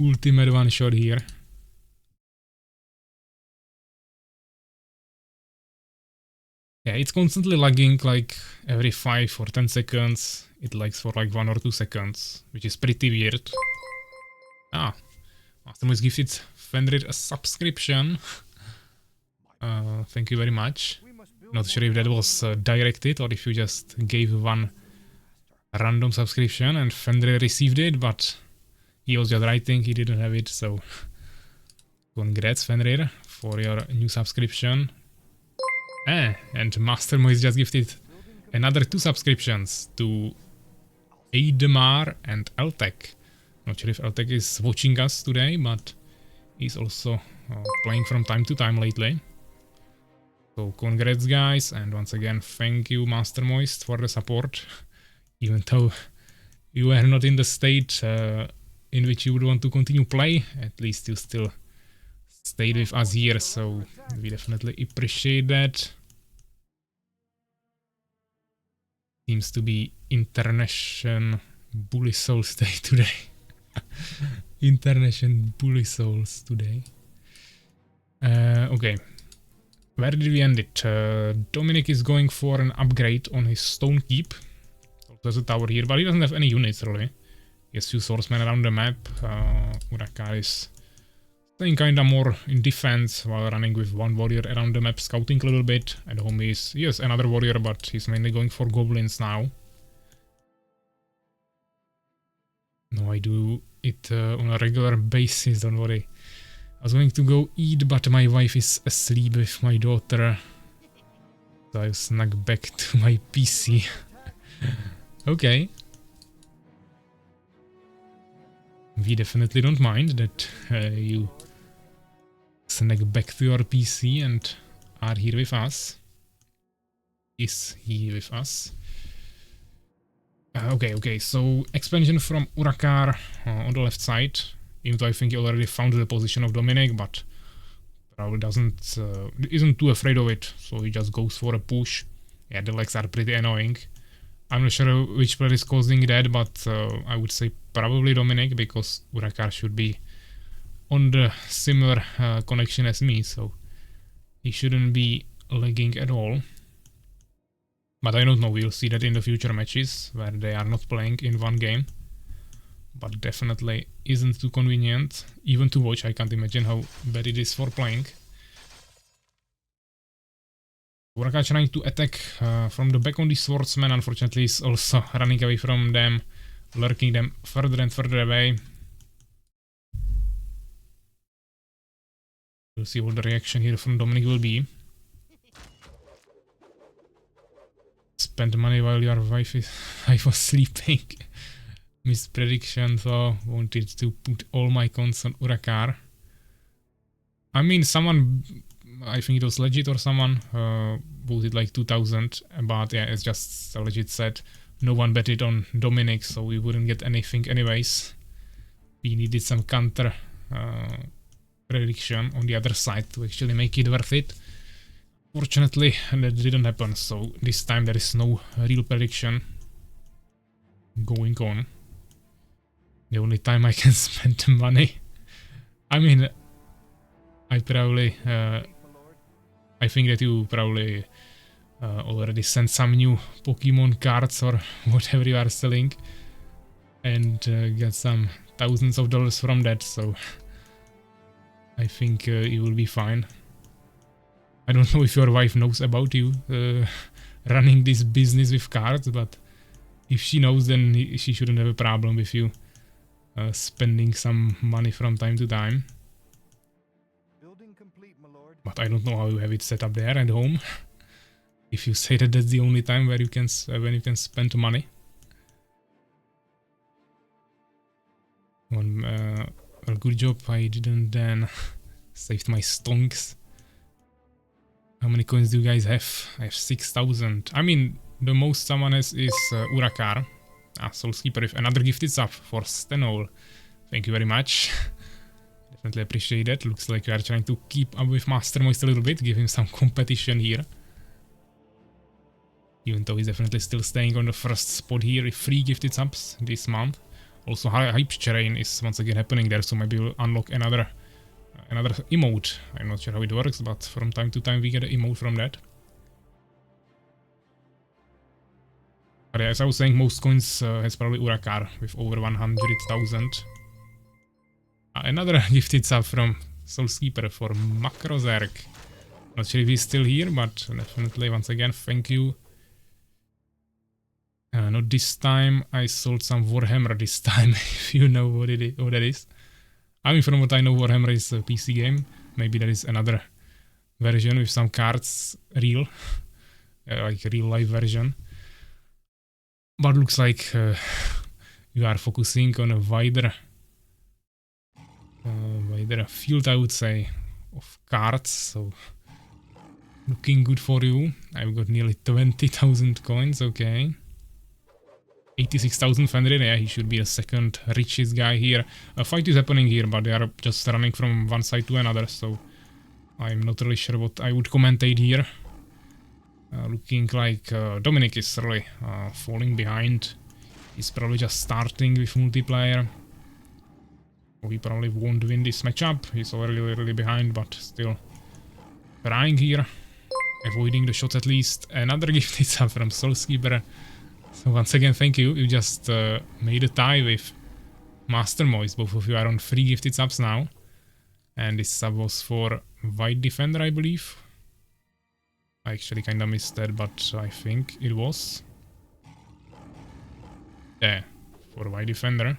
ultimate one shot here. Yeah, it's constantly lagging like every 5 or 10 seconds. It lags for like 1 or 2 seconds, which is pretty weird. Ah, Mastermoist gifted Fenrir a subscription. Thank you very much. Not sure if that was directed or if you just gave one random subscription and Fenrir received it, but he was just writing he didn't have it, so congrats Fenrir for your new subscription. And Mastermoist just gifted another 2 subscriptions to Ademar and Eltek. Not sure if Eltek is watching us today, but he's also playing from time to time lately. So congrats guys, and once again thank you Mastermoist for the support. Even though you were not in the state in which you would want to continue play, at least you still stayed with us here, so we definitely appreciate that. Seems to be International Bully Souls Day today. International Bully Souls today. Okay. Where did we end it? Dominic is going for an upgrade on his stone keep. There's a tower here, but he doesn't have any units really. He has few swordsmen around the map. Urakaar is staying kinda more in defense while running with 1 warrior around the map, scouting a little bit. At home he has another warrior, but he's mainly going for goblins now. No, I do it on a regular basis, don't worry. I was going to go eat, but my wife is asleep with my daughter. So I snuck back to my PC. Okay. We definitely don't mind that you snuck back to your PC and are here with us. Is he with us? Okay, so expansion from Urakaar on the left side. Even though I think he already found the position of Dominic, but probably isn't too afraid of it, so he just goes for a push. Yeah, the legs are pretty annoying. I'm not sure which player is causing that, but I would say probably Dominic, because Urakaar should be on the similar connection as me, so he shouldn't be lagging at all. But I don't know, we'll see that in the future matches, where they are not playing in one game. But definitely isn't too convenient, even to watch. I can't imagine how bad it is for playing. Urakaar trying to attack from the back on the swordsman, unfortunately is also running away from them, lurking them further and further away. We'll see what the reaction here from Dominic will be. Spend money while your wife was sleeping. Missed prediction, so wanted to put all my cons on Urakaar. I mean, someone, I think it was Legit or someone, voted like 2000, but yeah, it's just Legit said no one betted on Dominic, so we wouldn't get anything anyways. We needed some counter prediction on the other side to actually make it worth it. Fortunately, that didn't happen, so this time there is no real prediction going on. The only time I can spend the money. I mean, I probably, I think that you probably already sent some new Pokemon cards or whatever you are selling and get some thousands of dollars from that, so I think you will be fine. I don't know if your wife knows about you running this business with cards, but if she knows, then she shouldn't have a problem with you spending some money from time to time. Building complete, my lord. But I don't know how you have it set up there at home. If you say that that's the only time where you can when you can spend money. Well, good job I didn't then saved my stonks. How many coins do you guys have? I have 6,000. I mean, the most someone has is Urakaar. SoulsKeeper with another gifted sub for Stenol. Thank you very much. Definitely appreciate that. Looks like we are trying to keep up with Master Moist a little bit, give him some competition here. Even though he's definitely still staying on the first spot here with 3 gifted subs this month. Also, Hype Train is once again happening there, so maybe we'll unlock another emote. I'm not sure how it works, but from time to time we get an emote from that. But yeah, as I was saying, most coins has probably Urakaar with over 100,000. Another gifted sub from SoulsKeeper for Makrozerk. Not sure if he's still here, but definitely once again, thank you. Not this time. I sold some Warhammer this time, if you know what that is. I mean, from what I know, Warhammer is a PC game. Maybe there is another version with some cards, real, like a real life version. But looks like you are focusing on a wider field, I would say, of cards. So looking good for you. I've got nearly 20,000 coins. Okay. 86,000 Fenrir, yeah, he should be the second richest guy here. A fight is happening here, but they are just running from one side to another, so I'm not really sure what I would commentate here. Looking like Dominic is really falling behind. He's probably just starting with multiplayer. So he probably won't win this matchup. He's already really behind, but still trying here. Avoiding the shots at least. Another gifted sub from SoulsKeeper. So once again, thank you. You just made a tie with Master Moist. Both of you are on 3 gifted subs now. And this sub was for White Defender, I believe. I actually kinda missed that, but I think it was. Yeah, for White Defender.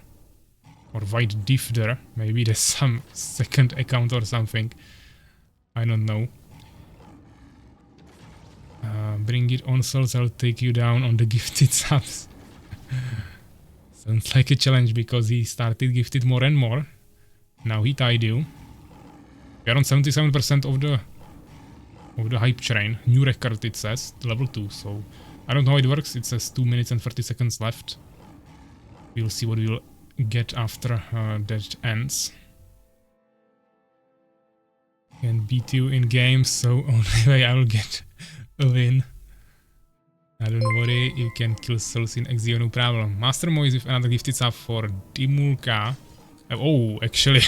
Or White Defender. Maybe there's some second account or something. I don't know. Bring it on, Souls, I'll take you down on the gifted subs. Sounds like a challenge because he started gifted more and more. Now he tied you. We are on 77% of the hype train. New record, it says, level 2, so I don't know how it works. It says 2 minutes and 30 seconds left. We'll see what we'll get after that ends. Can beat you in games, so only way I will get a win. I don't worry, you can kill souls in Exigo, no problem. Master Moist with another gifted sub for Dimulka. Oh, actually,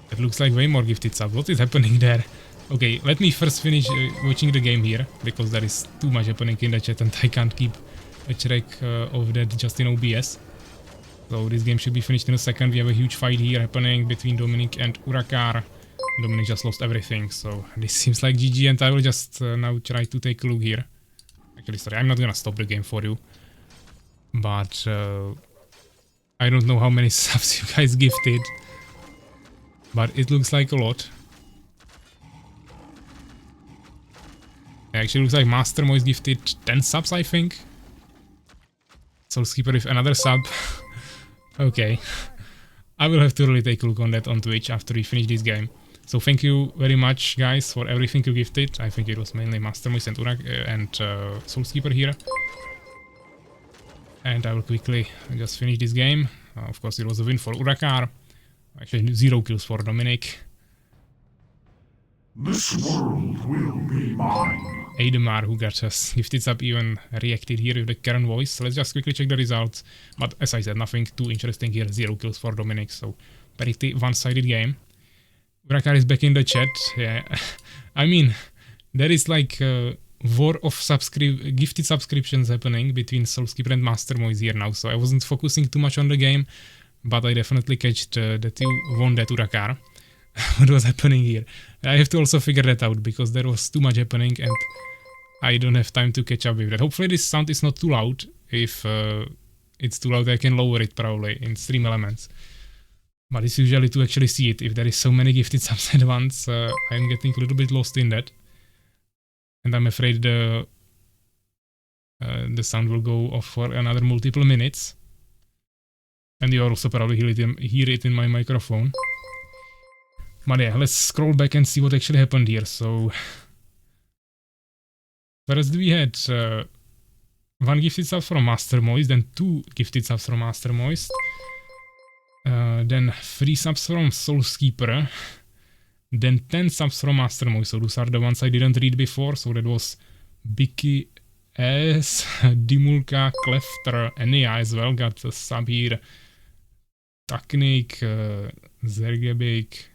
that looks like way more gifted sub. What is happening there? Okay, let me first finish watching the game here, because there is too much happening in the chat and I can't keep a track of that just in OBS. So this game should be finished in a second. We have a huge fight here happening between Dominic and Urakaar. Dominic just lost everything, so this seems like GG, and I will just now try to take a look here. Actually, sorry, I'm not gonna stop the game for you. But I don't know how many subs you guys gifted. But it looks like a lot. It actually looks like Master Moist gifted 10 subs, I think. SoulsKeeper with another sub. Okay. I will have to really take a look on that on Twitch after we finish this game. So thank you very much, guys, for everything you gifted. I think it was mainly Master Moist and SoulsKeeper here. And I will quickly just finish this game. Of course, it was a win for Urakaar. Actually, 0 kills for Dominic. This world will be mine. Ademar, who got us gifted sub, even reacted here with the Karen voice. So let's just quickly check the results. But as I said, nothing too interesting here. 0 kills for Dominic, so pretty one-sided game. Urakaar is back in the chat. Yeah, I mean, there is like a war of gifted subscriptions happening between SoulsKeeper and Master Moist here now. So I wasn't focusing too much on the game, but I definitely catched that you won that Urakaar. What was happening here? I have to also figure that out because there was too much happening and I don't have time to catch up with that. Hopefully this sound is not too loud. If it's too loud, I can lower it probably in Stream Elements. But it's usually to actually see it. If there is so many gifted subs at once, I'm getting a little bit lost in that. And I'm afraid the sound will go off for another multiple minutes. And you also probably hear it in my microphone. But yeah, let's scroll back and see what actually happened here. So first we had 1 gifted sub from Master Moist, then 2 gifted subs from Master Moist. Then 3 subs from SoulsKeeper. Then 10 subs from Mastermoy. So those are the ones I didn't read before. So that was Bicky S, Dimulka, Klefter, Ania as well. Got a sub here. Taknik, Zergebik,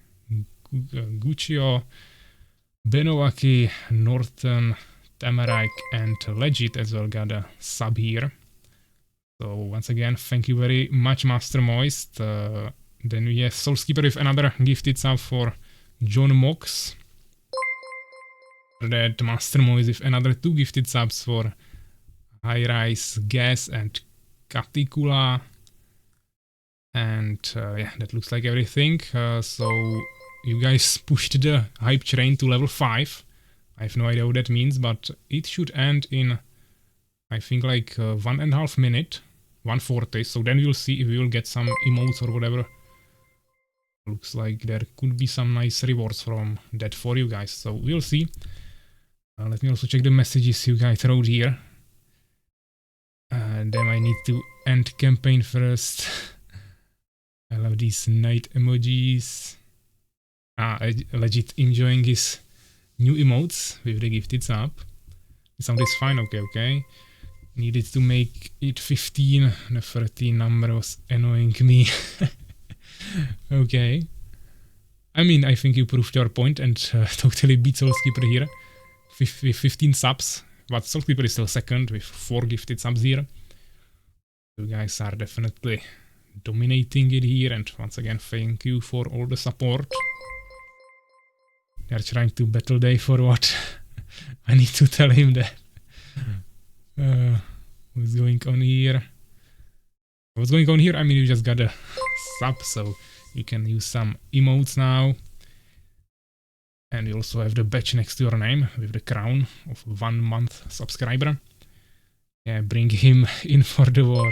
Gotuje, Benovaki, Norton, Tamarak, and Legit as well got a sub here. So once again, thank you very much, Master Moist. Then we have SoulsKeeper with another gifted sub for John Mox. That Master Moist with another 2 gifted subs for High Rise, Gas, and Katikula. And yeah, that looks like everything. So you guys pushed the hype train to level 5. I have no idea what that means, but it should end in, I think, like 1.5 minutes, 1:40. So then we'll see if we will get some emotes or whatever. Looks like there could be some nice rewards from that for you guys. So we'll see. Let me also check the messages you guys wrote here. Then I need to end campaign first. I love these night emojis. Legit enjoying his new emotes with the gifted sub. The sound is fine, okay. Needed to make it 15. The 13 number was annoying me. Okay. I mean, I think you proved your point and totally beat SoulsKeeper here. 15 subs. But SoulsKeeper is still second with 4 gifted subs here. You guys are definitely dominating it here, and once again thank you for all the support. They're trying to battle Day for what? I need to tell him that. What's going on here? What's going on here? I mean, you just got a sub, so you can use some emotes now. And you also have the badge next to your name with the crown of 1 month subscriber. Yeah, bring him in for the war.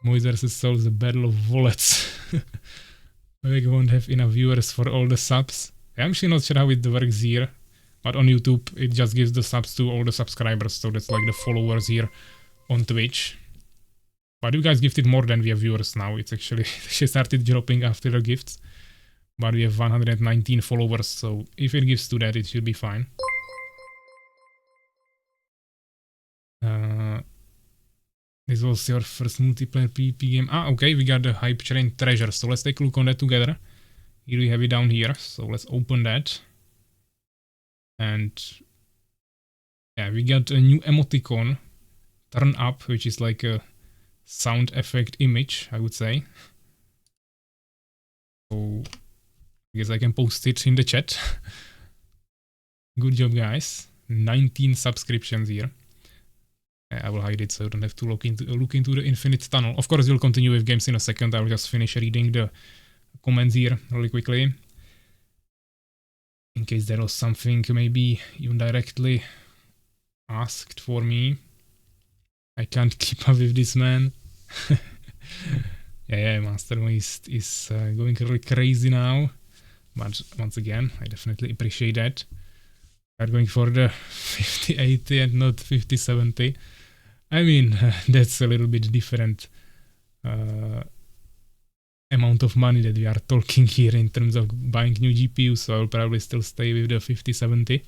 Moise vs Souls, the battle of wallets. We won't have enough viewers for all the subs. I'm actually not sure how it works here, but on YouTube it just gives the subs to all the subscribers, so that's like the followers here on Twitch. But you guys gifted more than we have viewers now. It's actually, she started dropping after the gifts. But we have 119 followers, so if it gives to that, it should be fine. This was your first multiplayer PvP game. Okay, we got the hype train treasure, so let's take a look on that together. Here we have it down here, so let's open that. And yeah, we got a new emoticon, turn up, which is like a sound effect image, I would say. So I guess I can post it in the chat. Good job, guys. 19 subscriptions here. I will hide it so you don't have to look into the infinite tunnel. Of course, we'll continue with games in a second. I will just finish reading the comments here really quickly. In case there was something maybe you directly asked for me. I can't keep up with this man. Yeah, Master Moist is going really crazy now. But once again, I definitely appreciate that. We're going for the 50-80 and not 50-70. I mean, that's a little bit different amount of money that we are talking here in terms of buying new GPUs, so I'll probably still stay with the 50-70.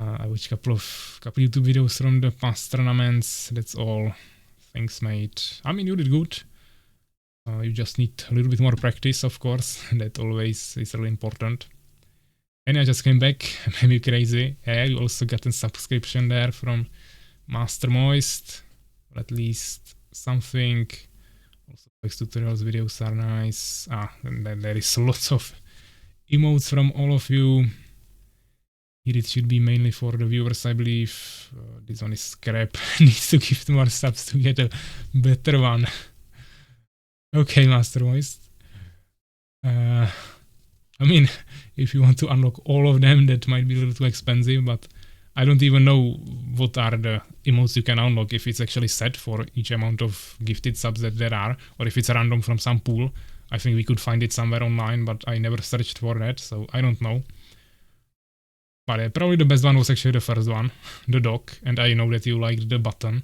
I watched a couple YouTube videos from the past tournaments, that's all. Thanks, mate. I mean, you did good. You just need a little bit more practice, of course. That always is really important. And I just came back, maybe crazy. Yeah, you also got a subscription there from Master Moist. Or at least something. Also, text tutorials videos are nice. And then there is lots of emotes from all of you. Here it should be mainly for the viewers, I believe. This one is scrap. Needs to give more subs to get a better one. Okay, Master Moist. I mean, if you want to unlock all of them, that might be a little too expensive, but I don't even know what are the emotes you can unlock, if it's actually set for each amount of gifted subs that there are, or if it's random from some pool. I think we could find it somewhere online, but I never searched for that, so I don't know. But probably the best one was actually the first one, the dog, and I know that you liked the button.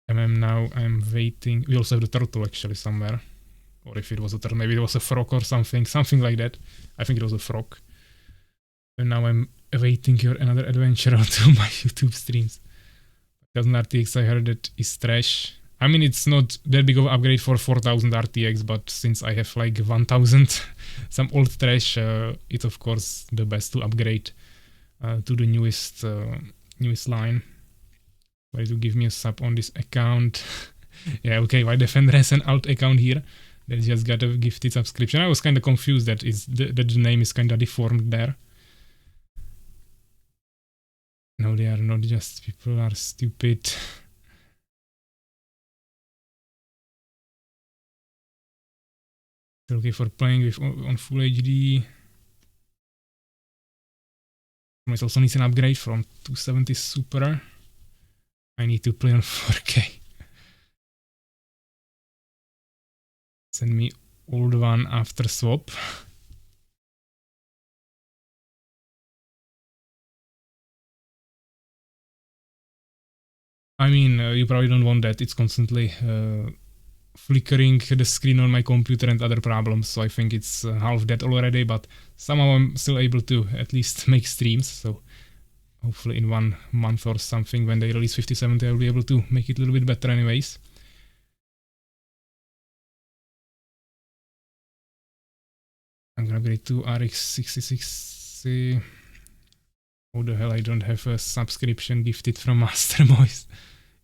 Now I'm waiting. We also have the turtle actually somewhere. Or if it was a turtle, maybe it was a frog or something. Something like that. I think it was a frog. And now I'm awaiting your another adventure onto my YouTube streams. 1000 RTX I heard that is trash. I mean, it's not that big of an upgrade for 4000 RTX, but since I have like 1000, some old trash, it's of course the best to upgrade to the newest line. Try to give me a sub on this account. Yeah, okay, why Defender has an alt account here? They just got a gifted subscription. I was kind of confused that the name is kind of deformed there. No, they are not just people are stupid. Okay for playing with on full HD. It also needs an upgrade from 270 Super. I need to play on 4K. Send me old one after swap. I mean, you probably don't want that. It's constantly flickering the screen on my computer and other problems. So I think it's half dead already, but somehow I'm still able to at least make streams. So hopefully in 1 month or something when they release 5070 I'll be able to make it a little bit better anyways. I'm gonna upgrade to RX 66. How the hell I don't have a subscription gifted from Master Moist.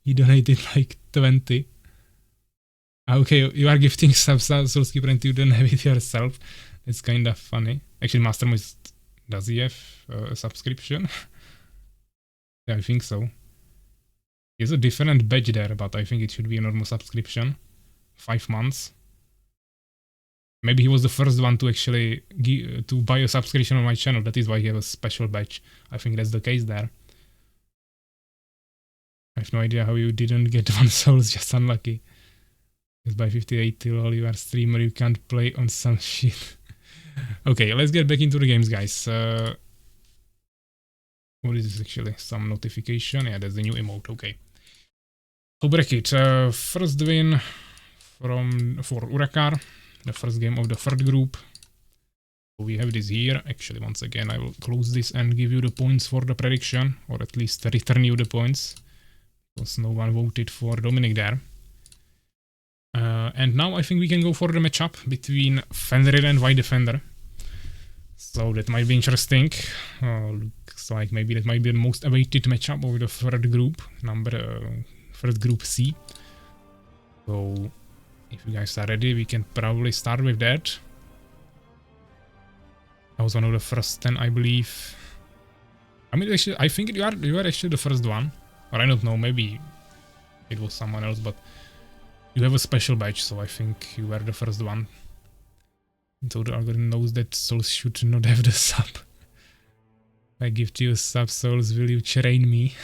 He donated like 20. Okay, you are gifting subs SoulsKeeper and you don't have it yourself. It's kind of funny. Actually, Master Moist, does he have a subscription? Yeah, I think so. He has a different badge there, but I think it should be a normal subscription. 5 months. Maybe he was the first one to actually to buy a subscription on my channel. That is why he has a special badge. I think that's the case there. I have no idea how you didn't get 1 souls, just unlucky. Because by 58 till you are streamer, you can't play on some shit. Okay, let's get back into the games, guys. What is this actually? Some notification? Yeah, that's the new emote, okay. So bracket, first win for Urakaar. The first game of the third group. So we have this here. Actually, once again, I will close this and give you the points for the prediction, or at least return you the points, because no one voted for Dominic there. And now I think we can go for the matchup between Fenrir and White Defender. So that might be interesting. Looks like maybe that might be the most awaited matchup of the third group, first group C. So if you guys are ready, we can probably start with that. I was one of the first 10, I believe. I mean, actually, I think you are actually the first one. Or I don't know, maybe it was someone else, but you have a special badge, so I think you were the first one. So the algorithm knows that Souls should not have the sub. If I give you a sub, Souls, will you train me?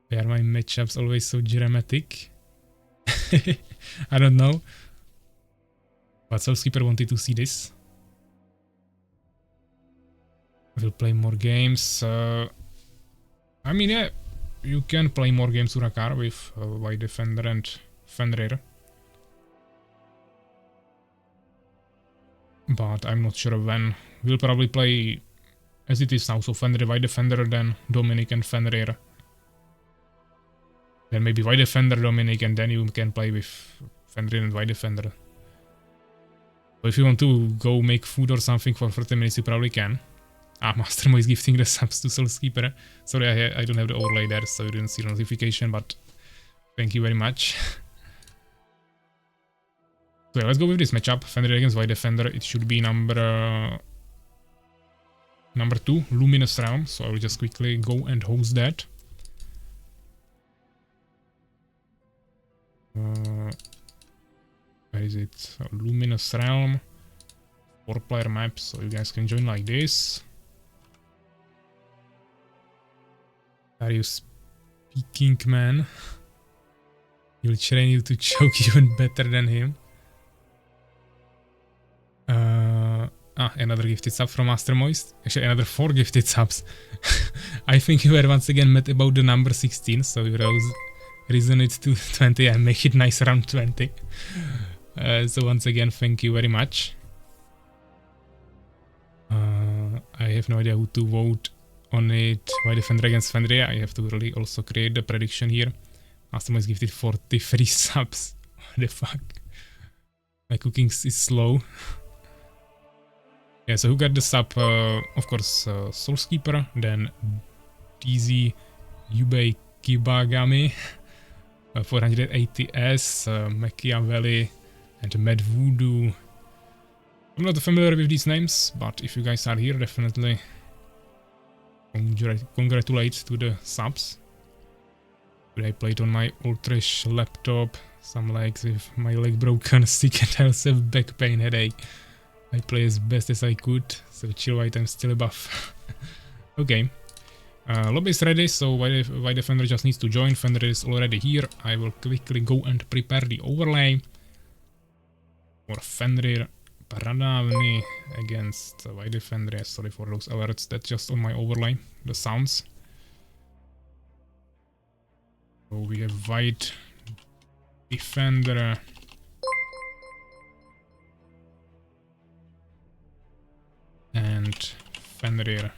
Why are my matchups always so dramatic? I don't know. But SoulsKeeper wanted to see this. We'll play more games. I mean, yeah, you can play more games Urakaar with White Defender and Fenrir. But I'm not sure when. We'll probably play as it is now, so Fenrir, White Defender, then Dominic and Fenrir. Then maybe White Defender, Dominic, and then you can play with Fenrir and White Defender. So if you want to go make food or something for 30 minutes, you probably can. Master Mo is gifting the subs to SoulsKeeper. Sorry, I don't have the overlay there, so you didn't see the notification, but thank you very much. So yeah, let's go with this matchup. Fenrir against White Defender. It should be number 2, Luminous Realm. So I will just quickly go and host that. Where is it? Luminous Realm. 4-player map, so you guys can join like this. Are you speaking, man? He'll train you to choke even better than him. Another gifted sub from Master Moist. Actually, another 4 gifted subs. I think you were once again met about the number 16, so you rose reason it to 20 and make it nice around 20. So once again, thank you very much. I have no idea who to vote on it. Why Defender against Fenrir? I have to really also create the prediction here. Mastermind is gifted 43 subs. What the fuck? My cooking is slow. Yeah, so who got the sub? Of course, SoulsKeeper, then DZ Yubei Kibagami, 480S, Machiavelli, and Mad Voodoo. I'm not familiar with these names, but if you guys are here, definitely congratulate to the subs. I played on my ultra-ish laptop, some legs with my leg broken, sick and also have back pain, headache. I play as best as I could, so chill white, I'm still a buff. Okay. Lobby is ready, so why Defender just needs to join. Fenrir is already here. I will quickly go and prepare the overlay for FenrirPradawny against White Defender. Sorry for those alerts, that's just on my overlay, the sounds. So we have White Defender and Fenrir.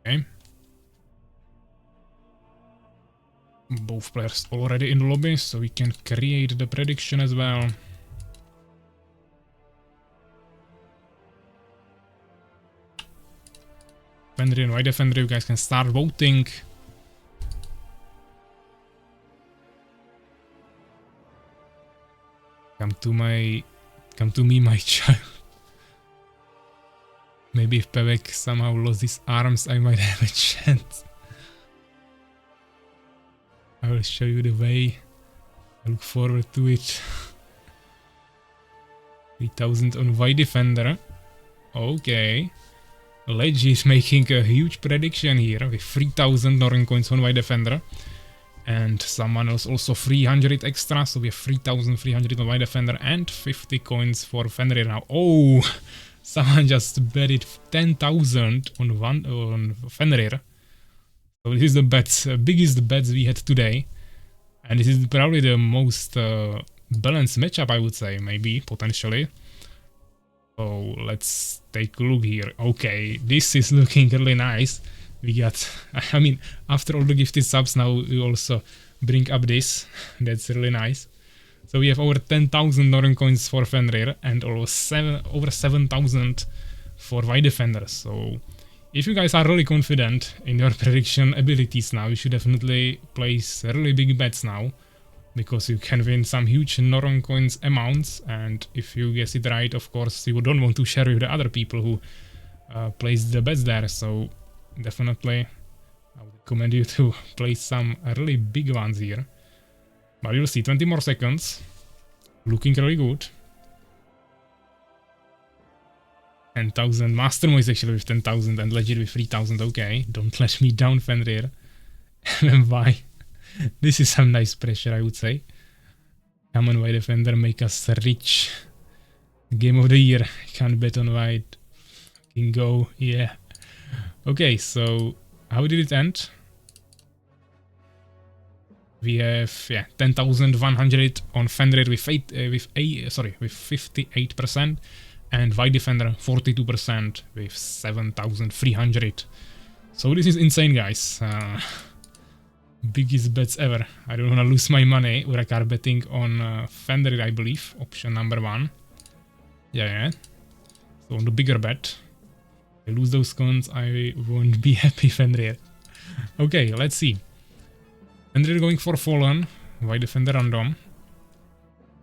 Okay. Both players already in the lobby, so we can create the prediction as well. Fenrir and White Defender, you guys can start voting. Come to me, my child. Maybe if PAVVAC somehow lost his arms, I might have a chance. I will show you the way. I look forward to it. 3000 on White Defender. Okay. Legit making a huge prediction here with 3000 Northern coins on White Defender. And someone else also 300 extra, so we have 3300 on White Defender and 50 coins for Fenrir now. Oh! Someone just betted 10,000 on Fenrir. So this is the bets, biggest bets we had today. And this is probably the most balanced matchup, I would say, maybe, potentially. So let's take a look here. Okay, this is looking really nice. We got, I mean, after all the gifted subs, now we also bring up this. That's really nice. So we have over 10,000 Northern coins for Fenrir and almost over 7,000 for White Defender. So if you guys are really confident in your prediction abilities now, you should definitely place really big bets now, because you can win some huge Northern coins amounts. And if you guess it right, of course, you don't want to share with the other people who placed the bets there. So definitely I would recommend you to place some really big ones here. But you'll see, 20 more seconds. Looking really good. 10,000. Mastermind is actually with 10,000 and Legit with 3,000. Okay, don't let me down, Fenrir. Why? This is some nice pressure, I would say. Come on, White Defender, make us rich. Game of the year. Can't bet on White. Fucking go, yeah. Okay, so how did it end? We have 10,100 on Fenrir with 58%, and White Defender 42% with 7,300. So this is insane, guys. Biggest bets ever. I don't want to lose my money. Urakaar betting on Fenrir, I believe. Option number 1. Yeah. So on the bigger bet. If I lose those coins, I won't be happy, Fenrir. Okay, let's see. Fenrir going for Fallen. White Defender random.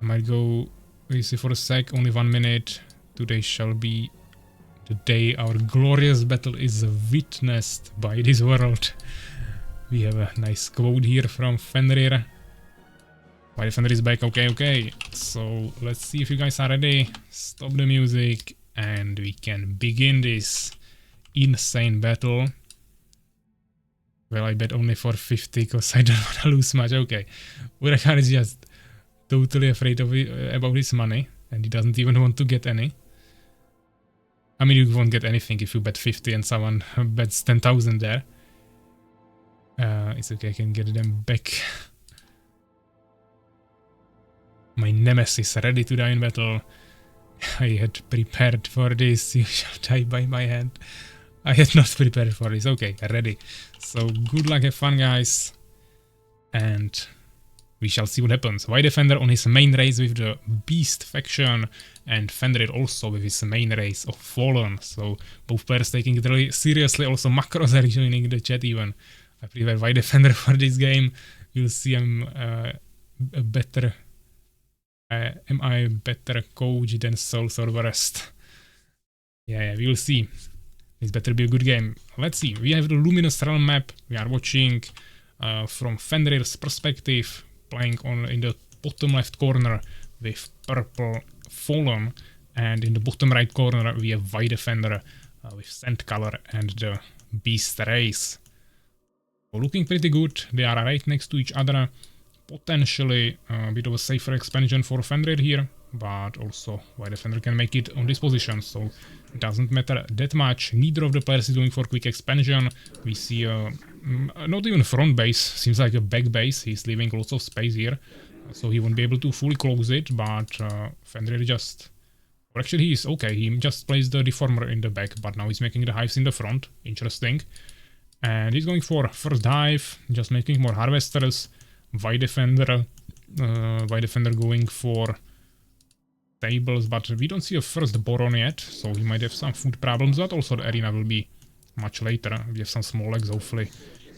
I might go easy for a sec. Only 1 minute. Today shall be the day our glorious battle is witnessed by this world. We have a nice quote here from Fenrir. White Defender is back. Okay. So let's see if you guys are ready. Stop the music and we can begin this insane battle. Well, I bet only for 50 because I don't want to lose much. Okay. Urakaar is just totally afraid of about his money and he doesn't even want to get any. I mean, you won't get anything if you bet 50 and someone bets 10,000 there. It's okay, I can get them back. My nemesis ready to die in battle. I had prepared for this. You shall die by my hand. I had not prepared for this. Okay, ready. So good luck, have fun, guys. And we shall see what happens. White Defender on his main race with the Beast faction, and Fenrir also with his main race of Fallen. So both players taking it really seriously. Also Macros are joining the chat even. I prefer White Defender for this game. You'll see I'm a better... am I a better coach than Souls or the rest? Yeah, we will see. This better be a good game. Let's see. We have the Luminous Realm map. We are watching from Fenrir's perspective, playing in the bottom left corner with purple Fallen, and in the bottom right corner we have White Defender with Sand Color and the Beast race. So looking pretty good. They are right next to each other. Potentially a bit of a safer expansion for Fenrir here, but also White Defender can make it on this position, so it doesn't matter that much. Neither of the players is going for quick expansion. We see not even front base, seems like a back base. He's leaving lots of space here, so he won't be able to fully close it, but Fenrir just... Or actually he is okay, he just placed the Deformer in the back, but now he's making the hives in the front. Interesting. And he's going for first hive, just making more harvesters. White Defender going for tables, but we don't see a first Boron yet, so he might have some food problems, but also the arena will be much later. We have some small legs, hopefully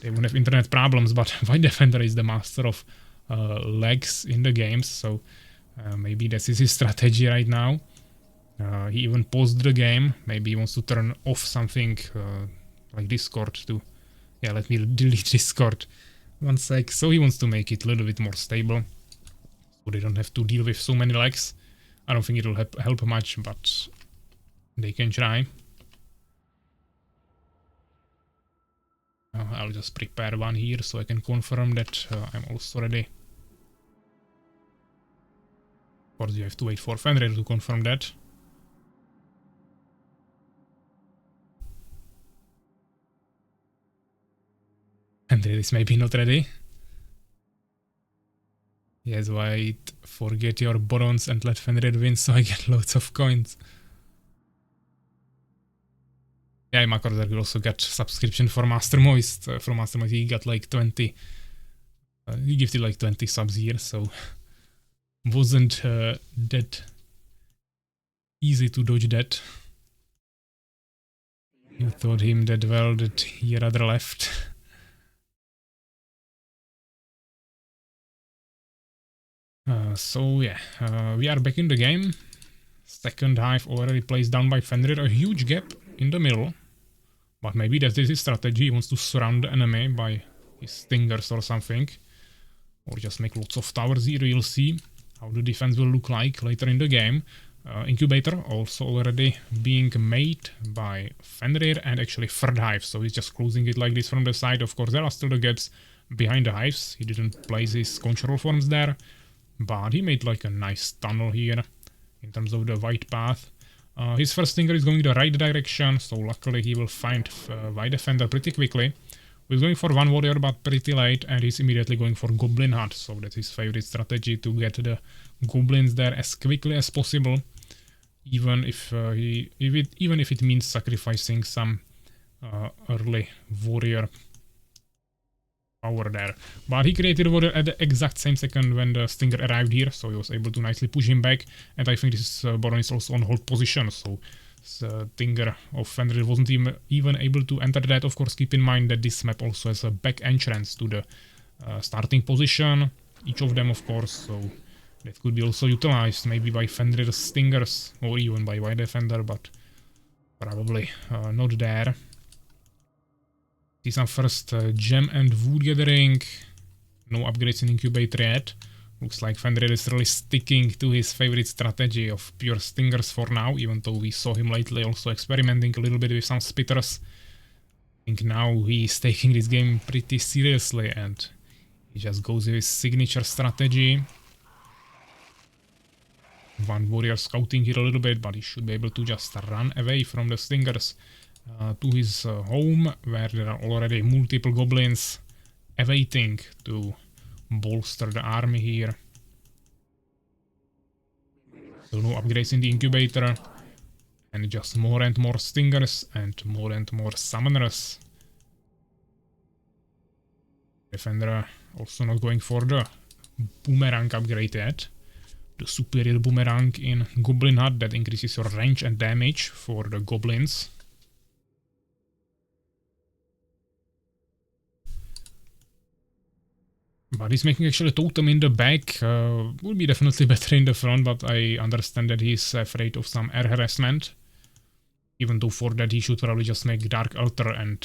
they won't have internet problems, but White Defender is the master of legs in the games, so maybe this is his strategy right now. He even paused the game, maybe he wants to turn off something like Discord to... Yeah, let me delete Discord. One sec. So he wants to make it a little bit more stable, so they don't have to deal with so many lags. I don't think it will help much, but they can try. I'll just prepare one here so I can confirm that I'm also ready. Of course, you have to wait for Fenrir to confirm that. And this may be not ready. Yes, White, forget your Borons and let Fenrir win so I get loads of coins. Yeah, Macros also got subscription for Master Moist. From Master Moist he got like 20. He gifted like 20 subs here, so wasn't that easy to dodge that. You thought him that well that he rather left. So yeah, we are back in the game. Second hive already placed down by Fenrir. A huge gap in the middle. But maybe that is his strategy. He wants to surround the enemy by his stingers or something. Or just make lots of towers here. You'll see how the defense will look like later in the game. Incubator also already being made by Fenrir and actually third hive. So he's just closing it like this from the side. Of course, there are still the gaps behind the hives. He didn't place his control forms there. But he made like a nice tunnel here in terms of the white path. His first stinger is going the right direction, so luckily he will find White Defender pretty quickly. He's going for one warrior but pretty late, and he's immediately going for Goblin Hut, so that's his favorite strategy, to get the goblins there as quickly as possible, even if it means sacrificing some early warrior power there. But he created a warrior at the exact same second when the stinger arrived here, so he was able to nicely push him back, and I think this Baron is also on hold position, so stinger of Fenrir wasn't even able to enter that. Of course, keep in mind that this map also has a back entrance to the starting position, each of them of course, so that could be also utilized maybe by Fenrir's stingers or even by White Defender, but probably not there. See some first gem and wood gathering. No upgrades in incubator yet. Looks like Fenrir is really sticking to his favorite strategy of pure stingers for now, even though we saw him lately also experimenting a little bit with some spitters. I think now he's taking this game pretty seriously and he just goes with his signature strategy. One warrior scouting here a little bit, but he should be able to just run away from the stingers to his home, where there are already multiple goblins awaiting to bolster the army here. So no upgrades in the incubator, and just more and more stingers and more summoners. Defender also not going for the boomerang upgrade yet. The superior boomerang in Goblin Hut that increases your range and damage for the goblins. But he's making actually a totem in the back. Would be definitely better in the front, but I understand that he's afraid of some air harassment. Even though for that he should probably just make Dark Altar and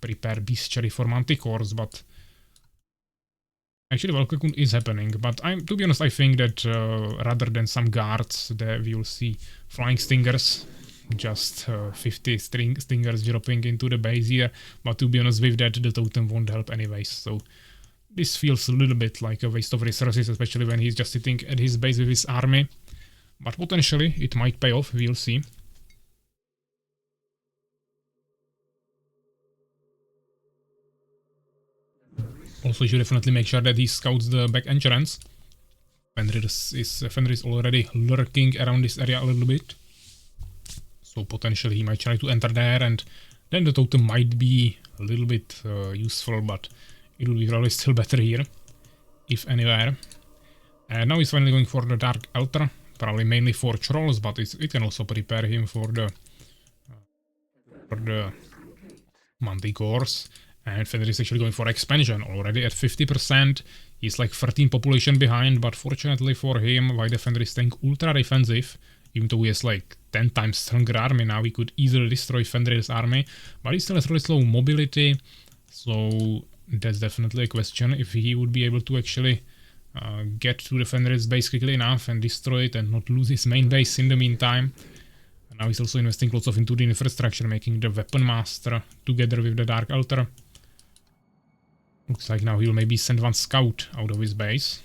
prepare Bestiary for Manticores, but actually Valkyrie is happening. But to be honest, I think that rather than some guards, there we will see Flying Stingers. Just 50 Stingers dropping into the base here. But to be honest with that, the totem won't help anyways, so this feels a little bit like a waste of resources, especially when he's just sitting at his base with his army. But potentially it might pay off, we'll see. Also, you should definitely make sure that he scouts the back entrance. Fenrir is already lurking around this area a little bit. So potentially he might try to enter there, and then the totem might be a little bit useful, but it will be probably still better here, if anywhere. And now he's finally going for the Dark Altar, probably mainly for trolls, but it can also prepare him for the Manticores. And Fenrir is actually going for expansion already at 50%. He's like 13 population behind, but fortunately for him, White Defender is staying ultra defensive. Even though he has like 10 times stronger army now, he could easily destroy Fenrir's army, but he still has really slow mobility, so that's definitely a question if he would be able to actually get to the Fenrir's base quickly enough and destroy it and not lose his main base in the meantime. And now he's also investing lots of into the infrastructure, making the Weapon Master together with the Dark Altar. Looks like now he'll maybe send one scout out of his base.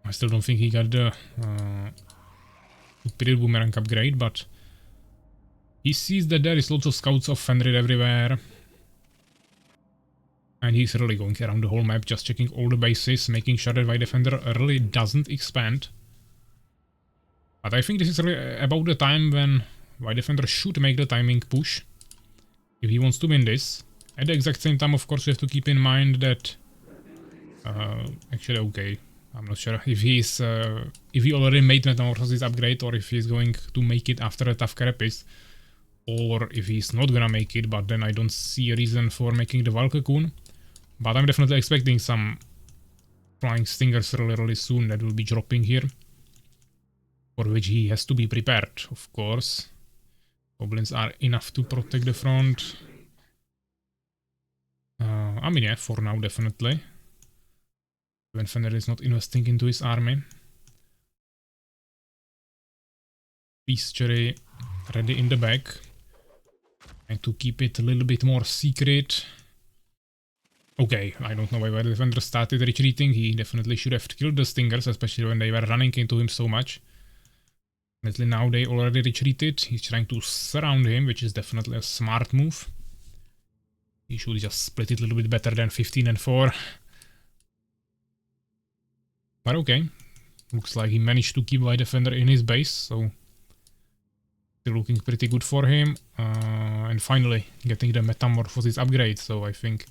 I still don't think he got the Superior Boomerang upgrade, but he sees that there is lots of scouts of Fenrir everywhere. And he's really going around the whole map, just checking all the bases, making sure that White Defender really doesn't expand. But I think this is really about the time when White Defender should make the timing push, if he wants to win this. At the exact same time, of course, we have to keep in mind that... actually, okay, I'm not sure if he's... if he already made Metamorphosis upgrade, or if he's going to make it after a Tough Carapace, or if he's not gonna make it, but then I don't see a reason for making the Valkyrie. But I'm definitely expecting some Flying Stingers really soon that will be dropping here, for which he has to be prepared, of course. Goblins are enough to protect the front. I mean, yeah, for now, definitely. When Fenrir is not investing into his army. Bestiary ready in the back. And to keep it a little bit more secret. Okay, I don't know why the Defender started retreating. He definitely should have killed the Stingers, especially when they were running into him so much. Definitely now they already retreated. He's trying to surround him, which is definitely a smart move. He should just split it a little bit better than 15 and 4. But okay. Looks like he managed to keep White Defender in his base, so... still looking pretty good for him. And finally, getting the Metamorphosis upgrade, so I think...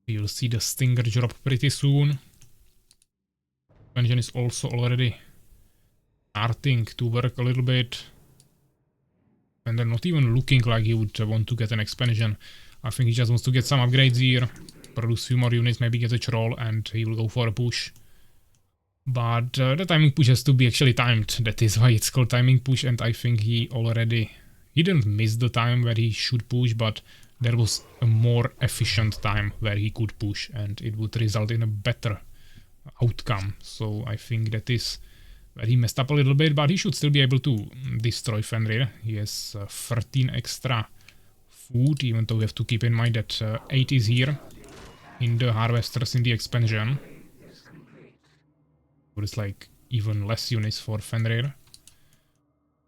you'll see the Stinger drop pretty soon. Engine is also already... starting to work a little bit. And they're not even looking like he would want to get an expansion. I think he just wants to get some upgrades here, produce few more units, maybe get a troll, and he will go for a push. But the timing push has to be actually timed. That is why it's called timing push, and I think he didn't miss the time where he should push, but there was a more efficient time where he could push, and it would result in a better outcome. So I think that is where he messed up a little bit, but he should still be able to destroy Fenrir. He has 13 extra food, even though we have to keep in mind that 8 is here in the harvesters in the expansion. So it's like even less units for Fenrir.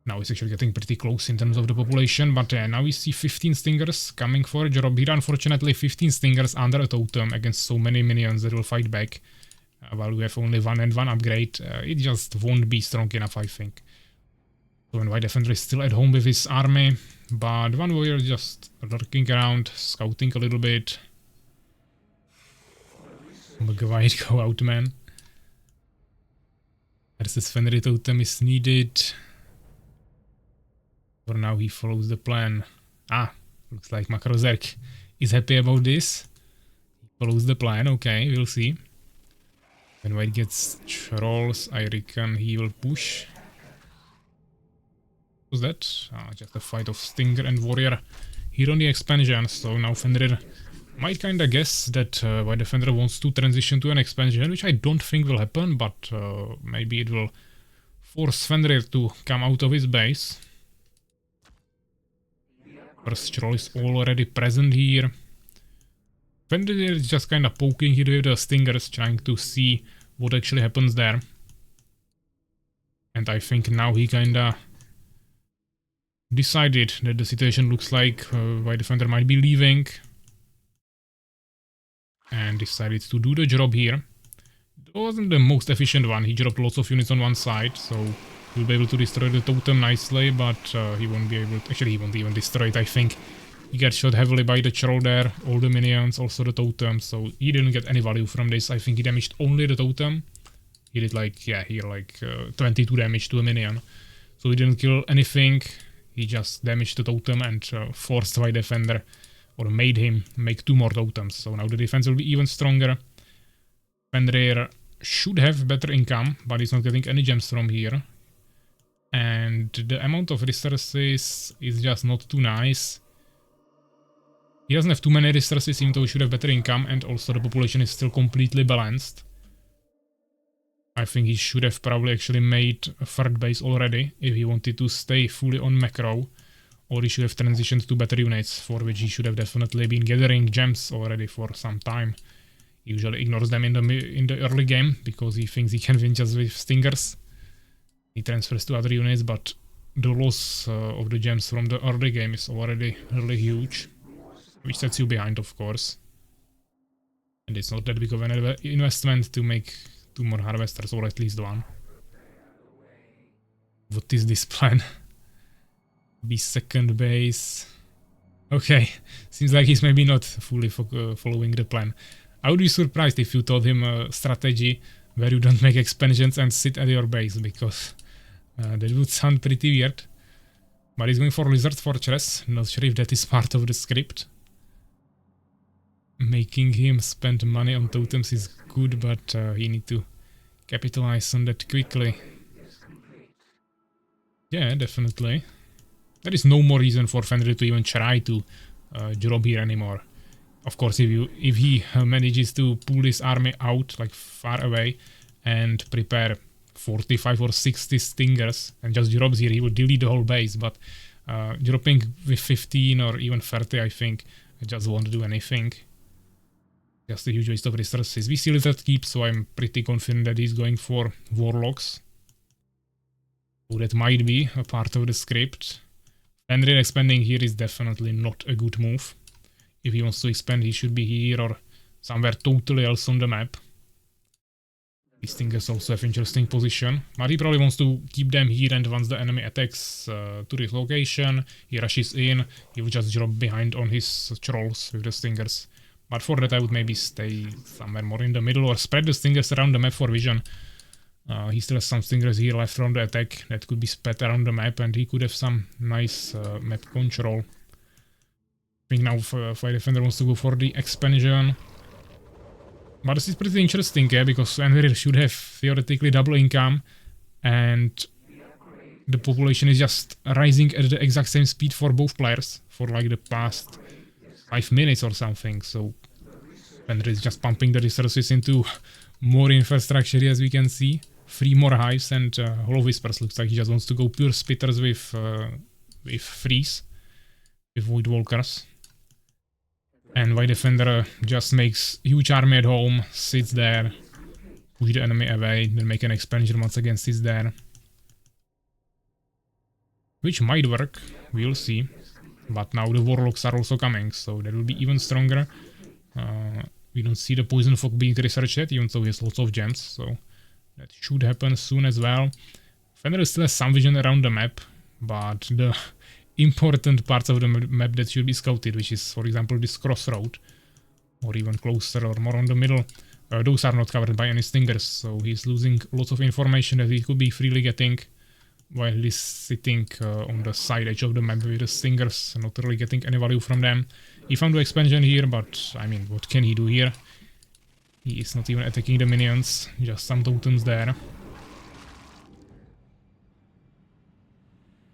Now it's actually getting pretty close in terms of the population, but now we see 15 Stingers coming for a job here. Unfortunately, 15 Stingers under a totem against so many minions that will fight back. While we have only 1 and 1 upgrade, it just won't be strong enough, I think. So White Defender is still at home with his army, but one warrior just lurking around, scouting a little bit. White go out, man. Versus Fenrir totem is needed. For now he follows the plan. Looks like Makrozerk is happy about this. He follows the plan, okay, we'll see. When White gets trolls, I reckon he will push. What's that? Just a fight of Stinger and Warrior here on the expansion, so now Fenrir might kinda guess that White Defender wants to transition to an expansion, which I don't think will happen, but maybe it will force Fenrir to come out of his base. First troll is already present here. Fenrir is just kinda poking here with the Stingers, trying to see what actually happens there. And I think now he kinda decided that the situation looks like White Defender might be leaving. And decided to do the job here. It wasn't the most efficient one. He dropped lots of units on one side, so he'll be able to destroy the totem nicely, but he won't be able to... Actually, he won't even destroy it, I think. He got shot heavily by the troll there, all the minions, also the totem, so he didn't get any value from this. I think he damaged only the totem. He did like, yeah, here like 22 damage to a minion. So he didn't kill anything. He just damaged the totem and forced White Defender, or made him make 2 more totems. So now the defense will be even stronger. Fenrir should have better income, but he's not getting any gems from here. And the amount of resources is just not too nice. He doesn't have too many resources, even though he should have better income, and also the population is still completely balanced. I think he should have probably actually made a third base already, if he wanted to stay fully on macro. Or he should have transitioned to better units, for which he should have definitely been gathering gems already for some time. He usually ignores them in the early game, because he thinks he can win just with Stingers. He transfers to other units, but the loss of the gems from the early game is already really huge. Which sets you behind, of course. And it's not that big of an investment to make 2 more harvesters, or at least 1. What is this plan? Be second base. Okay, seems like he's maybe not fully following the plan. I would be surprised if you told him a strategy where you don't make expansions and sit at your base, because that would sound pretty weird. But he's going for Lizard Fortress. Not sure if that is part of the script. Making him spend money on totems is good, but he need to capitalize on that quickly. Yeah, definitely. There is no more reason for Fenrir to even try to drop here anymore. Of course, if he manages to pull his army out, like far away, and prepare 45 or 60 Stingers, and just drops here, he would delete the whole base, but dropping with 15 or even 30, I think, just won't do anything. Just a huge waste of resources. We see Lizard Keep, so I'm pretty confident that he's going for Warlocks. So that might be a part of the script. Fenrir expanding here is definitely not a good move. If he wants to expand, he should be here or somewhere totally else on the map. These things also have interesting position, but he probably wants to keep them here, and once the enemy attacks to this location, he rushes in, he will just drop behind on his trolls with the Stingers. But for that I would maybe stay somewhere more in the middle or spread the Stingers around the map for vision. He still has some Stingers here left from the attack that could be spread around the map, and he could have some nice map control. I think now White Defender wants to go for the expansion. But this is pretty interesting, yeah, because Fenrir should have theoretically double income, and the population is just rising at the exact same speed for both players for like the past 5 minutes or something. So Fenrir is just pumping the resources into more infrastructure, as we can see. 3 more hives, and Hollow Whispers looks like he just wants to go pure spitters with freeze, with Void Walkers. And White Defender just makes huge army at home, sits there, push the enemy away, then make an expansion once again, sits there. which might work, we'll see. But now the warlocks are also coming, so that will be even stronger. We don't see the poison fog being researched yet, even though he has lots of gems, so that should happen soon as well. Fenrir still has some vision around the map, but the important parts of the map that should be scouted, which is, for example, this crossroad, or even closer or more on the middle, those are not covered by any stingers, so he's losing lots of information that he could be freely getting while he's sitting on the side edge of the map with the stingers, not really getting any value from them. He found the expansion here, but I mean, what can he do here? He is not even attacking the minions, just some totems there.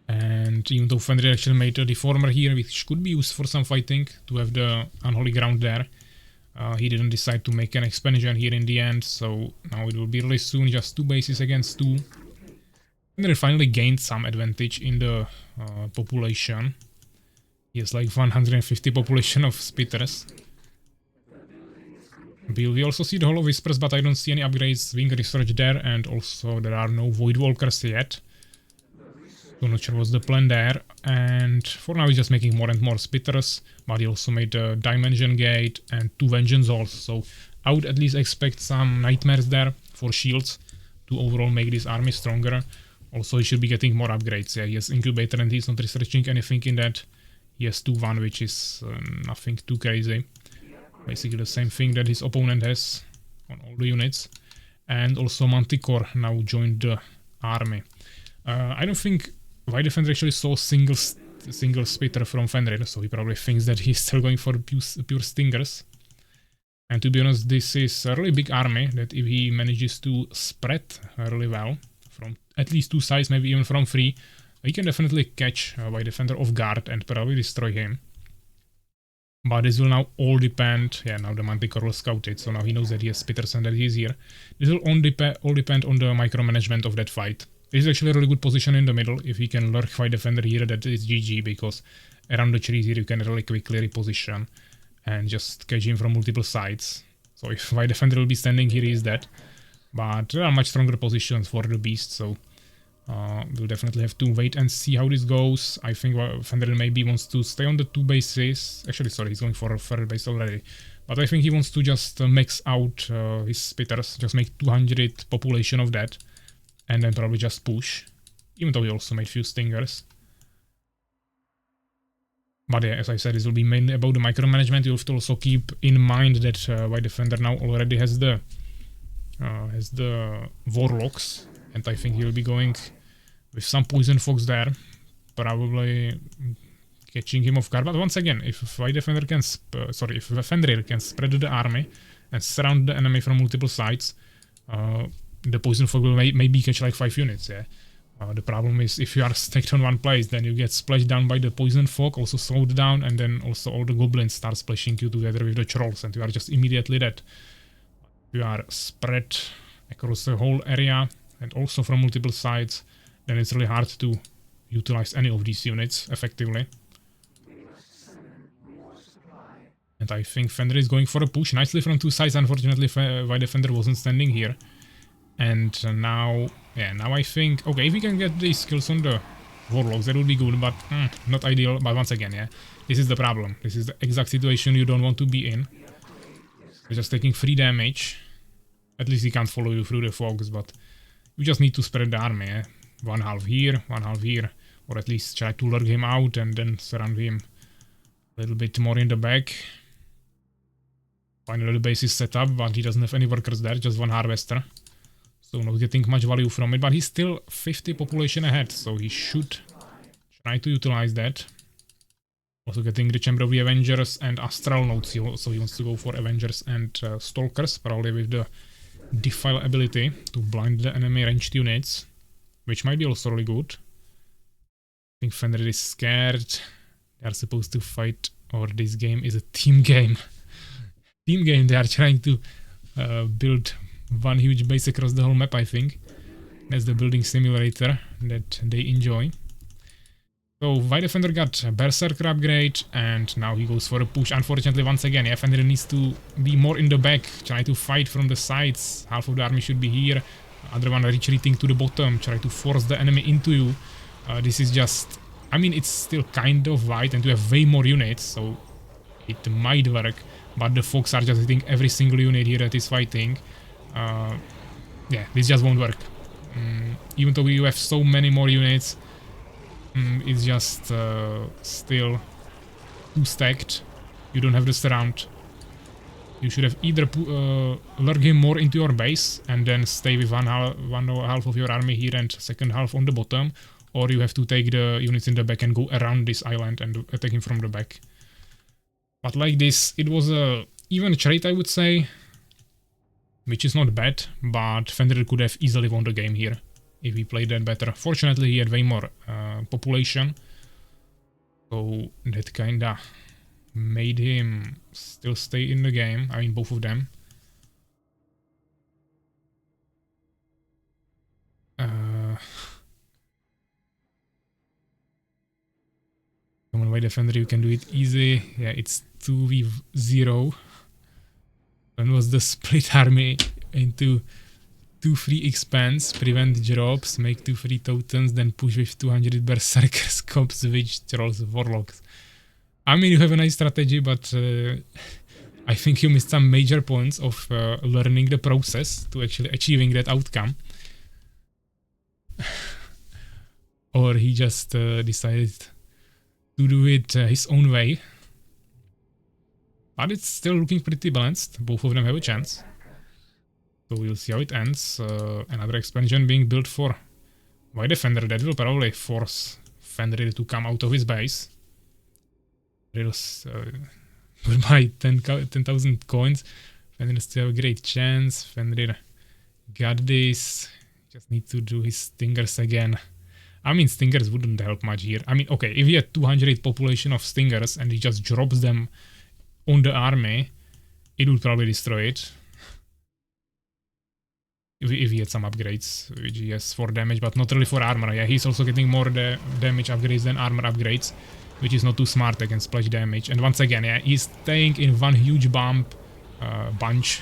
And even though Fenrir actually made a deformer here, which could be used for some fighting, to have the unholy ground there, he didn't decide to make an expansion here in the end, so now it will be really soon, just 2 bases against 2. Fenrir finally gained some advantage in the population. He has like 150 population of spitters. We also see the Hall of Whispers, but I don't see any upgrades being researched there, and also there are no Void Walkers yet. So not sure what's the plan there, and for now he's just making more and more spitters, but he also made a Dimension Gate and 2 Vengeance Halls, so I would at least expect some Nightmares there for shields to overall make this army stronger. Also he should be getting more upgrades. Yeah, he has Incubator and he's not researching anything in that. He has 2-1, which is nothing too crazy. Basically the same thing that his opponent has on all the units. And also Manticore now joined the army. I don't think Legitfr actually saw single spitter from Fenrir, so he probably thinks that he's still going for pure stingers. And to be honest, this is a really big army that if he manages to spread really well, from at least 2 sides, maybe even from 3, he can definitely catch Legitfr off guard and probably destroy him. But this will now all depend, yeah, now the Manticore will scout it, so now he knows that he has spitters and that he's here. This will all depend on the micromanagement of that fight. This is actually a really good position in the middle. If he can lurk Legitfr here, that is GG, because around the trees here you can really quickly reposition and just catch him from multiple sides. So if Legitfr will be standing here, he is dead. But there are much stronger positions for the beast, so we'll definitely have to wait and see how this goes. I think Fenrir maybe wants to stay on the 2 bases. Actually, sorry, he's going for a third base already. But I think he wants to just max out his spitters, just make 200 population of that. And then probably just push, even though he also made few stingers. But yeah, as I said, this will be mainly about the micromanagement. You have to also keep in mind that Legitfr now already has the warlocks, and I think he'll be going with some poison fogs there, probably catching him off guard. But once again, if Legitfr can, if Fenrir can spread the army and surround the enemy from multiple sides, the poison fog will maybe catch like 5 units, yeah. The problem is if you are stacked on one place, then you get splashed down by the poison fog, also slowed down, and then also all the goblins start splashing you together with the trolls, and you are just immediately dead. If you are spread across the whole area, and also from multiple sides, then it's really hard to utilize any of these units effectively. And I think Fenrir is going for a push nicely from 2 sides. Unfortunately, Legitfr wasn't standing here. And now, yeah, now I think, okay, if we can get these kills on the warlocks, that would be good, but not ideal. But once again, yeah, this is the problem. This is the exact situation you don't want to be in. You're just taking 3 damage. At least he can't follow you through the fogs, but you just need to spread the army, eh? 1 half here, 1 half here, or at least try to lure him out and then surround him a little bit more in the back. Finally the base is set up, but he doesn't have any workers there, just 1 harvester. So not getting much value from it, but he's still 50 population ahead, so he should try to utilize that. Also getting the Chamber of the Avengers and Astral Notes, so he wants to go for Avengers and Stalkers, probably with the Defile ability to blind the enemy ranged units, which might be also really good. I think Fenrir is scared. They are supposed to fight, or this game is a team game. Team game, they are trying to build 1 huge base across the whole map, I think. That's the building simulator that they enjoy. So Legitfr got a Berserker upgrade, and now he goes for a push. Unfortunately, once again, yeah, Fenrir needs to be more in the back, try to fight from the sides. Half of the army should be here, other one retreating to the bottom, try to force the enemy into you. This is just... I mean, it's still kind of wide and you have way more units, so it might work. But the Fox are just hitting every single unit here that is fighting. Yeah, this just won't work. Even though you have so many more units, it's just still too stacked. You don't have the surround. You should have either lurk him more into your base and then stay with one half of your army here and second half on the bottom, or you have to take the units in the back and go around this island and attack him from the back. But like this, it was a even trade, I would say, which is not bad, but Fenrir could have easily won the game here if he played that better. Fortunately, he had way more population, so that kinda made him still stay in the game. I mean, both of them. Come on, White Defender, you can do it easy. Yeah, it's 2v0. When was the split army into 2 free expanse, prevent drops, make 2 free totems, then push with 200 berserkers, cops, witch, trolls, warlocks. I mean, you have a nice strategy, but I think you missed some major points of learning the process to actually achieving that outcome. Or he just decided to do it his own way. But it's still looking pretty balanced. Both of them have a chance. So we'll see how it ends. Another expansion being built for White Defender. That will probably force Fenrir to come out of his base. Goodbye, 10,000 coins. Fenrir still have a great chance. Fenrir got this. Just need to do his stingers again. I mean, stingers wouldn't help much here. I mean, okay, if he had 200 population of stingers and he just drops them on the army, it would probably destroy it. If he had some upgrades, which he has for damage, but not really for armor. Yeah, he's also getting more damage upgrades than armor upgrades, which is not too smart against splash damage. And once again, yeah, he's staying in one huge bunch.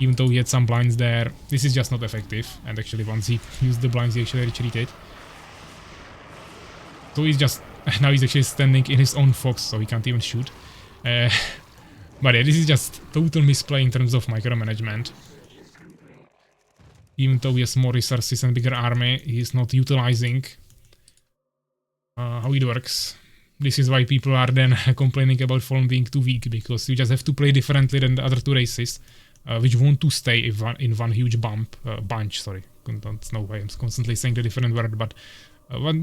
Even though he had some blinds there, this is just not effective. And actually, once he used the blinds, he actually retreated. So he's just... now he's actually standing in his own fox, so he can't even shoot. But yeah, this is just total misplay in terms of micromanagement. Even though he has more resources and bigger army, he's not utilizing how it works. This is why people are then complaining about Fallen being too weak, because you just have to play differently than the other two races, which want to stay in one huge bunch. Sorry, don't know why I'm constantly saying the different word, but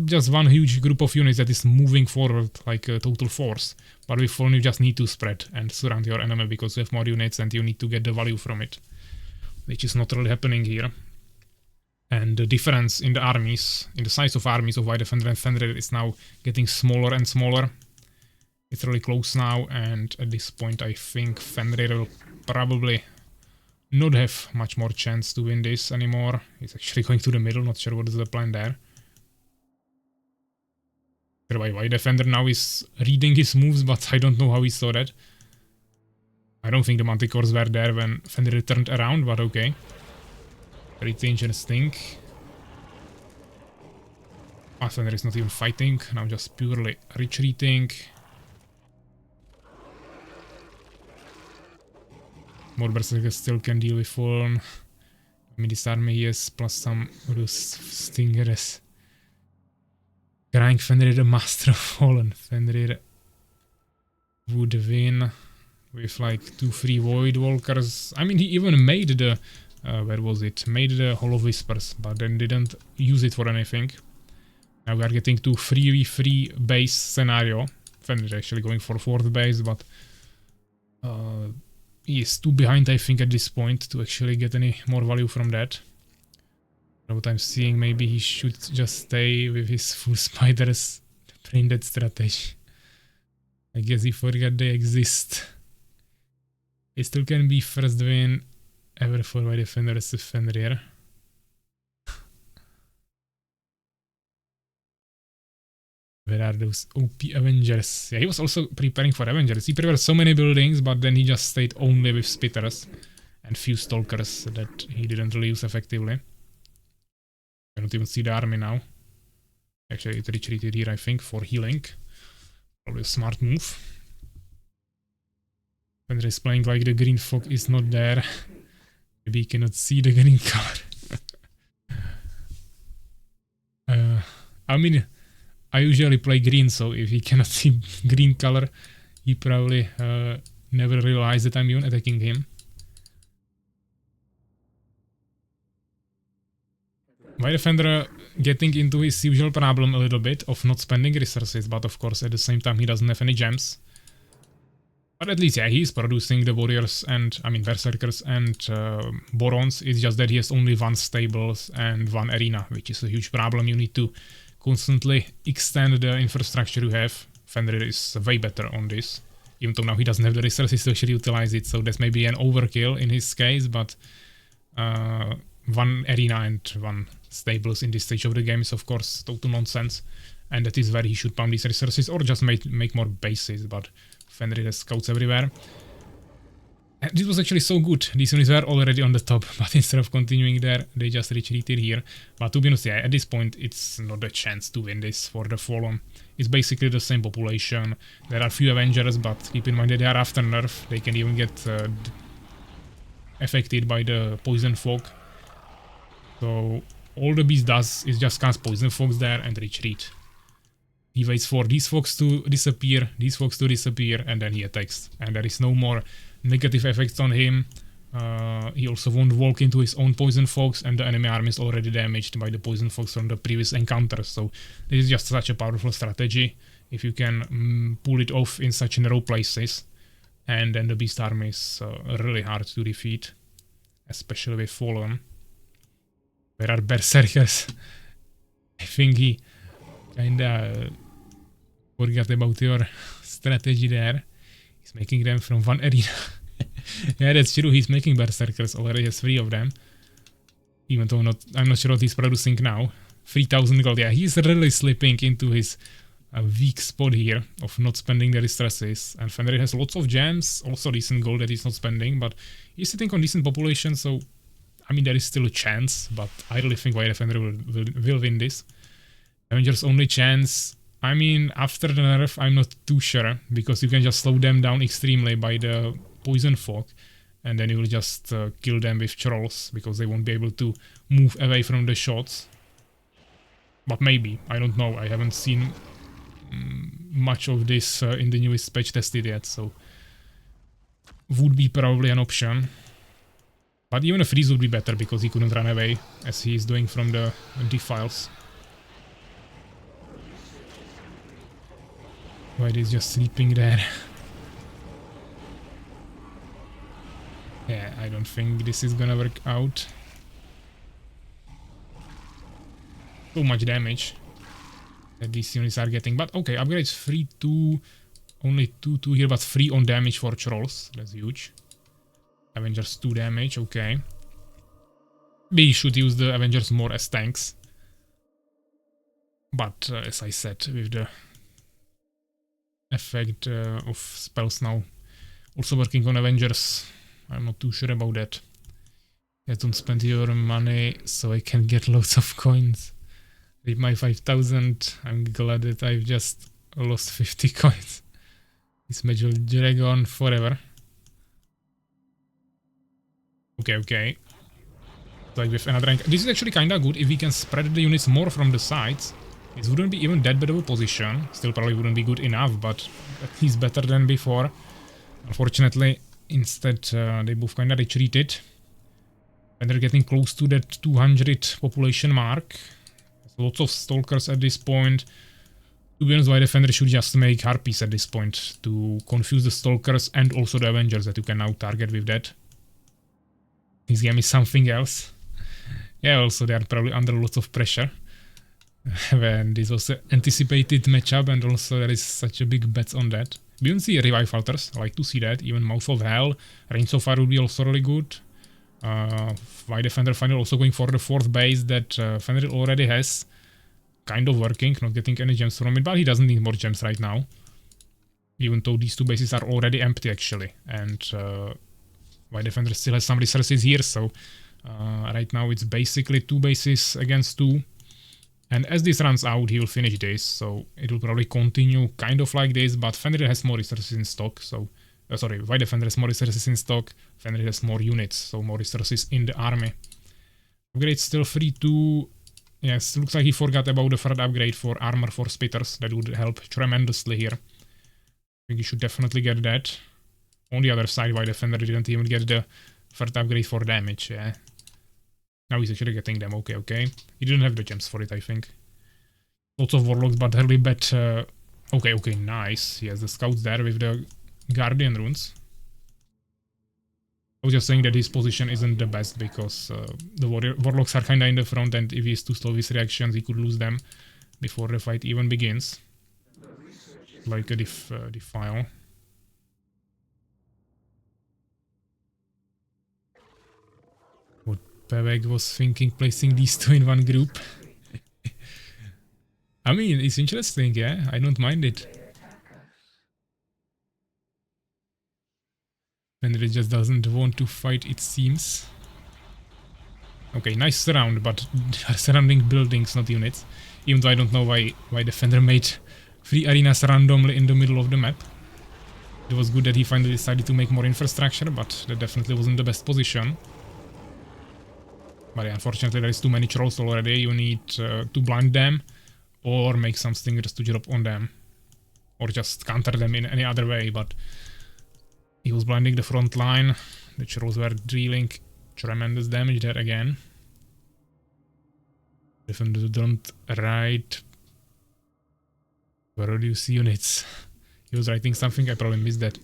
just one huge group of units that is moving forward like a total force. But with Fallen you just need to spread and surround your enemy because you have more units and you need to get the value from it, which is not really happening here. And the difference in the armies, in the size of armies of White Defender and Fenrir is now getting smaller and smaller. It's really close now, and at this point I think Fenrir will probably not have much more chance to win this anymore. He's actually going to the middle, not sure what is the plan there. White Defender now is reading his moves, but I don't know how he saw that. I don't think the Manticores were there when Fenrir turned around, but okay. Very dangerous thing. Fenrir is not even fighting, now just purely retreating. More berserkers still can deal with Fallen. I mean, this army is plus some of those stingers. Crying Fenrir the Master of Fallen. Fenrir would win with like 2 free Void Walkers. I mean, he even made the... where was it? Made the Hall of Whispers, but then didn't use it for anything. Now we are getting to 3v3 base scenario. Fenrir actually going for 4th base, but he is too behind, I think, at this point to actually get any more value from that. What I'm seeing, maybe he should just stay with his full spiders to play that strategy. I guess he forgot they exist. It still can be first win ever for White Defender as a Fenrir. Where are those OP Avengers? Yeah, he was also preparing for Avengers. He prepared so many buildings, but then he just stayed only with Spitters and few Stalkers that he didn't really use effectively. I don't even see the army now. Actually, it retreated here, I think, for healing. Probably a smart move. Fenrir is playing like the green fog is not there. Maybe he cannot see the green color. I mean, I usually play green, so if he cannot see green color, he probably never realized that I'm even attacking him. White Defender getting into his usual problem a little bit of not spending resources, but of course at the same time he doesn't have any gems. But at least, yeah, he's producing the warriors and, I mean, berserkers and barons. It's just that he has only 1 stables and 1 arena, which is a huge problem. You need to constantly extend the infrastructure you have. Fenrir is way better on this, even though now he doesn't have the resources to actually utilize it, so that's maybe an overkill in his case, but 1 arena and 1 stables in this stage of the game is of course total nonsense, and that is where he should pump these resources or just make more bases, but Fenrir has scouts everywhere. And this was actually so good. These units were already on the top, but instead of continuing there, they just retreated here. But to be honest, yeah, at this point, it's not a chance to win this for the Fallen. It's basically the same population. There are few Avengers, but keep in mind that they are after nerf. They can even get affected by the Poison Fog. So all the beast does is just cast Poison Fogs there and retreat. He waits for these fogs to disappear, these fogs to disappear, and then he attacks. And there is no more negative effects on him. He also won't walk into his own poison fogs, and the enemy army is already damaged by the poison fogs from the previous encounters. So this is just such a powerful strategy if you can pull it off in such narrow places. And then the beast army is really hard to defeat, especially with Fallen. Where are berserkers? I think he kinda forgot about your strategy there. He's making them from 1 arena. Yeah, that's true. He's making berserkers. Already has 3 of them. Even though I'm not sure what he's producing now. 3000 gold. Yeah, he's really slipping into his weak spot here of not spending the resources. And Fenrir has lots of gems, also decent gold that he's not spending, but he's sitting on decent population, so I mean there is still a chance, but I really think White Fenrir will win this. Avengers' only chance, I mean, after the nerf, I'm not too sure, because you can just slow them down extremely by the Poison Fog, and then you will just kill them with trolls, because they won't be able to move away from the shots. But maybe, I don't know, I haven't seen much of this in the newest patch tested yet, so would be probably an option. But even a freeze would be better, because he couldn't run away, as he is doing from the defiles. White is just sleeping there. Yeah, I don't think this is gonna work out. So much damage that these units are getting. But okay, upgrades 3-2. Only 2-2 here, but 3 on damage for trolls. That's huge. Avengers 2 damage, okay. We should use the Avengers more as tanks. But as I said, with the effect of spells now also working on Avengers, I'm not too sure about that. Yeah, don't spend your money so I can get loads of coins. With my 5000, I'm glad that I've just lost 50 coins. This match will drag on forever. Okay. Like with another rank. This is actually kinda good if we can spread the units more from the sides. This wouldn't be even that bad of a position. Still probably wouldn't be good enough, but at least better than before. Unfortunately, instead they both kinda retreated. And they're getting close to that 200 population mark. There's lots of stalkers at this point. To be honest, White Defender should just make harpies at this point to confuse the stalkers and also the Avengers that you can now target with that. This game is something else. Yeah, also they are probably under lots of pressure. When this was an anticipated matchup, and also there is such a big bet on that. We don't see revive altars, I like to see that. Even Mouth of Hell, Reigns of Fire would be also really good. White Defender finally also going for the 4th base that Fenrir already has. Kind of working, not getting any gems from it, but he doesn't need more gems right now. Even though these 2 bases are already empty actually, and White Defender still has some resources here, so right now it's basically 2 bases against 2. And as this runs out, he will finish this, so it will probably continue kind of like this, but Fenrir has more resources in stock, so... sorry, White Defender has more resources in stock, Fenrir has more units, so more resources in the army. Upgrade still free to... Yes, looks like he forgot about the third upgrade for armor for spitters, that would help tremendously here. I think he should definitely get that. On the other side, White Defender didn't even get the third upgrade for damage, yeah. Now he's actually getting them, okay. He didn't have the gems for it, I think. Lots of warlocks, but really bad... Okay, nice. He has the scouts there with the Guardian runes. I was just saying that his position isn't the best because the warlocks are kinda in the front, and if he's too slow with his reactions, he could lose them before the fight even begins. Like a defile. What PAVVAC was thinking, placing these two in one group. I mean, it's interesting, yeah? I don't mind it. Fenrir just doesn't want to fight, it seems. Okay, nice surround, but surrounding buildings, not units. Even though I don't know why Defender made 3 arenas randomly in the middle of the map. It was good that he finally decided to make more infrastructure, but that definitely wasn't the best position. But yeah, unfortunately there is too many trolls already. You need to blind them, or make some stingers to drop on them. Or just counter them in any other way, but... He was blinding the front line. The trolls were dealing tremendous damage there again. Defender don't write... Produce units. He was writing something, I probably missed that.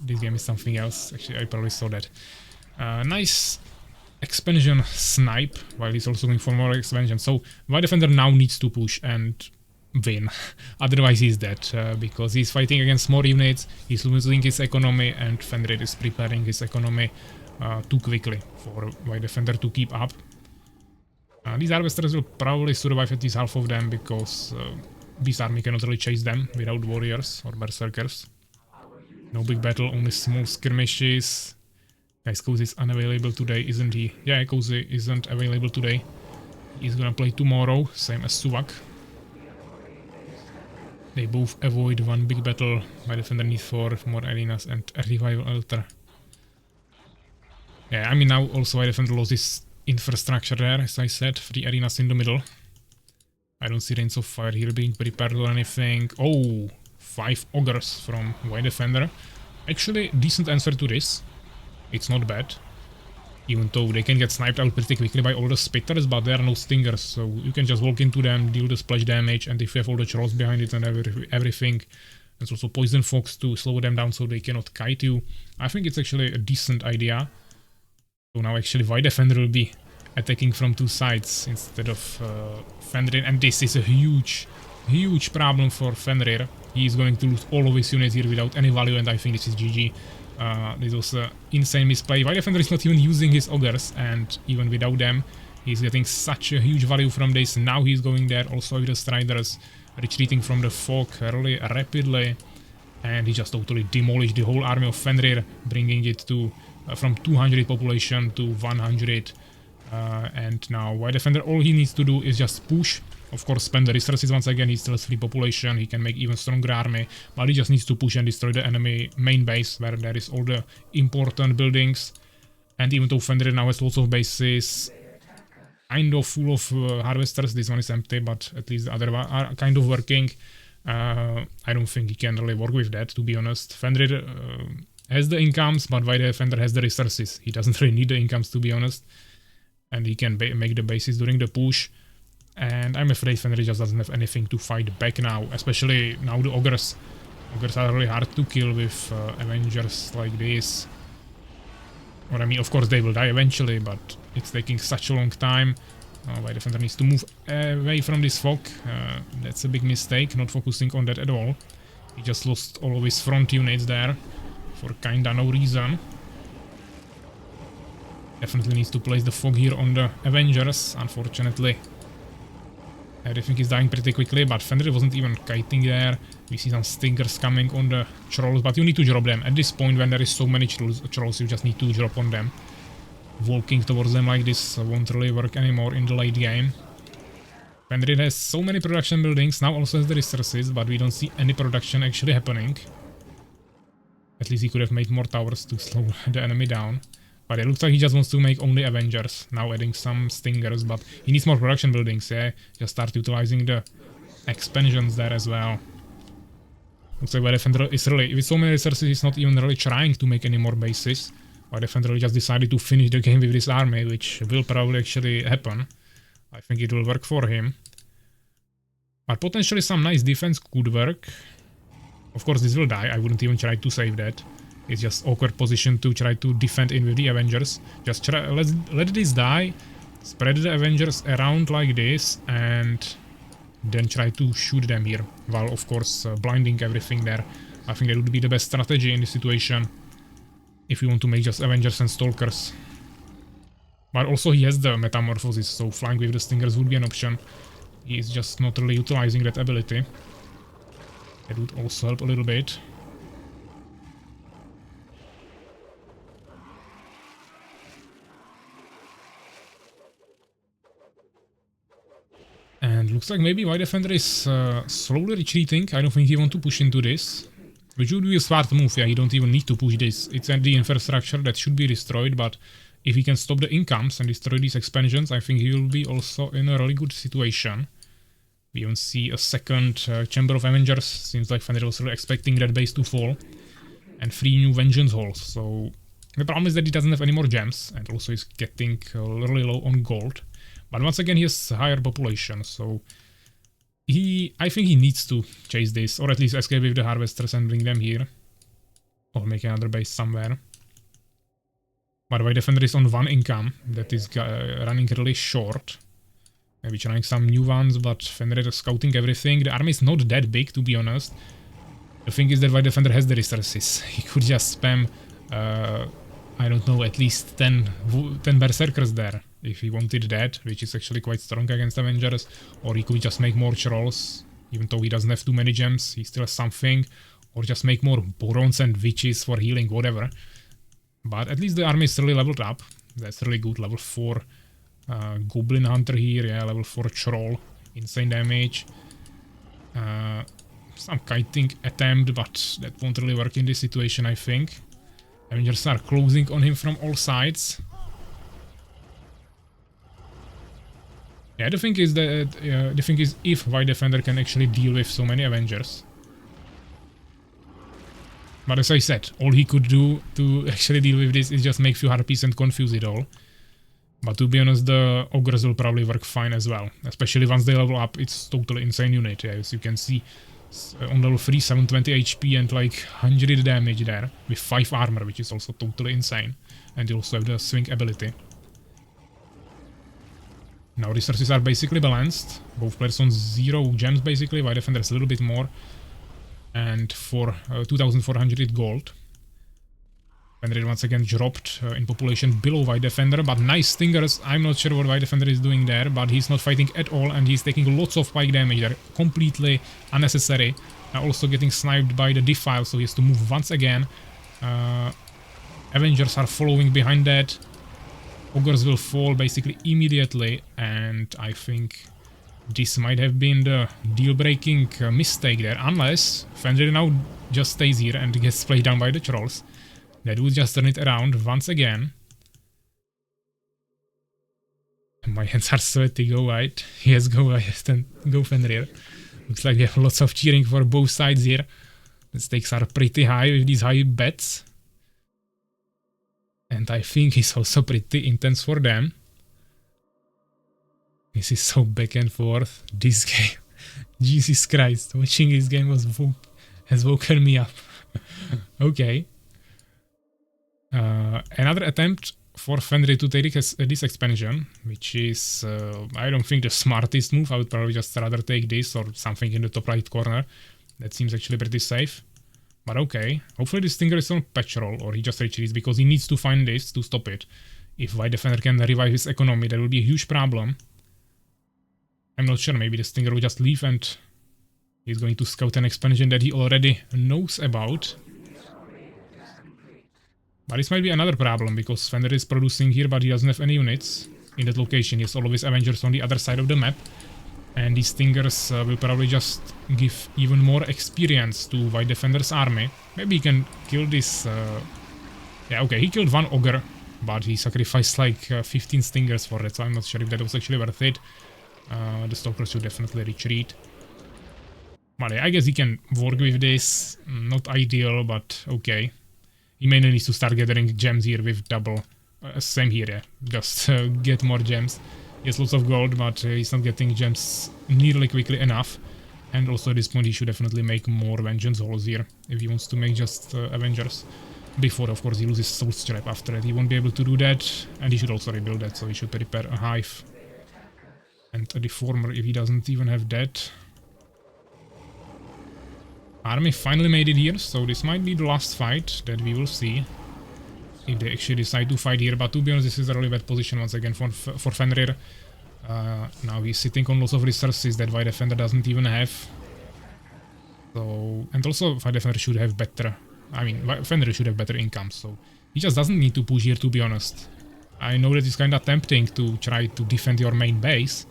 This game is something else. Actually, I probably saw that. Nice expansion snipe, while he's also going for more expansion. So, White Defender now needs to push and win. Otherwise he's dead, because he's fighting against more units, he's losing his economy, and Fenrir is preparing his economy too quickly for White Defender to keep up. These harvesters will probably survive at least half of them, because this army cannot really chase them without warriors or berserkers. No big battle, only small skirmishes. Guys, Cozy is unavailable today, isn't he? Yeah, Cozy isn't available today. He's gonna play tomorrow, same as Suvak. They both avoid one big battle. My Defender needs 4 more arenas and a revival altar. Yeah, I mean now also my Defender lost his infrastructure there, as I said, 3 arenas in the middle. I don't see Reigns of Fire here being prepared or anything. Oh, 5 ogres from White Defender. Actually, decent answer to this. It's not bad. Even though they can get sniped out pretty quickly by all the spitters, but there are no stingers, so you can just walk into them, deal the splash damage, and if you have all the trolls behind it and everything, there's also Poison Fox to slow them down so they cannot kite you. I think it's actually a decent idea. So now actually White Defender will be attacking from 2 sides instead of Fenrir, and this is a huge problem for Fenrir. He is going to lose all of his units here without any value, and I think this is GG. This was an insane misplay. White Defender is not even using his ogres, and even without them, he's getting such a huge value from this. Now he's going there also with the Striders, retreating from the fog really rapidly, and he just totally demolished the whole army of Fenrir, bringing it to from 200 population to 100. And now White Defender, all he needs to do is just push. Of course, spend the resources once again. He still has 3 population, he can make even stronger army, but he just needs to push and destroy the enemy main base, where there is all the important buildings. And even though Fenrir now has lots of bases, kind of full of harvesters, this one is empty, but at least the other one are kind of working. I don't think he can really work with that, to be honest. Fenrir has the incomes, but White Defender has the resources. He doesn't really need the incomes, to be honest. And he can make the bases during the push. And I'm afraid Fenrir just doesn't have anything to fight back now, especially now the ogres. Ogres are really hard to kill with Avengers like this. Or I mean, of course they will die eventually, but it's taking such a long time. White Defender needs to move away from this fog. That's a big mistake, not focusing on that at all. He just lost all of his front units there for kinda no reason. Definitely needs to place the fog here on the Avengers, unfortunately. Everything is dying pretty quickly, but Fenrir wasn't even kiting there. We see some stingers coming on the trolls, but you need to drop them. At this point, when there is so many trolls, you just need to drop on them. Walking towards them like this won't really work anymore in the late game. Fenrir has so many production buildings, now also has the resources, but we don't see any production actually happening. At least he could have made more towers to slow the enemy down. But it looks like he just wants to make only Avengers, now adding some Stingers, but he needs more production buildings, yeah? Just start utilizing the expansions there as well. Looks like Defender is really, with so many resources, he's not even really trying to make any more bases. Defender just decided to finish the game with this army, which will probably actually happen. I think it will work for him. But potentially some nice defense could work. Of course this will die, I wouldn't even try to save that. It's just awkward position to try to defend in with the Avengers. Just try, let this die, spread the Avengers around like this, and then try to shoot them here. While of course blinding everything there. I think that would be the best strategy in this situation. If you want to make just Avengers and Stalkers. But also he has the Metamorphosis, so flying with the Stingers would be an option. He is just not really utilizing that ability. That would also help a little bit. And looks like maybe White Defender is slowly retreating. I don't think he wants to push into this. Which would be a smart move, yeah, he don't even need to push this. It's the infrastructure that should be destroyed, but if he can stop the incomes and destroy these expansions, I think he will be also in a really good situation. We even see a second Chamber of Avengers. Seems like Fenrir was really expecting that base to fall. And 3 new Vengeance Halls, so the problem is that he doesn't have any more gems, and also is getting really low on gold. But once again he has higher population, so I think he needs to chase this, or at least escape with the harvesters and bring them here. Or make another base somewhere. By the way, Defender is on 1 income, that is running really short. Maybe trying some new ones, but Fenrir is scouting everything. The army is not that big, to be honest. The thing is that White Defender has the resources. He could just spam, I don't know, at least 10 Berserkers there. If he wanted that, which is actually quite strong against Avengers, or he could just make more Trolls, even though he doesn't have too many gems, he still has something, or just make more Borons and Witches for healing, whatever. But at least the army is really leveled up, that's really good, level 4 Goblin Hunter here, yeah, level 4 Troll, insane damage. Some kiting attempt, but that won't really work in this situation, I think. Avengers are closing on him from all sides. Yeah, the thing is that if White Defender can actually deal with so many Avengers. But as I said, all he could do to actually deal with this is just make few harpies and confuse it all. But to be honest, the Ogres will probably work fine as well. Especially once they level up, it's totally insane unit. Yeah, as you can see, on level 3, 720 HP and like 100 damage there. With 5 armor, which is also totally insane. And you also have the swing ability. Now resources are basically balanced. Both players on 0 gems basically. White Defender is a little bit more. And for 2400 gold. Fenrir once again dropped in population below White Defender. But nice Stingers. I'm not sure what White Defender is doing there. But he's not fighting at all. And he's taking lots of pike damage there. Completely unnecessary. Now also getting sniped by the Defile. So he has to move once again. Avengers are following behind that. Ogres will fall basically immediately, and I think this might have been the deal-breaking mistake there, unless Fenrir now just stays here and gets played down by the Trolls. That would just turn it around once again. My hands are sweaty, go White. Yes, go White and go Fenrir. Looks like we have lots of cheering for both sides here. The stakes are pretty high with these high bets. And I think it's also pretty intense for them. This is so back and forth. This game. Jesus Christ. Watching this game has woken me up. Okay. Another attempt for Fenrir to take this expansion. Which is, I don't think the smartest move. I would probably just rather take this or something in the top right corner. That seems actually pretty safe. But okay, hopefully this Stinger is on patrol, or he just retreats, because he needs to find this to stop it. If White Defender can revive his economy, that will be a huge problem. I'm not sure, maybe the Stinger will just leave and he's going to scout an expansion that he already knows about. But this might be another problem, because Fenrir is producing here, but he doesn't have any units in that location. He has all of his Avengers on the other side of the map. And these Stingers will probably just give even more experience to White Defender's army. Maybe he can kill this... yeah, okay, he killed one Ogre, but he sacrificed like 15 Stingers for it, so I'm not sure if that was actually worth it. The Stalkers should definitely retreat. But yeah, I guess he can work with this. Not ideal, but okay. He mainly needs to start gathering gems here with double. Same here, yeah. Just get more gems. He has lots of gold, but he's not getting gems nearly quickly enough. And also at this point he should definitely make more Vengeance Halls here, if he wants to make just Avengers. Before, of course, he loses Soul's Trap after that. He won't be able to do that, and he should also rebuild that, so he should prepare a Hive. And a Deformer if he doesn't even have that. Army finally made it here, so this might be the last fight that we will see. If they actually decide to fight here, but to be honest, this is a really bad position once again for Fenrir. Now he's sitting on lots of resources that White Defender doesn't even have. So, and also White Defender should have better... I mean, Fenrir should have better income, so... He just doesn't need to push here, to be honest. I know that it's kinda tempting to try to defend your main base.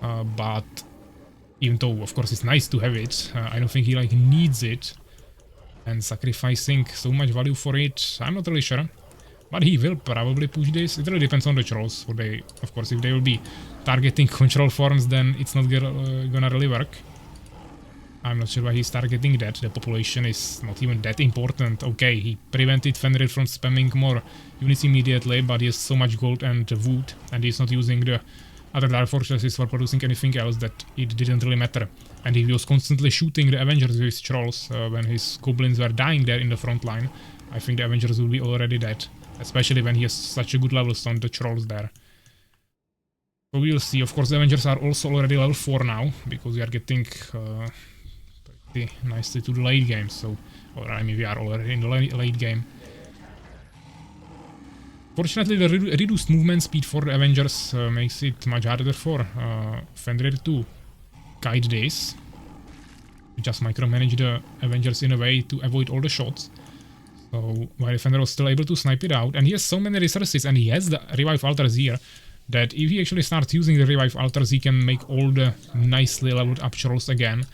But... Even though, of course, it's nice to have it, I don't think he, like, needs it. And sacrificing so much value for it, I'm not really sure. But he will probably push this. It really depends on the trolls. Of course, if they will be targeting control forms, then it's not gonna really work. I'm not sure why he's targeting that. The population is not even that important. Okay, he prevented Fenrir from spamming more units immediately, but he has so much gold and wood, and he's not using the other Dark Fortresses for producing anything else that it didn't really matter. And he was constantly shooting the Avengers with his trolls when his goblins were dying there in the front line. I think the Avengers will be already dead, especially when he has such a good levels on the trolls there. So we'll see. Of course, the Avengers are also already level 4 now, because we are getting pretty nicely to the late game. So, or I mean, we are already in the late game. Fortunately, the reduced movement speed for the Avengers makes it much harder for Fenrir to guide this. Just micromanage the Avengers in a way to avoid all the shots. So, while Fenrir was still able to snipe it out, and he has so many resources, and he has the Revive Altars here, that if he actually starts using the Revive Altars, he can make all the nicely leveled up trolls again,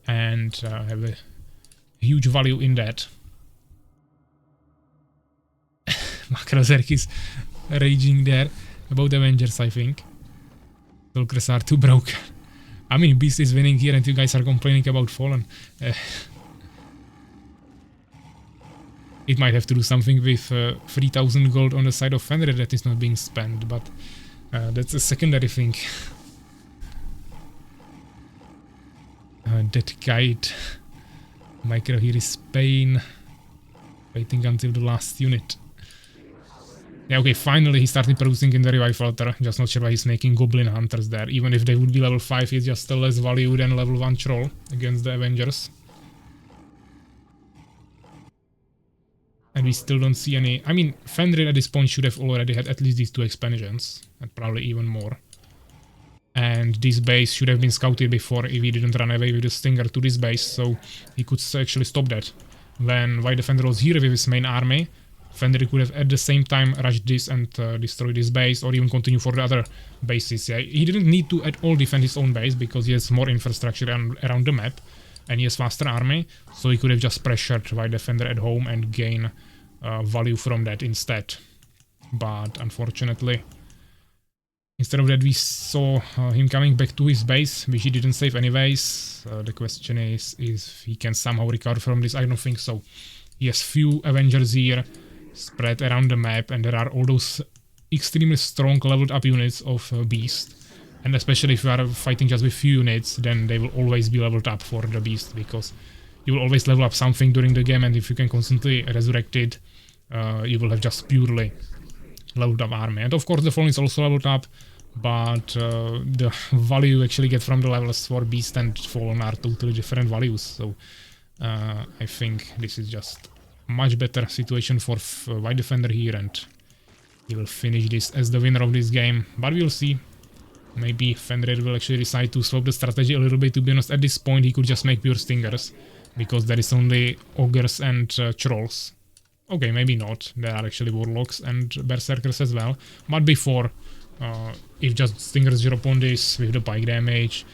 and have a huge value in that. Makrozerk is raging there about Avengers, I think. Stalkers are too broken. I mean, Beast is winning here and you guys are complaining about Fallen. It might have to do something with 3000 gold on the side of Fenrir that is not being spent, but that's a secondary thing. That guide. Micro here is Pain. Waiting until the last unit. Yeah, okay, finally he started producing in the Revive Altar. Just not sure why he's making Goblin Hunters there. Even if they would be level 5, it's just still less value than level 1 troll against the Avengers. And we still don't see any... I mean, Fenrir at this point should have already had at least these 2 expansions. And probably even more. And this base should have been scouted before if he didn't run away with the Stinger to this base. So he could actually stop that. When White Defender was here with his main army, Fenrir could have at the same time rushed this and destroyed this base, or even continue for the other bases. Yeah, he didn't need to at all defend his own base because he has more infrastructure around the map and he has faster army, so he could have just pressured White Defender at home and gain value from that instead. But unfortunately, instead of that, we saw him coming back to his base, which he didn't save anyways. The question is if he can somehow recover from this. I don't think so. He has few Avengers here spread around the map, and there are all those extremely strong leveled up units of Beast. And especially if you are fighting just with few units, then they will always be leveled up for the Beast, because you will always level up something during the game, and if you can constantly resurrect it, you will have just purely leveled up army. And of course the Fallen is also leveled up, but the value you actually get from the levels for Beast and Fallen are totally different values. So I think this is just much better situation for White Defender here, and he will finish this as the winner of this game. But we'll see. Maybe Fenrir will actually decide to swap the strategy a little bit. To be honest, at this point he could just make pure Stingers, because there is only Ogres and Trolls. Okay, maybe not. There are actually Warlocks and Berserkers as well. But before, if just Stingers your upon this with the pike damage,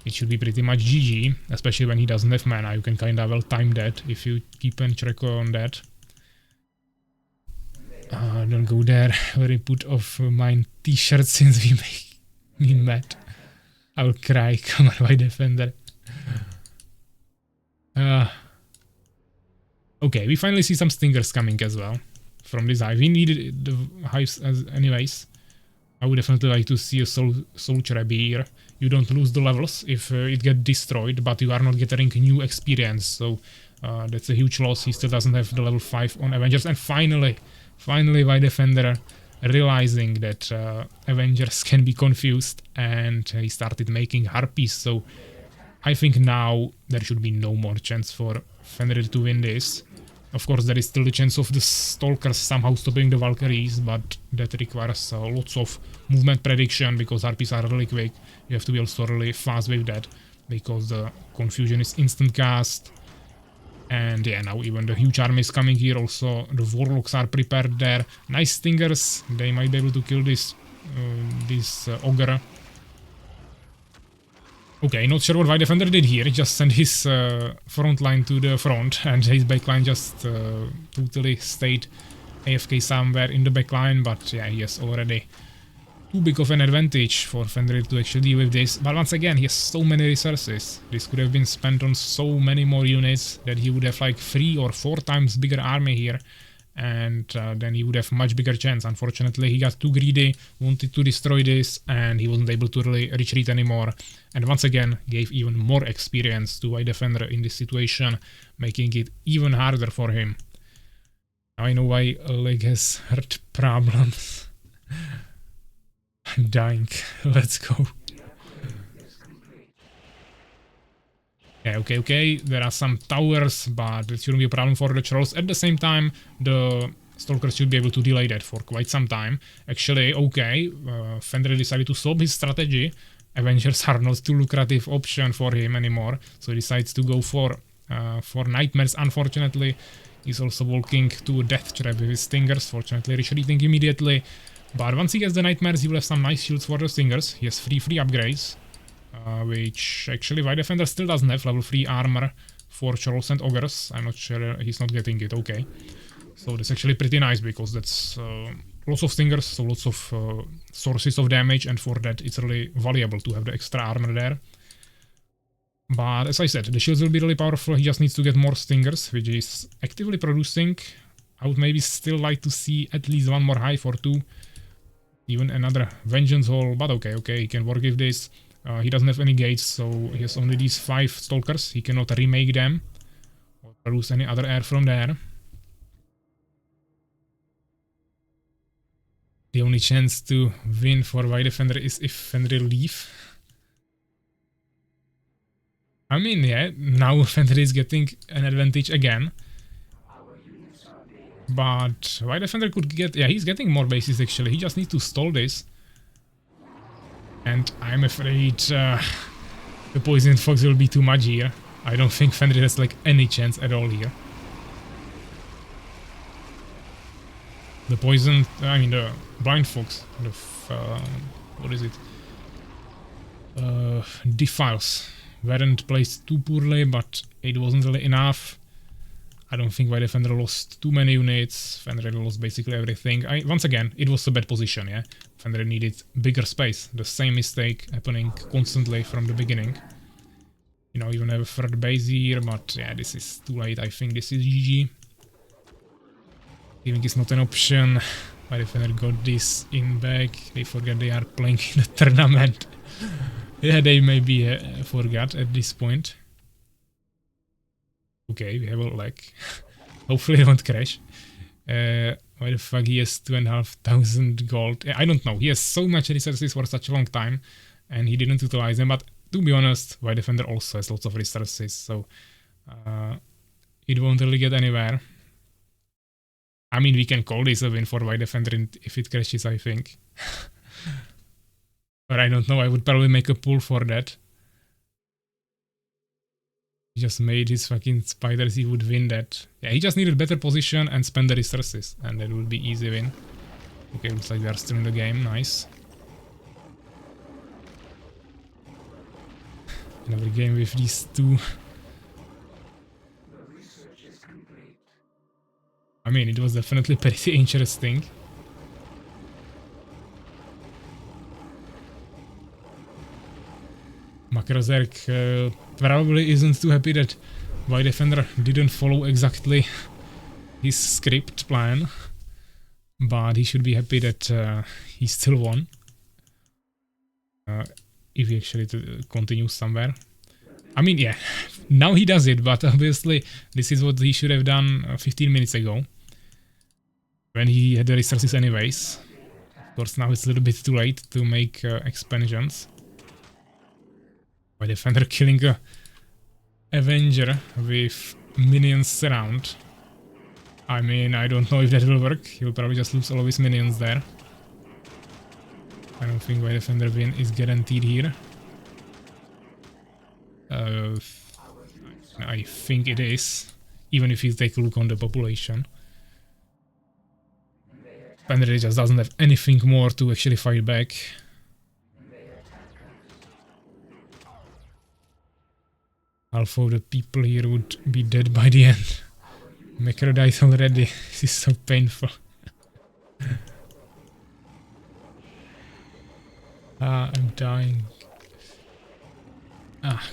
it should be pretty much GG, especially when he doesn't have mana. You can kinda well time that if you keep an track on that. Don't go there. Very put off mine t-shirt since we make me mad. I will cry. Come on, White Defender. Okay, we finally see some Stingers coming as well from this hive. We needed the hives as anyways. I would definitely like to see a soul cherry here. You don't lose the levels if it gets destroyed, but you are not getting new experience, so that's a huge loss. He still doesn't have the level 5 on Avengers, and finally White Defender realizing that Avengers can be confused, and he started making Harpies, so I think now there should be no more chance for Fenrir to win this. Of course, there is still the chance of the Stalkers somehow stopping the Valkyries, but that requires lots of movement prediction, because Harpies are really quick. You have to be also really fast with that, because the confusion is instant cast. And yeah, now even the huge army is coming here. Also, the Warlocks are prepared there. Nice Stingers. They might be able to kill this Ogre. Okay, not sure what White Defender did here. He just sent his front line to the front, and his backline just totally stayed AFK somewhere in the backline. But yeah, he has already too big of an advantage for Fenrir to actually deal with this. But once again, he has so many resources. This could have been spent on so many more units that he would have like 3 or 4 times bigger army here. And then he would have much bigger chance. Unfortunately, he got too greedy, wanted to destroy this, and he wasn't able to really retreat anymore. And once again, gave even more experience to White Defender in this situation, making it even harder for him. Now I know why Leg has heart problems. I'm dying. Let's go. Yeah, okay. There are some towers, but it shouldn't be a problem for the trolls. At the same time, the Stalkers should be able to delay that for quite some time. Actually, okay, Fenrir decided to solve his strategy. Avengers are not too lucrative option for him anymore, so he decides to go for Nightmares. Unfortunately, he's also walking to a Death Trap with his Stingers, fortunately retreating immediately. But once he gets the Nightmares, he will have some nice shields for the Stingers. He has free upgrades. Which actually White Defender still doesn't have level 3 armor for Trolls and Ogres. I'm not sure he's not getting it, okay. So that's actually pretty nice, because that's lots of Stingers, so lots of sources of damage, and for that it's really valuable to have the extra armor there. But as I said, the shields will be really powerful. He just needs to get more Stingers, which is actively producing. I would maybe still like to see at least 1 more hive or 2. Even another Vengeance Hall, but okay, he can work with this. He doesn't have any gates, so he has only these 5 Stalkers. He cannot remake them or produce any other air from there. The only chance to win for White Defender is if Fenrir leave. I mean, yeah, now Fenrir is getting an advantage again. But White Defender could get... Yeah, he's getting more bases actually. He just needs to stall this. And I'm afraid the Poisoned Fox will be too much here. I don't think Fenrir has like any chance at all here. The Poisoned... I mean the Blind Fox. The... what is it? Defiles. Weren't placed too poorly, but it wasn't really enough. I don't think White Defender lost too many units. Fenrir lost basically everything. Once again, it was a bad position, yeah? Fenrir needed bigger space. The same mistake happening constantly from the beginning. You know, even have a third base here, but yeah, this is too late. I think this is GG. Giving is not an option. White Defender got this in back. They forget they are playing in the tournament. Yeah, they maybe forgot at this point. Okay, we have a lag. Hopefully it won't crash. Why the fuck he has 2,500 gold? I don't know. He has so much resources for such a long time, and he didn't utilize them. But to be honest, White Defender also has lots of resources, so it won't really get anywhere. I mean, we can call this a win for White Defender if it crashes, I think. But I don't know. I would probably make a pull for that. He just made his fucking spiders, he would win that. Yeah, he just needed better position and spend the resources, and that would be easy win. Okay, looks like they are still in the game, nice. Another game with these two. I mean, it was definitely pretty interesting. Makrozerk probably isn't too happy that White Defender didn't follow exactly his script plan, but he should be happy that he still won. If he actually continues somewhere. I mean, yeah, now he does it, but obviously this is what he should have done 15 minutes ago, when he had the resources anyways. Of course, now it's a little bit too late to make expansions. By Defender killing a Avenger with minions surround. I mean, I don't know if that will work. He'll probably just lose all of his minions there. I don't think White Defender win is guaranteed here. I think it is, even if you take a look on the population. Defender just doesn't have anything more to actually fight back. Half of the people here would be dead by the end. Macro died already. This is so painful. I'm dying.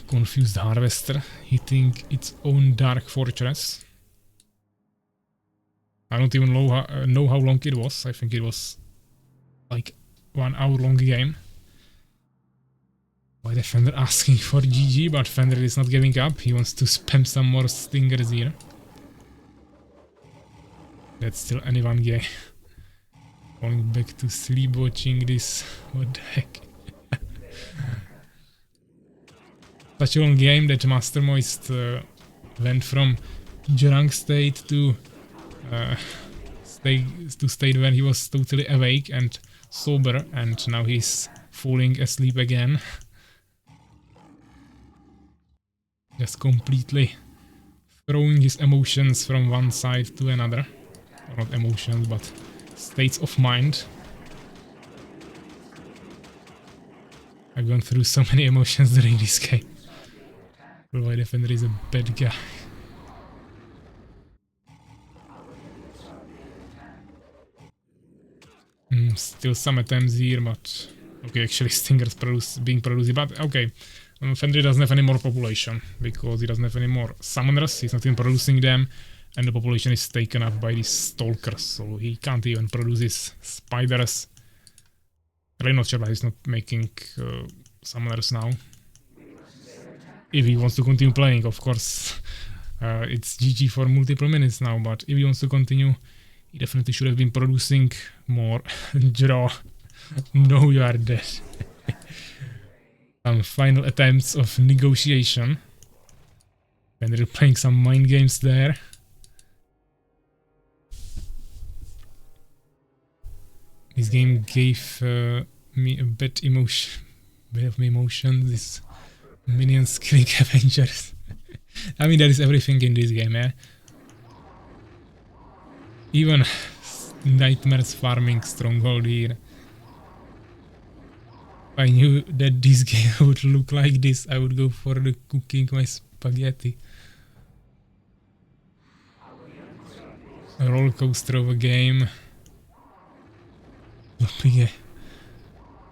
Confused Harvester hitting its own Dark Fortress. I don't even know how long it was. I think it was like 1 hour long game. Why the Fender asking for GG, but Fender is not giving up. He wants to spam some more stingers here. That's still anyone gay. Going back to sleep watching this. What the heck? Such a long game that Master Moist went from drunk state to state when he was totally awake and sober, and now he's falling asleep again. Just completely throwing his emotions from one side to another. Or not emotions, but states of mind. I've gone through so many emotions during this game. White Defender is a bad guy. Still some attempts here, but okay, actually Stingers being produced, but okay. Fenrir doesn't have any more population because he doesn't have any more summoners. He's not even producing them, and the population is taken up by these stalkers, so he can't even produce his spiders. I'm not sure why he's not making summoners now. If he wants to continue playing, of course, it's GG for multiple minutes now, but if he wants to continue, he definitely should have been producing more. Draw. No, you are dead. Some final attempts of negotiation. And they're playing some mind games there. This game gave me a bit of emotion. This minions killing Avengers. I mean, there is everything in this game, eh? Even Nightmares farming stronghold here. If I knew that this game would look like this, I would go for the cooking my spaghetti. A roller coaster of a game. Looking at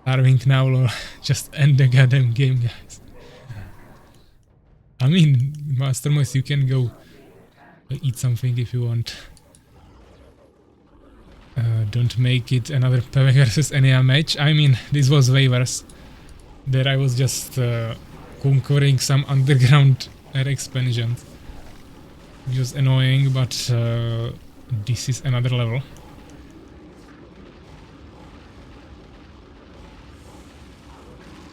starving now, or just end the goddamn game, guys. I mean, Master Moist, you can go eat something if you want. Don't make it another PAVVAC versus Ania match. I mean, this was way worse. There I was just conquering some underground air expansion. It was annoying, but this is another level.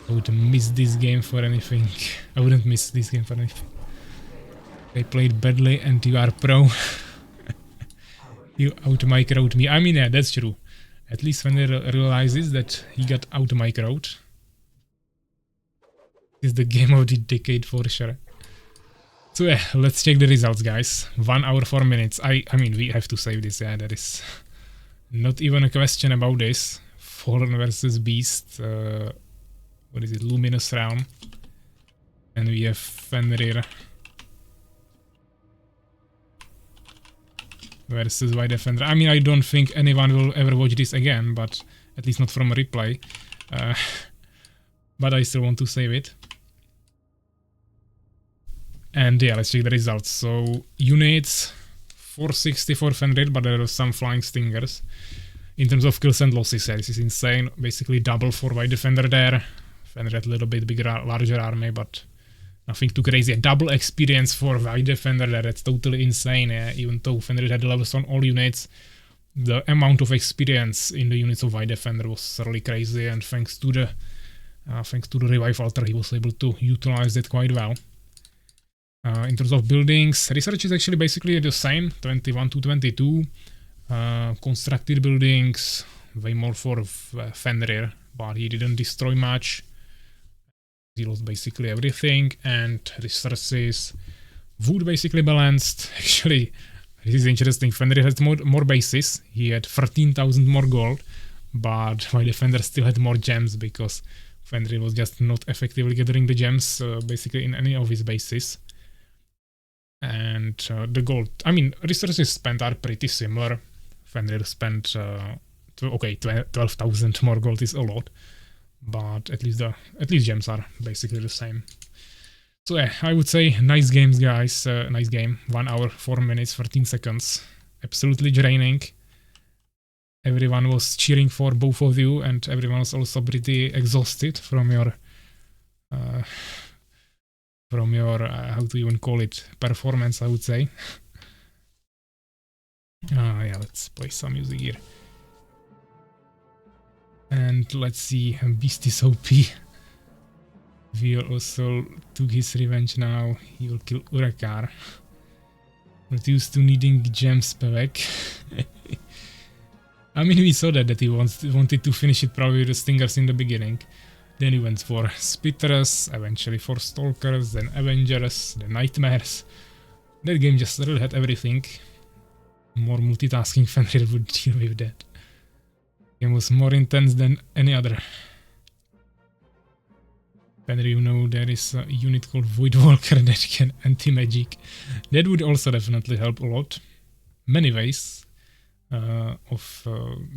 I would miss this game for anything. I wouldn't miss this game for anything. I played badly and you are pro. You out-microed me. I mean, yeah, that's true. At least when he realizes that he got out-microed. This is the game of the decade for sure. So yeah, let's check the results, guys. 1 hour 4 minutes. I mean, we have to save this. Yeah, there is not even a question about this. Fallen versus Beast. What is it? Luminous Realm. And we have Fenrir versus White Defender. I mean, I don't think anyone will ever watch this again, but at least not from a replay. But I still want to save it. And yeah, let's check the results. So units 460 for Fenrir, but there are some flying stingers. In terms of kills and losses, yeah, this is insane. Basically double for White Defender there. Fenrir had a little bit bigger, larger army, but nothing too crazy. A double experience for White Defender there. That's totally insane. Yeah. Even though Fenrir had levels on all units, the amount of experience in the units of White Defender was really crazy. And thanks to the revive altar, he was able to utilize it quite well. In terms of buildings, research is actually basically the same, 21 to 22. Constructed buildings, way more for Fenrir, but he didn't destroy much. He lost basically everything, and resources, wood basically balanced. Actually, this is interesting. Fenrir had more bases. He had 13,000 more gold, but White Defender still had more gems because Fenrir was just not effectively gathering the gems basically in any of his bases. And the gold, I mean, resources spent are pretty similar. Fenrir spent, 12,000 more gold is a lot, but at least gems are basically the same. So yeah, I would say nice games, guys. Nice game. 1 hour, 4 minutes, 13 seconds. Absolutely draining. Everyone was cheering for both of you, and everyone was also pretty exhausted from your how to even call it, performance, I would say. Yeah, let's play some music here. And let's see, Beast is OP. Will also took his revenge now. He will kill Urakaar. Not used to needing gems PAVVAC. I mean, we saw that he wanted to finish it probably with the stingers in the beginning. Then he went for Spitters, eventually for Stalkers, then Avengers, then Nightmares. That game just really had everything. More multitasking Fenrir would deal with that. Game was more intense than any other. Fenrir, you know, there is a unit called Voidwalker that can anti-magic. That would also definitely help a lot. Many ways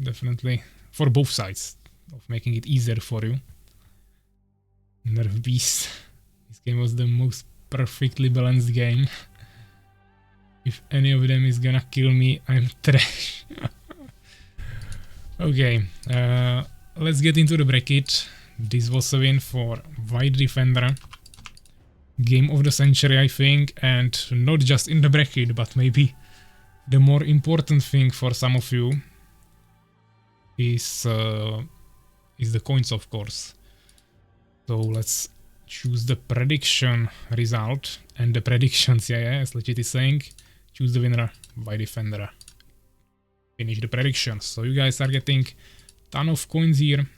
definitely for both sides of making it easier for you. Nerf Beast. This game was the most perfectly balanced game. If any of them is gonna kill me, I'm trash. Okay, let's get into the bracket. This was a win for White Defender. Game of the century, I think, and not just in the bracket, but maybe the more important thing for some of you is the coins, of course. So let's choose the prediction result, and the predictions, yeah, as Legit is saying, choose the winner by Defender. Finish the predictions. So you guys are getting ton of coins here.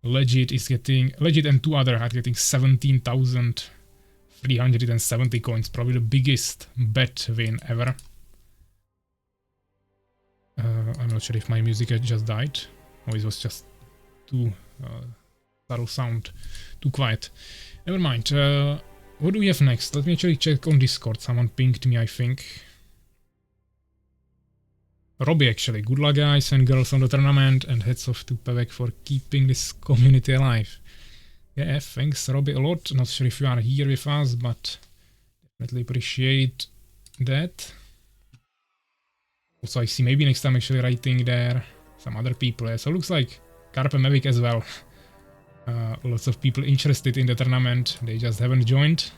Legit and 2 other are getting 17,370 coins, probably the biggest bet win ever. I'm not sure if my music had just died, or it was just too subtle sound, too quiet. Never mind. What do we have next? Let me actually check on Discord. Someone pinged me, I think. Robbie, actually. Good luck, guys and girls, on the tournament, and heads off to PAVVAC for keeping this community alive. Yeah, thanks, Robbie, a lot. Not sure if you are here with us, but definitely appreciate that. Also, I see maybe next time actually writing there some other people. Yeah, so looks like Carpe Mavic as well. Lots of people interested in the tournament. They just haven't joined.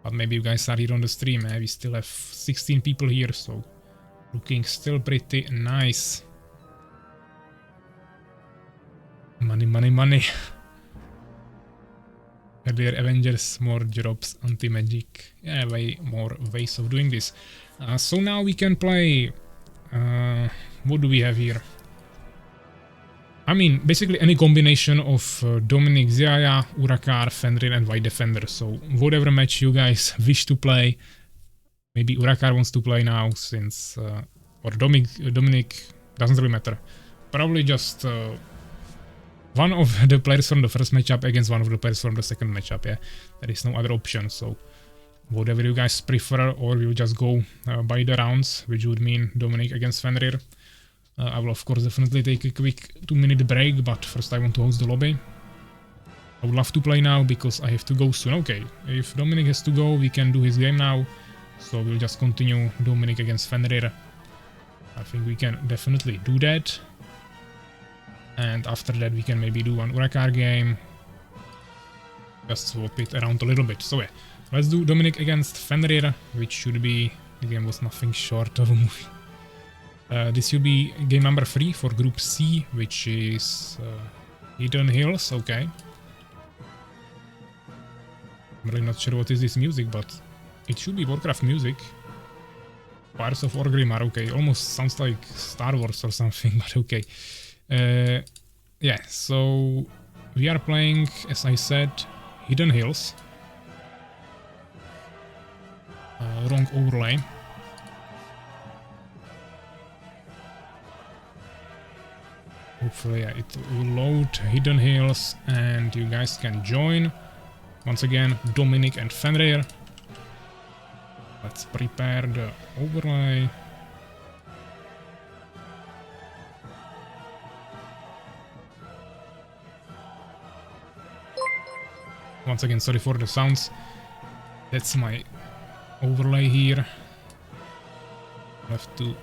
But maybe you guys are here on the stream. We still have 16 people here, so looking still pretty nice. Money, money, money. Earlier Avengers, more drops, anti-magic. Yeah, way more ways of doing this. So now we can play... what do we have here? I mean, basically any combination of Dominic, Zaya, Urakaar, Fenrir and White Defender. So whatever match you guys wish to play. Maybe Urakaar wants to play now since... or Dominic, doesn't really matter. Probably just one of the players from the first matchup against one of the players from the second matchup. Yeah, there is no other option. So whatever you guys prefer, or we'll just go by the rounds, which would mean Dominic against Fenrir. I will of course definitely take a quick 2-minute break, but first I want to host the lobby. I would love to play now because I have to go soon. Okay, if Dominic has to go, we can do his game now. So we'll just continue Dominic against Fenrir. I think we can definitely do that. And after that we can maybe do one Urakaar game. Just swap it around a little bit. So yeah, let's do Dominic against Fenrir, which should be... The game was nothing short of a movie. This will be game number 3 for Group C, which is Hidden Hills. Okay. I'm really not sure what is this music, but it should be Warcraft music. Fires of Orgrimmar, okay, almost sounds like Star Wars or something, but okay. Yeah, so we are playing, as I said, Hidden Hills. Wrong overlay. Hopefully yeah, it will load Hidden Hills and you guys can join. Once again, Dominic and Fenrir. Let's prepare the overlay. Once again, sorry for the sounds. That's my overlay here. I have to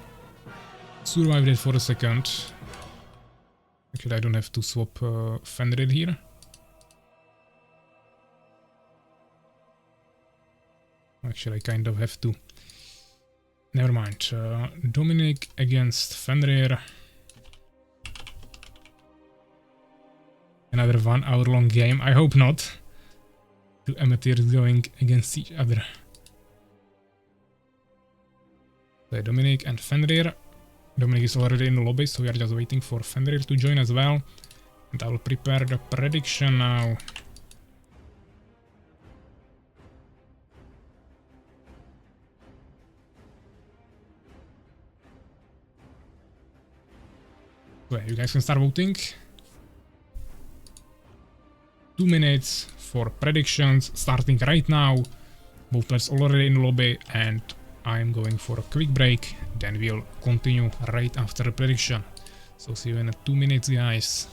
survive that for a second. Actually, I don't have to swap Fenrir here. Actually, I kind of have to. Never mind. Dominic against Fenrir. Another 1 hour long game. I hope not. 2 amateurs going against each other. So Dominic and Fenrir. Dominic is already in the lobby, so we are just waiting for Fenrir to join as well. And I will prepare the prediction now. So you guys can start voting. 2 minutes for predictions starting right now. Both players already in the lobby and I'm going for a quick break. Then we'll continue right after the prediction. So see you in 2 minutes, guys.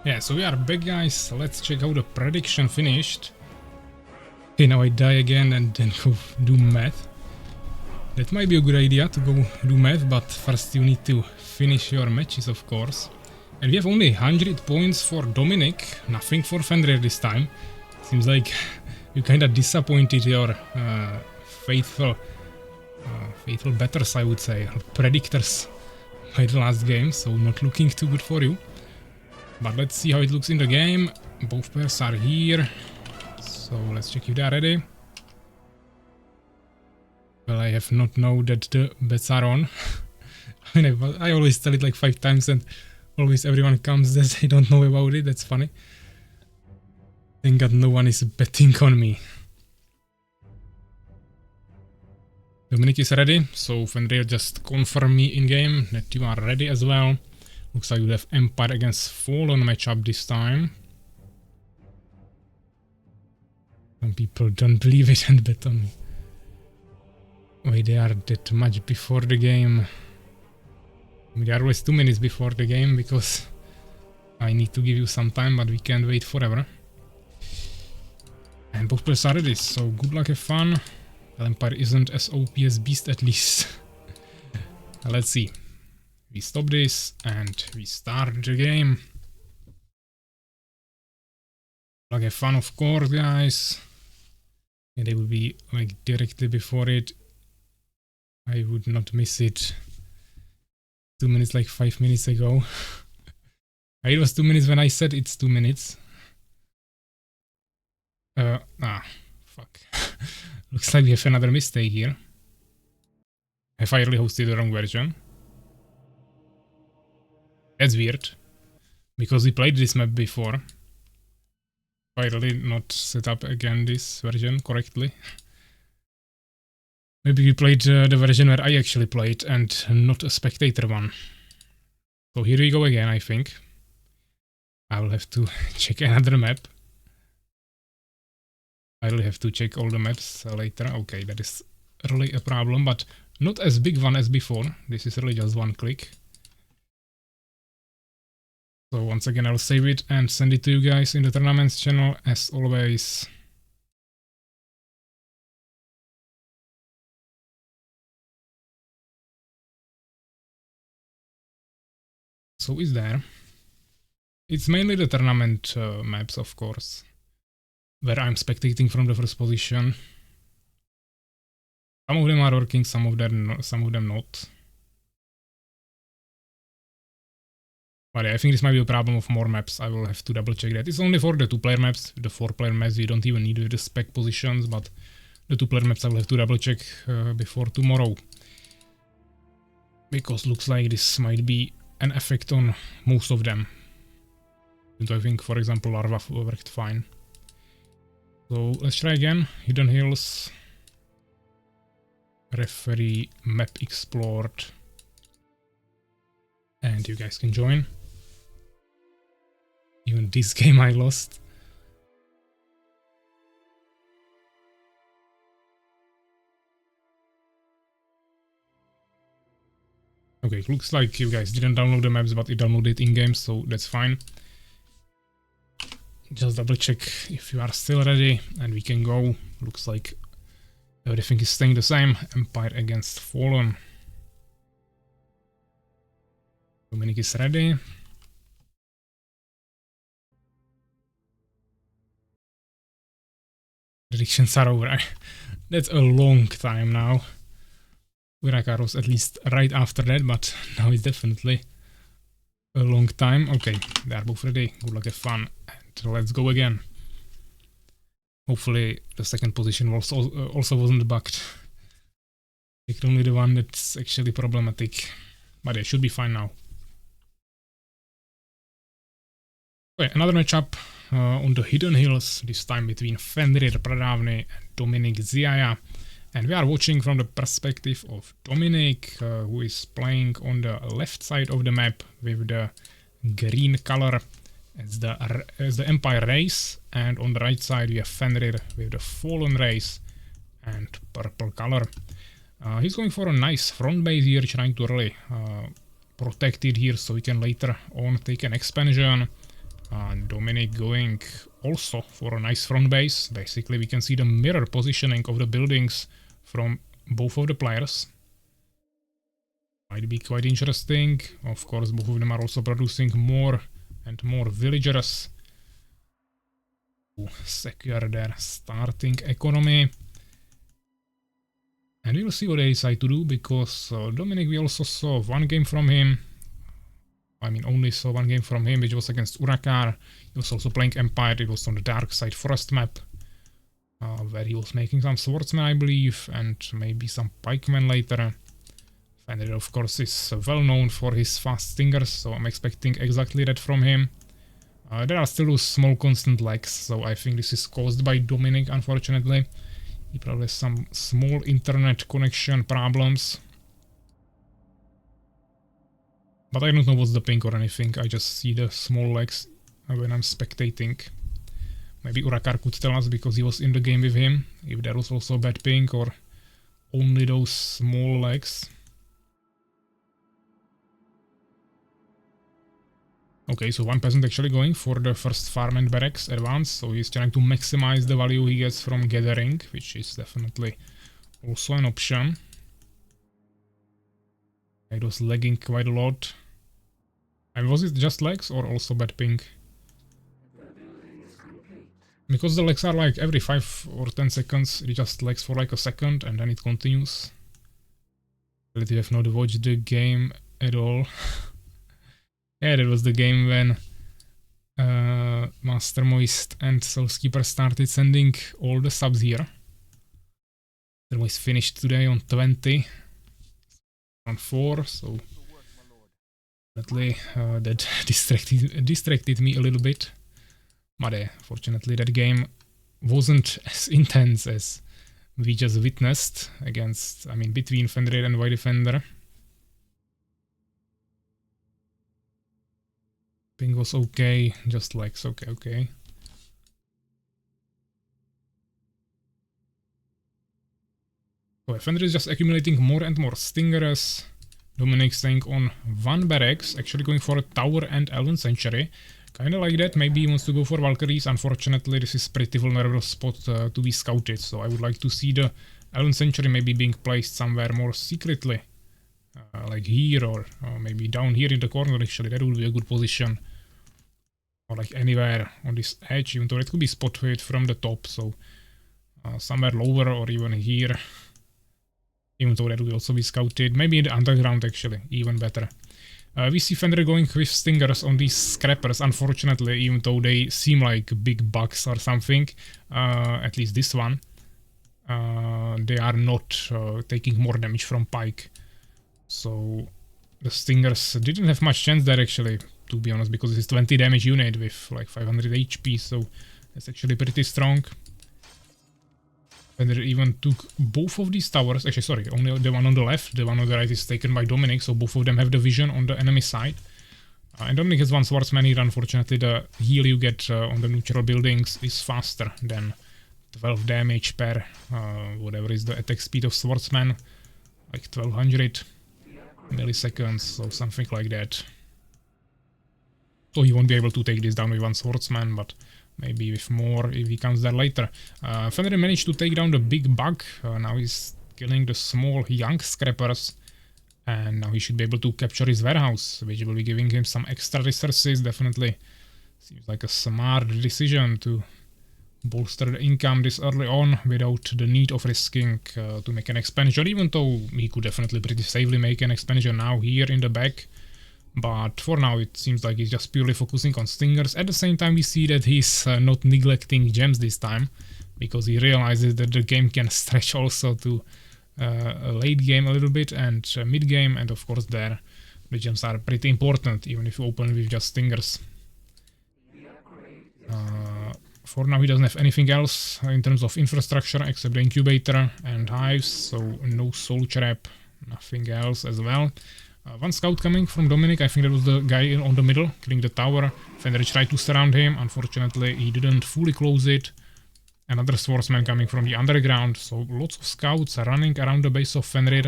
Yeah, so we are back, guys. Let's check how the prediction finished. Okay, now I die again and then go do math. That might be a good idea to go do math, but first you need to finish your matches, of course. And we have only 100 points for Dominic, nothing for Fenrir this time. Seems like you kinda disappointed your faithful betters, I would say, predictors by the last game, so not looking too good for you. But let's see how it looks in the game. Both pairs are here, so let's check if they are ready. Well, I have not known that the bets are on. I mean, I always tell it like 5 times and always everyone comes that they don't know about it. That's funny. Thank God no one is betting on me. Dominic is ready, so Fenrir just confirm me in game that you are ready as well. Looks like you have Empire against Fallen matchup this time. Some people don't believe it and bet on me. Wait, they are that much before the game. I mean, they are always 2 minutes before the game because I need to give you some time, but we can't wait forever. And both players are ready, so good luck, have fun. Well, Empire isn't as OP as Beast at least. Let's see. We stop this and we start the game. Good luck, have fun, of course, guys. And they will be like directly before it. I would not miss it. 2 minutes, like 5 minutes ago. It was 2 minutes when I said it's 2 minutes. Fuck. Looks like we have another mistake here. Have I really hosted the wrong version? That's weird. Because we played this map before. I really not set up again this version correctly. Maybe we played the version where I actually played and not a spectator one. So here we go again, I think. I will have to check another map. I will have to check all the maps later. Okay, that is really a problem, but not as big one as before. This is really just one click. So once again, I'll save it and send it to you guys in the tournaments channel as always. So is there. It's mainly the tournament maps, of course, where I'm spectating from the first position. Some of them are working, some of them not. But yeah, I think this might be a problem of more maps. I will have to double check that. It's only for the 2-player maps. The 4-player maps we don't even need the spec positions, but the 2-player maps I will have to double check before tomorrow. Because looks like this might be an effect on most of them. And I think, for example, Larva worked fine. So let's try again. Hidden Hills. Referee map explored. And you guys can join. Even this game I lost. Okay, looks like you guys didn't download the maps, but it downloaded in-game, so that's fine. Just double check if you are still ready, and we can go. Looks like everything is staying the same. Empire against Fallen. Dominic is ready. Predictions are over. That's a long time now. Urakaar was at least right after that, but now it's definitely a long time. Okay, they are both ready. Good luck, have fun, and let's go again. Hopefully the second position also wasn't bugged. Picked only the one that's actually problematic. But it should be fine now. Okay, another matchup on the Hidden Hills, this time between FenrirPradawny and Dominic Ziaya. And we are watching from the perspective of Dominic, who is playing on the left side of the map with the green color as the Empire race, and on the right side we have Fenrir with the Fallen race and purple color. He's going for a nice front base here, trying to really protect it here so we can later on take an expansion. Dominic going also for a nice front base. Basically, we can see the mirror positioning of the buildings from both of the players. Might be quite interesting. Of course, both of them are also producing more and more villagers to secure their starting economy. And we'll see what they decide to do, because Dominic, we also saw one game from him. I mean, only saw one game from him, which was against Urakaar. He was also playing Empire. It was on the Dark Side Forest map, where he was making some swordsmen, I believe, and maybe some pikemen later. Fenrir, of course, is well known for his fast stingers, so I'm expecting exactly that from him. There are still those small constant lags, so I think this is caused by Dominic, unfortunately. He probably has some small internet connection problems. But I don't know what's the ping or anything, I just see the small lags when I'm spectating. Maybe Urakaar could tell us, because he was in the game with him, if there was also bad ping or only those small lags. Okay, so one peasant actually going for the first farm and barracks advance, so he's trying to maximize the value he gets from gathering, which is definitely also an option. It was lagging quite a lot. And was it just lags or also bad ping? Because the lags are like every 5 or 10 seconds, it just lags for like a second and then it continues. But you have not watched the game at all. Yeah, that was the game when Master Moist and SoulsKeeper started sending all the subs here. That was finished today on 20. On 4, so definitely that distracted me a little bit. But fortunately that game wasn't as intense as we just witnessed against, I mean, between Fenrir and White Defender. Ping was okay, just like okay. So Fenrir is just accumulating more and more stingers. Dominic staying on one barracks, actually going for a tower and Elven Sanctuary. Kinda like that, maybe he wants to go for Valkyries. Unfortunately, this is pretty vulnerable spot to be scouted, so I would like to see the Elven Sanctuary maybe being placed somewhere more secretly. Like here, or maybe down here in the corner actually, that would be a good position. Or like anywhere on this edge, even though it could be spotted from the top, so somewhere lower or even here. Even though that will also be scouted. Maybe in the underground actually, even better. We see Fenrir going with stingers on these scrappers, unfortunately, even though they seem like big bugs or something. At least this one. They are not taking more damage from pike. So the stingers didn't have much chance there actually, to be honest, because it's 20 damage unit with like 500 HP, so that's actually pretty strong. And they even took both of these towers, actually sorry, only the one on the left, the one on the right is taken by Dominic, so both of them have the vision on the enemy side. And Dominic has one swordsman here, unfortunately the heal you get on the neutral buildings is faster than 12 damage per whatever is the attack speed of swordsman, like 1200 milliseconds, so something like that. So he won't be able to take this down with one swordsman, but maybe with more if he comes there later. Fenrir managed to take down the big bug. Now he's killing the small young scrappers. And now he should be able to capture his warehouse, which will be giving him some extra resources. Definitely seems like a smart decision to bolster the income this early on without the need of risking to make an expenditure, even though he could definitely pretty safely make an expenditure now here in the back. But for now it seems like he's just purely focusing on stingers. At the same time we see that he's not neglecting gems this time, because he realizes that the game can stretch also to a late game a little bit and mid game, and of course there the gems are pretty important even if you open with just stingers. For now he doesn't have anything else in terms of infrastructure except the incubator and hives, so no soul trap, nothing else as well. One scout coming from Dominic, I think that was the guy on the middle, killing the tower. Fenrir tried to surround him, unfortunately he didn't fully close it. Another swordsman coming from the underground, so lots of scouts are running around the base of Fenrir.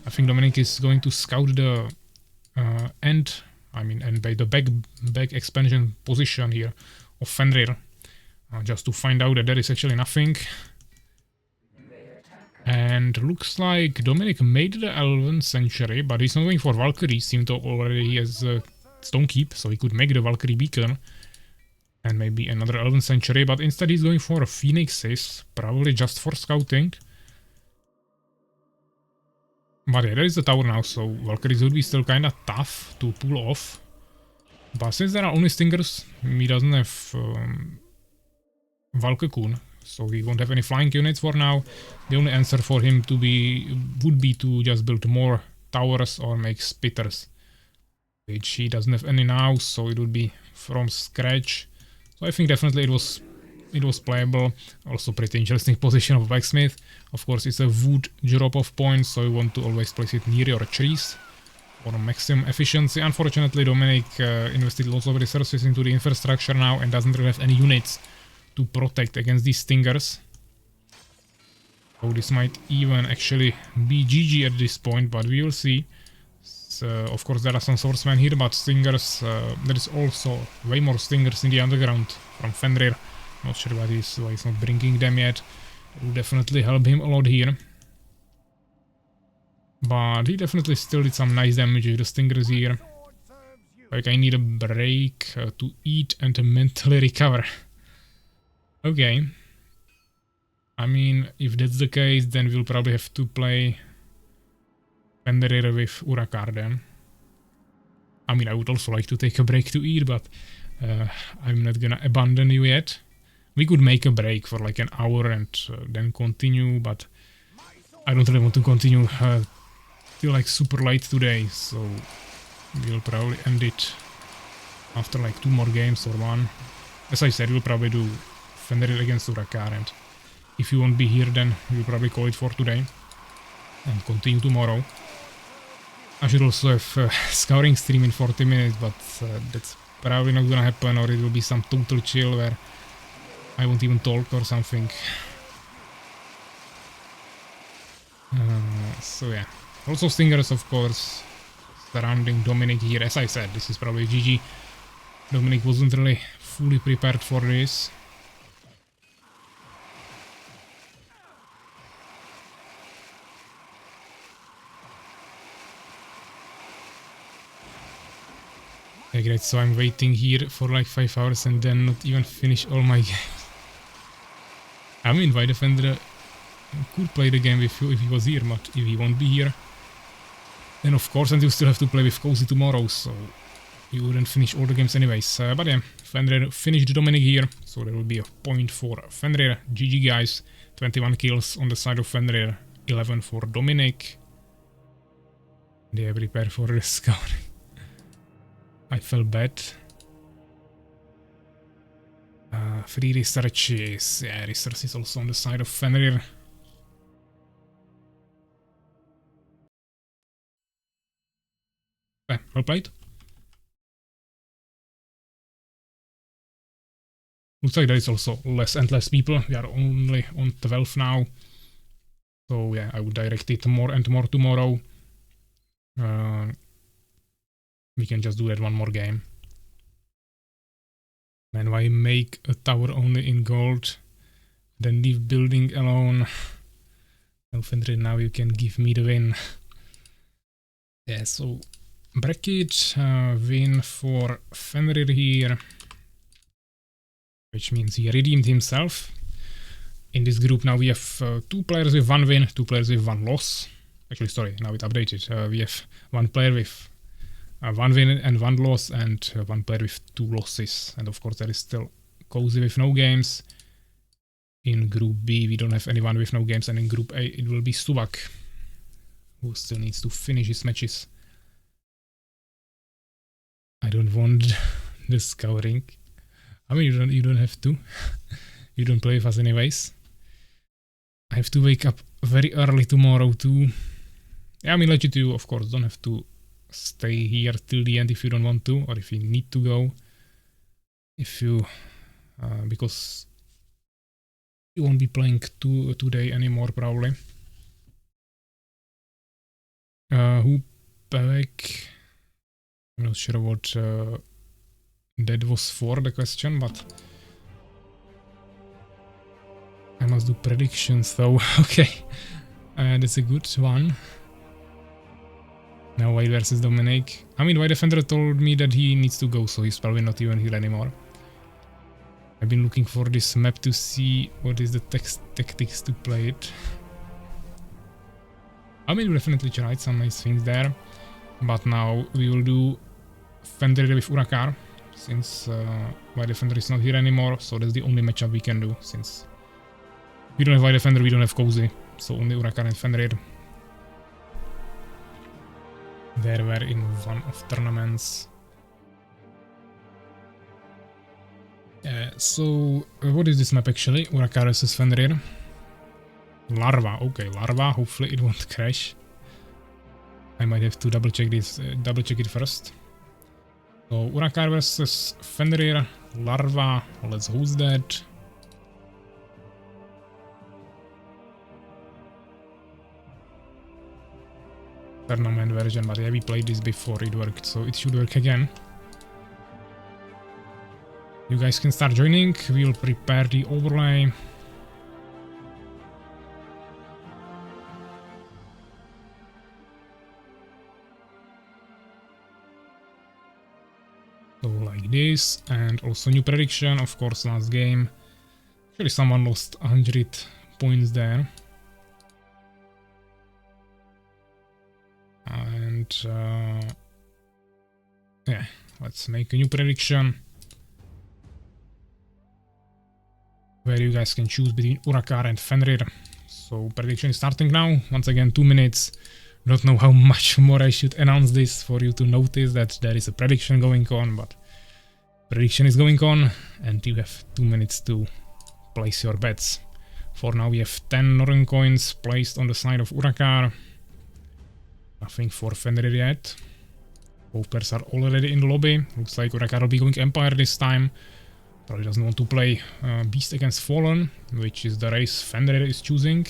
I think Dominic is going to scout the end I mean, and by the back expansion position here of Fenrir, just to find out that there is actually nothing. And looks like Dominic made the Elven Sanctuary, but he's not going for Valkyrie, seemed to already has Stone Keep, so he could make the Valkyrie Beacon. And maybe another Elven Sanctuary, but instead he's going for a Phoenixes, probably just for scouting. But yeah, there is the tower now, so Valkyries would be still kinda tough to pull off. But since there are only Stingers, he doesn't have Valkycoon, so he won't have any flying units for now. The only answer for him would be to just build more towers or make spitters, which he doesn't have any now, so it would be from scratch. So I think definitely it was playable. Also pretty interesting position of blacksmith. Of course it's a wood drop off point, so you want to always place it near your trees for maximum efficiency. Unfortunately, Dominic invested lots of resources into the infrastructure now and doesn't really have any units to protect against these Stingers. So this might even actually be GG at this point, but we will see. So, of course there are some swordsmen here, but Stingers, there is also way more Stingers in the underground from Fenrir. Not sure why he's not bringing them yet. It will definitely help him a lot here. But he definitely still did some nice damage with the Stingers here. Like, I need a break to eat and to mentally recover. Okay. I mean, if that's the case, then we'll probably have to play Fenrir with Urakaar then. I mean, I would also like to take a break to eat, but I'm not gonna abandon you yet. We could make a break for like an hour and then continue, but I don't really want to continue till like super late today, so we'll probably end it after like 2 more games or 1. As I said, we'll probably do Fenrir against Urakaar, and if you won't be here, then we'll probably call it for today and continue tomorrow. I should also have scouting stream in 40 minutes, but that's probably not gonna happen, or it will be some total chill where I won't even talk or something. So yeah. Also Stingers, of course, surrounding Dominic here. As I said, this is probably GG. Dominic wasn't really fully prepared for this. Okay, great, so I'm waiting here for like 5 hours and then not even finish all my games. I mean, why Defender could play the game with you if he was here, but if he won't be here, then of course, and you still have to play with Cozy tomorrow, so you wouldn't finish all the games anyways. But yeah, Fenrir finished Dominic here, so there will be a point for Fenrir. GG guys, 21 kills on the side of Fenrir, 11 for Dominic. They are prepared for the scouting. I felt bad. 3 researches. Yeah, research is also on the side of Fenrir. Well played. Looks like there is also less and less people. We are only on 12 now. So yeah, I would direct it more and more tomorrow. We can just do that 1 more game. Man, why make a tower only in gold? Then leave building alone. No, Fenrir, now you can give me the win. Yeah, so bracket win for Fenrir here. Which means he redeemed himself. In this group now we have 2 players with 1 win, 2 players with 1 loss. Actually, sorry, now it's updated. We have 1 player with 1 win and 1 loss, and 1 player with 2 losses. And of course there is still Cozy with no games. In Group B we don't have anyone with no games, and in Group A it will be Subak, who still needs to finish his matches. I don't want the scouting. I mean, you don't have to. You don't play with us anyways. I have to wake up very early tomorrow too. Yeah, I mean, let you do, of course, don't have to stay here till the end if you don't want to, or if you need to go. If you, because you won't be playing today anymore probably. Who PAVVAC? I'm not sure what that was for, the question, but I must do predictions though. Okay, that's a good one. Now White versus Dominic. I mean, White Defender told me that he needs to go, so he's probably not even here anymore. I've been looking for this map to see what is the tactics to play it. I mean, we definitely tried some nice things there, but now we will do Fenrir with Urakaar, since White Defender is not here anymore, so that's the only matchup we can do, since we don't have White Defender, we don't have Cozy, so only Urakaar and Fenrir. There were in one of tournaments. So, what is this map actually? Urakaar versus Fenrir. Larva, okay, Larva, hopefully it won't crash. I might have to double check it first. So, Urakaar versus Fenrir, Larva, let's host that. Tournament version, but yeah, we played this before, it worked, so it should work again. You guys can start joining, we'll prepare the overlay. So like this, and also new prediction, of course, last game. Actually, someone lost 100 points there. And yeah, let's make a new prediction where you guys can choose between Urakaar and Fenrir. So prediction is starting now. Once again, 2 minutes. Don't know how much more I should announce this for you to notice that there is a prediction going on, but prediction is going on and you have 2 minutes to place your bets. For now we have 10 Northern coins placed on the side of Urakaar. Nothing for Fenrir yet. Both players are already in the lobby. Looks like Urakaar will be going Empire this time. Probably doesn't want to play Beast against Fallen, which is the race Fenrir is choosing.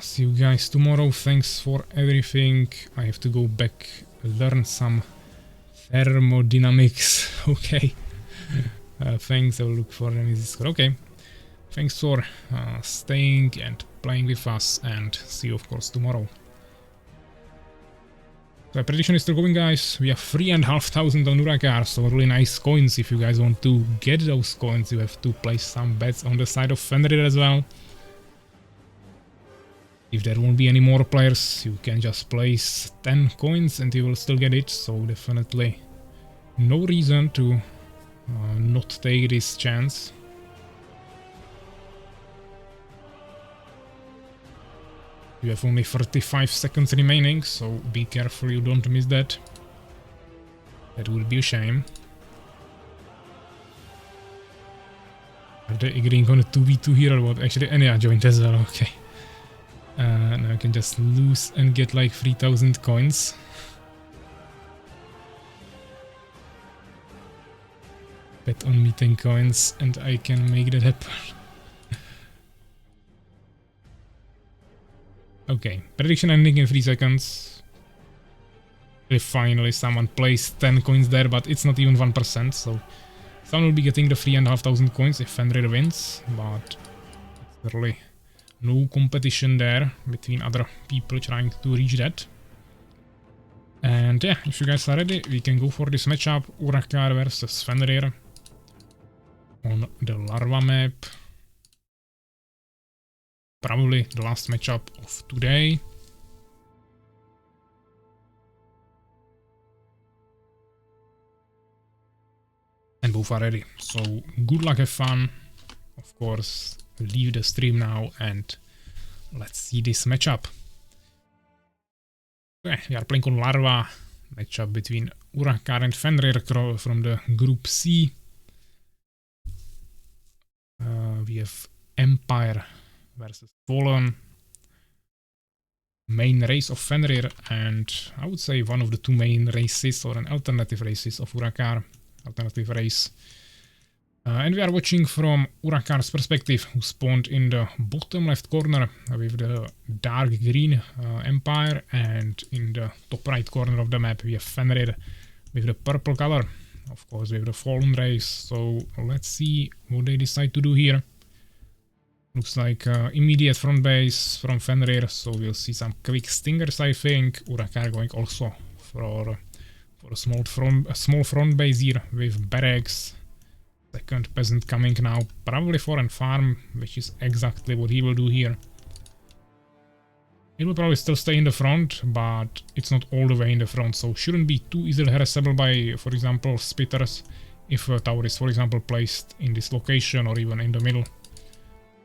See you guys tomorrow. Thanks for everything. I have to go back, learn some thermodynamics. Okay. Thanks, I will look for an easy score. Okay, thanks for staying and playing with us, and see you of course tomorrow. The prediction is still going, guys. We have 3,500 on Urakaar, so really nice coins. If you guys want to get those coins, you have to place some bets on the side of Fenrir as well. If there won't be any more players, you can just place 10 coins and you will still get it, so definitely no reason to not take this chance. You have only 35 seconds remaining, so be careful you don't miss that. That would be a shame. Are they agreeing on a 2v2 here or what? Actually, Ania joined as well, okay. Now I can just lose and get like 3,000 coins. Bet on me 10 coins and I can make that happen. Okay, prediction ending in 3 seconds. If finally someone placed 10 coins there, but it's not even 1%, so someone will be getting the 3,500 coins if Fenrir wins, but it's really no competition there between other people trying to reach that. And yeah, if you guys are ready, we can go for this matchup, Urakaar versus Fenrir on the Larva map. Probably the last matchup of today. And both are ready, so good luck, have fun. Of course, leave the stream now and let's see this matchup. Okay, we are playing on Larva, matchup between Urakaar and Fenrir from the Group C. We have Empire versus Fallen, main race of Fenrir, and I would say one of the 2 main races or an alternative races of Urakaar. Alternative race. And we are watching from Urakaar's perspective, who spawned in the bottom left corner with the dark green empire, and in the top right corner of the map we have Fenrir with the purple color, of course with the fallen race. So let's see what they decide to do here. Looks like immediate front base from Fenrir, so we'll see some quick stingers, I think. Urakaar going also for a small front base here with barracks. Second peasant coming now, probably for a farm, which is exactly what he will do here. He will probably still stay in the front, but it's not all the way in the front, so shouldn't be too easily harassable by, for example, spitters if a tower is, for example, placed in this location or even in the middle.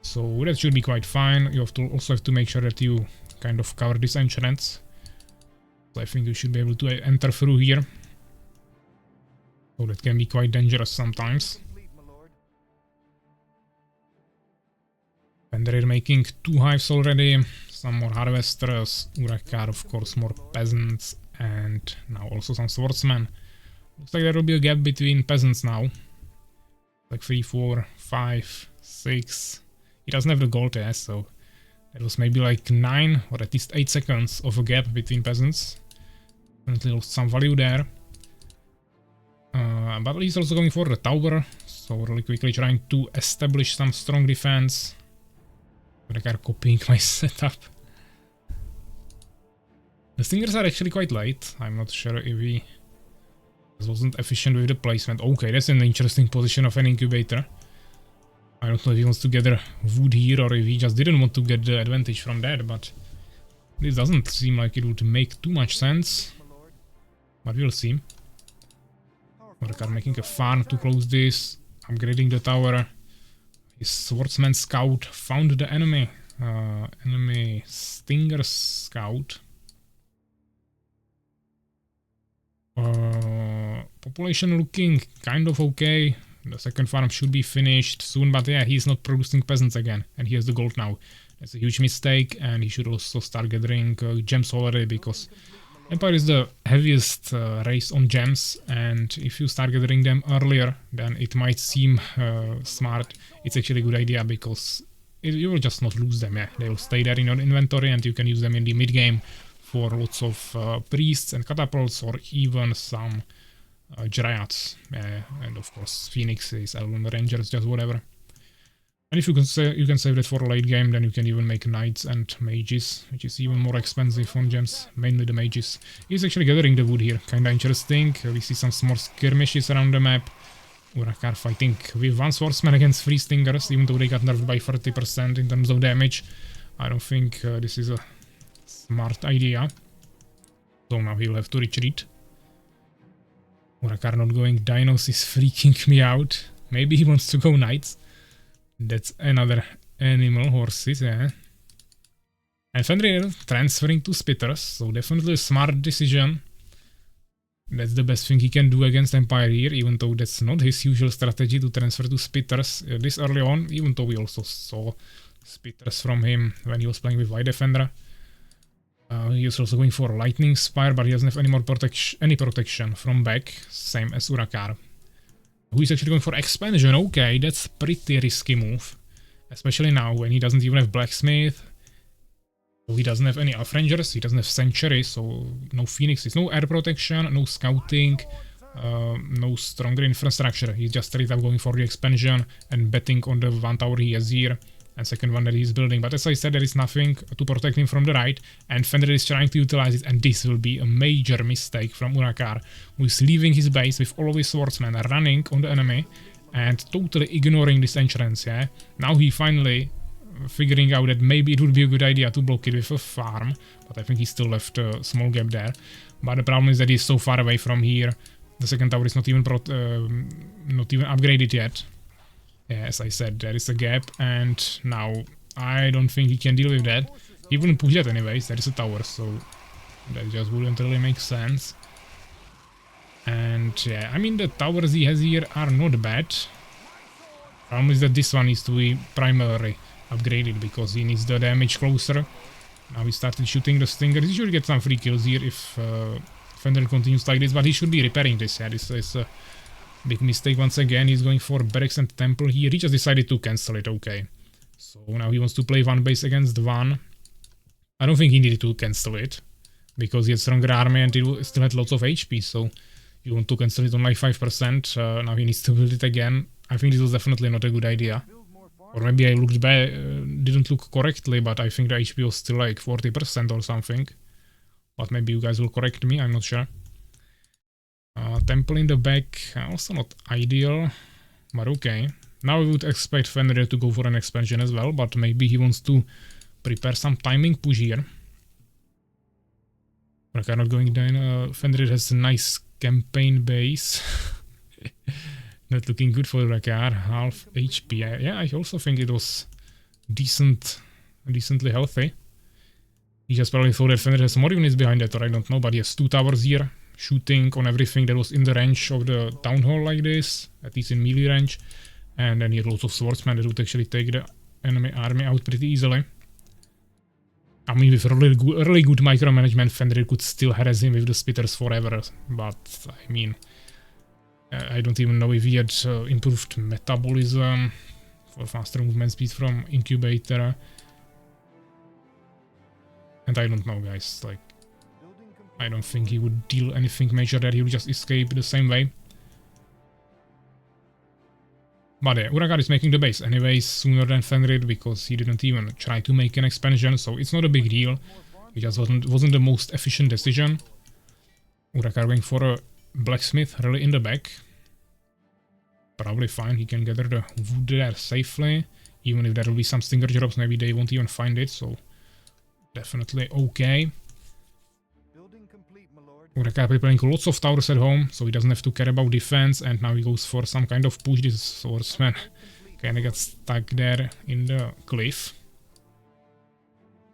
So that should be quite fine. You also have to make sure that you kind of cover this entrance. So I think you should be able to enter through here. So that can be quite dangerous sometimes. Fenrir making 2 hives already, some more harvesters, Urakaar of course more peasants, and now also some swordsmen. Looks like there will be a gap between peasants now. Like 3, 4, 5, 6. He doesn't have the gold yet, so there was maybe like 9 or at least 8 seconds of a gap between peasants. Definitely lost some value there. But he's also going for the tower, so really quickly trying to establish some strong defense. Urakaar copying my setup. The stingers are actually quite late. I'm not sure if he wasn't efficient with the placement. Okay, that's an interesting position of an incubator. I don't know if he wants to gather wood here or if he just didn't want to get the advantage from that, but this doesn't seem like it would make too much sense. But we'll see. Urakaar making a farm to close this, upgrading the tower. His swordsman scout found the enemy. Enemy stinger scout. Population looking kind of okay. The second farm should be finished soon, but yeah, he's not producing peasants again, and he has the gold now. That's a huge mistake, and he should also start gathering gems already, because Empire is the heaviest race on gems, and if you start gathering them earlier, then it might seem smart. It's actually a good idea, because you will just not lose them. Yeah, they will stay there in your inventory, and you can use them in the mid game for lots of priests and catapults, or even some Dryads, and of course Phoenixes, Elven Rangers, just whatever. And if you can save that for a late game, then you can even make knights and mages, which is even more expensive on gems, mainly the mages. He's actually gathering the wood here, kinda interesting. We see some small skirmishes around the map. Urakaar fighting with 1 swordsman against 3 stingers, even though they got nerfed by 30% in terms of damage. I don't think this is a smart idea. So now he'll have to retreat. Urakaar not going dinos is freaking me out. Maybe he wants to go knights. That's another animal, horses, yeah. And Fenrir transferring to spitters, so definitely a smart decision. That's the best thing he can do against Empire here, even though that's not his usual strategy to transfer to spitters this early on, even though we also saw spitters from him when he was playing with White Defender. He is also going for Lightning Spire, but he doesn't have any protection from back, same as Urakaar. Who is actually going for expansion? Okay, that's pretty risky move. Especially now when he doesn't even have Blacksmith. So he doesn't have any Elf Rangers, he doesn't have Sanctuary, so no Phoenixes, no air protection, no scouting, no stronger infrastructure. He's just straight up going for the expansion and betting on the 1 tower he has here. And second one that he's building, but as I said, there is nothing to protect him from the right, and Fenrir is trying to utilize it, and this will be a major mistake from Urakaar, who is leaving his base with all of his swordsmen running on the enemy, and totally ignoring this entrance, yeah? Now he finally figuring out that maybe it would be a good idea to block it with a farm, but I think he still left a small gap there. But the problem is that he's so far away from here, the second tower is not even upgraded yet. Yeah, as I said, there is a gap, and now I don't think he can deal with that. He wouldn't push that anyways, there is a tower, so that just wouldn't really make sense. And yeah, I mean, the towers he has here are not bad. Problem is that this one needs to be primarily upgraded, because he needs the damage closer. Now he started shooting the stingers. He should get some free kills here if Fenrir continues like this, but he should be repairing this. Yeah, this is Big mistake once again. He's going for barracks and temple here. He just decided to cancel it. Okay. So now he wants to play one base against one. I don't think he needed to cancel it, because he had stronger army and it still had lots of HP. So you want to cancel it on like 5%. Now he needs to build it again. I think this was definitely not a good idea. Or maybe I looked bad, didn't look correctly, but I think the HP was still like 40% or something. But maybe you guys will correct me, I'm not sure. Temple in the back, also not ideal, but okay. Now we would expect Fenrir to go for an expansion as well, but maybe he wants to prepare some timing push here. Urakaar not going down. Fenrir has a nice campaign base. Not looking good for Urakaar. Half HP. Yeah, I also think it was decently healthy. He just probably thought that Fenrir has more units behind it, or I don't know, but he has 2 towers here, shooting on everything that was in the range of the town hall like this, at least in melee range. And then he had lots of swordsmen that would actually take the enemy army out pretty easily. I mean, with really good micromanagement, Fenrir could still harass him with the spitters forever, but I mean, I don't even know if he had improved metabolism for faster movement speed from incubator. And I don't know, guys, like, I don't think he would deal anything major there, he would just escape the same way. But yeah, Urakaar is making the base anyways sooner than Fenrir, because he didn't even try to make an expansion, so it's not a big deal. It just wasn't the most efficient decision. Urakaar going for a blacksmith really in the back. Probably fine, he can gather the wood there safely. Even if there will be some stinger drops, maybe they won't even find it, so definitely okay. Urakaar preparing lots of towers at home, so he doesn't have to care about defense, and now he goes for some kind of push. This swordsman kinda got stuck there in the cliff.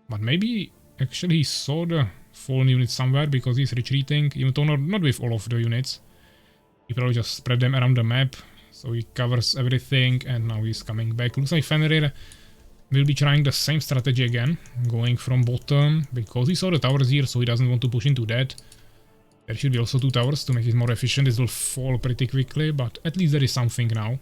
But maybe actually he saw the fallen units somewhere, because he's retreating, even though not with all of the units. He probably just spread them around the map, so he covers everything, and now he's coming back. Looks like Fenrir will be trying the same strategy again, going from bottom, because he saw the towers here, so he doesn't want to push into that. There should be also 2 towers to make it more efficient. This will fall pretty quickly, but at least there is something now.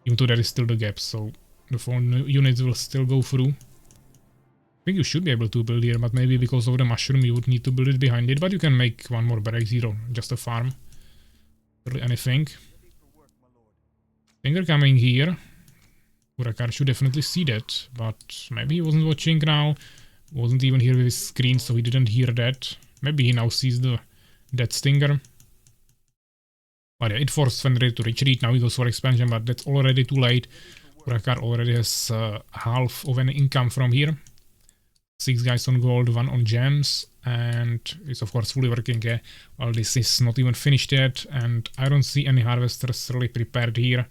Even though there is still the gap, so the 4 units will still go through. I think you should be able to build here, but maybe because of the mushroom you would need to build it behind it. But you can make one more barrack zero, just a farm. Really anything. Stinger coming here. Urakaar should definitely see that, but maybe he wasn't watching now. Wasn't even here with his screen, so he didn't hear that. Maybe he now sees that stinger. But yeah, it forced Fenrir to retreat. Now he goes for expansion, but that's already too late. Urakaar already has half of an income from here. 6 guys on gold, 1 on gems, and it's of course fully working. Well, this is not even finished yet, and I don't see any harvesters really prepared here.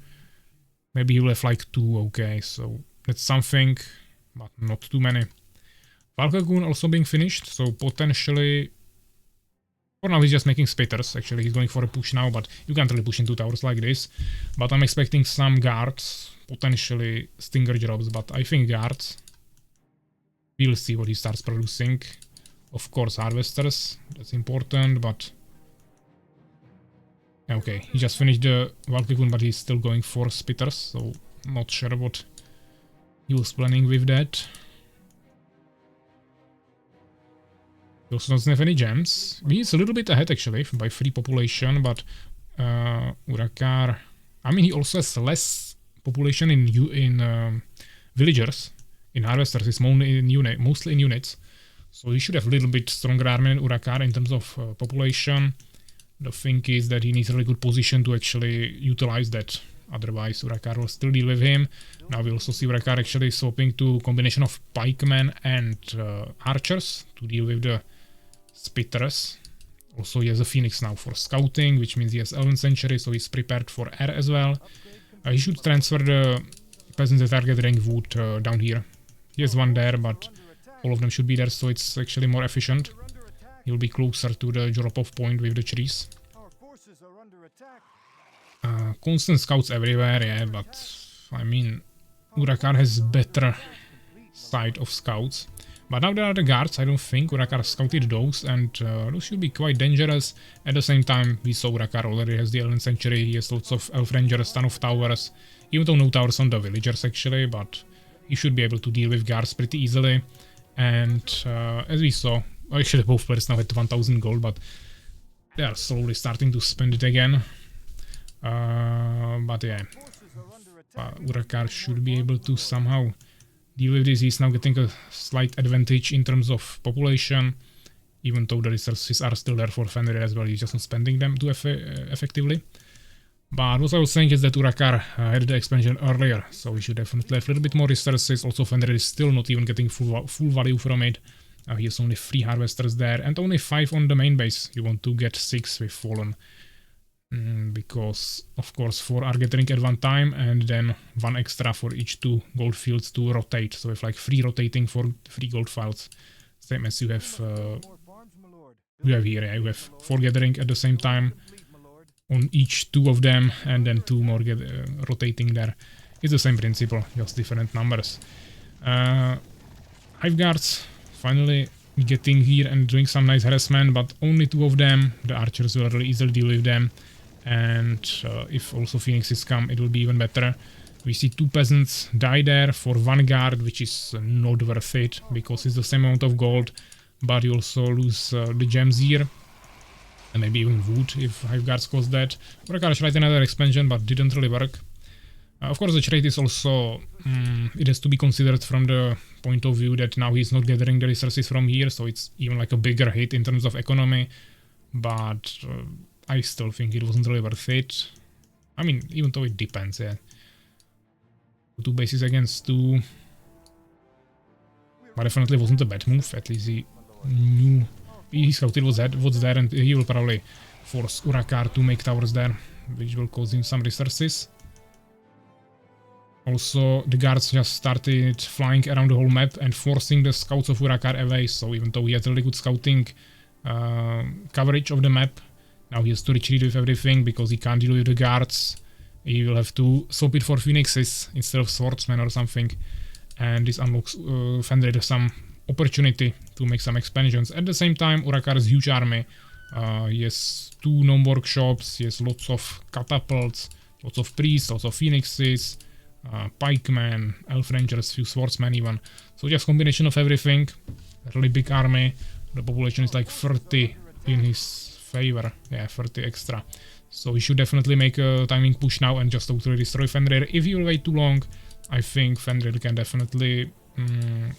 Maybe he will have like 2, okay, so that's something, but not too many. Valkagoon also being finished, so potentially... For now he's just making spitters, actually he's going for a push now, but you can't really push into towers like this. But I'm expecting some guards, potentially stinger drops, but I think guards. We'll see what he starts producing. Of course harvesters, that's important, but... Okay, he just finished the Valkagoon, but he's still going for spitters, so not sure what he was planning with that. He also doesn't have any gems. He's a little bit ahead actually by 3 population, but Urakaar... I mean, he also has less population in villagers. In harvesters, it's mostly in units. So he should have a little bit stronger army than Urakaar in terms of population. The thing is that he needs a really good position to actually utilize that. Otherwise, Urakaar will still deal with him. Now we also see Urakaar actually swapping to a combination of pikemen and archers to deal with the spitters. Also, he has a phoenix now for scouting, which means he has 11th century, so he's prepared for air as well. He should transfer the peasants that are gathering wood down here. He has 1 there, but all of them should be there, so it's actually more efficient. He'll be closer to the drop-off point with the trees. Constant scouts everywhere, yeah, but I mean, Urakaar has better sight of scouts. But now there are the guards. I don't think Urakaar scouted those, and those should be quite dangerous. At the same time, we saw Urakaar already has the 11th century. He has lots of elf rangers, ton of towers, even though no towers on the villagers actually, but he should be able to deal with guards pretty easily. And as we saw, actually both players now had 1000 gold, but they are slowly starting to spend it again. But yeah, Urakaar should be able to somehow deal with this. He's now getting a slight advantage in terms of population, even though the resources are still there for Fenrir as well. He's just not spending them too effectively. But what I was saying is that Urakaar had the expansion earlier, so we should definitely have a little bit more resources. Also, Fenrir is still not even getting full value from it. He has only 3 harvesters there and only 5 on the main base. You want to get 6 with Fallen. Because, of course, 4 are getting at one time, and then 1 extra for each 2 gold fields to rotate. So we have like 3 rotating for 3 gold fields. Same as you have here. Yeah, you have 4 gathering at the same time on each 2 of them, and then 2 more rotating there. It's the same principle, just different numbers. Hive guards finally getting here and doing some nice harassment, but only 2 of them. The archers will really easily deal with them. And if also phoenixes come, it will be even better. We see 2 peasants die there for 1 guard, which is not worth it, because it's the same amount of gold, but you also lose the gems here, and maybe even wood if Hive guards cost that. Urakaar tried another expansion, but didn't really work. Of course, the trade is also, it has to be considered from the point of view that now he's not gathering the resources from here, so it's even like a bigger hit in terms of economy, but I still think it wasn't really worth it. I mean, even though it depends, yeah. 2 bases against 2. But definitely wasn't a bad move, at least he knew, he scouted what's there, and he will probably force Urakaar to make towers there, which will cause him some resources. Also, the guards just started flying around the whole map and forcing the scouts of Urakaar away, so even though he had really good scouting coverage of the map, now he has to retreat with everything because he can't deal with the guards. He will have to swap it for phoenixes instead of swordsmen or something. And this unlocks Fenrir some opportunity to make some expansions. At the same time, Urakaar's huge army. He has 2 gnome workshops, he has lots of catapults, lots of priests, lots of phoenixes, pikemen, elf rangers, few swordsmen even. So just combination of everything. A really big army. The population is like 30 in his favor. Yeah, 30 extra. So he should definitely make a timing push now and just totally destroy Fenrir. If he will wait too long, I think Fenrir can definitely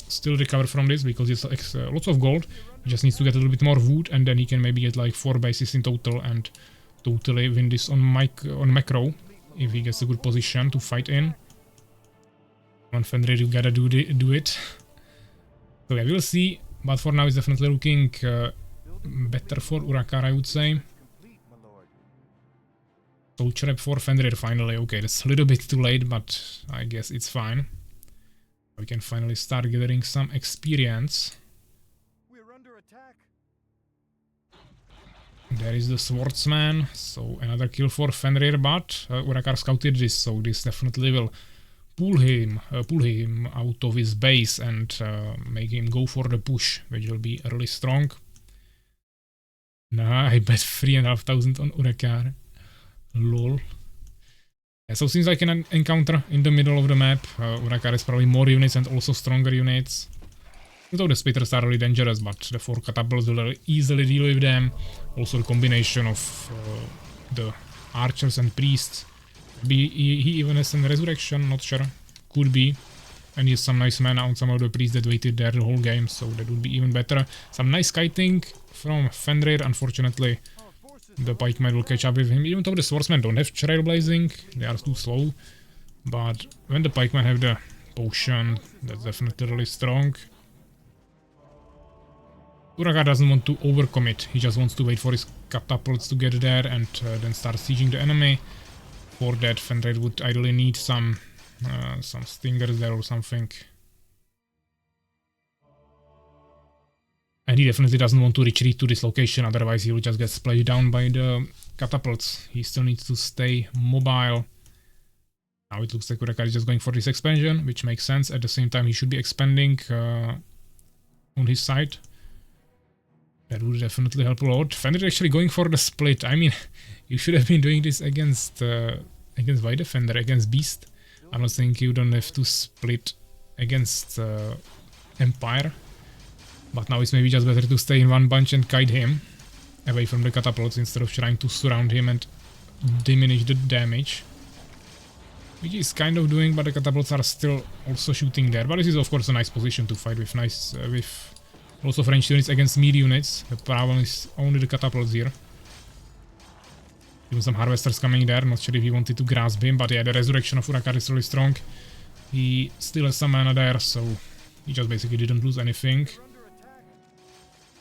still recover from this, because it's lots of gold. He just needs to get a little bit more wood, and then he can maybe get like 4 bases in total and totally win this on macro, if he gets a good position to fight in. On Fenrir, you gotta do it. So yeah, we'll see. But for now, it's definitely looking better for Urakaar, I would say. Soul Trap for Fenrir finally. Okay, that's a little bit too late, but I guess it's fine. We can finally start gathering some experience. We're under attack. There is the swordsman, so another kill for Fenrir, but Urakaar scouted this, so this definitely will pull him out of his base and make him go for the push, which will be really strong. Nah, I bet 3,500 on Urakaar. Lol. Yeah, so seems like an encounter in the middle of the map. Urakaar has probably more units and also stronger units. Although the splitters are really dangerous, but the 4 catapults will easily deal with them. Also the combination of the archers and priests. He even has some resurrection, not sure. Could be. And he has some nice mana on some of the priests that waited there the whole game, so that would be even better. Some nice kiting from Fenrir. Unfortunately, the pikemen will catch up with him, even though the swordsmen don't have trailblazing. They are too slow. But when the pikemen have the potion, that's definitely really strong. Urakaar doesn't want to overcommit. He just wants to wait for his catapults to get there and then start sieging the enemy. For that, Fenrir would ideally need some stingers there or something. And he definitely doesn't want to retreat to this location, otherwise he will just get splashed down by the catapults. He still needs to stay mobile. Now it looks like Urakaar is just going for this expansion, which makes sense. At the same time, he should be expanding on his side. That would definitely help a lot. Fenrir actually going for the split. I mean, you should have been doing this against White Defender, against Beast. I don't think you don't have to split against Empire. But now it's maybe just better to stay in one bunch and kite him away from the catapults instead of trying to surround him and diminish the damage. Which is kind of doing, but the catapults are still also shooting there. But this is of course a nice position to fight with with lots of ranged units against melee units. The problem is only the catapults here. Even some harvesters coming there, not sure if he wanted to grasp him, but yeah, the resurrection of Urakaar is really strong. He still has some mana there, so he just basically didn't lose anything.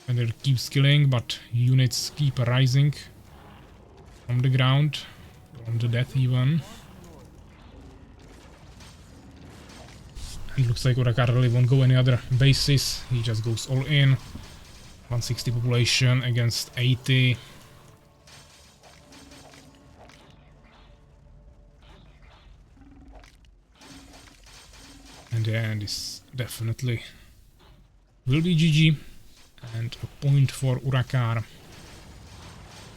And they keeps killing, but units keep rising from the ground, from the death even. It looks like Urakaar really won't go any other bases, he just goes all in. 160 population against 80. And yeah, this definitely will be GG. And a point for Urakaar.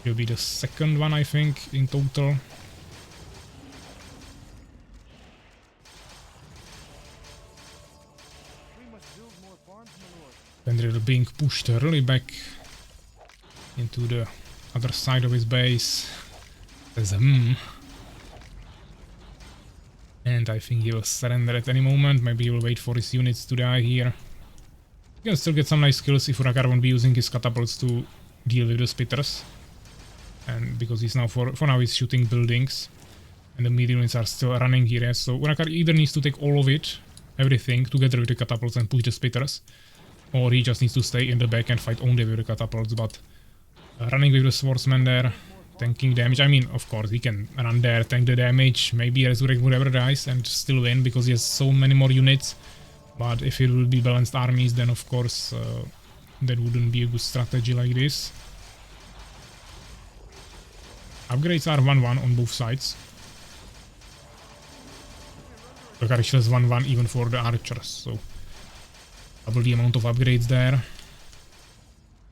Will be the second one, I think, in total. Fenrir being pushed really back into the other side of his base. There's a and I think he will surrender at any moment. Maybe he will wait for his units to die here. He can still get some nice kills if Urakaar won't be using his catapults to deal with the spitters. And because he's now, for now he's shooting buildings. And the melee units are still running here. So Urakaar either needs to take all of it, everything, together with the catapults and push the spitters. Or he just needs to stay in the back and fight only with the catapults. But running with the swordsman there, tanking damage. I mean, of course, he can run there, tank the damage, maybe resurrect whatever dies and still win because he has so many more units. But if it will be balanced armies, then of course that wouldn't be a good strategy like this. Upgrades are 1-1 on both sides. Urakaar has 1-1 even for the archers, so double the amount of upgrades there.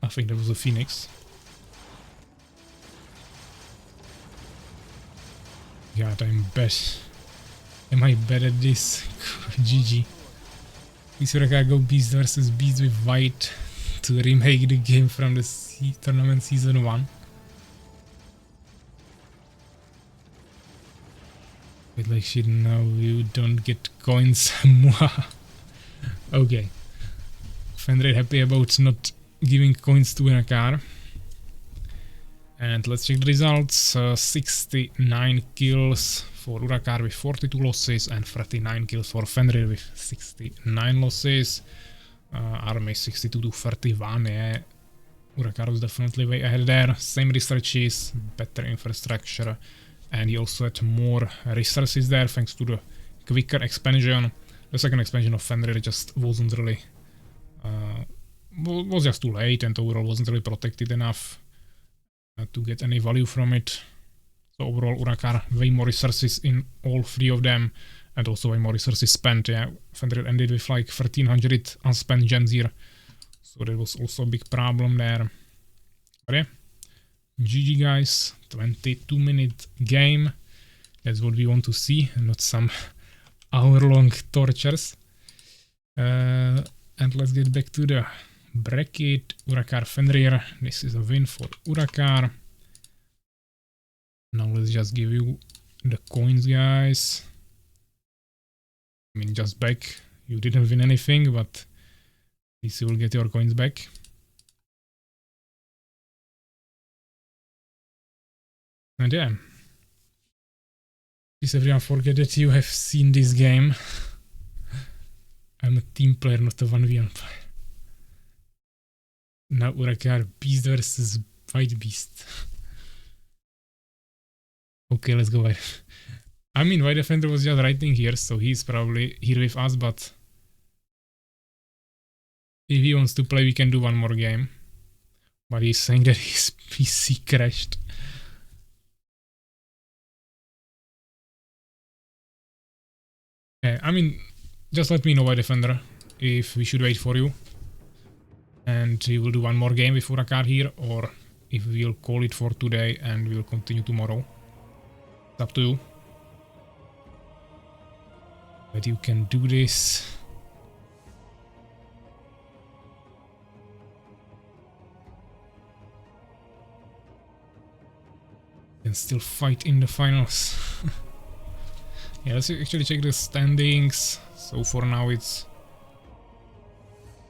I think that was a Phoenix. God, I'm bad. Am I bad at this? GG. Is Urakaar go Beast versus Beast with White to remake the game from the tournament season 1? But like shit, no, you don't get coins. Okay. Fenrir happy about not giving coins to Urakaar. And let's check the results. 69 kills for Urakaar with 42 losses and 39 kills for Fenrir with 69 losses. Army 62 to 31. Yeah. Urakaar was definitely way ahead there. Same researches, better infrastructure, and he also had more resources there thanks to the quicker expansion. The second expansion of Fenrir just wasn't really was just too late and overall wasn't really protected enough to get any value from it. So overall Urakaar way more resources in all three of them and also way more resources spent. Yeah, Fenrir ended with like 1300 unspent gems here, so that was also a big problem there. But yeah, GG guys, 22-minute game. That's what we want to see, and not some hour-long tortures. And let's get back to the bracket. Urakaar Fenrir. This is a win for Urakaar. Now let's just give you the coins, guys. I mean, just back. You didn't win anything, but at least you will get your coins back. And yeah. Please everyone forget that you have seen this game. I'm a team player, not a 1v1 player. Now Urakaar Beast versus White Beast. Okay, let's go. I mean, White Defender was just writing here, so he's probably here with us, but if he wants to play, we can do one more game. But he's saying that his PC crashed. Yeah, I mean, just let me know, White Defender, if we should wait for you. And we will do one more game with Urakaar here, or if we'll call it for today and we'll continue tomorrow. It's up to you. But you can do this. You can still fight in the finals. Yeah, let's actually check the standings. So for now it's...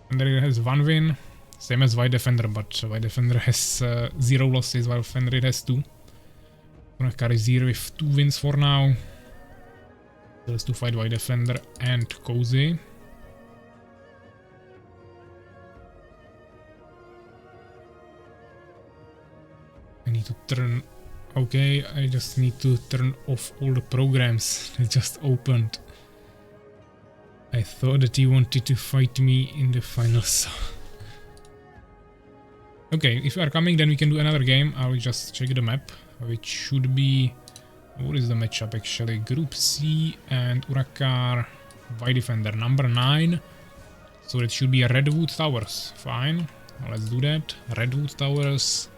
Fenrir has 1 win, same as White Defender, but White Defender has 0 losses while Fenrir has 2. Urakaar is here with 2 wins for now. So let's to fight White Defender and Cozy. I need to turn... Okay, I just need to turn off all the programs that just opened. I thought that he wanted to fight me in the finals. Okay, if you are coming, then we can do another game. I'll just check the map, which should be... What is the matchup actually? Group C and Urakaar, White Defender, number 9. So it should be Redwood Towers. Fine, let's do that. Redwood Towers.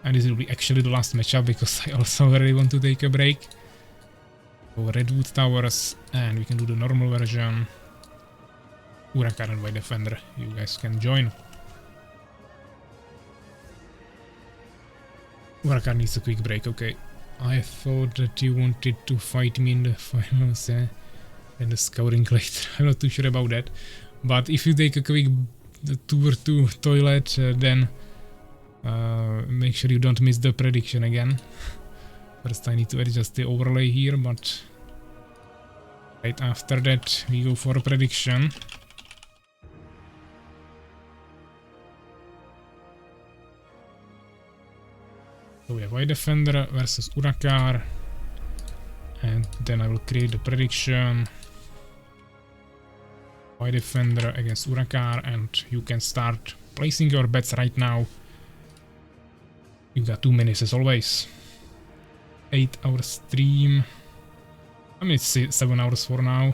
And this will be actually the last matchup because I also really want to take a break. So Redwood Towers, and we can do the normal version. Urakaar and White Defender, you guys can join. Urakaar needs a quick break, okay. I thought that you wanted to fight me in the finals and the scouting later. I'm not too sure about that. But if you take a quick tour to toilet, then make sure you don't miss the prediction again. First I need to adjust the overlay here, but right after that we go for a prediction. So we have White Defender versus Urakaar, and then I will create the prediction. White Defender against Urakaar, and you can start placing your bets right now. You got 2 minutes as always. 8-hour stream. I mean, it's 7 hours for now.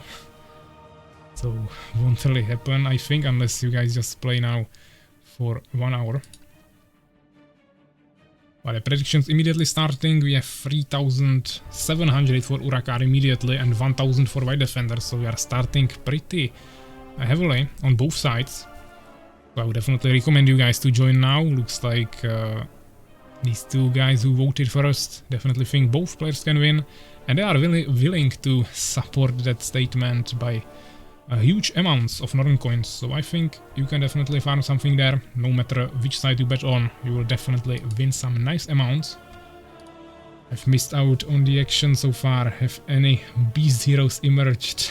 So won't really happen, I think, unless you guys just play now for 1 hour. But the predictions immediately starting. We have 3,700 for Urakaar immediately and 1,000 for White Defender. So we are starting pretty heavily on both sides. So I would definitely recommend you guys to join now. Looks like these 2 guys who voted first definitely think both players can win. And they are really willing to support that statement by huge amounts of Northern coins. So I think you can definitely farm something there. No matter which side you bet on, you will definitely win some nice amounts. I've missed out on the action so far. Have any beast heroes emerged?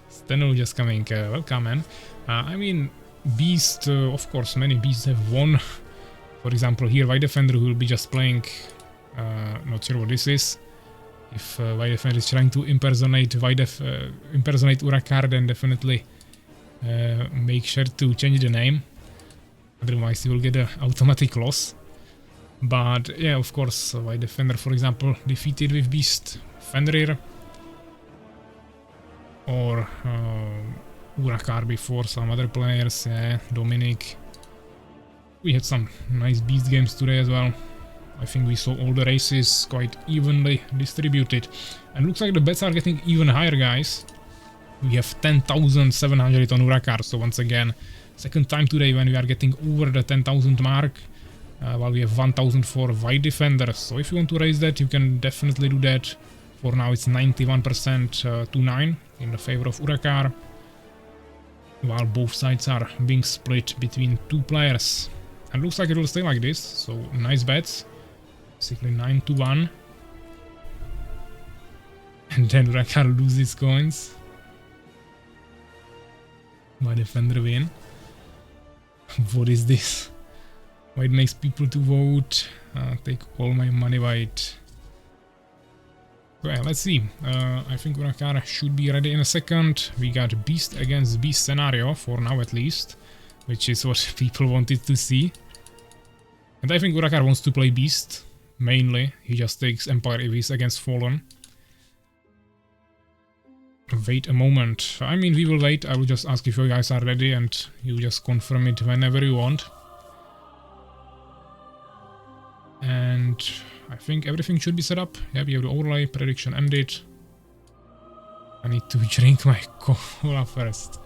Steno just coming. Welcome, man. I mean, beast, of course, many beasts have won. For example, here White Defender who will be just playing, not sure what this is. If White Defender is trying to impersonate Urakaar, then definitely make sure to change the name. Otherwise you will get an automatic loss. But yeah, of course, White Defender, for example, defeated with Beast Fenrir. Or Urakaar before, some other players, Dominic. We had some nice Beast games today as well. I think we saw all the races quite evenly distributed. And looks like the bets are getting even higher, guys. We have 10,700 on Urakaar, so once again, second time today when we are getting over the 10,000 mark. While we have 1,000 for White Defender. So if you want to raise that, you can definitely do that. For now it's 91% to 9 in the favor of Urakaar. While both sides are being split between 2 players. And looks like it will stay like this, so nice bets. Basically 9 to 1. And then Urakaar loses coins. White Defender win. What is this? White makes people to vote. Take all my money, White. Well, let's see. I think Urakaar should be ready in a second. We got Beast against Beast scenario, for now at least. Which is what people wanted to see. And I think Urakaar wants to play Beast. Mainly. He just takes Empire EVs against Fallen. wait a moment. I mean, we will wait. I will just ask if you guys are ready and you just confirm it whenever you want. And I think everything should be set up. Yeah, we have the overlay, prediction ended. I need to drink my cola first.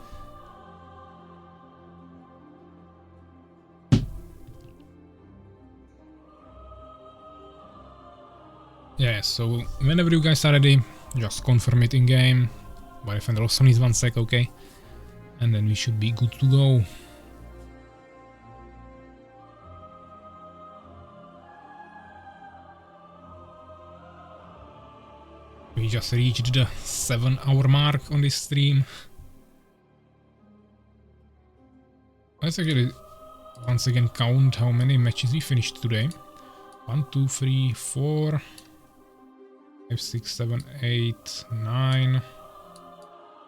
Yeah, so whenever you guys are ready, just confirm it in game. But if Fender also needs 1 sec, okay. And then we should be good to go. We just reached the 7-hour mark on this stream. Let's actually once again count how many matches we finished today. 1, 2, 3, 4, 5, 6, 7, 8, 9,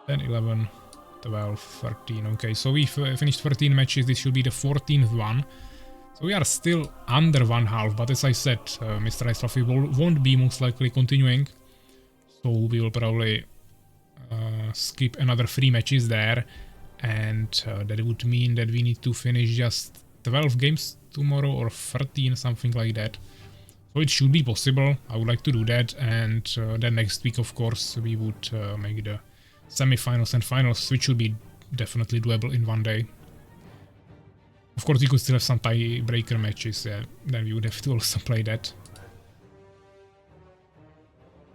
10, 11, 12, 13. Okay, so we finished 13 matches. This should be the 14th one. So we are still under 1/2, but as I said, Mr. Ice Fluffy won't be most likely continuing. So we will probably skip another 3 matches there. And that would mean that we need to finish just 12 games tomorrow or 13, something like that. So it should be possible. I would like to do that. And then next week, of course, we would make the semi-finals and finals, which should be definitely doable in 1 day. Of course, we could still have some tiebreaker matches. Yeah, then we would have to also play that.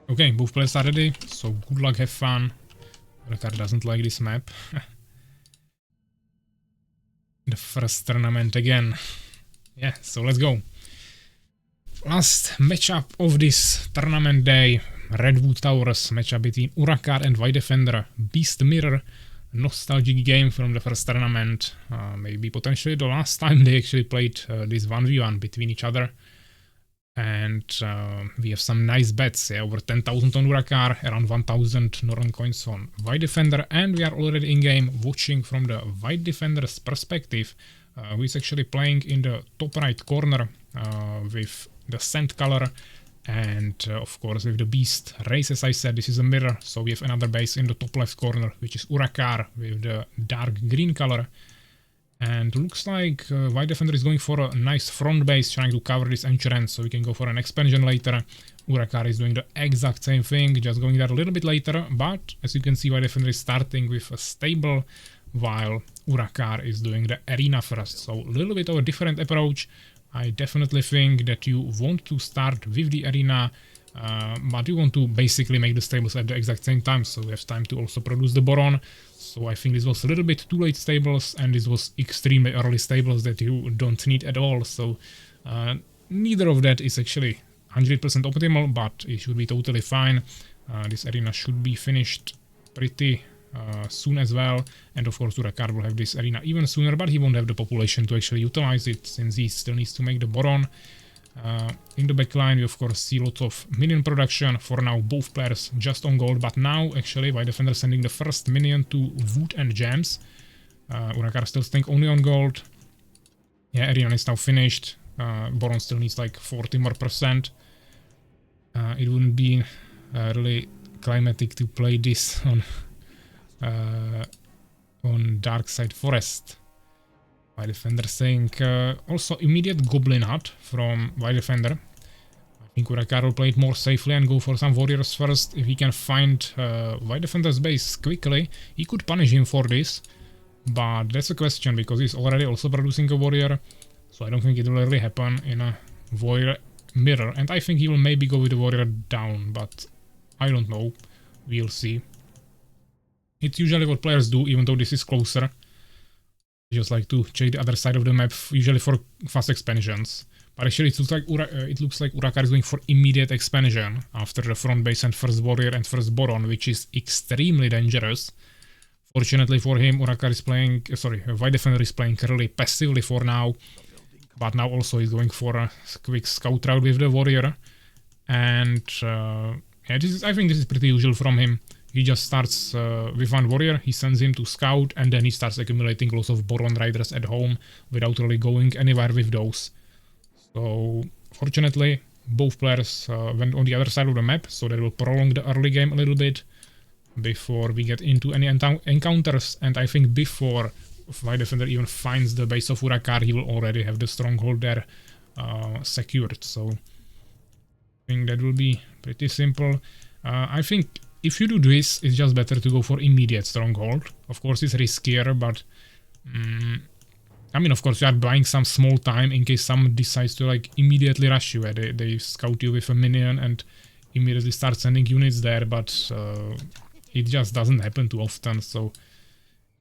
Okay, both players are ready, so good luck, have fun. Urakaar doesn't like this map. The first tournament again. Yeah, so let's go. Last matchup of this tournament day. Redwood Towers matchup between Urakaar and White Defender. Beast Mirror. Nostalgic game from the first tournament. Maybe potentially the last time they actually played this 1v1 between each other. And we have some nice bets, yeah, over 10,000 on Urakaar, around 1,000 Northern coins on White Defender, and we are already in-game watching from the White Defender's perspective, who is actually playing in the top right corner with the sand color, and of course with the beast race. As I said, this is a mirror, so we have another base in the top left corner, which is Urakaar with the dark green color. And looks like White Defender is going for a nice front base, trying to cover this entrance so we can go for an expansion later. Urakaar is doing the exact same thing, just going there a little bit later, but as you can see, White Defender is starting with a stable, while Urakaar is doing the arena first. So a little bit of a different approach. I definitely think that you want to start with the arena, but you want to basically make the stables at the exact same time, so we have time to also produce the Boron. So I think this was a little bit too late stables, and this was extremely early stables that you don't need at all. So neither of that is actually 100% optimal, but it should be totally fine. This arena should be finished pretty soon as well. And of course Urakaar will have this arena even sooner, but he won't have the population to actually utilize it since he still needs to make the Boron. In the backline we of course see lots of minion production. For now both players just on gold, but now actually White Defender sending the first minion to wood and gems. Urakaar still staying only on gold. Yeah, arena is now finished. Boron still needs like 40 more %. It wouldn't be really climatic to play this on Dark Side Forest. White Defender saying also immediate Goblin Hut from White Defender. I think Urakaar will play it more safely and go for some warriors first. If he can find White Defender's base quickly, he could punish him for this. But that's a question, because he's already also producing a warrior. So I don't think it will really happen in a warrior mirror. And I think he will maybe go with the warrior down, but I don't know. We'll see. It's usually what players do, even though this is closer. Just like to check the other side of the map, usually for fast expansions. But actually it looks like Urakaar is going for immediate expansion after the front base and first warrior and first Boron, which is extremely dangerous. Fortunately for him, Urakaar is playing, White Defender is playing really passively for now. But now also he's going for a quick scout route with the warrior. And yeah, I think this is pretty usual from him. He just starts with one warrior, he sends him to scout, and then he starts accumulating lots of Boron Riders at home without really going anywhere with those. So, fortunately, both players went on the other side of the map, so that will prolong the early game a little bit. before we get into any encounters, and I think before White Defender even finds the base of Urakaar, he will already have the stronghold there secured. So I think that will be pretty simple. I think if you do this, it's just better to go for immediate stronghold. Of course, it's riskier, but I mean, of course, you are buying some small time in case someone decides to like immediately rush you. They scout you with a minion and immediately start sending units there, but it just doesn't happen too often. So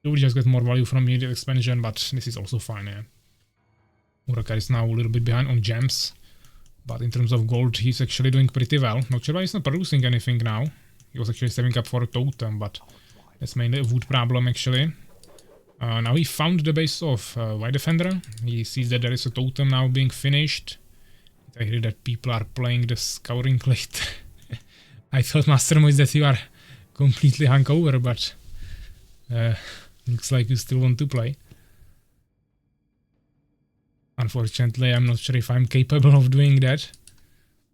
you will just get more value from immediate expansion, but this is also fine. Yeah. Urakaar is now a little bit behind on gems, but in terms of gold, he's actually doing pretty well. Not sure why he's not producing anything now. He was actually saving up for a totem, but that's mainly a wood problem actually. Now he found the base of White Defender. He sees that there is a totem now being finished. I hear that people are playing the scouring plate. I thought, Mastermoist, that you are completely hungover, but looks like you still want to play. Unfortunately, I'm not sure if I'm capable of doing that.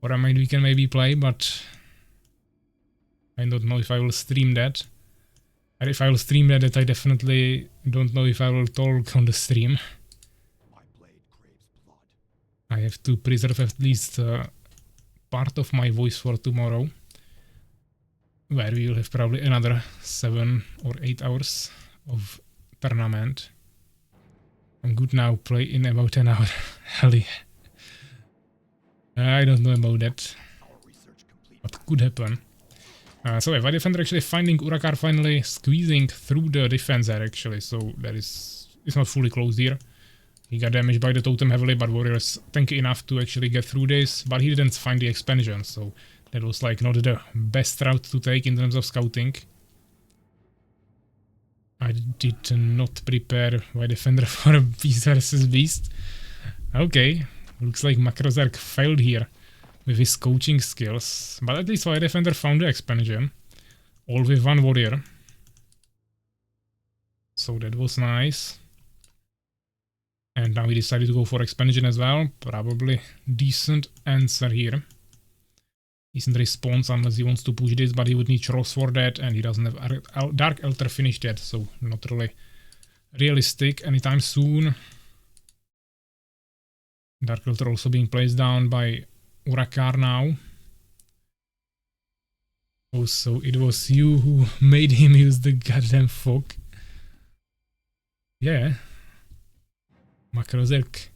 Or we can maybe play, but I don't know if I will stream that. And if I will stream that, I definitely don't know if I will talk on the stream. I have to preserve at least part of my voice for tomorrow, where we will have probably another 7 or 8 hours of tournament. I'm good now, play in about an hour. Hell yeah. I don't know about that. What could happen? So yeah, White Defender actually finding Urakaar finally squeezing through the defense there actually, so that it's not fully closed here. He got damaged by the totem heavily, but Warrior is tanky enough to actually get through this, but he didn't find the expansion, so that was like not the best route to take in terms of scouting. I did not prepare White Defender for a beast versus beast. Okay, looks like Makrozerk failed here with his coaching skills, but at least White Defender found the expansion, all with one warrior. So that was nice. And now he decided to go for expansion as well. Probably decent answer here. Decent response unless he wants to push this, but he would need Choros for that, and he doesn't have Dark Elder finished yet, so not really realistic anytime soon. Dark Elder also being placed down by Urakaar now. Oh, so it was you who made him use the goddamn fog. Yeah. Makrozerk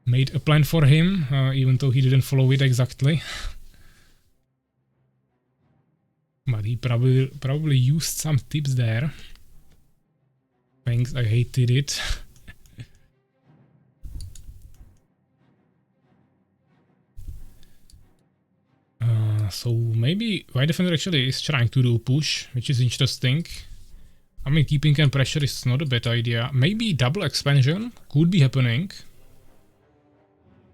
made a plan for him, even though he didn't follow it exactly. But he probably used some tips there. Thanks, I hated it. So maybe White Defender actually is trying to do a push, which is interesting. I mean, keeping in pressure is not a bad idea. Maybe double expansion could be happening.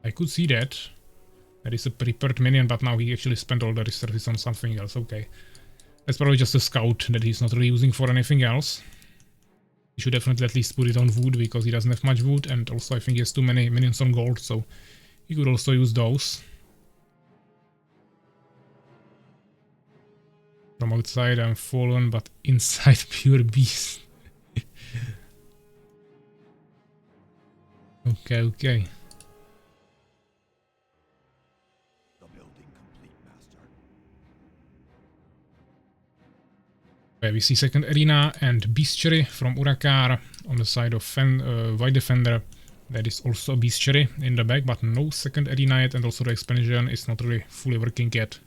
I could see that. That is a prepared minion, but now he actually spent all the resources on something else. Okay. That's probably just a scout that he's not really using for anything else. He should definitely at least put it on wood, because he doesn't have much wood, and also I think he has too many minions on gold, so he could also use those. From outside I'm fallen, but inside pure beast. Okay. The building complete, master. Okay, we see second arena and bestiary from Urakaar on the side of White Defender. There is also a bestiary in the back, but no second arena yet, and also the expansion is not really fully working yet.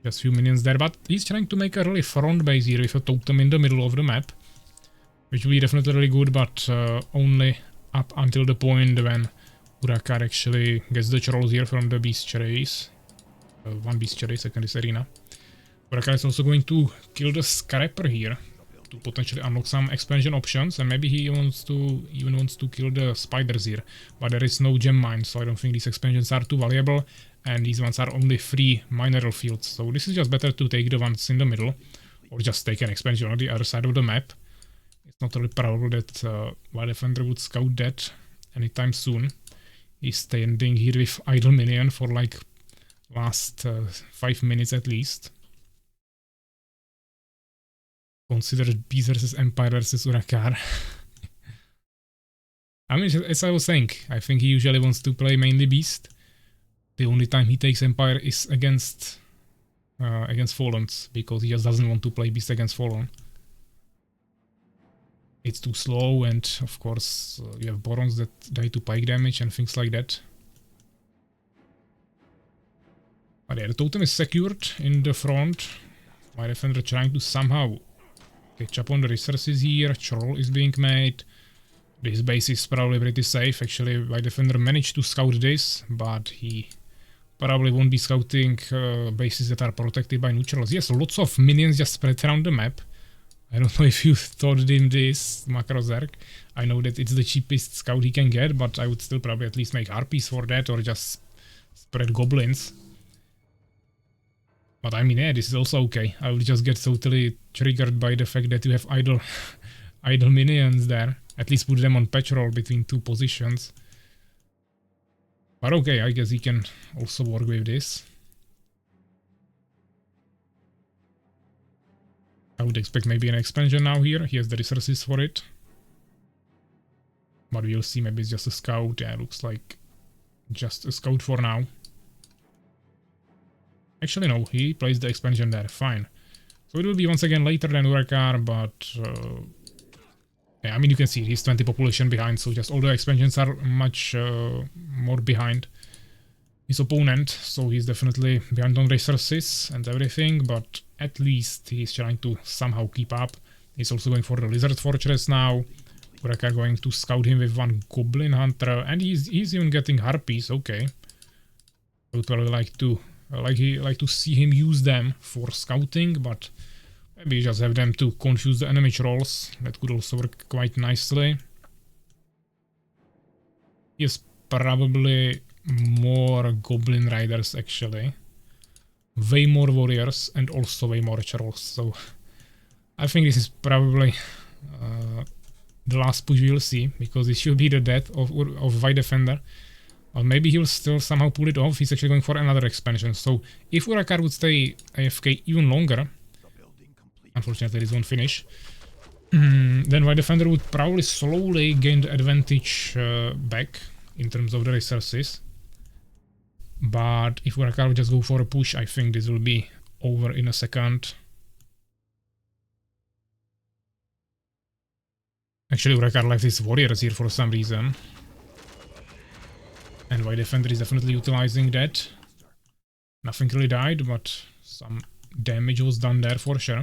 Just few minions there, but he's trying to make a really front base here with a totem in the middle of the map, which will be definitely really good, but only up until the point when Urakaar actually gets the trolls here from the bestiaries. One bestiary, second is arena. Urakaar is also going to kill the Scrapper here to potentially unlock some expansion options, and maybe he even wants to kill the spiders here, but there is no gem mine, so I don't think these expansions are too valuable. And these ones are only 3 mineral fields, so this is just better to take the ones in the middle, or just take an expansion on the other side of the map. It's not really probable that White Defender would scout that anytime soon. He's standing here with idle minion for like last 5 minutes at least. considered Beast versus Empire versus Urakaar. I mean, as I was saying, I think he usually wants to play mainly Beast. The only time he takes Empire is against Fallens, because he just doesn't want to play Beast against Fallen. It's too slow, and of course you have Barons that die to pike damage and things like that. But yeah, the totem is secured in the front. My defender trying to somehow catch up on the resources here. Troll is being made. This base is probably pretty safe. Actually, my defender managed to scout this, but he probably won't be scouting bases that are protected by neutrals. Yes, lots of minions just spread around the map. I don't know if you thought him this, Macrozerk. I know that it's the cheapest scout he can get, but I would still probably at least make harpies for that, or just spread goblins. But I mean, yeah, this is also okay. I will just get totally triggered by the fact that you have idle minions there. At least put them on patrol between two positions. But okay, I guess he can also work with this. I would expect maybe an expansion now here. He has the resources for it. But we'll see, maybe it's just a scout. Yeah, looks like just a scout for now. Actually, no, he placed the expansion there. Fine. So it will be once again later than Urakaar, but... yeah, I mean, you can see he's 20 population behind, so just all the expansions are much more behind his opponent. So he's definitely behind on resources and everything, but at least he's trying to somehow keep up. He's also going for the Lizard Fortress now. Urakaar going to scout him with one Goblin Hunter, and he's even getting Harpies. Okay, I would probably like to see him use them for scouting, but maybe just have them to confuse the enemy trolls. That could also work quite nicely. Yes, probably more Goblin Riders actually. Way more warriors and also way more trolls. So I think this is probably the last push we'll see, because it should be the death of White Defender. Or maybe he'll still somehow pull it off. He's actually going for another expansion. So if Urakaar would stay AFK even longer, unfortunately this won't finish, then White Defender would probably slowly gain the advantage back in terms of the resources. But if Urakaar would just go for a push, I think this will be over in a second. Actually, Urakaar left his warriors here for some reason. And White Defender is definitely utilizing that. Nothing really died, but some damage was done there for sure.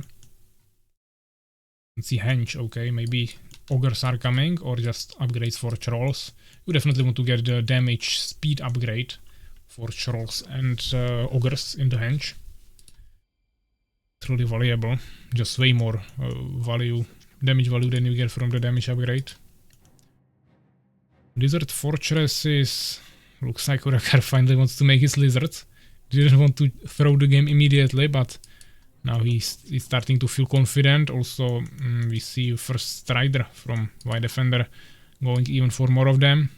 Let's see, Hench, okay, maybe Ogres are coming, or just upgrades for Trolls. You definitely want to get the damage speed upgrade for Trolls and Ogres in the Hench. Truly valuable, just way more damage value than you get from the damage upgrade. Lizard Fortresses, looks like Urakaar finally wants to make his lizards. Didn't want to throw the game immediately, but now he's starting to feel confident. Also, we see first Strider from White Defender going even for more of them.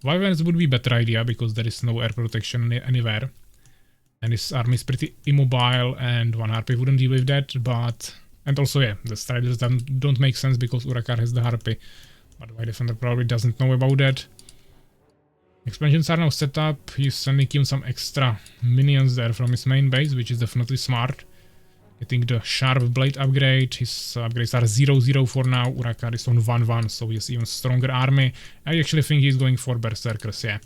Wyverns would be a better idea, because there is no air protection anywhere. And his army is pretty immobile, and one Harpy wouldn't deal with that, but... And also, yeah, the Striders don't make sense because Urakaar has the Harpy. But White Defender probably doesn't know about that. Expansions are now set up. He's sending him some extra minions there from his main base, which is definitely smart. Getting the Sharp Blade upgrade. His upgrades are 0-0 for now. Urakaar is on 1-1, so he has even stronger army. I actually think he's going for Berserkers, yeah.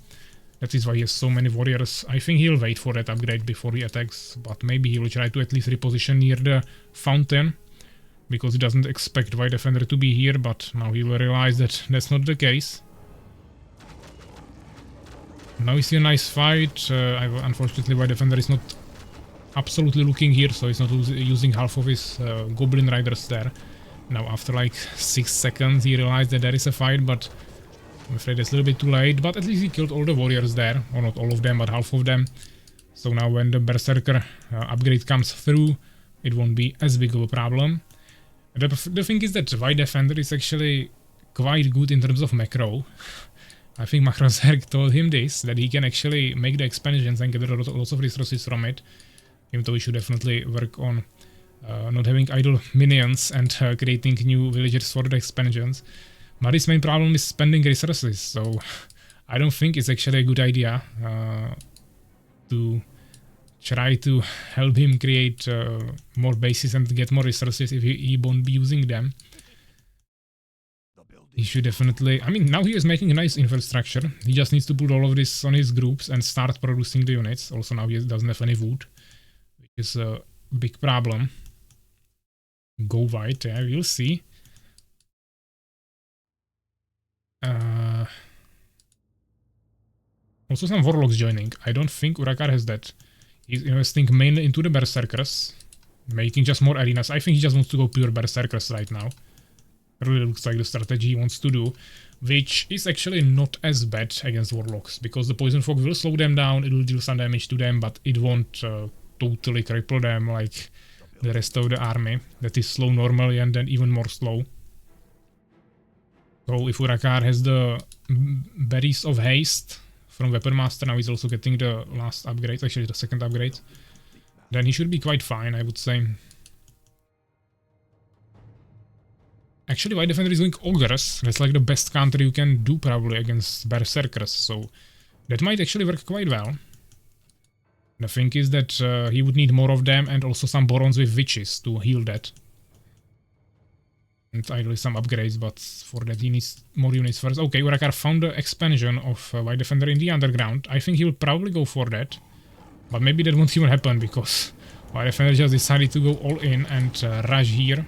That is why he has so many warriors. I think he'll wait for that upgrade before he attacks, but maybe he will try to at least reposition near the fountain, because he doesn't expect White Defender to be here, but now he will realize that that's not the case. Now we see a nice fight. Unfortunately, White Defender is not absolutely looking here, so he's not using half of his Goblin Riders there. Now after like 6 seconds he realized that there is a fight, but I'm afraid it's a little bit too late. But at least he killed all the warriors there, or not all of them, but half of them. So now when the Berserker upgrade comes through, it won't be as big of a problem. The thing is that White Defender is actually quite good in terms of macro. I think Macrozerk told him this, that he can actually make the expansions and get lots of resources from it. Even though we should definitely work on not having idle minions and creating new villagers for the expansions. But his main problem is spending resources, so I don't think it's actually a good idea to try to help him create more bases and get more resources if he won't be using them. He should definitely... I mean, now he is making a nice infrastructure. He just needs to put all of this on his groups and start producing the units. Also now he doesn't have any wood, which is a big problem. Go white, yeah, we'll see. Also some warlocks joining. I don't think Urakaar has that. He's investing mainly into the berserkers, making just more arenas. I think he just wants to go pure berserkers right now. Really looks like the strategy he wants to do, which is actually not as bad against warlocks, because the poison fog will slow them down, it will deal some damage to them, but it won't totally cripple them like the rest of the army, that is slow normally and then even more slow. So if Urakaar has the berries of haste from Weapon Master, now he's also getting the last upgrade, actually the second upgrade, then he should be quite fine, I would say. Actually, White Defender is going Ogres. That's like the best counter you can do probably against Berserkers, so that might actually work quite well. The thing is that he would need more of them and also some Borons with Witches to heal that. And ideally some upgrades, but for that he needs more units first. Okay, Urakaar found the expansion of White Defender in the underground. I think he will probably go for that. But maybe that won't even happen because White Defender just decided to go all in and rush here.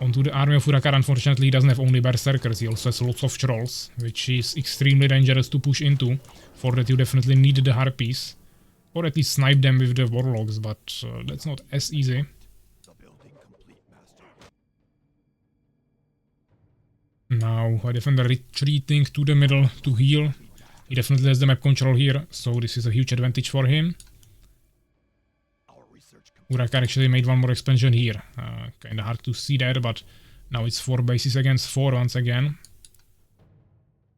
Onto the army of Urakaar, unfortunately, he doesn't have only berserkers, he also has lots of trolls, which is extremely dangerous to push into. For that you definitely need the harpies, or at least snipe them with the warlocks, but that's not as easy. Now, White Defender retreating to the middle to heal. He definitely has the map control here, so this is a huge advantage for him. Urakaar actually made one more expansion here. Kinda hard to see that, but now it's 4 bases against 4 once again.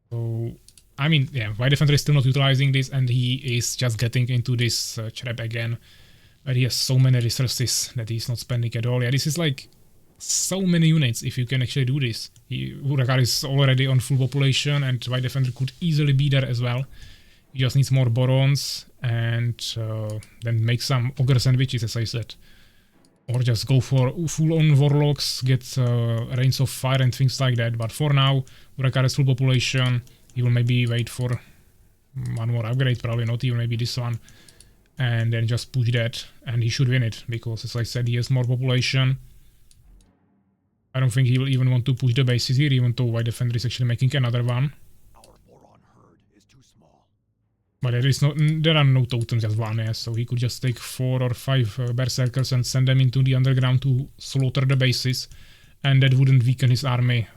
So, I mean, yeah, White Defender is still not utilizing this, and he is just getting into this trap again, where he has so many resources that he's not spending at all. Yeah, this is like so many units if you can actually do this. Urakaar is already on full population, and White Defender could easily be there as well. He just needs more Borons and then make some Ogre sandwiches, as I said. Or just go for full-on Warlocks, get Reigns of Fire and things like that. But for now, Urakaar has full population. He will maybe wait for one more upgrade, probably not even maybe this one. And then just push that, and he should win it, because as I said, he has more population. I don't think he will even want to push the bases here, even though White Defender is actually making another one. But there are no totems, just one, yeah, so he could just take 4 or 5 berserkers and send them into the underground to slaughter the bases, and that wouldn't weaken his army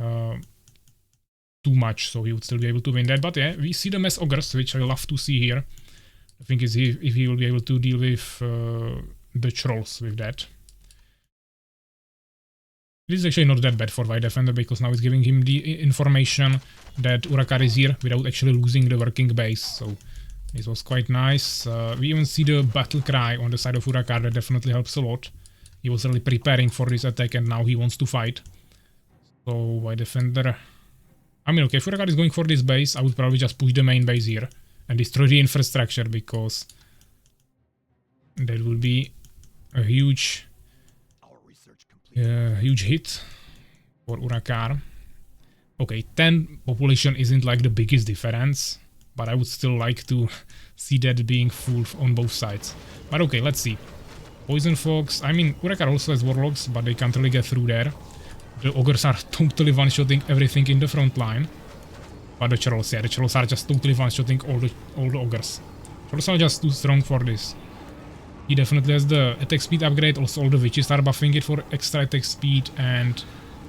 too much, so he would still be able to win that. But yeah, we see the mass ogres, which I love to see here. The thing is if he will be able to deal with the trolls with that. This is actually not that bad for White Defender, because now it's giving him the information that Urakaar is here without actually losing the working base, so this was quite nice. We even see the battle cry on the side of Urakaar, that definitely helps a lot. He was really preparing for this attack and now he wants to fight. So White Defender... I mean, okay, if Urakaar is going for this base, I would probably just push the main base here and destroy the infrastructure, because that would be a huge hit for Urakaar. Okay, 10 population isn't like the biggest difference, but I would still like to see that being full on both sides. But okay, let's see. Poison Fogs. I mean, Urakaar also has Warlocks, but they can't really get through there. The Ogres are totally one-shotting everything in the front line. But the Trolls, yeah, the Trolls are just totally one-shotting all the Ogres. Trolls are just too strong for this. He definitely has the attack speed upgrade, also all the Witches are buffing it for extra attack speed, and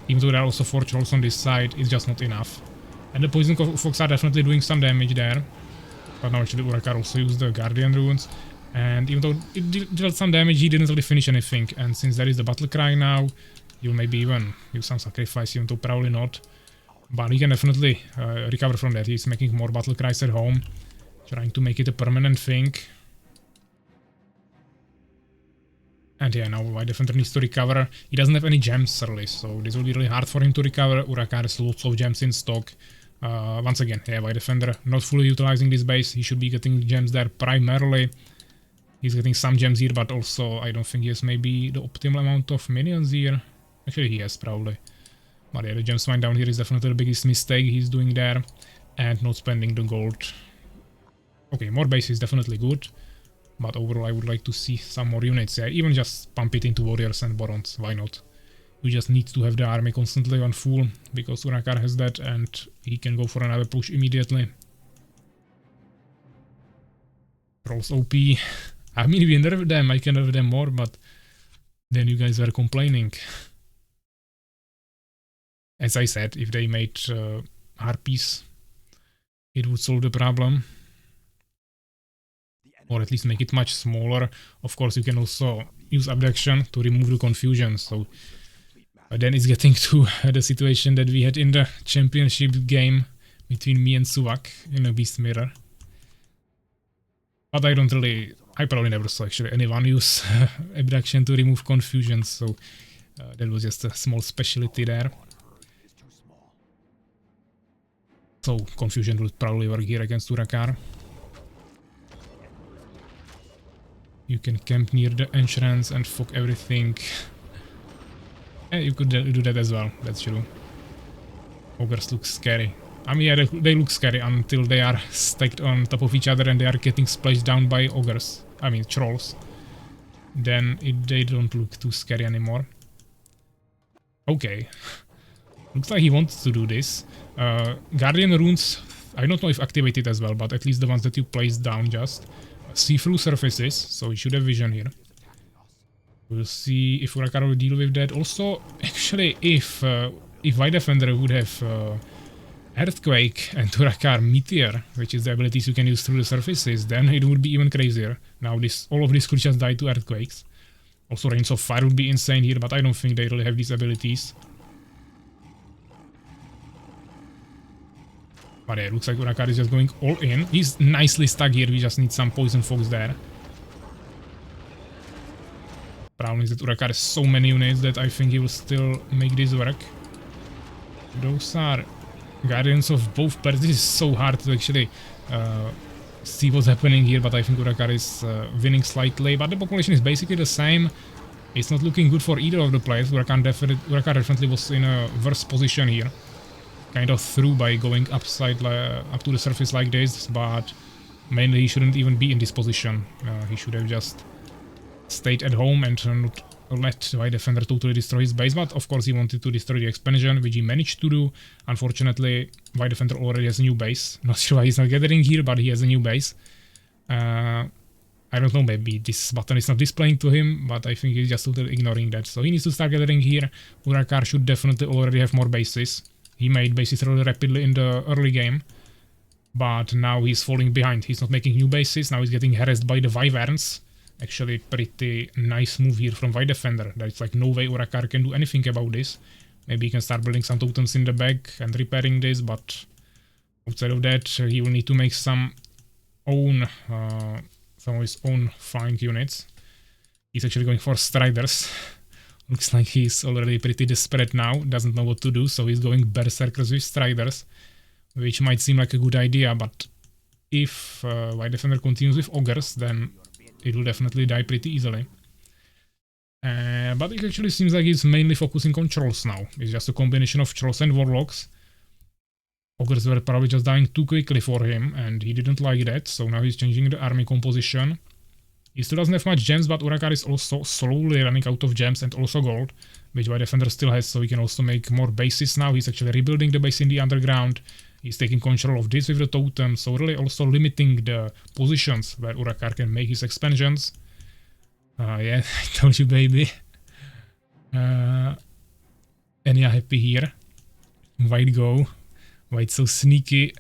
even though there are also 4 Trolls on this side, it's just not enough. And the Poison Fogs are definitely doing some damage there. But now actually Urakaar also used the Guardian Runes. And even though it dealt some damage, he didn't really finish anything. And since there is the Battle Cry now, you'll maybe even use some Sacrifice, even though probably not. But he can definitely recover from that. He's making more Battle Cries at home, trying to make it a permanent thing. And yeah, now White Defender needs to recover. He doesn't have any gems early, so this will be really hard for him to recover. Urakaar has lots of gems in stock. Once again, yeah, White Defender not fully utilizing this base. He should be getting gems there primarily. He's getting some gems here, but also I don't think he has maybe the optimal amount of minions here. Actually, he has probably. But yeah, the gems mine down here is definitely the biggest mistake he's doing there. And not spending the gold. Okay, more base is definitely good. But overall, I would like to see some more units. Yeah, even just pump it into warriors and barons. Why not? You just need to have the army constantly on full, because Urakaar has that, and he can go for another push immediately. Trolls OP. I mean, we nerfed them. I can nerf them more, but then you guys were complaining. As I said, if they made harpies, it would solve the problem. Or at least make it much smaller. Of course, you can also use abduction to remove the confusion. So then it's getting to the situation that we had in the championship game between me and Suvak in a Beast Mirror. But I probably never saw actually anyone use abduction to remove confusion. So that was just a small specialty there. So confusion will probably work here against Urakaar. You can camp near the entrance and fuck everything. Yeah, you could do that as well, that's true. Ogres look scary. I mean, yeah, they look scary until they are stacked on top of each other and they are getting splashed down by ogres. I mean, trolls. Then they don't look too scary anymore. Okay. Looks like he wants to do this. Guardian runes, I don't know if activated as well, but at least the ones that you place down just. See-through surfaces, so we should have vision here. We'll see if Urakaar will deal with that. Also, actually, if White Defender would have Earthquake and Urakaar Meteor, which is the abilities you can use through the surfaces, then it would be even crazier. Now all of these could just die to Earthquakes. Also, Rains of Fire would be insane here, but I don't think they really have these abilities. But yeah, it looks like Urakaar is just going all in. He's nicely stuck here, we just need some Poison Fox there. Problem is that Urakaar has so many units that I think he will still make this work. Those are Guardians of both pairs. This is so hard to actually see what's happening here, but I think Urakaar is winning slightly. But the population is basically the same. It's not looking good for either of the players. Urakaar definitely was in a worse position here. Kind of through by going up to the surface like this, but mainly he shouldn't even be in this position. He should have just stayed at home and not let White Defender totally destroy his base, but of course he wanted to destroy the expansion, which he managed to do. Unfortunately, White Defender already has a new base. Not sure why he's not gathering here, but he has a new base. I don't know, maybe this button is not displaying to him, but I think he's just totally ignoring that. So he needs to start gathering here. Urakaar should definitely already have more bases. He made bases really rapidly in the early game, but now he's falling behind. He's not making new bases, now he's getting harassed by the Wyverns. Actually, pretty nice move here from White Defender. There's like no way Urakaar can do anything about this. Maybe he can start building some totems in the back and repairing this, but outside of that, he will need to make some of his own flank units. He's actually going for Striders. Looks like he's already pretty desperate now, doesn't know what to do, so he's going Berserkers with Striders, which might seem like a good idea, but if White Defender continues with Ogres, then it will definitely die pretty easily. But it actually seems like he's mainly focusing on Trolls now. It's just a combination of Trolls and Warlocks. Ogres were probably just dying too quickly for him, and he didn't like that, so now he's changing the army composition. He still doesn't have much gems, but Urakaar is also slowly running out of gems and also gold, which White Defender still has, so he can also make more bases now. He's actually rebuilding the base in the underground. He's taking control of this with the totem, so really also limiting the positions where Urakaar can make his expansions. Yeah, I told you, baby. Ania happy here. White go. White so sneaky.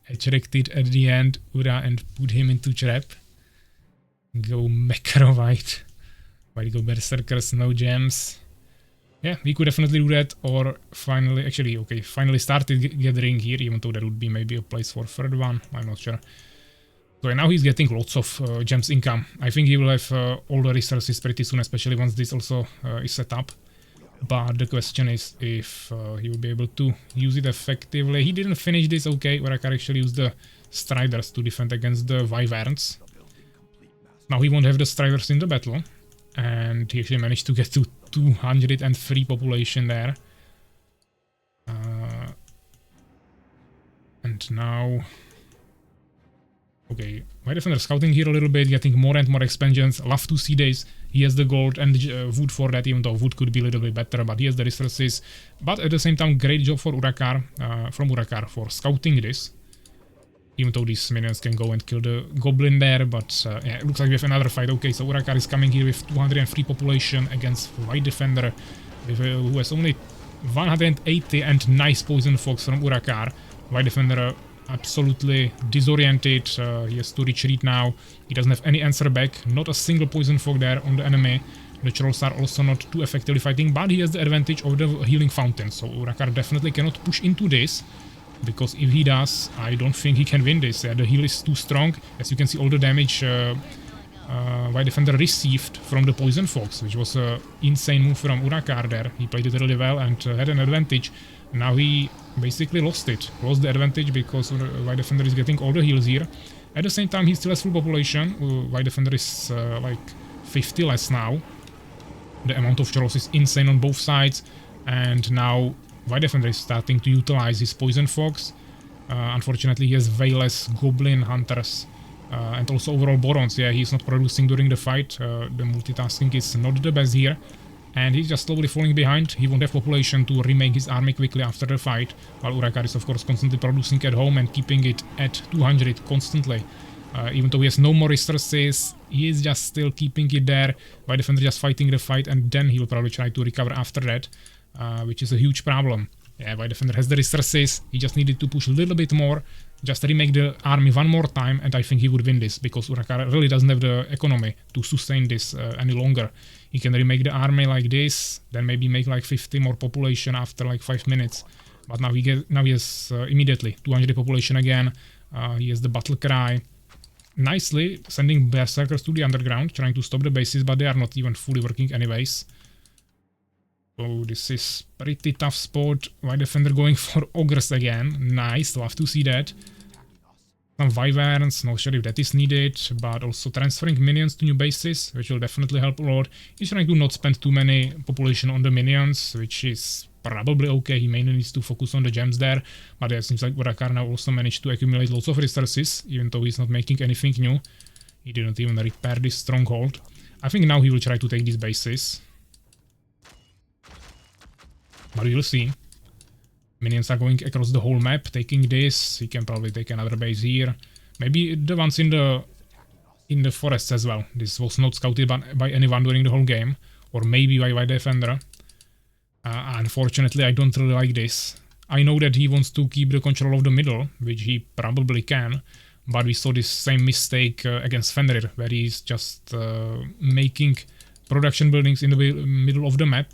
Attracted at the end Ura and put him into trap. Go Macro White. White go Berserkers, no gems. Yeah, we could definitely do that, or finally, actually, okay, finally started gathering here, even though there would be maybe a place for third one, I'm not sure. So now he's getting lots of gems income. I think he will have all the resources pretty soon, especially once this also is set up. But the question is if he will be able to use it effectively. He didn't finish this, okay. Urakaar actually used the Striders to defend against the Wyverns. Now he won't have the Striders in the battle. And he actually managed to get to 203 population there. And now... Okay, my defender scouting here a little bit, getting more and more expansions. Love to see this. He has the gold and wood for that, even though wood could be a little bit better, but he has the resources. But at the same time, great job for Urakaar, from Urakaar for scouting this. Even though these minions can go and kill the goblin there, but yeah, it looks like we have another fight. Okay, so Urakaar is coming here with 203 population against White Defender, with, who has only 180 and nice Poison Fox from Urakaar. White Defender absolutely disoriented, he has to retreat now, he doesn't have any answer back, not a single Poison Fog there on the enemy. The trolls are also not too effectively fighting, but he has the advantage of the healing fountain, so Urakaar definitely cannot push into this, because if he does, I don't think he can win this. The heal is too strong, as you can see all the damage White Defender received from the Poison Fox, which was an insane move from Urakaar there. He played it really well and had an advantage. Now he basically lost the advantage because White Defender is getting all the heals here. At the same time, he still has full population. White Defender is like 50 less now. The amount of trolls is insane on both sides. And now White Defender is starting to utilize his Poison Fox. Unfortunately, he has way less Goblin Hunters. And also overall Borons. Yeah, he's not producing during the fight. The multitasking is not the best here. And he's just slowly falling behind. He won't have population to remake his army quickly after the fight, while Urakaar is of course constantly producing at home and keeping it at 200 constantly. Even though he has no more resources, he is just still keeping it there. White Defender just fighting the fight, and then he will probably try to recover after that, which is a huge problem. Yeah, White Defender has the resources, he just needed to push a little bit more, just remake the army one more time, and I think he would win this, because Urakaar really doesn't have the economy to sustain this any longer. He can remake the army like this, then maybe make like 50 more population after like 5 minutes. But now he has immediately 200 population again. He has the battle cry. Nicely sending berserkers to the underground, trying to stop the bases, but they are not even fully working anyways. So this is pretty tough spot. White Defender going for ogres again. Nice, love to see that. Some wyverns, no sure if that is needed, but also transferring minions to new bases, which will definitely help a lot. He's trying to not spend too many population on the minions, which is probably okay. He mainly needs to focus on the gems there, but it seems like Urakaar now also managed to accumulate lots of resources, even though he's not making anything new. He didn't even repair this stronghold. I think now he will try to take these bases. But we will see. Minions are going across the whole map, taking this. He can probably take another base here. Maybe the ones in the forests as well. This was not scouted by anyone during the whole game. Or maybe by White Defender. Unfortunately, I don't really like this. I know that he wants to keep the control of the middle, which he probably can. But we saw this same mistake against Fenrir, where he's just making production buildings in the middle of the map.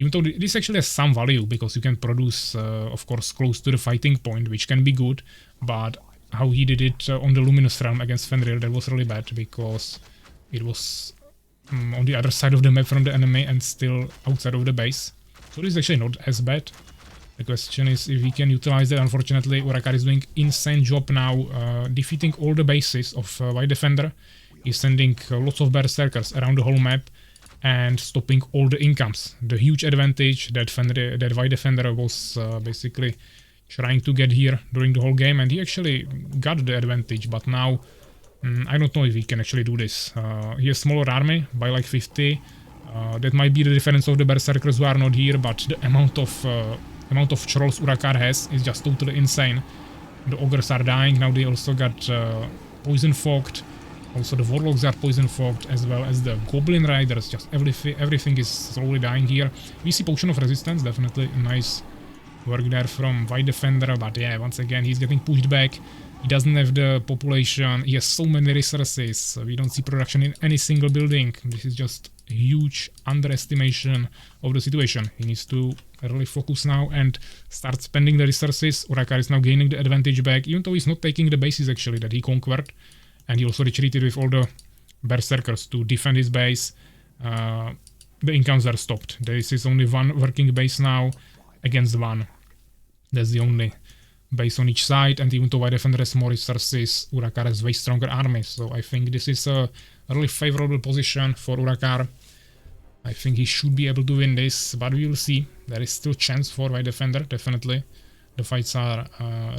Even though this actually has some value, because you can produce, of course, close to the fighting point, which can be good, but how he did it on the Luminous Realm against Fenrir, that was really bad, because it was on the other side of the map from the enemy and still outside of the base. So this is actually not as bad. The question is if he can utilize that. Unfortunately, Urakaar is doing insane job now, defeating all the bases of White Defender. He's sending lots of berserkers around the whole map, and stopping all the incomes. The huge advantage that White Defender was basically trying to get here during the whole game, and he actually got the advantage, but now I don't know if he can actually do this. He has smaller army by like 50. That might be the difference of the berserkers who are not here, but the amount of trolls Urakaar has is just totally insane. The ogres are dying, now they also got poison fogged. Also the warlocks are poison fogged, as well as the goblin riders. Just everything is slowly dying here. We see potion of resistance, definitely nice work there from White Defender, but yeah, once again he's getting pushed back. He doesn't have the population, he has so many resources, we don't see production in any single building. This is just huge underestimation of the situation. He needs to really focus now and start spending the resources. Urakaar is now gaining the advantage back, even though he's not taking the bases actually that he conquered. And he also retreated with all the berserkers to defend his base. The incomes are stopped. There is only one working base now against one. That's the only base on each side, and even though White Defender has more resources, Urakaar has way stronger armies. So I think this is a really favorable position for Urakaar. I think he should be able to win this, but we will see. There is still chance for White Defender, definitely. The fights are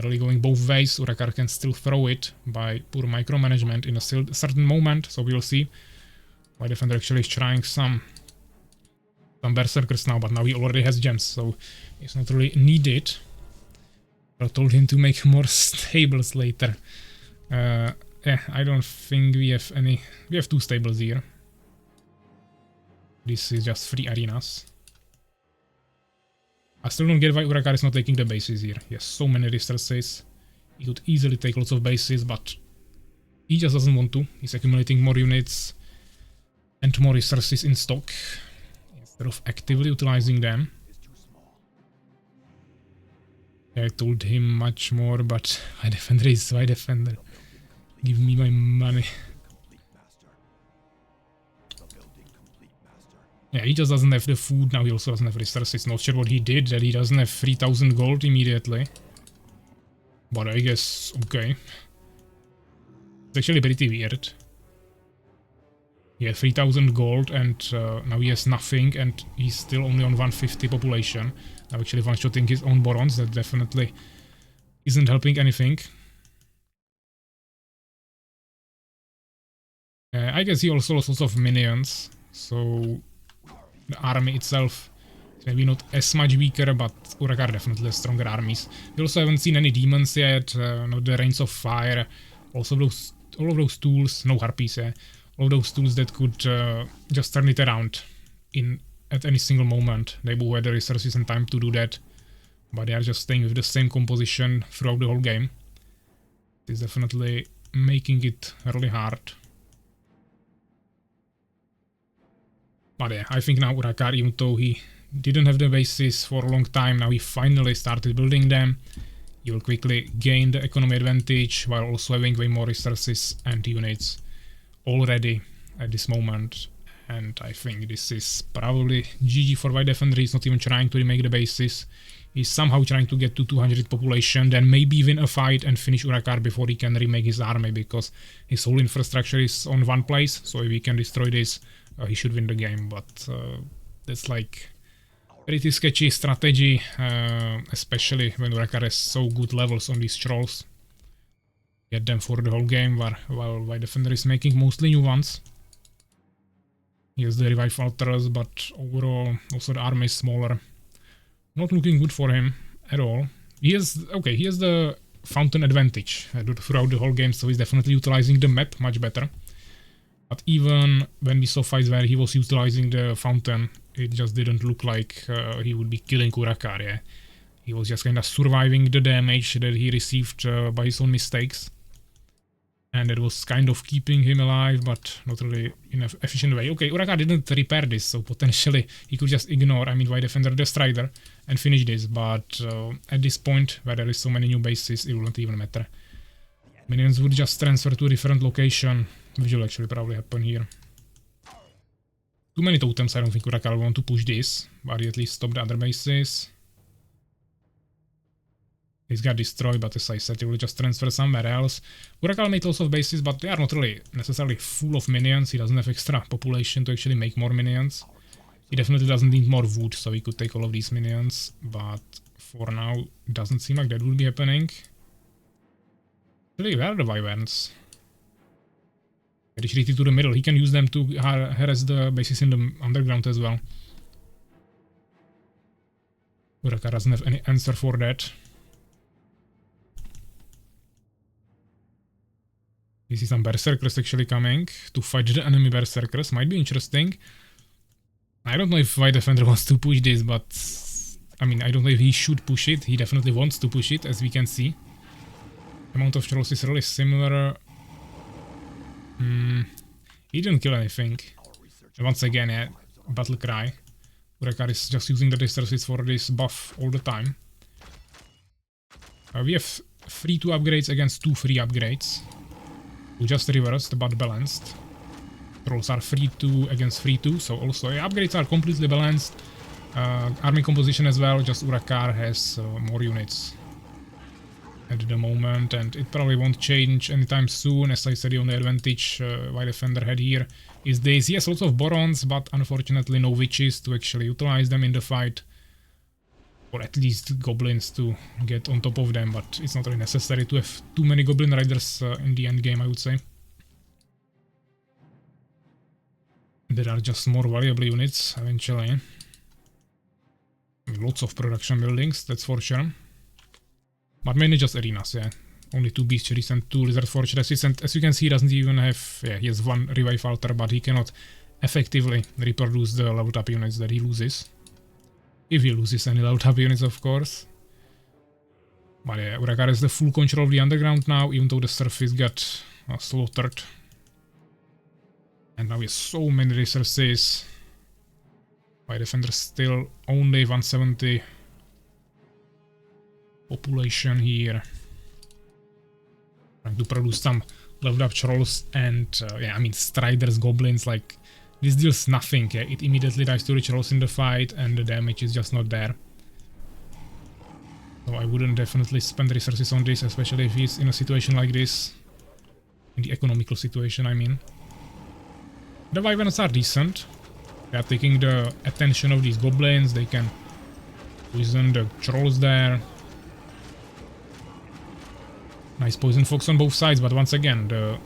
really going both ways. Urakaar can still throw it by poor micromanagement in a certain moment, so we will see. White Defender actually is trying some berserkers now, but now he already has gems, so it's not really needed. I told him to make more stables later. I don't think we have any. We have 2 stables here. This is just 3 arenas. I still don't get why Urakaar is not taking the bases here. He has so many resources. He could easily take lots of bases, but he just doesn't want to. He's accumulating more units and more resources in stock instead of actively utilizing them. I told him much more, but White Defender is White Defender. Give me my money. Yeah, he just doesn't have the food, now he also doesn't have resources. Not sure what he did, that he doesn't have 3000 gold immediately. But I guess, okay. It's actually pretty weird. He had 3000 gold and now he has nothing, and he's still only on 150 population. Now actually one-shotting his own barons, that definitely isn't helping anything. I guess he also lost lots of minions, so the army itself is maybe not as much weaker, but Urakaar definitely has stronger armies. We also haven't seen any demons yet, not the Rains of Fire, also all of those tools, no harpies, all those tools that could just turn it around at any single moment. They both had the resources and time to do that, but they are just staying with the same composition throughout the whole game. It is definitely making it really hard. But yeah, I think now Urakaar, even though he didn't have the bases for a long time, now he finally started building them. He will quickly gain the economy advantage while also having way more resources and units already at this moment. And I think this is probably GG for White Defender. He's not even trying to remake the bases. He's somehow trying to get to 200 population, then maybe win a fight and finish Urakaar before he can remake his army, because his whole infrastructure is on one place. So if he can destroy this, he should win the game. But that's like pretty sketchy strategy, especially when Urakaar has so good levels on these trolls. Get them for the whole game, while White Defender is making mostly new ones. He has the revive altars, but overall also the army is smaller. Not looking good for him at all. He has the fountain advantage throughout the whole game, so he's definitely utilizing the map much better. But even when we saw fights where he was utilizing the fountain, it just didn't look like he would be killing Urakaar, yeah. He was just kind of surviving the damage that he received by his own mistakes. And it was kind of keeping him alive, but not really in an efficient way. Okay, Urakaar didn't repair this, so potentially he could just ignore, White Defender the Strider and finish this. But at this point, where there is so many new bases, it wouldn't even matter. Minions would just transfer to a different location, which will actually probably happen here. Too many totems, I don't think Urakaar will want to push this, but he at least stop the other bases. He's got destroyed, but as I said, he will just transfer somewhere else. Urakaar made lots of bases, but they are not really necessarily full of minions. He doesn't have extra population to actually make more minions. He definitely doesn't need more wood, so he could take all of these minions. But for now, it doesn't seem like that will be happening. Actually, where are the wyverns? Retreated to the middle. He can use them to harass the bases in the underground as well. Urakaar doesn't have any answer for that. We see some berserkers actually coming to fight the enemy berserkers. Might be interesting. I don't know if White Defender wants to push this, but I don't know if he should push it. He definitely wants to push it, as we can see. Amount of trolls is really similar. He didn't kill anything. Once again, yeah, battle cry. Urakaar is just using the resources for this buff all the time. We have 3 2 upgrades against 2 free upgrades. We just reversed but balanced. Trolls are 3-2 against 3-2, so also upgrades are completely balanced. Army composition as well, just Urakaar has more units at the moment, and it probably won't change anytime soon. As I said, the only advantage White Defender had here is this. He has lots of Borons, but unfortunately no witches to actually utilize them in the fight. Or at least goblins to get on top of them, but it's not really necessary to have too many goblin riders in the end game, I would say. There are just more valuable units eventually. I mean, lots of production buildings, that's for sure. But mainly just arenas, yeah. Only 2 bestiaries and 2 lizard fortresses, and as you can see, he doesn't even have, yeah, he has 1 revive altar, but he cannot effectively reproduce the leveled up units that he loses. If he loses any leveled up units, of course. But yeah, Urakaar has the full control of the underground now, even though the surface got slaughtered. And now he has so many resources. White Defender still only 170 population here. Trying to produce some leveled up trolls and yeah, I mean striders, goblins, like this deals nothing. Yeah? It immediately dies to the trolls in the fight and the damage is just not there. So I wouldn't definitely spend resources on this, especially if he's in a situation like this. In the economical situation, I mean. The wyverns are decent. They are taking the attention of these goblins. They can poison the trolls there. Nice poison fox on both sides, but once again, the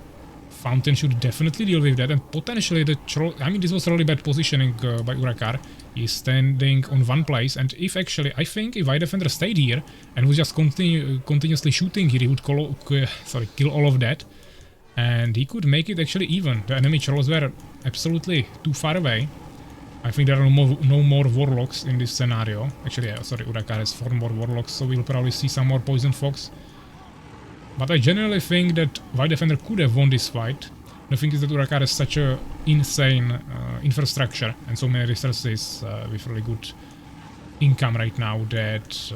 fountain should definitely deal with that, and potentially the troll. I mean, this was really bad positioning by Urakaar. He's standing on one place, and if actually, I think if White Defender stayed here and was just continuously shooting here, he would kill all of that. And he could make it actually even. The enemy trolls were absolutely too far away. I think there are no more warlocks in this scenario. Actually, yeah, sorry, Urakaar has 4 more warlocks, so we'll probably see some more poison fox. But I generally think that White Defender could have won this fight. The thing is that Urakaar has such a insane infrastructure and so many resources with really good income right now that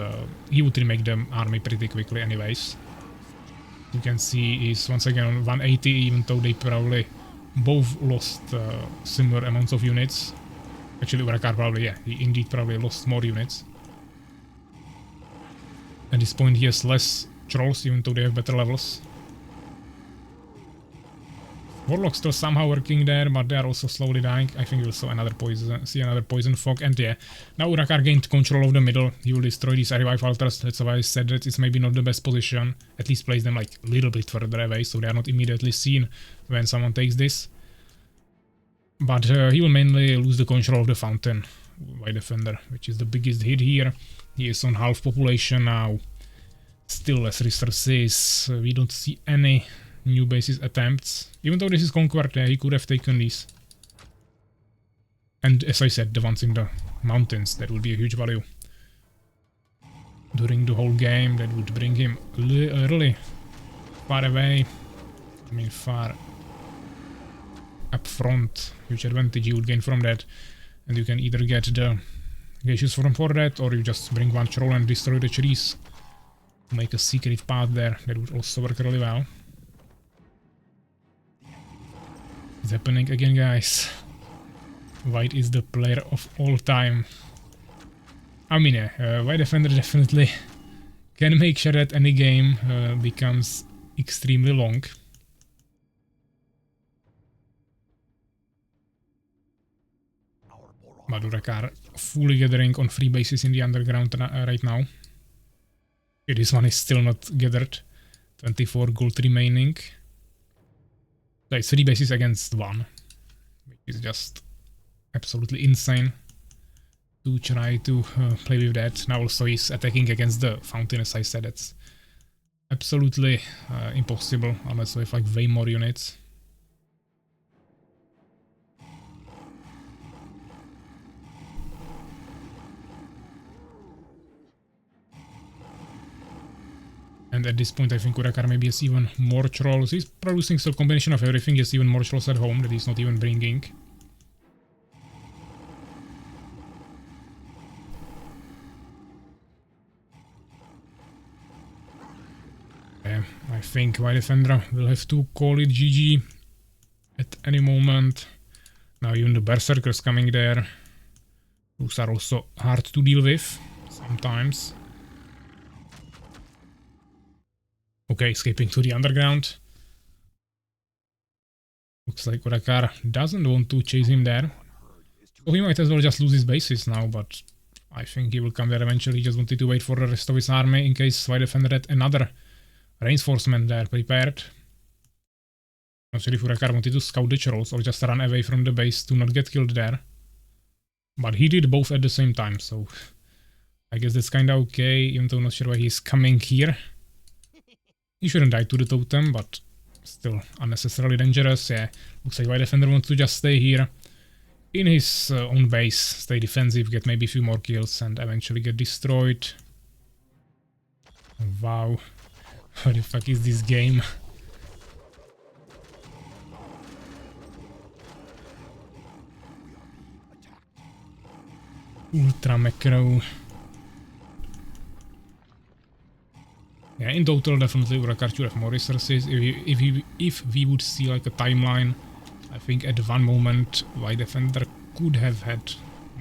he would remake the army pretty quickly anyways. You can see he's once again on 180, even though they probably both lost similar amounts of units. Actually, Urakaar probably, yeah, he indeed probably lost more units. At this point he has less trolls, even though they have better levels. Warlock's still somehow working there, but they are also slowly dying. I think we'll see another poison fog, and yeah, now Urakaar gained control of the middle. He will destroy these revive altars. That's why I said that it's maybe not the best position. At least place them like a little bit further away, so they are not immediately seen when someone takes this. But he will mainly lose the control of the fountain, White Defender, which is the biggest hit here. He is on half population now. Still less resources. We don't see any new bases attempts. Even though this is conquered, yeah, he could have taken these. And as I said, the ones in the mountains, that would be a huge value. During the whole game, that would bring him really far away. I mean, far up front. Huge advantage you would gain from that. And you can either get the gaseous form for that, or you just bring one troll and destroy the trees. To make a secret path there, that would also work really well. It's happening again, guys. White is the player of all time. I mean, yeah, White Defender definitely can make sure that any game becomes extremely long. But Urakaar fully gathering on 3 bases in the underground right now. This one is still not gathered. 24 gold remaining. So it's 3 bases against 1. Which is just absolutely insane to try to play with that. Now also he's attacking against the fountain, as I said. It's absolutely impossible unless we have like way more units. And at this point I think Urakaar maybe has even more trolls. He's producing still a combination of everything. He has even more trolls at home that he's not even bringing. yeah, I think White Defender will have to call it GG at any moment. Now even the Berserkers coming there. Those are also hard to deal with sometimes. Okay, escaping to the underground. Looks like Urakaar doesn't want to chase him there. So he might as well just lose his bases now, but I think he will come there eventually. He just wanted to wait for the rest of his army in case White Defender had another reinforcement there prepared. Not sure if Urakaar wanted to scout the trolls or just run away from the base to not get killed there. But he did both at the same time, so I guess that's kinda okay, even though I'm not sure why he's coming here. He shouldn't die to the totem, but still unnecessarily dangerous. Yeah, looks like White Defender wants to just stay here in his own base, stay defensive, get maybe a few more kills and eventually get destroyed. Wow, what the fuck is this game? Ultra macro. Yeah, in total definitely Urakaar should have more resources. If we would see like a timeline, I think at one moment White Defender could have had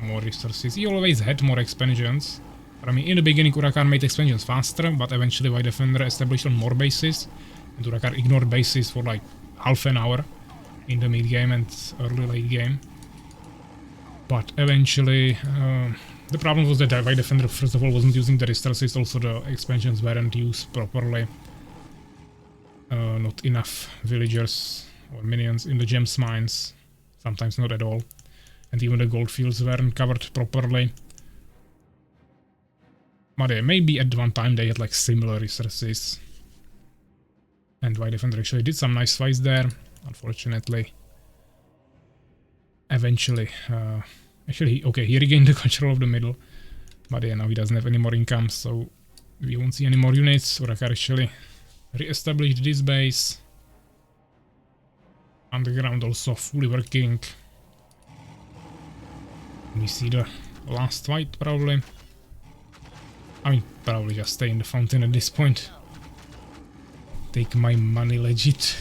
more resources. He always had more expansions. But I mean, in the beginning Urakaar made expansions faster, but eventually White Defender established on more bases. And Urakaar ignored bases for like half an hour in the mid game and early late game. But eventually, the problem was that White Defender first of all wasn't using the resources, also the expansions weren't used properly. Not enough villagers or minions in the gems mines, sometimes not at all. And even the gold fields weren't covered properly. But yeah, maybe at one time they had like similar resources. And White Defender actually did some nice fights there, unfortunately. Eventually, actually, okay, he regained the control of the middle, but yeah, now he doesn't have any more income, so we won't see any more units. Urakaar actually re-established this base. Underground also fully working. We see the last fight, probably. I mean, probably just stay in the fountain at this point. Take my money, legit.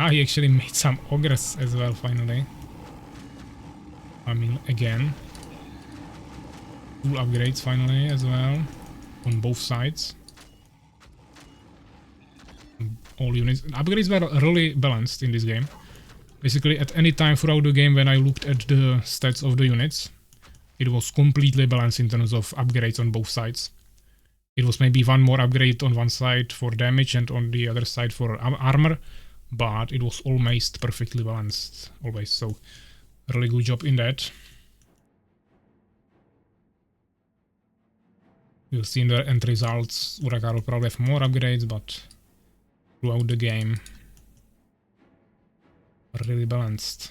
Ah, he actually made some ogres as well, finally. I mean, again. Full upgrades, finally, as well. On both sides. All units. Upgrades were really balanced in this game. Basically, at any time throughout the game when I looked at the stats of the units, it was completely balanced in terms of upgrades on both sides. It was maybe one more upgrade on one side for damage and on the other side for armor. But it was almost perfectly balanced, always, so really good job in that. You'll see in the end results, Urakaar will probably have more upgrades, but throughout the game, really balanced.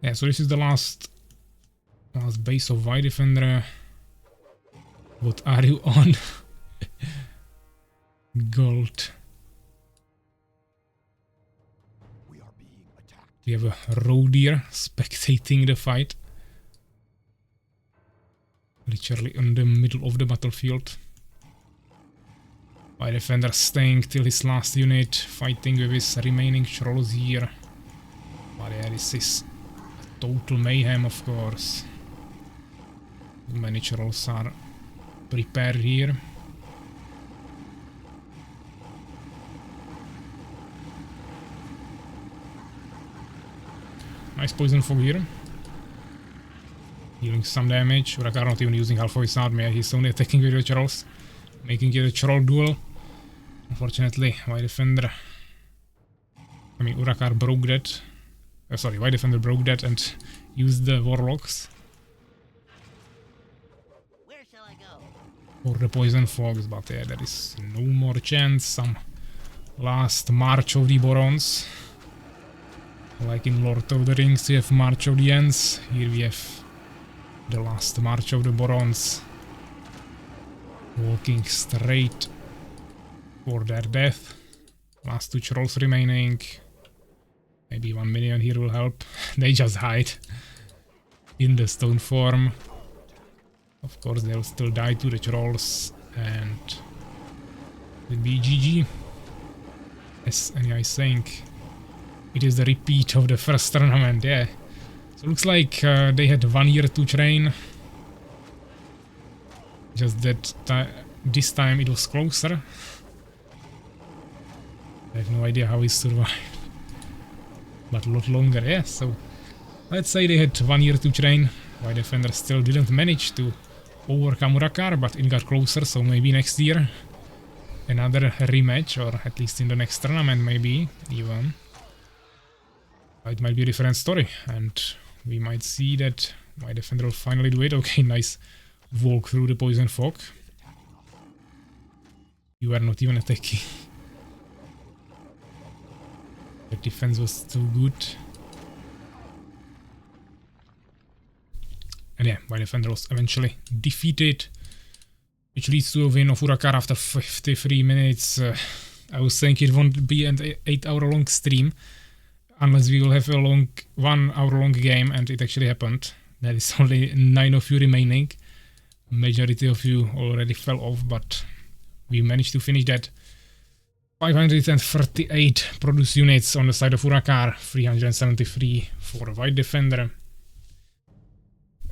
Yeah, so this is the last base of White Defender. What are you on? Gold. We have a roe deer spectating the fight. Literally in the middle of the battlefield. White Defender staying till his last unit, fighting with his remaining trolls here. But yeah, this is total mayhem, of course. Many trolls are prepared here. Nice poison fog here. Dealing some damage. Urakaar not even using half of his army. He's only attacking with the trolls. Making it a troll duel. Unfortunately, White Defender... I mean, Urakaar broke that. Sorry, White Defender broke that and used the warlocks. For the poison fogs, but yeah, there is no more chance. Some last march of the Borons. Like in Lord of the Rings, you have March of the Ents. Here we have the last march of the Borons. Walking straight for their death. Last two trolls remaining. Maybe 1 minion here will help. They just hide in the stone form. Of course, they'll still die to the trolls, and the BGG. As Ania is saying, it is the repeat of the first tournament, yeah. So looks like they had 1 year to train. Just that this time it was closer. I have no idea how he survived. But a lot longer, yeah. So let's say they had 1 year to train. White Defender still didn't manage to overcome Urakaar, but it got closer, so maybe next year another rematch, or at least in the next tournament maybe even. It might be a different story, and we might see that White Defender will finally do it. Okay, nice walk through the poison fog. You are not even attacking. The defense was too good. And yeah, White Defender was eventually defeated, which leads to a win of Urakaar after 53 minutes. I was saying it won't be an 8-hour-long stream unless we will have a 1 hour-long game, and it actually happened. There is only 9 of you remaining. Majority of you already fell off, but we managed to finish that. 538 produced units on the side of Urakaar, 373 for White Defender.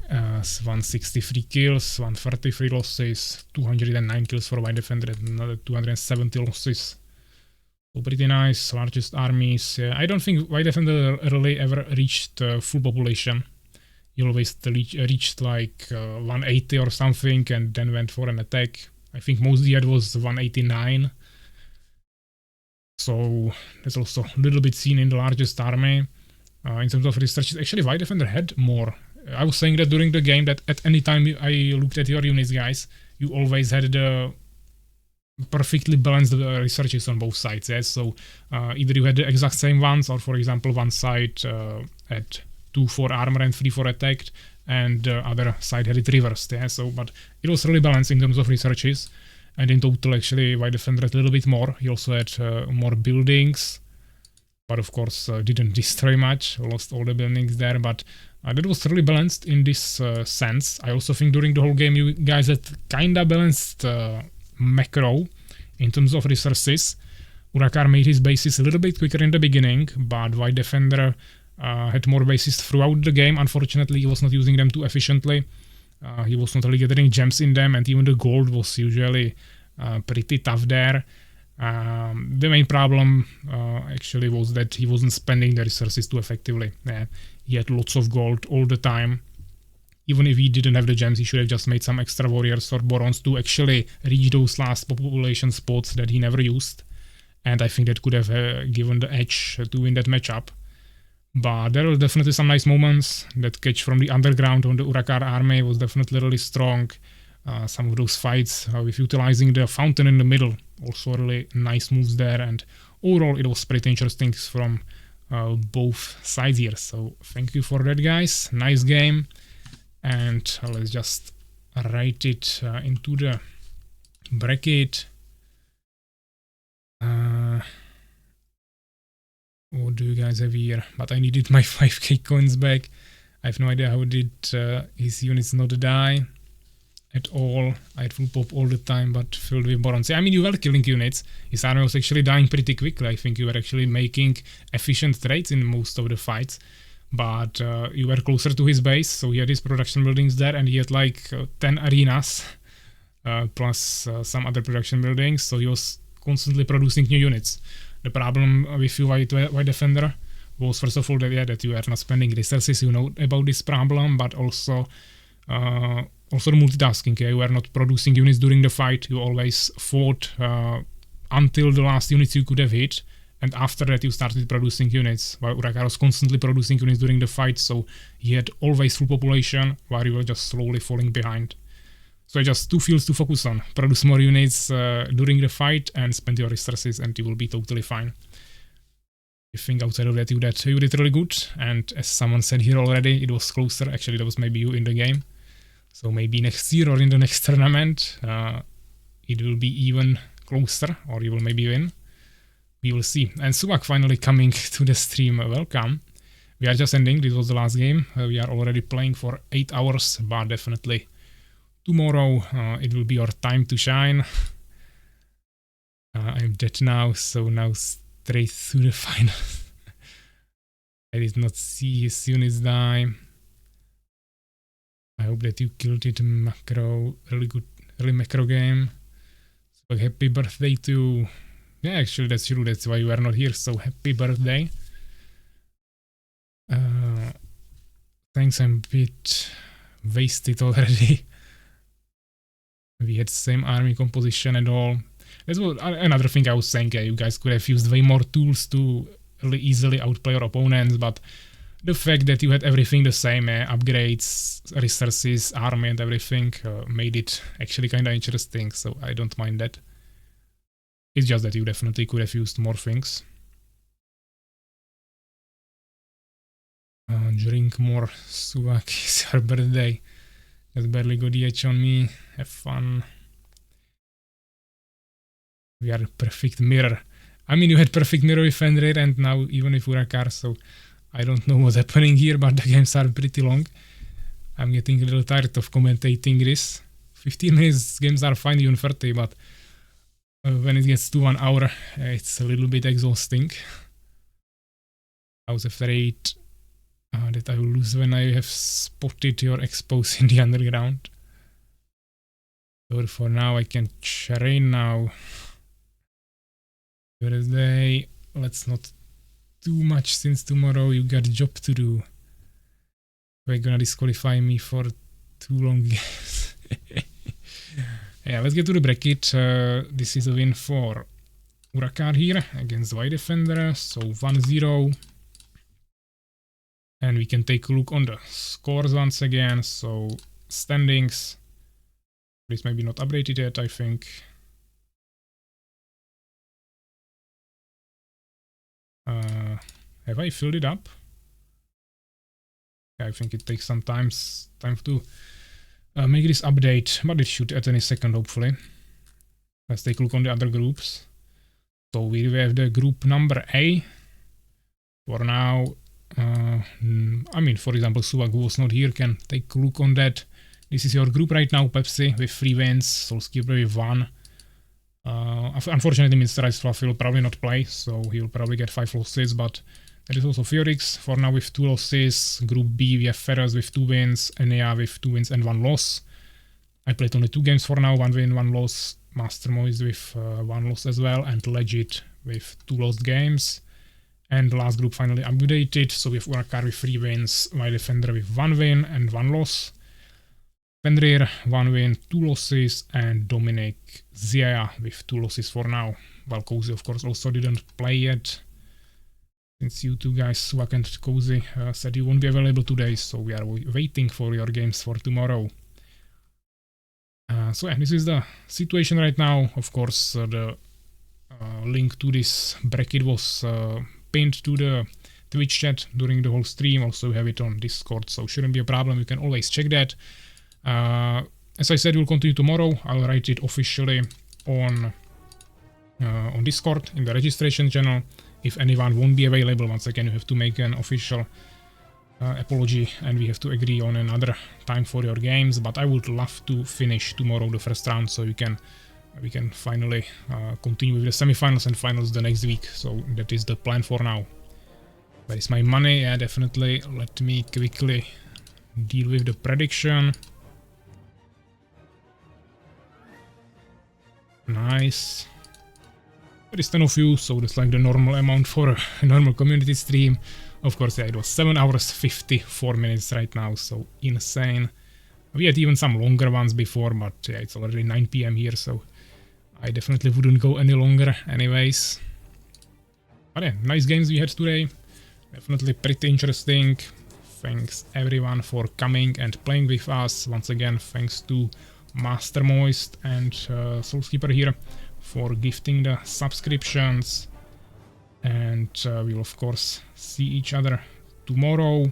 163 kills, 133 losses, 209 kills for White Defender, another 270 losses. So pretty nice, largest armies. I don't think White Defender really ever reached full population. He always reached like 180 or something and then went for an attack. I think most he had was 189. So that's also a little bit seen in the largest army. In terms of researches, actually White Defender had more. I was saying that during the game that at any time I looked at your units, guys, you always had the perfectly balanced researches on both sides. Yeah? So either you had the exact same ones, or for example one side had 2 for armor and 3 for attack, and the other side had it reversed. Yeah? So, but it was really balanced in terms of researches. And in total, actually, White Defender had a little bit more. He also had more buildings, but of course didn't destroy much, lost all the buildings there. But that was really balanced in this sense. I also think during the whole game you guys had kinda balanced macro in terms of resources. Urakaar made his bases a little bit quicker in the beginning, but White Defender had more bases throughout the game. Unfortunately, he was not using them too efficiently. He was not really getting gems in them, and even the gold was usually pretty tough there. The main problem actually was that he wasn't spending the resources too effectively. He had lots of gold all the time. Even if he didn't have the gems, he should have just made some extra warriors or barons to actually reach those last population spots that he never used. And I think that could have given the edge to win that matchup. But there were definitely some nice moments. That catch from the underground on the Urakaar army was definitely really strong. Some of those fights with utilizing the fountain in the middle, also really nice moves there. And overall, it was pretty interesting from both sides here. So thank you for that, guys. Nice game. And let's just write it into the bracket. What do you guys have here? But I needed my 5k coins back. I have no idea how did his units not die at all. I had full pop all the time, but filled with barons. I mean, you were killing units. His army was actually dying pretty quickly. I think you were actually making efficient trades in most of the fights. But you were closer to his base, so he had his production buildings there, and he had like 10 arenas, plus some other production buildings, so he was constantly producing new units. The problem with you, White Defender, was first of all that you are not spending resources, you know about this problem, but also the multitasking. You were not producing units during the fight, you always fought until the last units you could have hit, and after that you started producing units, while Urakaar was constantly producing units during the fight, so he had always full population, while you were just slowly falling behind. So just 2 fields to focus on. Produce more units during the fight and spend your resources and you will be totally fine. I think outside of that you did really good, and as someone said here already, it was closer. Actually, that was maybe you in the game. So maybe next year or in the next tournament, it will be even closer, or you will maybe win. We will see. And Subak finally coming to the stream. Welcome. We are just ending. This was the last game. We are already playing for 8 hours, but definitely tomorrow it will be our time to shine. I'm dead now, so now straight to the finals. I did not see his units die. I hope that you killed it. Macro, really macro game. So happy birthday to... Yeah, actually that's true, that's why you are not here, so happy birthday. Thanks, I'm a bit wasted already. We had same army composition and all. That's what, another thing I was saying, you guys could have used way more tools to really easily outplay your opponents, but the fact that you had everything the same, upgrades, resources, army and everything, made it actually kinda interesting, so I don't mind that. It's just that you definitely could have used more things. Drink more, Suvak, it's your birthday. Just barely got the edge on me, have fun. We are a perfect mirror. I mean, you had perfect mirror with Fenrir and now even with Urakaar, so I don't know what's happening here, but the games are pretty long. I'm getting a little tired of commentating this. 15 minutes games are fine, even 30, but when it gets to 1 hour, it's a little bit exhausting. I was afraid that I will lose when I have spotted your expos in the underground. So for now, I can train now. Thursday, let's not do much since tomorrow you got a job to do. They're gonna disqualify me for too long games. Yeah, let's get to the bracket. This is a win for Urakaar here against White Defender, so 1-0. And we can take a look on the scores once again. So standings. This may be not updated yet, I think. Have I filled it up? Yeah, I think it takes some time to make this update, but it should at any second, hopefully. Let's take a look on the other groups. So we have the group number A. For now, I mean, for example, Suvak, who was not here, can take a look on that. This is your group right now, Pepsi, with 3 wins, SoulsKeeper with 1. Unfortunately, Mr. Icefluff will probably not play, so he'll probably get 5 losses, but there is also Ferus, for now with 2 losses. Group B, we have Ferus with 2 wins, Ania with 2 wins and 1 loss. I played only 2 games for now, 1 win, 1 loss. Master Moist with 1 loss as well, and Legit with 2 lost games. And the last group finally updated, so we have Urakaar with 3 wins, White Defender with 1 win and 1 loss. Fenrir 1 win, 2 losses, and Dominic Zia with 2 losses for now. While Cozy, of course, also didn't play yet. Since you two guys, Swak and Cozy, said you won't be available today, so we are waiting for your games for tomorrow. So yeah, this is the situation right now. Of course, the link to this bracket was pinned to the Twitch chat during the whole stream. Also, we have it on Discord, so shouldn't be a problem. You can always check that. As I said, we'll continue tomorrow. I'll write it officially on Discord in the registration channel. If anyone won't be available, once again, you have to make an official apology and we have to agree on another time for your games. But I would love to finish tomorrow the first round, so we can finally continue with the semifinals and finals the next week. So that is the plan for now. Where is my money? Yeah, definitely. Let me quickly deal with the prediction. Nice. There is 10 of you, so that's like the normal amount for a normal community stream. Of course, yeah, it was 7 hours 54 minutes right now, so insane. We had even some longer ones before, but yeah, it's already 9 PM here, so I definitely wouldn't go any longer anyways. But yeah, nice games we had today. Definitely pretty interesting. Thanks everyone for coming and playing with us. Once again, thanks to Master Moist and SoulsKeeper here for gifting the subscriptions. And we will of course see each other tomorrow.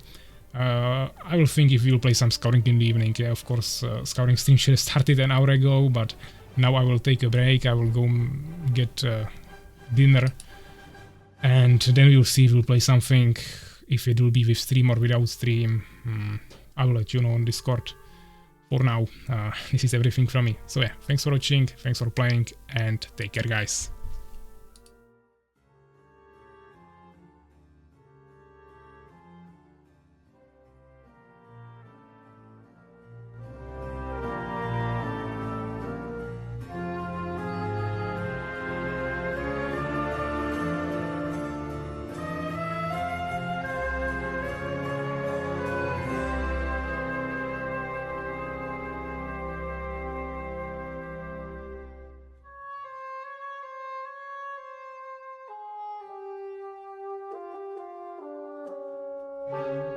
I will think if we will play some scouting in the evening. Yeah, of course, scouting stream should have started an hour ago, but now I will take a break. I will go get dinner And then we'll see if we'll play something, if it will be with stream or without stream. I will let you know on Discord. For now, this is everything from me. So yeah, thanks for watching, thanks for playing, and take care, guys. Thank you.